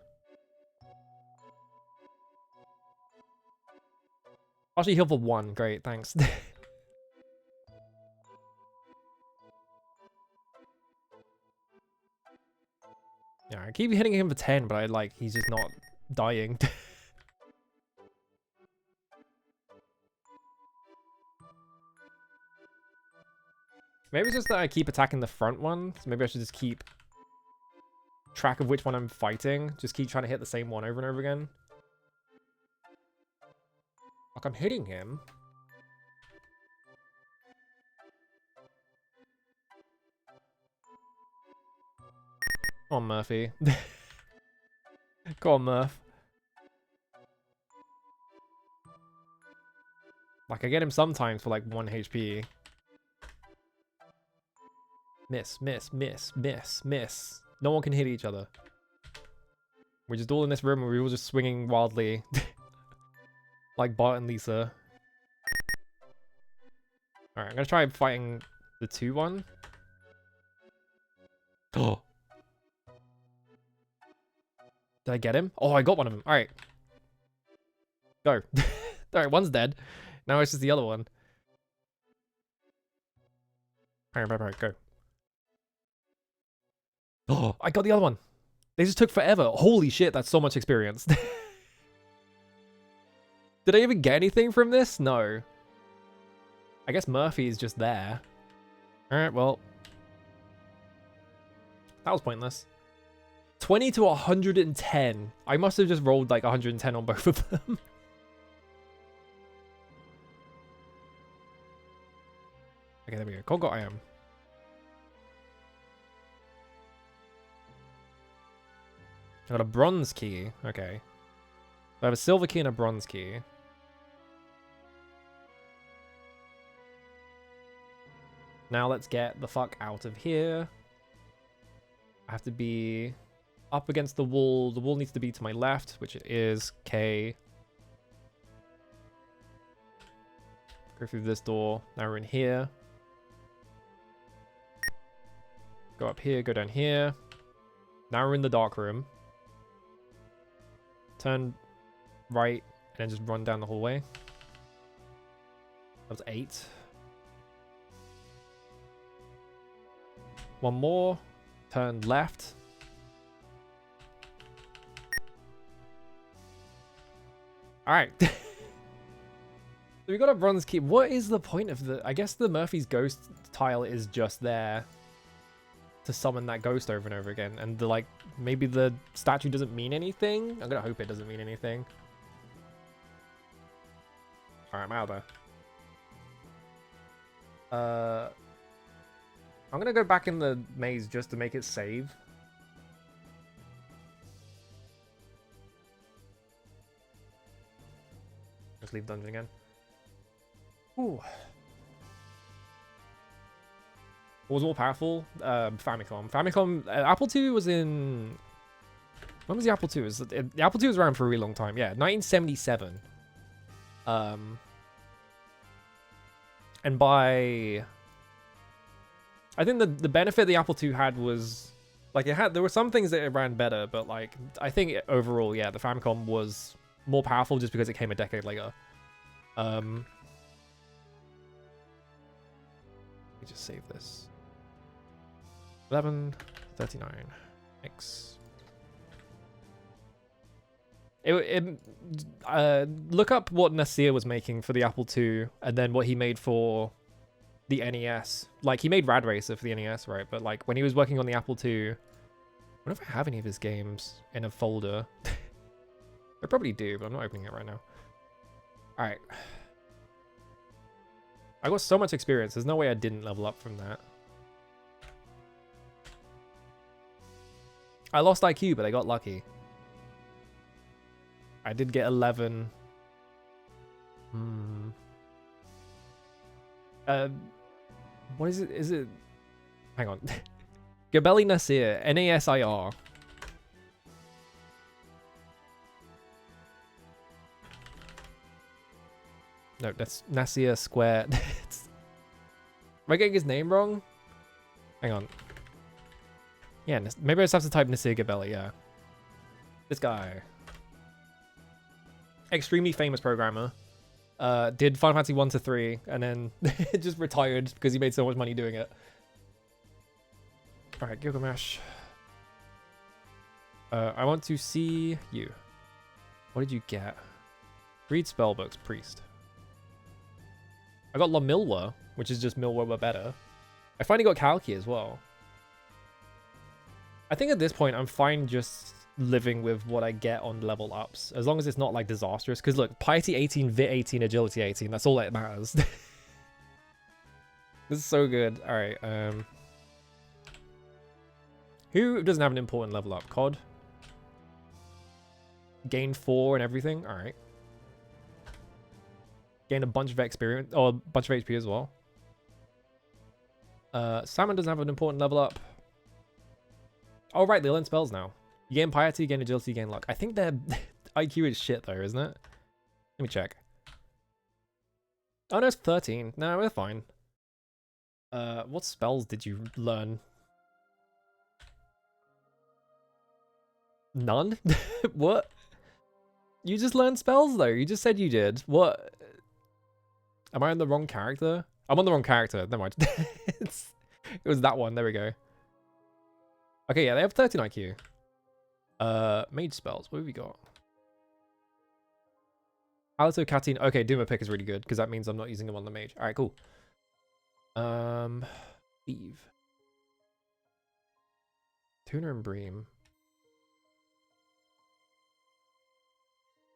Partially healed for 1. Great, thanks. Yeah, I keep hitting him for 10, but he's just not dying. Maybe it's just that I keep attacking the front one, so maybe I should just keep track of which one I'm fighting. Just keep trying to hit the same one over and over again. Like, I'm hitting him. Come on, Murphy. Go on, Murph. Like, I get him sometimes for like 1 HP. Miss, miss, miss, miss, miss. No one can hit each other. We're just all in this room and we're all just swinging wildly. Like Bart and Lisa. Alright, I'm gonna try fighting the 2-1. Oh. Did I get him? Oh, I got one of them. Alright. Go. Alright, one's dead. Now it's just the other one. Alright, go. Oh, I got the other one. They just took forever. Holy shit, that's so much experience. Did I even get anything from this? No. I guess Murphy's just there. Alright, well. That was pointless. 20 to 110. I must have just rolled like 110 on both of them. Okay, there we go. Colgot I am. I got a bronze key. Okay. I have a silver key and a bronze key. Now let's get the fuck out of here. I have to be up against the wall. The wall needs to be to my left, which it is. Okay. Go through this door. Now we're in here. Go up here, go down here. Now we're in the dark room. Turn right, and then just run down the hallway. That was 8. One more. Turn left. Alright. So we got a bronze key. What is the point of the... I guess the Murphy's ghost tile is just there to summon that ghost over and over again. And the, like, maybe the statue doesn't mean anything. I'm gonna hope it doesn't mean anything. Alright, I'm out of there. I'm gonna go back in the maze just to make it save. Just leave dungeon again. Ooh. What was more powerful? Famicom. Famicom. Apple II was in... When was the Apple II? The Apple II was around for a really long time. Yeah, 1977. And by... I think the benefit the Apple II had was... Like, there were some things that it ran better, but, like, I think overall, yeah, the Famicom was more powerful just because it came a decade later. Let me just save this. 11:39. X. Look up what Nasir was making for the Apple II, and then what he made for the NES. Like, he made Rad Racer for the NES, right? But, like, when he was working on the Apple II... I wonder if I have any of his games in a folder. I probably do, but I'm not opening it right now. Alright. I got so much experience. There's no way I didn't level up from that. I lost IQ, but I got lucky. I did get 11 Hmm. What is it? Is it? Hang on. Gabelli Nasir. Nasir. No, that's Nasir Square. Am I getting his name wrong? Hang on. Yeah, maybe I just have to type Nasir Gabelli, yeah. This guy. Extremely famous programmer. Did Final Fantasy 1 to 3, and then just retired because he made so much money doing it. Alright, Gilgamesh. I want to see you. What did you get? Read spellbooks, priest. I got La Milwa, which is just Milwa but better. I finally got Kalki as well. I think at this point I'm fine just living with what I get on level ups, as long as it's not like disastrous. Because look, Piety 18, Vit 18, Agility 18, that's all that matters. This is so good. Alright, who doesn't have an important level up? COD? Gain 4 and everything? Alright. Gain a bunch of experience, or a bunch of HP as well. Salmon doesn't have an important level up. Oh, right, they learn spells now. You gain Piety, you gain Agility, you gain Luck. I think their IQ is shit, though, isn't it? Let me check. Oh, no, it's 13. No, we're fine. What spells did you learn? None? What? You just learned spells, though. You just said you did. What? Am I on the wrong character? I'm on the wrong character. Never mind. It was that one. There we go. Okay, yeah, they have 13 IQ. Mage spells. What have we got? Alito Catine. Okay, Duma pick is really good because that means I'm not using them on the mage. All right, cool. Eve. Tuna and Bream.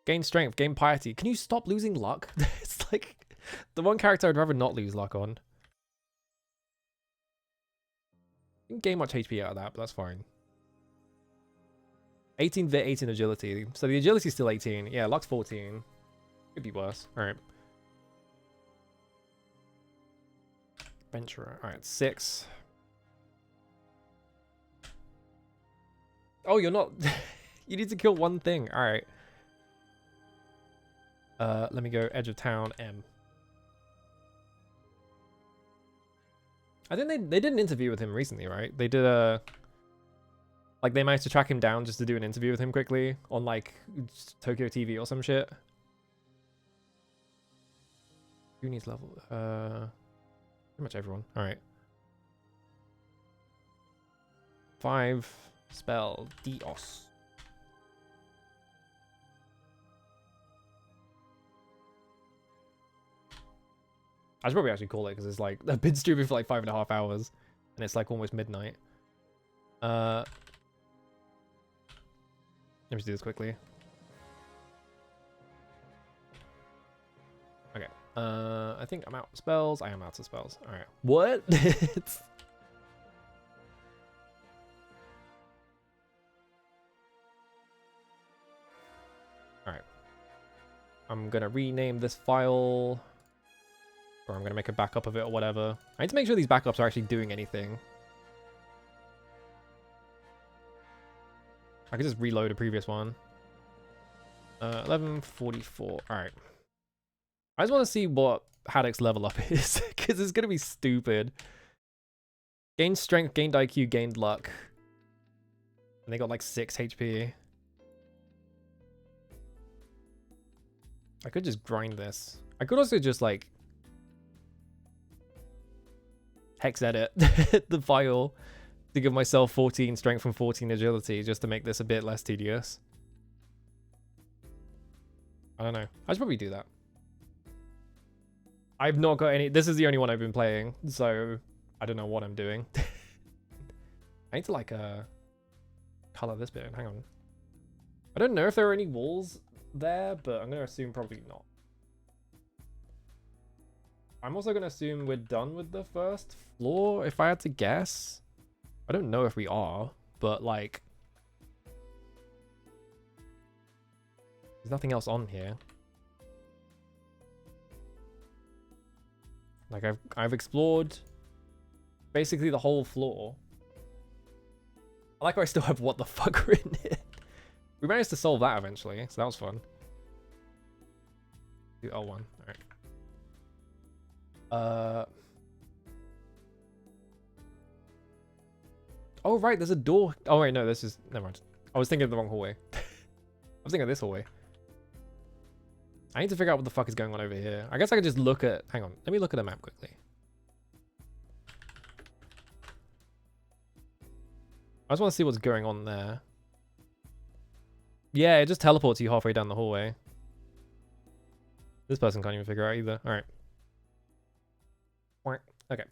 Gain strength, gain piety. Can you stop losing luck? It's like the one character I'd rather not lose luck on. Didn't gain much HP out of that, but that's fine. 18 Vit, 18 agility. So the agility's still 18. Yeah, luck's 14. Could be worse. Alright. Venturer. Alright, 6. Oh, you're not... You need to kill one thing. Alright. Let me go edge of town, M. I think they did an interview with him recently, right? They did a... Like, they managed to track him down just to do an interview with him quickly on, like, Tokyo TV or some shit. Who needs level? Pretty much everyone. Alright. 5 spell Dios. I should probably actually call it because it's like I've been streaming for like 5.5 hours and it's like almost midnight. Let me just do this quickly. Okay. I think I'm out of spells. I am out of spells. All right. What? It's... All right. I'm gonna rename this file. Or I'm going to make a backup of it or whatever. I need to make sure these backups are actually doing anything. I could just reload a previous one. 1144. Alright. I just want to see what Haddock's level up is. Because it's going to be stupid. Gained strength, gained IQ, gained luck. And they got like 6 HP. I could just grind this. I could also just like... hex edit the file to give myself 14 strength and 14 agility just to make this a bit less tedious. I don't know. I should probably do that. I've not got any... This is the only one I've been playing, so I don't know what I'm doing. I need to like color this bit. Hang on. I don't know if there are any walls there, but I'm going to assume probably not. I'm also going to assume we're done with the first floor, if I had to guess. I don't know if we are, but like... There's nothing else on here. Like I've explored basically the whole floor. I like how I still have what the fuck written here. We managed to solve that eventually, so that was fun. Do L1, alright. Oh right, there's a door. Oh wait, no, this is, never mind. I was thinking of the wrong hallway. I was thinking of this hallway. I need to figure out what the fuck is going on over here. I guess I could just look at, hang on, let me look at the map quickly. I just want to see what's going on there. Yeah, it just teleports you halfway down the hallway. This person can't even figure out either. Alright. Okay.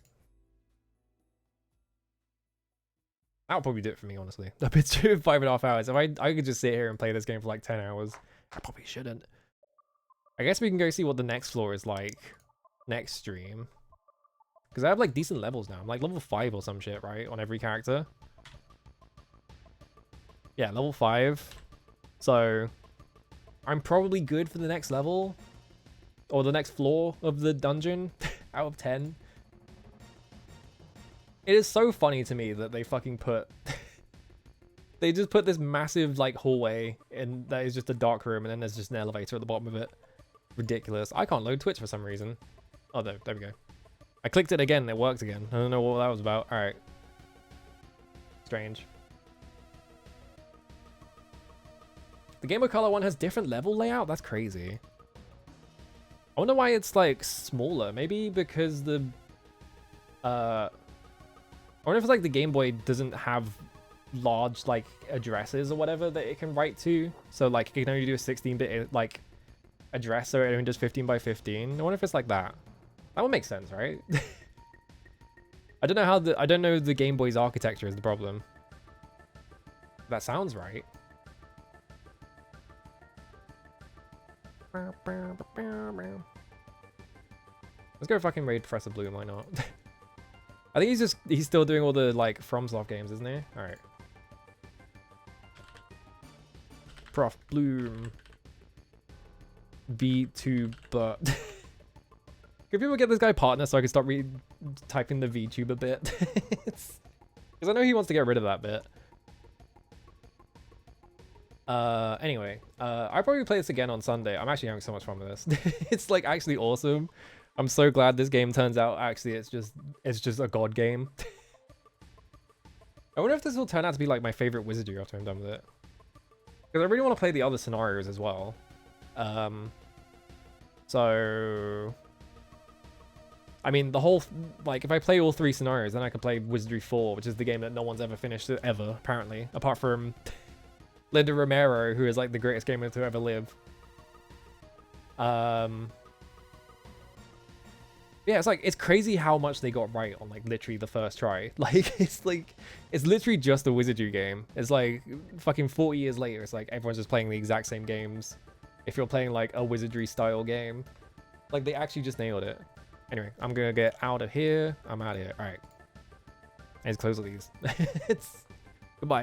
That'll probably do it for me, honestly. I've been streaming 5.5 hours. If I could just sit here and play this game for like 10 hours, I probably shouldn't. I guess we can go see what the next floor is like next stream. Because I have like decent levels now. I'm like level 5 or some shit, right? On every character. Yeah, level 5. So I'm probably good for the next level. Or the next floor of the dungeon out of 10. It is so funny to me that they fucking put... they just put this massive like hallway and that is just a dark room and then there's just an elevator at the bottom of it. Ridiculous. I can't load Twitch for some reason. Oh, there we go. I clicked it again, it worked again. I don't know what that was about. Alright. Strange. The Game Boy Color one has different level layout? That's crazy. I wonder why it's like smaller. Maybe because the... I wonder if it's like the Game Boy doesn't have large like addresses or whatever that it can write to. So like it can only do a 16-bit like address, so it only does 15 by 15. I wonder if it's like that. That would make sense, right? I don't know how I don't know the Game Boy's architecture is the problem. That sounds right. Let's go fucking raid Professor Bloom, why not? I think he's still doing all the like FromSoft games, isn't he? Alright. Prof Bloom. VTuber. Can people get this guy partner so I can stop typing the VTuber bit? Because I know he wants to get rid of that bit. Anyway, I'll probably play this again on Sunday. I'm actually having so much fun with this. It's like actually awesome. I'm so glad this game turns out actually it's just a god game. I wonder if this will turn out to be like my favorite Wizardry after I'm done with it. Because I really want to play the other scenarios as well. So I mean the whole like if I play all 3 scenarios then I could play Wizardry 4, which is the game that no one's ever finished ever apparently, apart from Linda Romero, who is like the greatest gamer to ever live. Yeah, it's like, it's crazy how much they got right on like literally the first try. Like, it's literally just a Wizardry game. It's like fucking 40 years later, it's like everyone's just playing the exact same games. If you're playing like a Wizardry style game, like they actually just nailed it. Anyway, I'm gonna get out of here. I'm out of here. All right. Let's close all these. It's